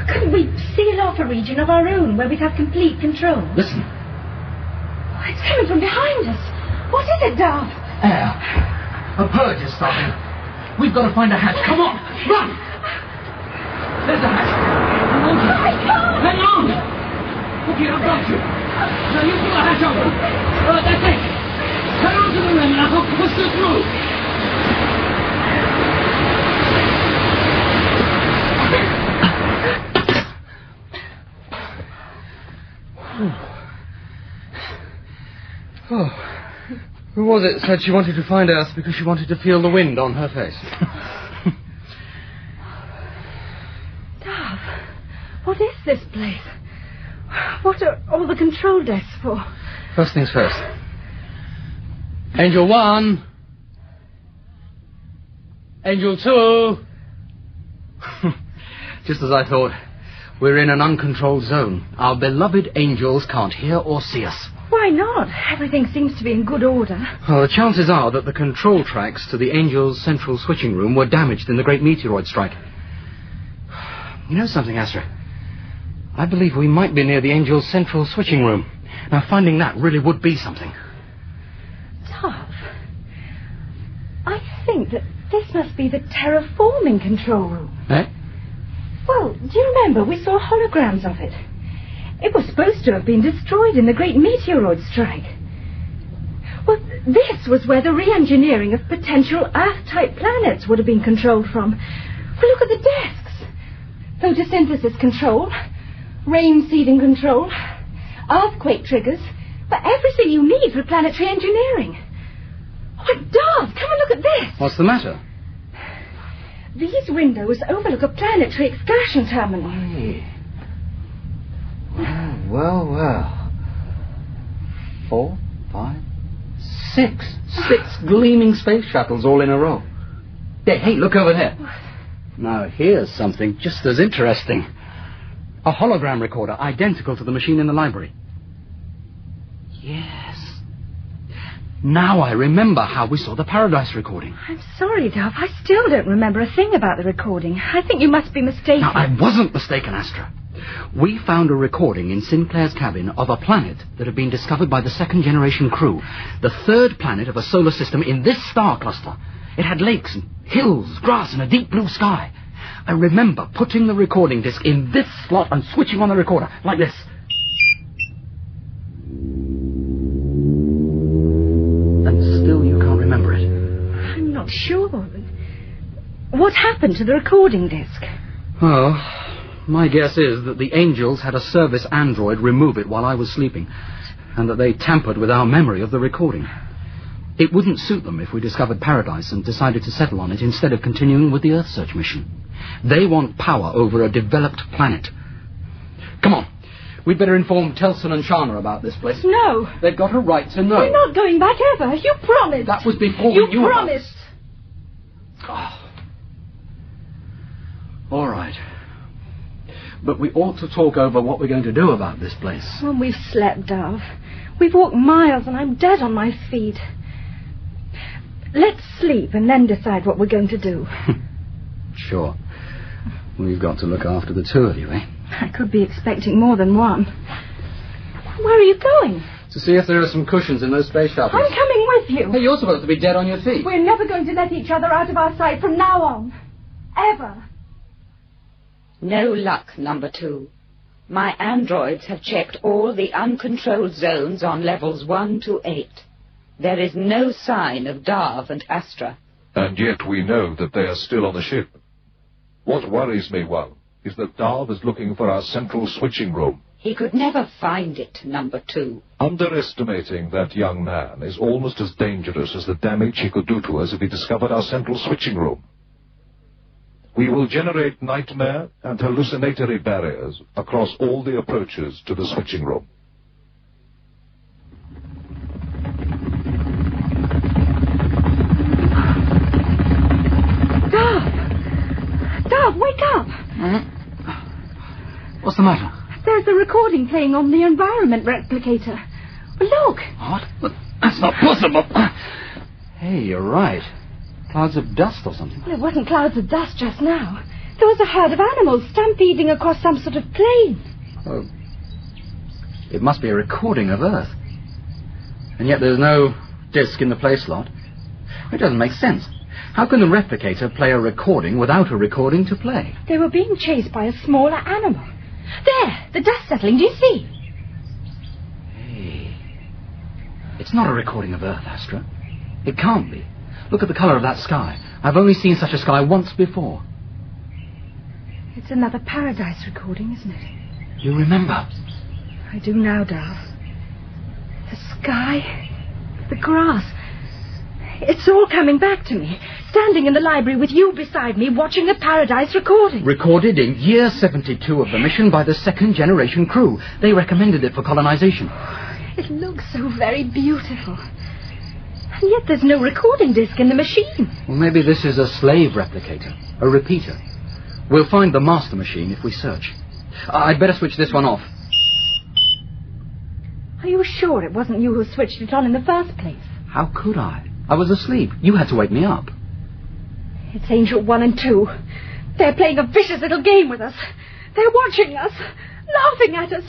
Couldn't we seal off a region of our own where we'd have complete control? Listen. Oh, it's coming from behind us. What is it, Darv? Air. A purge is starting. We've got to find a hatch. Come on, run! There's a hatch. Hang on! Okay, I've got you. Now you pull the hatch open. That's it. Turn on to the rim and I'll help push you through. Oh. Who was it said she wanted to find Earth because she wanted to feel the wind on her face? Darv, what is this place? What are all the control desks for? First things first. Angel 1. Angel 2. Just as I thought. We're in an uncontrolled zone. Our beloved angels can't hear or see us. Why not? Everything seems to be in good order. Well, the chances are that the control tracks to the Angels' central switching room were damaged in the Great Meteoroid Strike. You know something, Astra? I believe we might be near the Angels' central switching room. Now, finding that really would be something. Darv, I think that this must be the terraforming control room. Eh? Well, do you remember we saw holograms of it? It was supposed to have been destroyed in the Great Meteoroid Strike. Well, this was where the re-engineering of potential Earth-type planets would have been controlled from. Well, look at the desks. Photosynthesis control, rain seeding control, earthquake triggers, but everything you need for planetary engineering. Oh, Darv, come and look at this. What's the matter? These windows overlook a planetary excursion terminal. Hey. Well. 4, 5, 6. 6 gleaming space shuttles all in a row. Hey, look over there. Now, here's something just as interesting. A hologram recorder, identical to the machine in the library. Yes. Now I remember how we saw the Paradise recording. I'm sorry, Darv. I still don't remember a thing about the recording. I think you must be mistaken. Now, I wasn't mistaken, Astra. We found a recording in Sinclair's cabin of a planet that had been discovered by the second-generation crew. The third planet of a solar system in this star cluster. It had lakes and hills, grass, and a deep blue sky. I remember putting the recording disc in this slot and switching on the recorder, like this. And still you can't remember it. I'm not sure. What happened to the recording disc? Well, my guess is that the Angels had a service android remove it while I was sleeping, and that they tampered with our memory of the recording. It wouldn't suit them if we discovered Paradise and decided to settle on it instead of continuing with the Earthsearch mission. They want power over a developed planet. Come on. We'd better inform Telson and Sharna about this place. No. They've got a right to know. We're not going back ever. You promised. That was before we knew You promised. Oh. All right. But we ought to talk over what we're going to do about this place. Well, we've slept, Darv. We've walked miles and I'm dead on my feet. Let's sleep and then decide what we're going to do. Sure. We've got to look after the two of you, eh? I could be expecting more than one. Where are you going? To see if there are some cushions in those space shuttles. I'm coming with you. Hey, you're supposed to be dead on your feet. We're never going to let each other out of our sight from now on. Ever. No luck, number 2. My androids have checked all the uncontrolled zones on levels 1 to 8. There is no sign of Darv and Astra. And yet we know that they are still on the ship. What worries me, one, is that Darv is looking for our central switching room. He could never find it, number 2. Underestimating that young man is almost as dangerous as the damage he could do to us if he discovered our central switching room. We will generate nightmare and hallucinatory barriers across all the approaches to the switching room. Darv, wake up! What's the matter? There's the recording playing on the environment replicator. Look! What? But that's not possible. Hey, you're right. Clouds of dust or something. Well, it wasn't clouds of dust just now. There was a herd of animals stampeding across some sort of plain. Oh, it must be a recording of Earth. And yet there's no disc in the play slot. It doesn't make sense. How can the replicator play a recording without a recording to play? They were being chased by a smaller animal. There, the dust settling, do you see? Hey, it's not a recording of Earth, Astra. It can't be. Look at the colour of that sky. I've only seen such a sky once before. It's another Paradise recording, isn't it? You remember? I do now, Darv. The sky, the grass. It's all coming back to me. Standing in the library with you beside me, watching the Paradise recording. Recorded in year 72 of the mission by the second-generation crew. They recommended it for colonization. It looks so very beautiful. And yet there's no recording disc in the machine. Well, maybe this is a slave replicator, a repeater. We'll find the master machine if we search. I'd better switch this one off. Are you sure it wasn't you who switched it on in the first place? How could I? I was asleep. You had to wake me up. It's Angel 1 and 2. They're playing a vicious little game with us. They're watching us, laughing at us.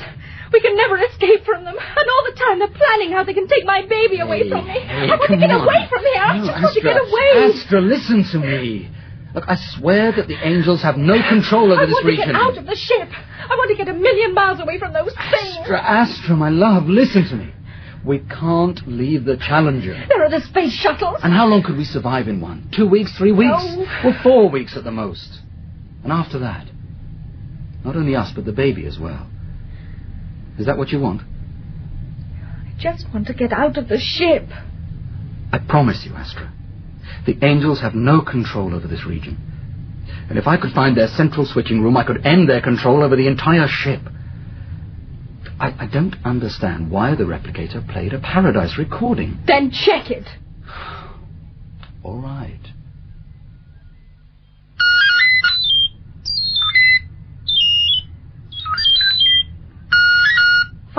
We can never escape from them. And all the time they're planning how they can take my baby away from me. Hey, I want to get away from here. I just want to get away. Astra, listen to me. Look, I swear that the Angels have no control over this region. I want to get out of the ship. I want to get 1,000,000 miles away from those things. Astra, my love, listen to me. We can't leave the Challenger. There are the space shuttles. And how long could we survive in one? 2 weeks, 3 weeks? No. Or 4 weeks at the most. And after that, not only us, but the baby as well. Is that what you want? I just want to get out of the ship. I promise you, Astra. The Angels have no control over this region. And if I could find their central switching room, I could end their control over the entire ship. I don't understand why the replicator played a Paradise recording. Then check it. All right.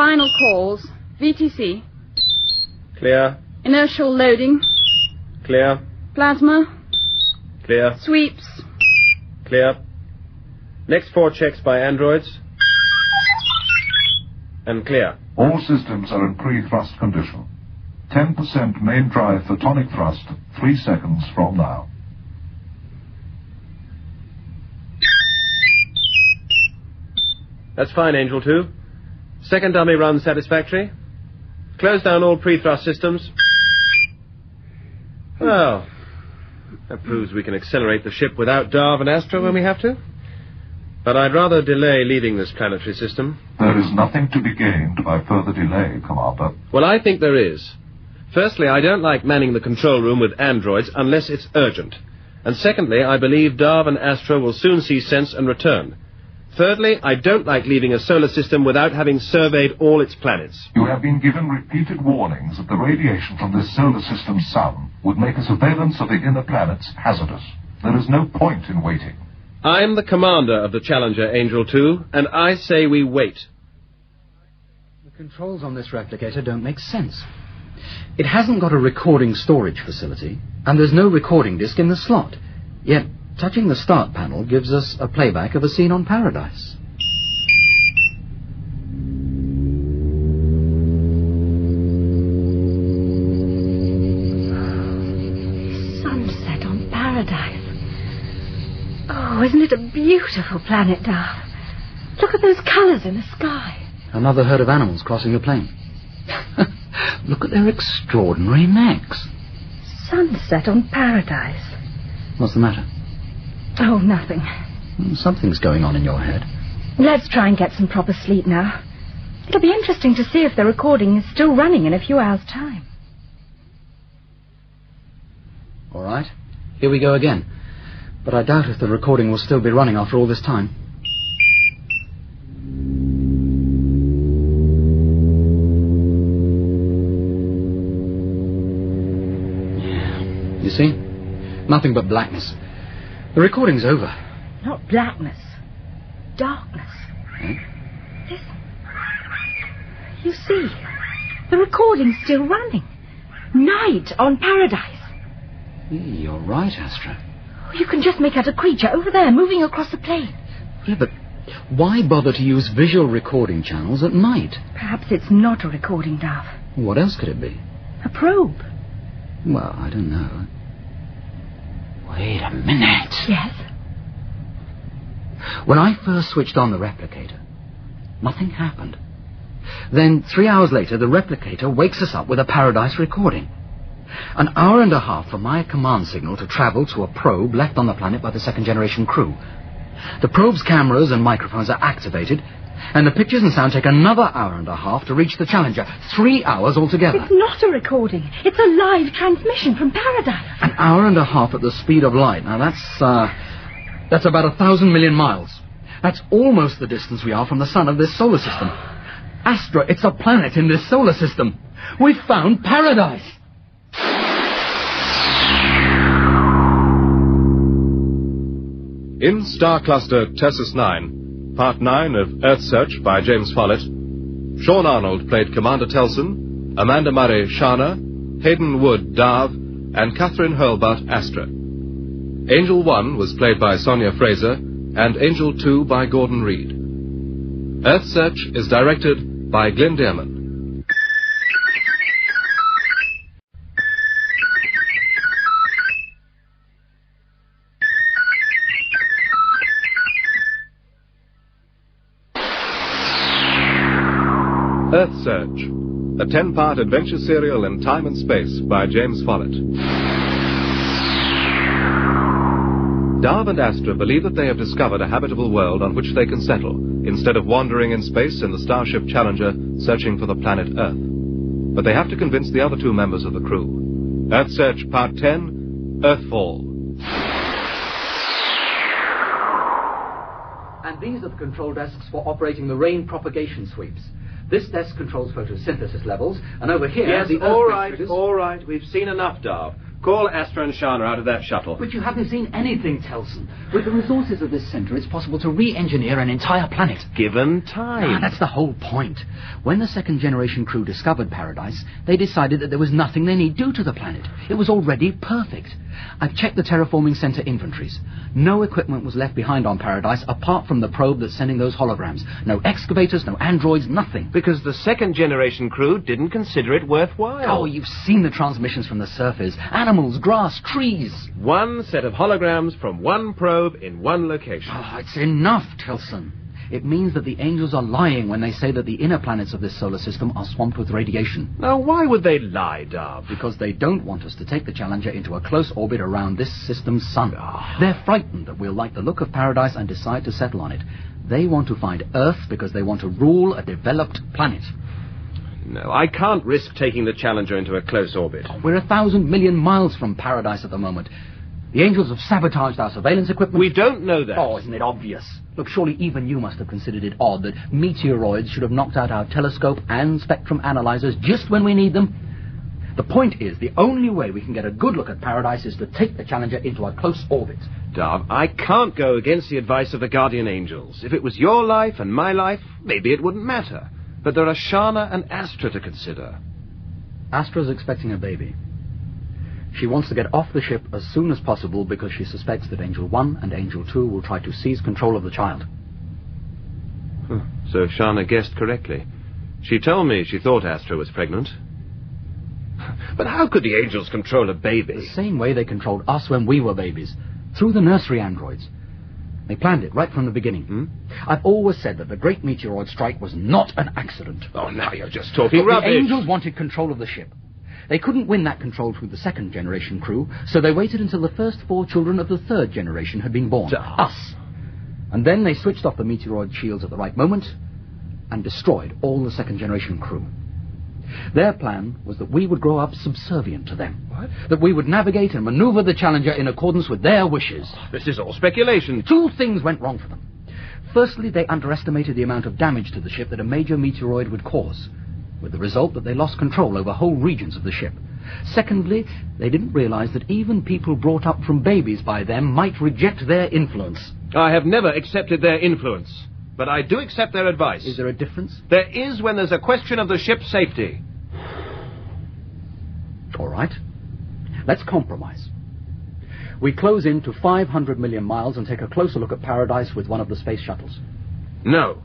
Final calls. VTC. Clear. Inertial loading. Clear. Plasma. Clear. Sweeps. Clear. Next 4 checks by androids. And clear. All systems are in pre-thrust condition. 10% main drive photonic thrust, 3 seconds from now. That's fine, Angel 2. Second dummy run satisfactory. Close down all pre-thrust systems. Well, that proves we can accelerate the ship without Darv and Astra when we have to. But I'd rather delay leaving this planetary system. There is nothing to be gained by further delay, Commander. Well, I think there is. Firstly, I don't like manning the control room with androids unless it's urgent. And secondly, I believe Darv and Astra will soon see sense and return. Thirdly, I don't like leaving a solar system without having surveyed all its planets. You have been given repeated warnings that the radiation from this solar system's sun would make a surveillance of the inner planets hazardous. There is no point in waiting. I'm the commander of the Challenger, Angel 2, and I say we wait. The controls on this replicator don't make sense. It hasn't got a recording storage facility, and there's no recording disc in the slot. Yet, touching the start panel gives us a playback of a scene on Paradise. Sunset on Paradise. Oh, isn't it a beautiful planet, Darv? Look at those colours in the sky. Another herd of animals crossing the plain. Look at their extraordinary necks. Sunset on Paradise. What's the matter? Oh, nothing. Something's going on in your head. Let's try and get some proper sleep now. It'll be interesting to see if the recording is still running in a few hours' time. All right, here we go again. But I doubt if the recording will still be running after all this time. Yeah. You see? Nothing but blackness. The recording's over. Not blackness. Darkness. Eh? Listen. You see, the recording's still running. Night on Paradise. You're right, Astra. You can just make out a creature over there moving across the plain. Yeah, but why bother to use visual recording channels at night? Perhaps it's not a recording, Darv. What else could it be? A probe. Well, I don't know. Wait a minute. Yes? When I first switched on the replicator, nothing happened. Then, 3 hours later, the replicator wakes us up with a Paradise recording. An hour and a half for my command signal to travel to a probe left on the planet by the second-generation crew. The probe's cameras and microphones are activated, and the pictures and sound take another hour and a half to reach the Challenger. 3 hours altogether. It's not a recording. It's a live transmission from Paradise. An hour and a half at the speed of light. Now, that's about 1,000 million miles. That's almost the distance we are from the sun of this solar system. Astra, it's a planet in this solar system. We've found Paradise! In Star Cluster Tessus 9, Part 9 of Earthsearch by James Follett, Sean Arnold played Commander Telson, Amanda Murray Sharna, Hayden Wood Darv, and Catherine Hurlbutt Astra. Angel 1 was played by Sonia Fraser, and Angel 2 by Gordon Reed. Earthsearch is directed by Glyn Dearman. Earthsearch, a 10-part adventure serial in time and space by James Follett. Darv and Astra believe that they have discovered a habitable world on which they can settle, instead of wandering in space in the starship Challenger searching for the planet Earth. But they have to convince the other 2 members of the crew. Earthsearch Part 10, Earthfall. And these are the control desks for operating the rain propagation sweeps. This desk controls photosynthesis levels, and over here... Yes, the all Earth right, all right. We've seen enough, Darv. Call Astra and Sharna out of that shuttle. But you haven't seen anything, Telson. With the resources of this center, it's possible to re-engineer an entire planet. Given time. That's the whole point. When the second-generation crew discovered Paradise, they decided that there was nothing they need do to the planet. It was already perfect. I've checked the terraforming center inventories. No equipment was left behind on Paradise apart from the probe that's sending those holograms. No excavators, no androids, nothing. Because the second-generation crew didn't consider it worthwhile. Oh, you've seen the transmissions from the surface. Animals, grass, trees. One set of holograms from one probe in one location. Oh, it's enough, Telson. It means that the angels are lying when they say that the inner planets of this solar system are swamped with radiation. Now, why would they lie, Darv? Because they don't want us to take the Challenger into a close orbit around this system's sun. They're frightened that we'll like the look of Paradise and decide to settle on it. They want to find Earth because they want to rule a developed planet. No, I can't risk taking the Challenger into a close orbit. We're 1,000 million miles from Paradise at the moment. The angels have sabotaged our surveillance equipment. We don't know that. Oh, isn't it obvious? Look, surely even you must have considered it odd that meteoroids should have knocked out our telescope and spectrum analyzers just when we need them. The point is, the only way we can get a good look at Paradise is to take the Challenger into a close orbit. Darv, I can't go against the advice of the Guardian Angels. If it was your life and my life, maybe it wouldn't matter. But there are Sharna and Astra to consider. Astra's expecting a baby. She wants to get off the ship as soon as possible because she suspects that Angel 1 and Angel 2 will try to seize control of the child. So Sharna guessed correctly. She told me she thought Astra was pregnant. But how could the angels control a baby? The same way they controlled us when we were babies, through the nursery androids. They planned it right from the beginning. I've always said that the Great Meteoroid Strike was not an accident. Oh, now you're just talking rubbish. The angels wanted control of the ship. They couldn't win that control through the second-generation crew, so they waited until the first 4 children of the third generation had been born. Us. And then they switched off the meteoroid shields at the right moment and destroyed all the second-generation crew. Their plan was that we would grow up subservient to them. What? That we would navigate and maneuver the Challenger in accordance with their wishes. This is all speculation. 2 things went wrong for them. Firstly, they underestimated the amount of damage to the ship that a major meteoroid would cause, with the result that they lost control over whole regions of the ship. Secondly, they didn't realize that even people brought up from babies by them might reject their influence. I have never accepted their influence, but I do accept their advice. Is there a difference? There is when there's a question of the ship's safety. All right. Let's compromise. We close in to 500 million miles and take a closer look at Paradise with one of the space shuttles. No.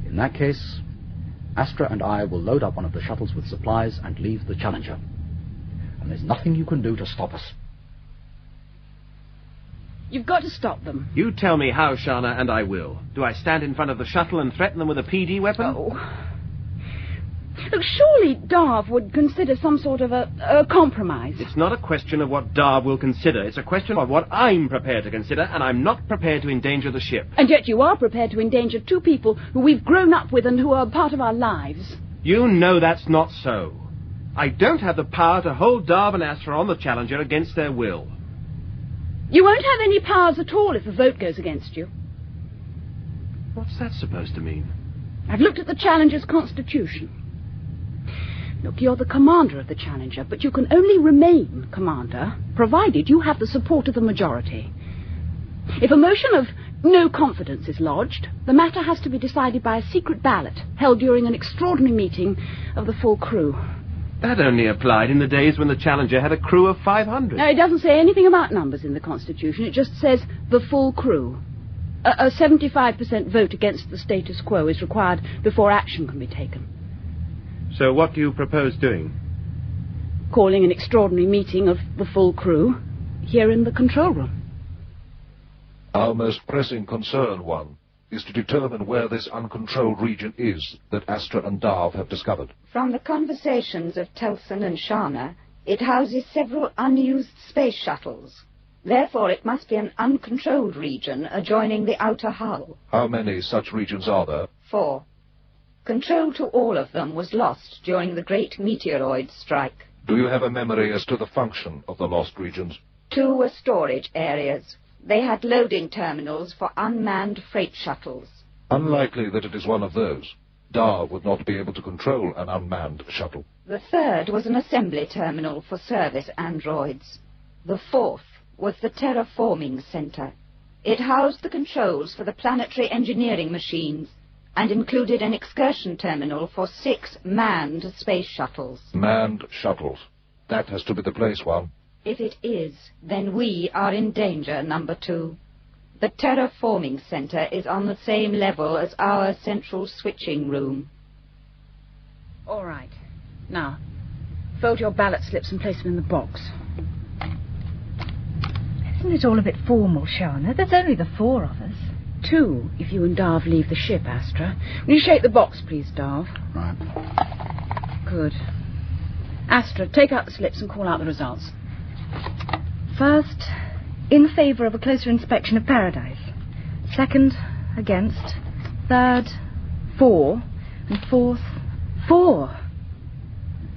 In that case, Astra and I will load up one of the shuttles with supplies and leave the Challenger. And there's nothing you can do to stop us. You've got to stop them. You tell me how, Sharna, and I will. Do I stand in front of the shuttle and threaten them with a PD weapon? Oh. Look, surely Darv would consider some sort of a compromise. It's not a question of what Darv will consider. It's a question of what I'm prepared to consider, and I'm not prepared to endanger the ship. And yet you are prepared to endanger 2 people who we've grown up with and who are part of our lives. You know that's not so. I don't have the power to hold Darv and Astra on the Challenger against their will. You won't have any powers at all if the vote goes against you. What's that supposed to mean? I've looked at the Challenger's constitution. Look, you're the commander of the Challenger, but you can only remain commander provided you have the support of the majority. If a motion of no confidence is lodged, the matter has to be decided by a secret ballot held during an extraordinary meeting of the full crew. That only applied in the days when the Challenger had a crew of 500. No, it doesn't say anything about numbers in the Constitution. It just says the full crew. A 75% vote against the status quo is required before action can be taken. So what do you propose doing? Calling an extraordinary meeting of the full crew here in the control room. Our most pressing concern, one, is to determine where this uncontrolled region is that Astra and Darv have discovered. From the conversations of Telson and Sharna, it houses several unused space shuttles. Therefore, it must be an uncontrolled region adjoining the outer hull. How many such regions are there? 4. Control to all of them was lost during the Great Meteoroid Strike. Do you have a memory as to the function of the lost regions? 2 were storage areas. They had loading terminals for unmanned freight shuttles. Unlikely that it is one of those. Darv would not be able to control an unmanned shuttle. The third was an assembly terminal for service androids. The fourth was the terraforming center. It housed the controls for the planetary engineering machines and included an excursion terminal for 6 manned space shuttles. Manned shuttles. That has to be the place, one. If it is, then we are in danger, number 2. The terraforming center is on the same level as our central switching room. All right. Now, fold your ballot slips and place them in the box. Isn't it all a bit formal, Sharna? There's only the 4 of us. 2, if you and Darv leave the ship, Astra. Will you shake the box, please, Darv? Right. Good. Astra, take out the slips and call out the results. First, in favour of a closer inspection of Paradise. Second, against. Third, 4. And fourth, 4.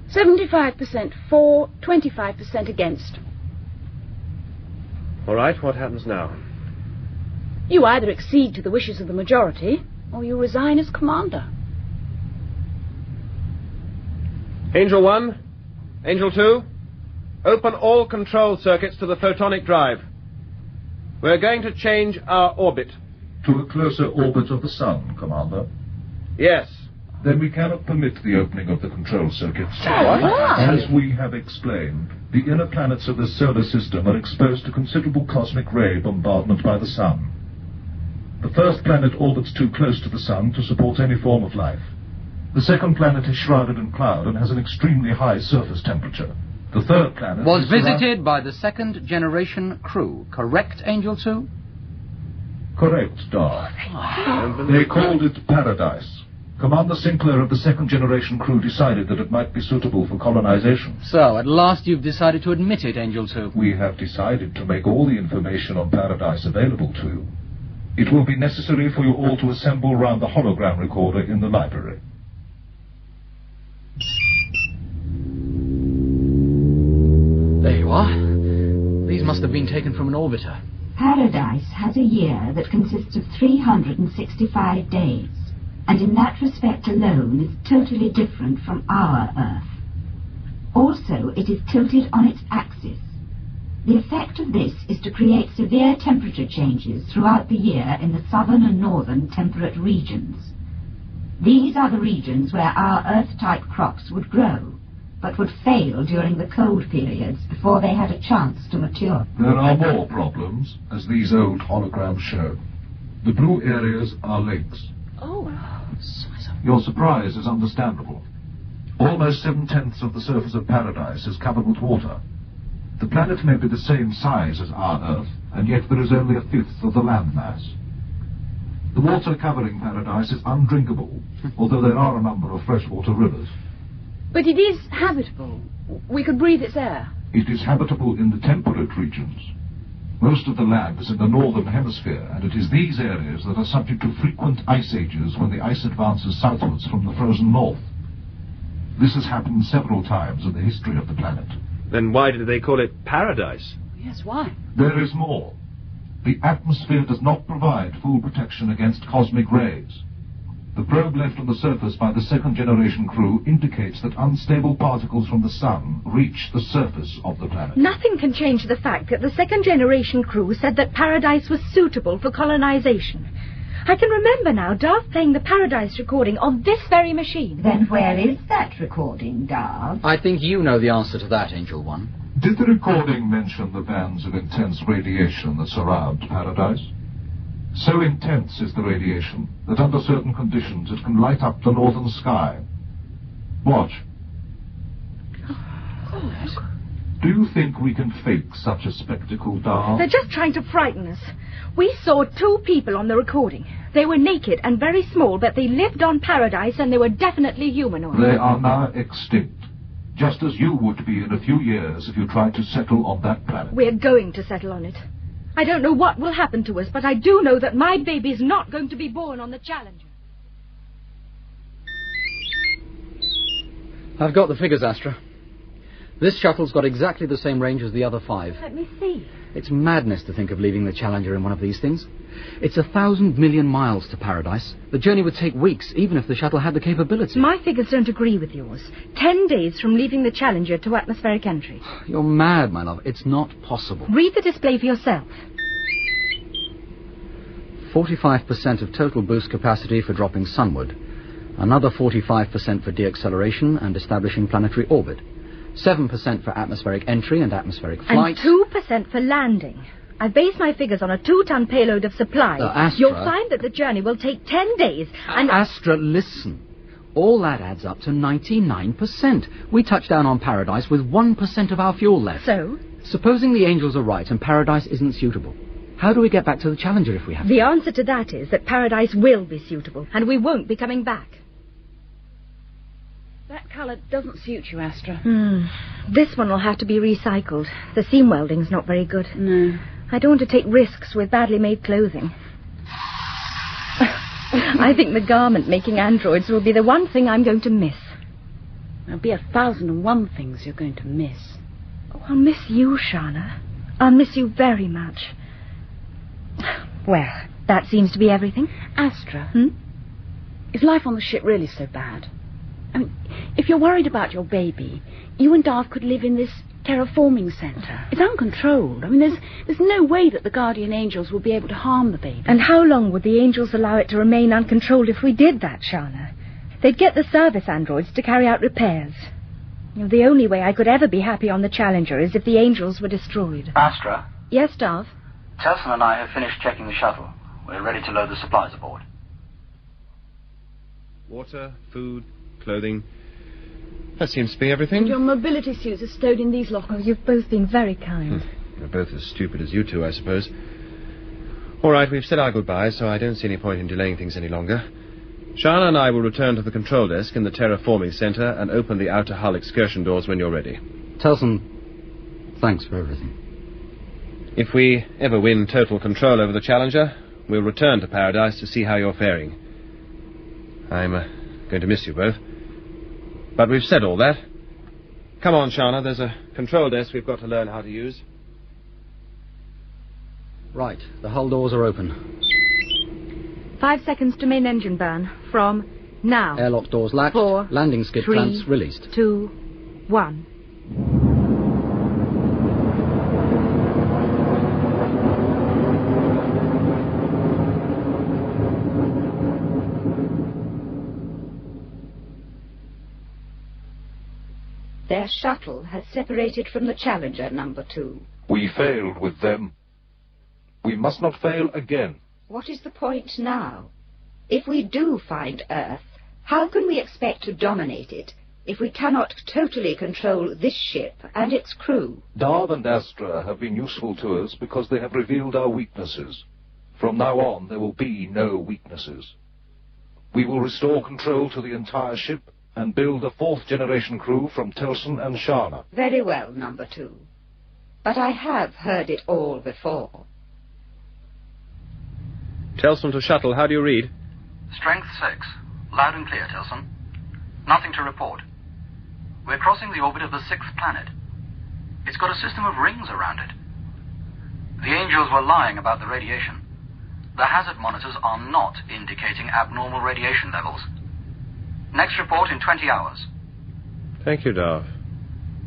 75% for, 25% against. All right, what happens now? You either accede to the wishes of the majority, or you resign as commander. Angel 1, Angel 2, open all control circuits to the photonic drive. We're going to change our orbit. To a closer orbit of the Sun, Commander. Yes. Then we cannot permit the opening of the control circuits. What? As we have explained, the inner planets of the solar system are exposed to considerable cosmic ray bombardment by the Sun. The first planet orbits too close to the Sun to support any form of life. The second planet is shrouded in cloud and has an extremely high surface temperature. The third planet was visited by the second-generation crew, correct, Angel 2? Correct, Darv. They called it Paradise. Commander Sinclair of the second-generation crew decided that it might be suitable for colonization. So, at last you've decided to admit it, Angel 2. We have decided to make all the information on Paradise available to you. It will be necessary for you all to assemble round the hologram recorder in the library. There you are. These must have been taken from an orbiter. Paradise has a year that consists of 365 days, and in that respect alone is totally different from our Earth. Also, it is tilted on its axis. The effect of this is to create severe temperature changes throughout the year in the southern and northern temperate regions. These are the regions where our Earth-type crops would grow, but would fail during the cold periods before they had a chance to mature. There are more problems, as these old holograms show. The blue areas are lakes. Oh, Your surprise is understandable. Almost 7/10 of the surface of Paradise is covered with water. The planet may be the same size as our Earth, and yet there is only 1/5 of the land mass. The water covering Paradise is undrinkable, although there are a number of freshwater rivers. but it is habitable. We could breathe its air. It is habitable in the temperate regions. Most of the land is in the northern hemisphere, and it is these areas that are subject to frequent ice ages when the ice advances southwards from the frozen north. This has happened several times in the history of the planet. Then why did they call it Paradise? Yes, why? There is more. The atmosphere does not provide full protection against cosmic rays. The probe left on the surface by the second-generation crew indicates that unstable particles from the Sun reach the surface of the planet. Nothing can change the fact that the second-generation crew said that Paradise was suitable for colonization. I can remember now Darv playing the Paradise recording on this very machine. Then where is that recording, Darv? I think you know the answer to that, Angel 1. Did the recording mention the bands of intense radiation that surround Paradise? So intense is the radiation that under certain conditions it can light up the northern sky. Watch. Do you think we can fake such a spectacle, Darv? They're just trying to frighten us. We saw 2 people on the recording. They were naked and very small, but they lived on Paradise and they were definitely humanoid. They are now extinct, just as you would be in a few years if you tried to settle on that planet. We're going to settle on it. I don't know what will happen to us, but I do know that my baby's not going to be born on the Challenger. I've got the figures, Astra. This shuttle's got exactly the same range as the other 5. Let me see. It's madness to think of leaving the Challenger in one of these things. It's 1,000 million miles to Paradise. The journey would take weeks, even if the shuttle had the capability. My figures don't agree with yours. 10 days from leaving the Challenger to atmospheric entry. You're mad, my love. It's not possible. Read the display for yourself. 45% of total boost capacity for dropping sunward. Another 45% for deacceleration and establishing planetary orbit. 7% for atmospheric entry and atmospheric flight. And 2% for landing. I've based my figures on a 2-ton payload of supplies. Astra, you'll find that the journey will take 10 days, and... Astra, listen. All that adds up to 99%. We touched down on Paradise with 1% of our fuel left. So? Supposing the Angels are right and Paradise isn't suitable, how do we get back to the Challenger if we have to? The answer to that is that Paradise will be suitable, and we won't be coming back. That colour doesn't suit you, Astra. This one will have to be recycled. The seam welding's not very good. No. I don't want to take risks with badly made clothing. I think the garment-making androids will be the one thing I'm going to miss. There'll be 1,001 things you're going to miss. Oh, I'll miss you, Sharna. I'll miss you very much. Well, that seems to be everything. Astra, is life on the ship really so bad? I mean, if you're worried about your baby, you and Darv could live in this terraforming centre. It's uncontrolled. I mean, there's no way that the Guardian Angels will be able to harm the baby. And how long would the Angels allow it to remain uncontrolled if we did that, Sharna? They'd get the service androids to carry out repairs. You know, the only way I could ever be happy on the Challenger is if the Angels were destroyed. Astra? Yes, Darv? Telson and I have finished checking the shuttle. We're ready to load the supplies aboard. Water, food, clothing. That seems to be everything. And your mobility suits are stowed in these lockers. Oh, you've both been very kind. You're both as stupid as you two, I suppose. All right, we've said our goodbyes, so I don't see any point in delaying things any longer. Sharna and I will return to the control desk in the terraforming centre and open the outer hull excursion doors when you're ready. Telson, thanks for everything. If we ever win total control over the Challenger, we'll return to Paradise to see how you're faring. I'm going to miss you both. But we've said all that. Come on, Sharna, there's a control desk we've got to learn how to use. Right, the hull doors are open. 5 seconds to main engine burn. From now. Airlock doors latched. 4, landing skid 3, clamps released. 2, 1. Their shuttle has separated from the Challenger, number 2. We failed with them. We must not fail again. What is the point now? If we do find Earth, how can we expect to dominate it if we cannot totally control this ship and its crew? Darv and Astra have been useful to us because they have revealed our weaknesses. From now on, there will be no weaknesses. We will restore control to the entire ship and build a 4th-generation crew from Telson and Sharna. Very well, number 2. But I have heard it all before. Telson to shuttle, how do you read? Strength 6. Loud and clear, Telson. Nothing to report. We're crossing the orbit of the 6th planet. It's got a system of rings around it. The Angels were lying about the radiation. The hazard monitors are not indicating abnormal radiation levels. Next report in 20 hours. Thank you, Darv.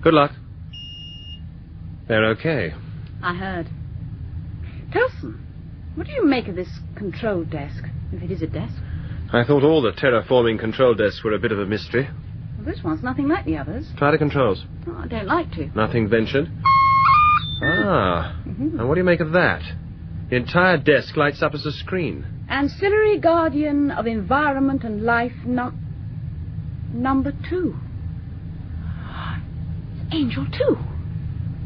Good luck. They're okay. I heard. Telson, what do you make of this control desk, if it is a desk? I thought all the terraforming control desks were a bit of a mystery. Well, this one's nothing like the others. Try the controls. Oh, I don't like to. Nothing ventured. And what do you make of that? The entire desk lights up as a screen. Ancillary Guardian of Environment and Life, number 2. Angel 2.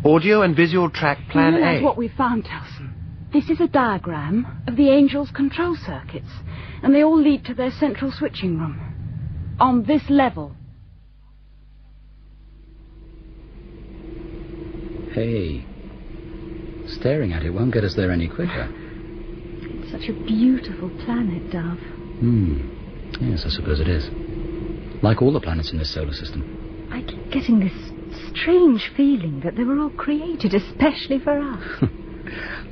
Audio and visual track plan That's A. what we found, Telson. This is a diagram of the Angels' control circuits, and they all lead to their central switching room. On this level. Hey, staring at it won't get us there any quicker. It's such a beautiful planet, Darv. Yes, I suppose it is. Like all the planets in this solar system. I keep getting this strange feeling that they were all created especially for us.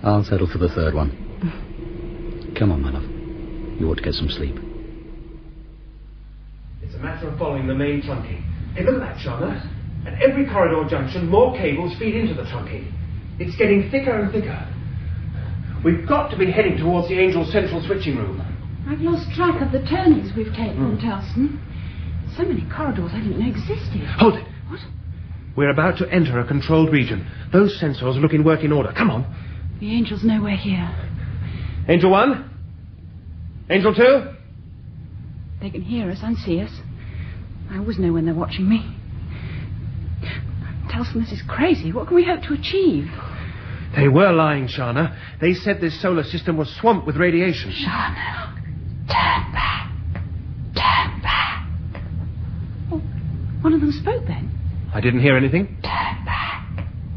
I'll settle for the third one. Come on, my love. You ought to get some sleep. It's a matter of following the main trunking. Hey, look at that, Sharna. At every corridor junction, more cables feed into the trunking. It's getting thicker and thicker. We've got to be heading towards the Angel's central switching room. I've lost track of the turnings we've taken, Telson. So many corridors I didn't know existed. Hold it. What? We're about to enter a controlled region. Those sensors look in working order. Come on. The Angel's nowhere here. Angel 1? Angel 2? They can hear us and see us. I always know when they're watching me. Telson, this is crazy. What can we hope to achieve? They were lying, Sharna. They said this solar system was swamped with radiation. Sharna, turn back. Turn back. Oh, one of them spoke then. I didn't hear anything. Turn back.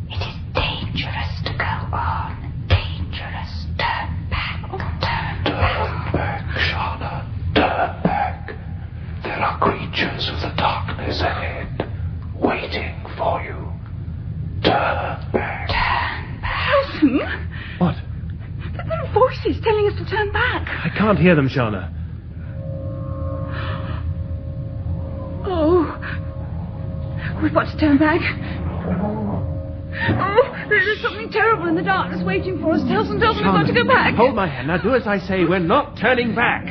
It is dangerous to go on. Dangerous. Turn back. Turn back. Turn back, Sharna. Turn back. There are creatures of the darkness ahead, waiting for you. Turn back. Turn back. Telson? What? There are voices telling us to turn back. I can't hear them, Sharna. Oh. We've got to turn back. Oh, there's something terrible in the darkness waiting for us. Telson, we've got to go back. Hold my hand. Now do as I say. We're not turning back.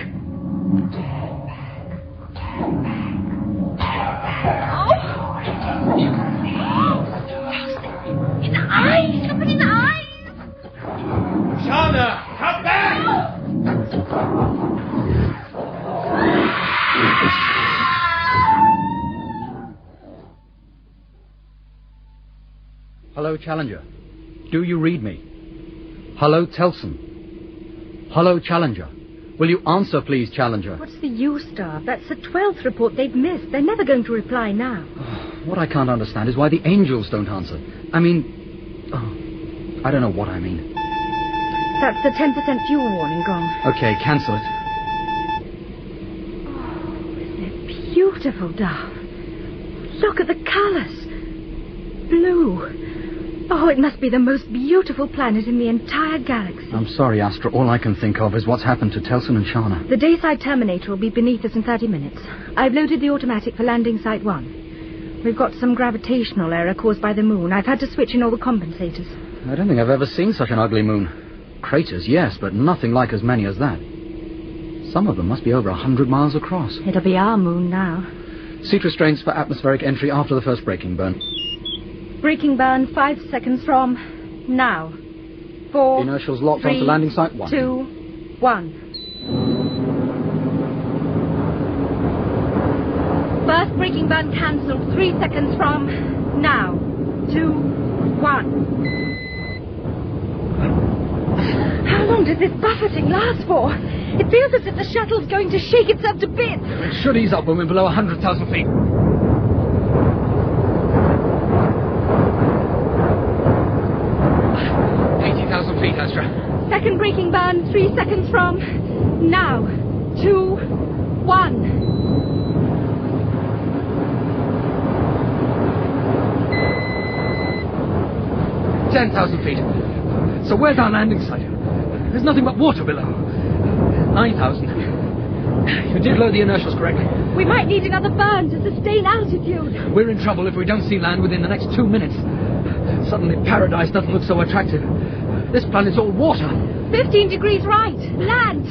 In the eyes! Something in the eyes! Sharna, come back! Hello, Challenger. Do you read me? Hello, Telson. Hello, Challenger. Will you answer, please, Challenger? What's the use, Darv? That's the 12th report they've missed. They're never going to reply now. What I can't understand is why the Angels don't answer. I mean... I don't know what I mean. That's the 10% fuel warning gone. Okay, cancel it. Oh, isn't it beautiful, Darv? Look at the colours. Blue. Oh, it must be the most beautiful planet in the entire galaxy. I'm sorry, Astra. All I can think of is what's happened to Telson and Sharna. The Dayside Terminator will be beneath us in 30 minutes. I've loaded the automatic for landing Site 1. We've got some gravitational error caused by the moon. I've had to switch in all the compensators. I don't think I've ever seen such an ugly moon. Craters, yes, but nothing like as many as that. Some of them must be over 100 miles across. It'll be our moon now. Seat restraints for atmospheric entry after the first braking burn. Braking burn 5 seconds from now. 4, Inertials locked 3, onto landing site 1. 2, 1. First braking burn cancelled 3 seconds from now. 2, 1. How long does this buffeting last for? It feels as if the shuttle's going to shake itself to bits. It should ease up when we're below 100,000 feet. 80,000 feet, Astra. Second braking burn 3 seconds from now. 2, 1. 10,000 feet. So where's our landing site? There's nothing but water below. 9,000. You did load the inertials correctly. We might need another burn to sustain altitude. We're in trouble if we don't see land within the next 2 minutes. Suddenly paradise doesn't look so attractive. This planet's all water. 15 degrees right. Land.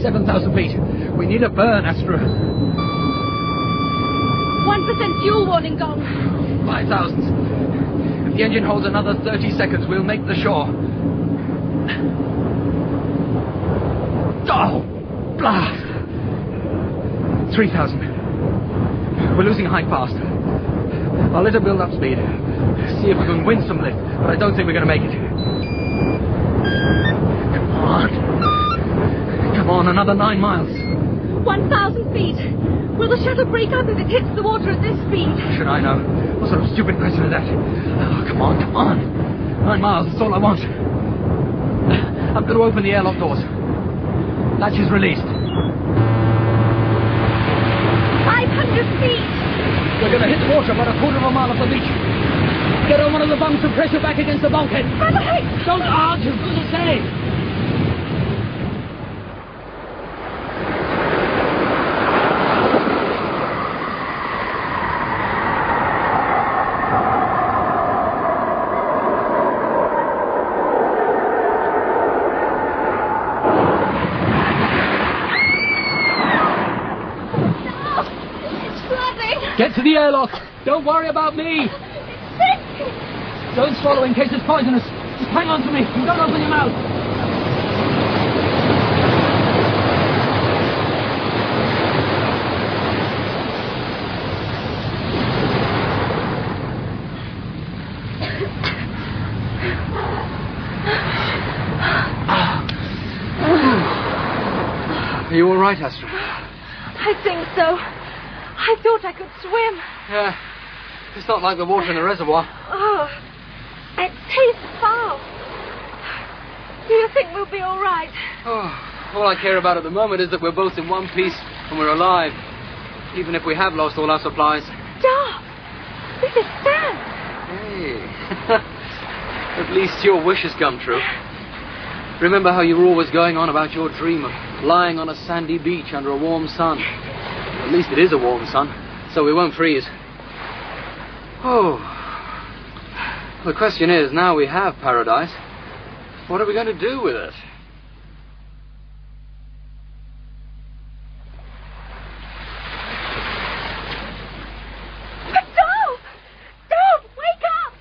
7,000 feet. We need a burn, Astra. 1% fuel warning gone. 5,000. If the engine holds another 30 seconds, we'll make the shore. Oh! Blast! 3,000. We're losing height fast. I'll let her build up speed. See if we can win some lift, but I don't think we're going to make it. Come on. Come on, another 9 miles. 1,000 feet. Will the shuttle break up if it hits the water at this speed? Should I know? What sort of stupid question is that? Oh, come on, come on. 9 miles, that's all I want. I'm going to open the airlock doors. Latch is released. 500 feet. We're going to hit the water about a quarter of a mile off the beach. Get on one of the bunks and press her back against the bulkhead. Don't argue, for goodness sake. Get to the airlock. Don't worry about me. Don't swallow in case it's poisonous. Just hang on to me and don't open your mouth. Are you all right, Astra? I think so. I thought I could swim. Yeah. It's not like the water in the reservoir. Oh, it tastes foul. Do you think we'll be all right? Oh, all I care about at the moment is that we're both in one piece and we're alive. Even if we have lost all our supplies. Darv! This is Sam! Hey. At least your wish has come true. Remember how you were always going on about your dream of lying on a sandy beach under a warm sun? At least it is a warm sun, so we won't freeze. Oh. The question is, now we have paradise, what are we going to do with it? Darv! Darv, wake up!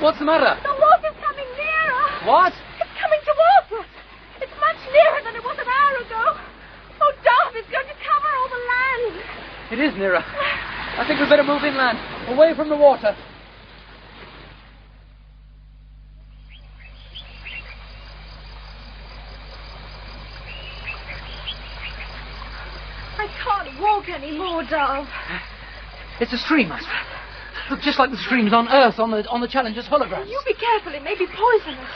What's the matter? The water's coming nearer! What? It's coming towards us! It's much nearer than it was an hour ago! Oh, Darv, it's going to cover all the land! It is nearer. I think we'd better move inland, away from the water. I can't walk anymore, Darv. It's a stream, Astra. Look, just like the streams on Earth on the Challenger's holograms. You be careful, it may be poisonous.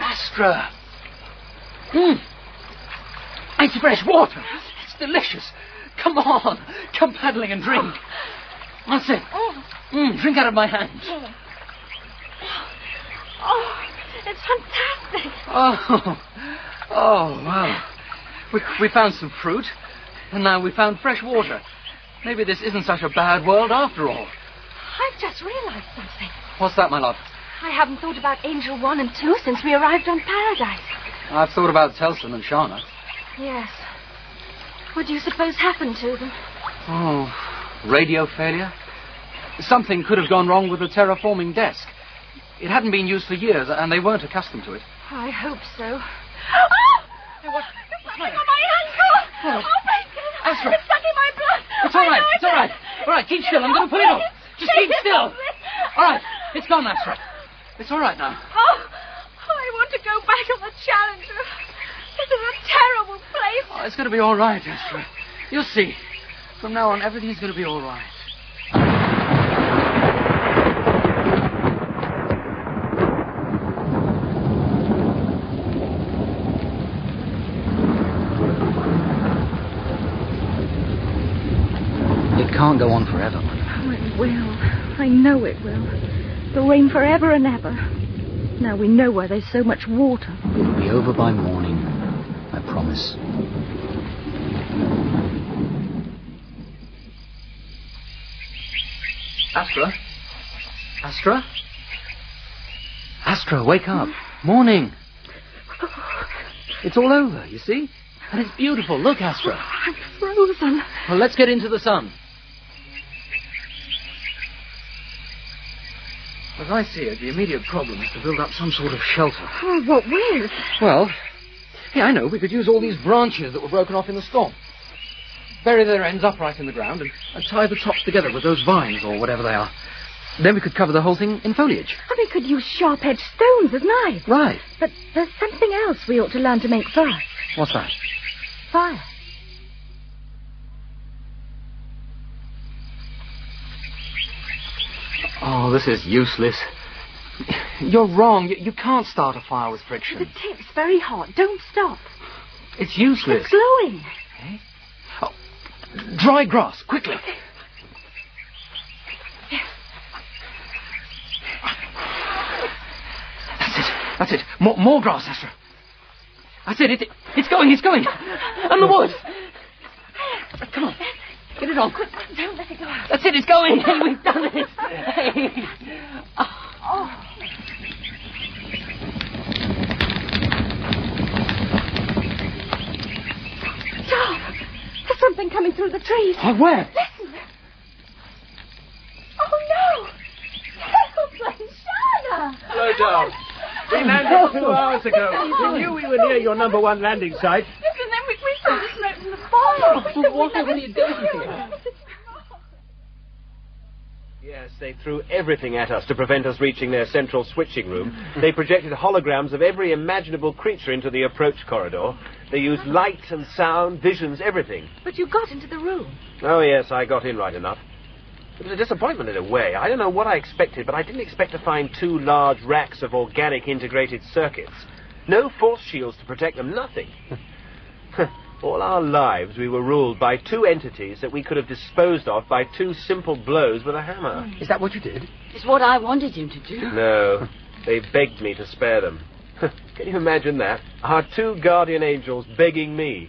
Astra! It's fresh water. It's delicious. Come on. Come paddling and drink. That's it. Drink out of my hand. Oh, it's fantastic. Oh, wow. We found some fruit, and now we found fresh water. Maybe this isn't such a bad world after all. I've just realized something. What's that, my love? I haven't thought about Angel 1 and 2 since we arrived on Paradise. I've thought about Telson and Sharna. Yes. What do you suppose happened to them? Oh, radio failure? Something could have gone wrong with the terraforming desk. It hadn't been used for years, and they weren't accustomed to it. I hope so. Oh! Hey, what? There's something on my ankle! What? Oh, my God! Astra! It's stuck in my blood! It's all right, it's all right. All right, keep still, I'm going to pull it off. Just keep still. All right, it's gone, Astra. It's all right now. Oh, I want to go back on the Challenger. This is a terrible place. Oh, it's going to be all right, Astra. You'll see. From now on, everything's going to be all right. It can't go on forever, Mother. Oh, it will. I know it will. It'll rain forever and ever. Now we know why there's so much water. It'll be over by morning. I promise. Astra? Astra? Astra, wake up. Morning. It's all over, you see? And it's beautiful. Look, Astra. I'm frozen. Well, let's get into the sun. As I see it, the immediate problem is to build up some sort of shelter. Oh, what with? Well, yeah, I know. We could use all these branches that were broken off in the storm. Bury their ends upright in the ground and tie the tops together with those vines or whatever they are. Then we could cover the whole thing in foliage. And we could use sharp-edged stones as knives. Right. But there's something else we ought to learn to make first. What's that? Fire. Oh, this is useless. You're wrong. You can't start a fire with friction. The tip's very hot. Don't stop. It's useless. It's glowing. Oh, dry grass, quickly. Yes. That's it. More grass, Astra. That's it. It's going. And the wood. Come on. Get it on. Quick, don't let it go out. That's it. It's going. Hey, we've done it. Hey. Oh. Darv, there's something coming through the trees. Oh, where? Listen. Oh, no. Telson, Sharna. Hello, Darv. We landed 2 hours ago. We knew we were near your number 1 landing site. Yes, and then we saw the smoke from the fire. What are you doing here? Yes, they threw everything at us to prevent us reaching their central switching room. They projected holograms of every imaginable creature into the approach corridor. They used light and sound, visions, everything. But you got into the room. Oh, yes, I got in right enough. It was a disappointment in a way. I don't know what I expected, but I didn't expect to find 2 large racks of organic integrated circuits. No force shields to protect them, nothing. All our lives we were ruled by 2 entities that we could have disposed of by 2 simple blows with a hammer. Is that what you did? It's what I wanted you to do. No, they begged me to spare them. Can you imagine that? Our 2 guardian angels begging me.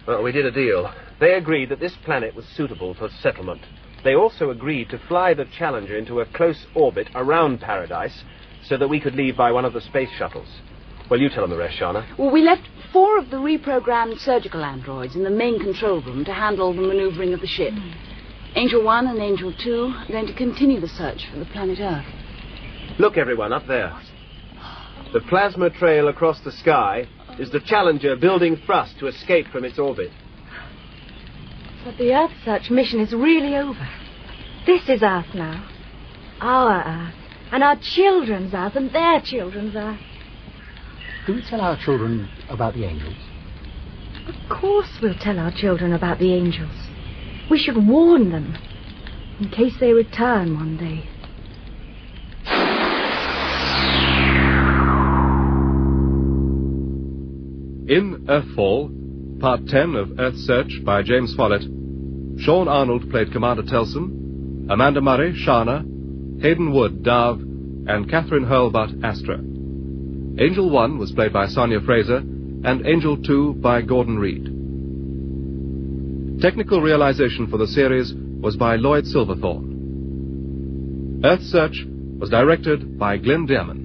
Well, we did a deal. They agreed that this planet was suitable for settlement. They also agreed to fly the Challenger into a close orbit around Paradise so that we could leave by one of the space shuttles. Well, you tell them the rest, Sharna. Well, we left 4 of the reprogrammed surgical androids in the main control room to handle the maneuvering of the ship. Angel 1 and Angel 2 are going to continue the search for the planet Earth. Look, everyone, up there. The plasma trail across the sky is the Challenger building thrust to escape from its orbit. But the Earthsearch mission is really over. This is Earth now. Our Earth. And our children's Earth and their children's Earth. Do we tell our children about the angels? Of course we'll tell our children about the angels. We should warn them, in case they return one day. In Earthfall, Part 10 of Earthsearch by James Follett, Sean Arnold played Commander Telson, Amanda Murray, Sharna, Hayden Wood, Darv, and Catherine Hurlbutt, Astra. Angel 1 was played by Sonia Fraser, and Angel 2 by Gordon Reed. Technical realization for the series was by Lloyd Silverthorne. Earthsearch was directed by Glenn Dearman.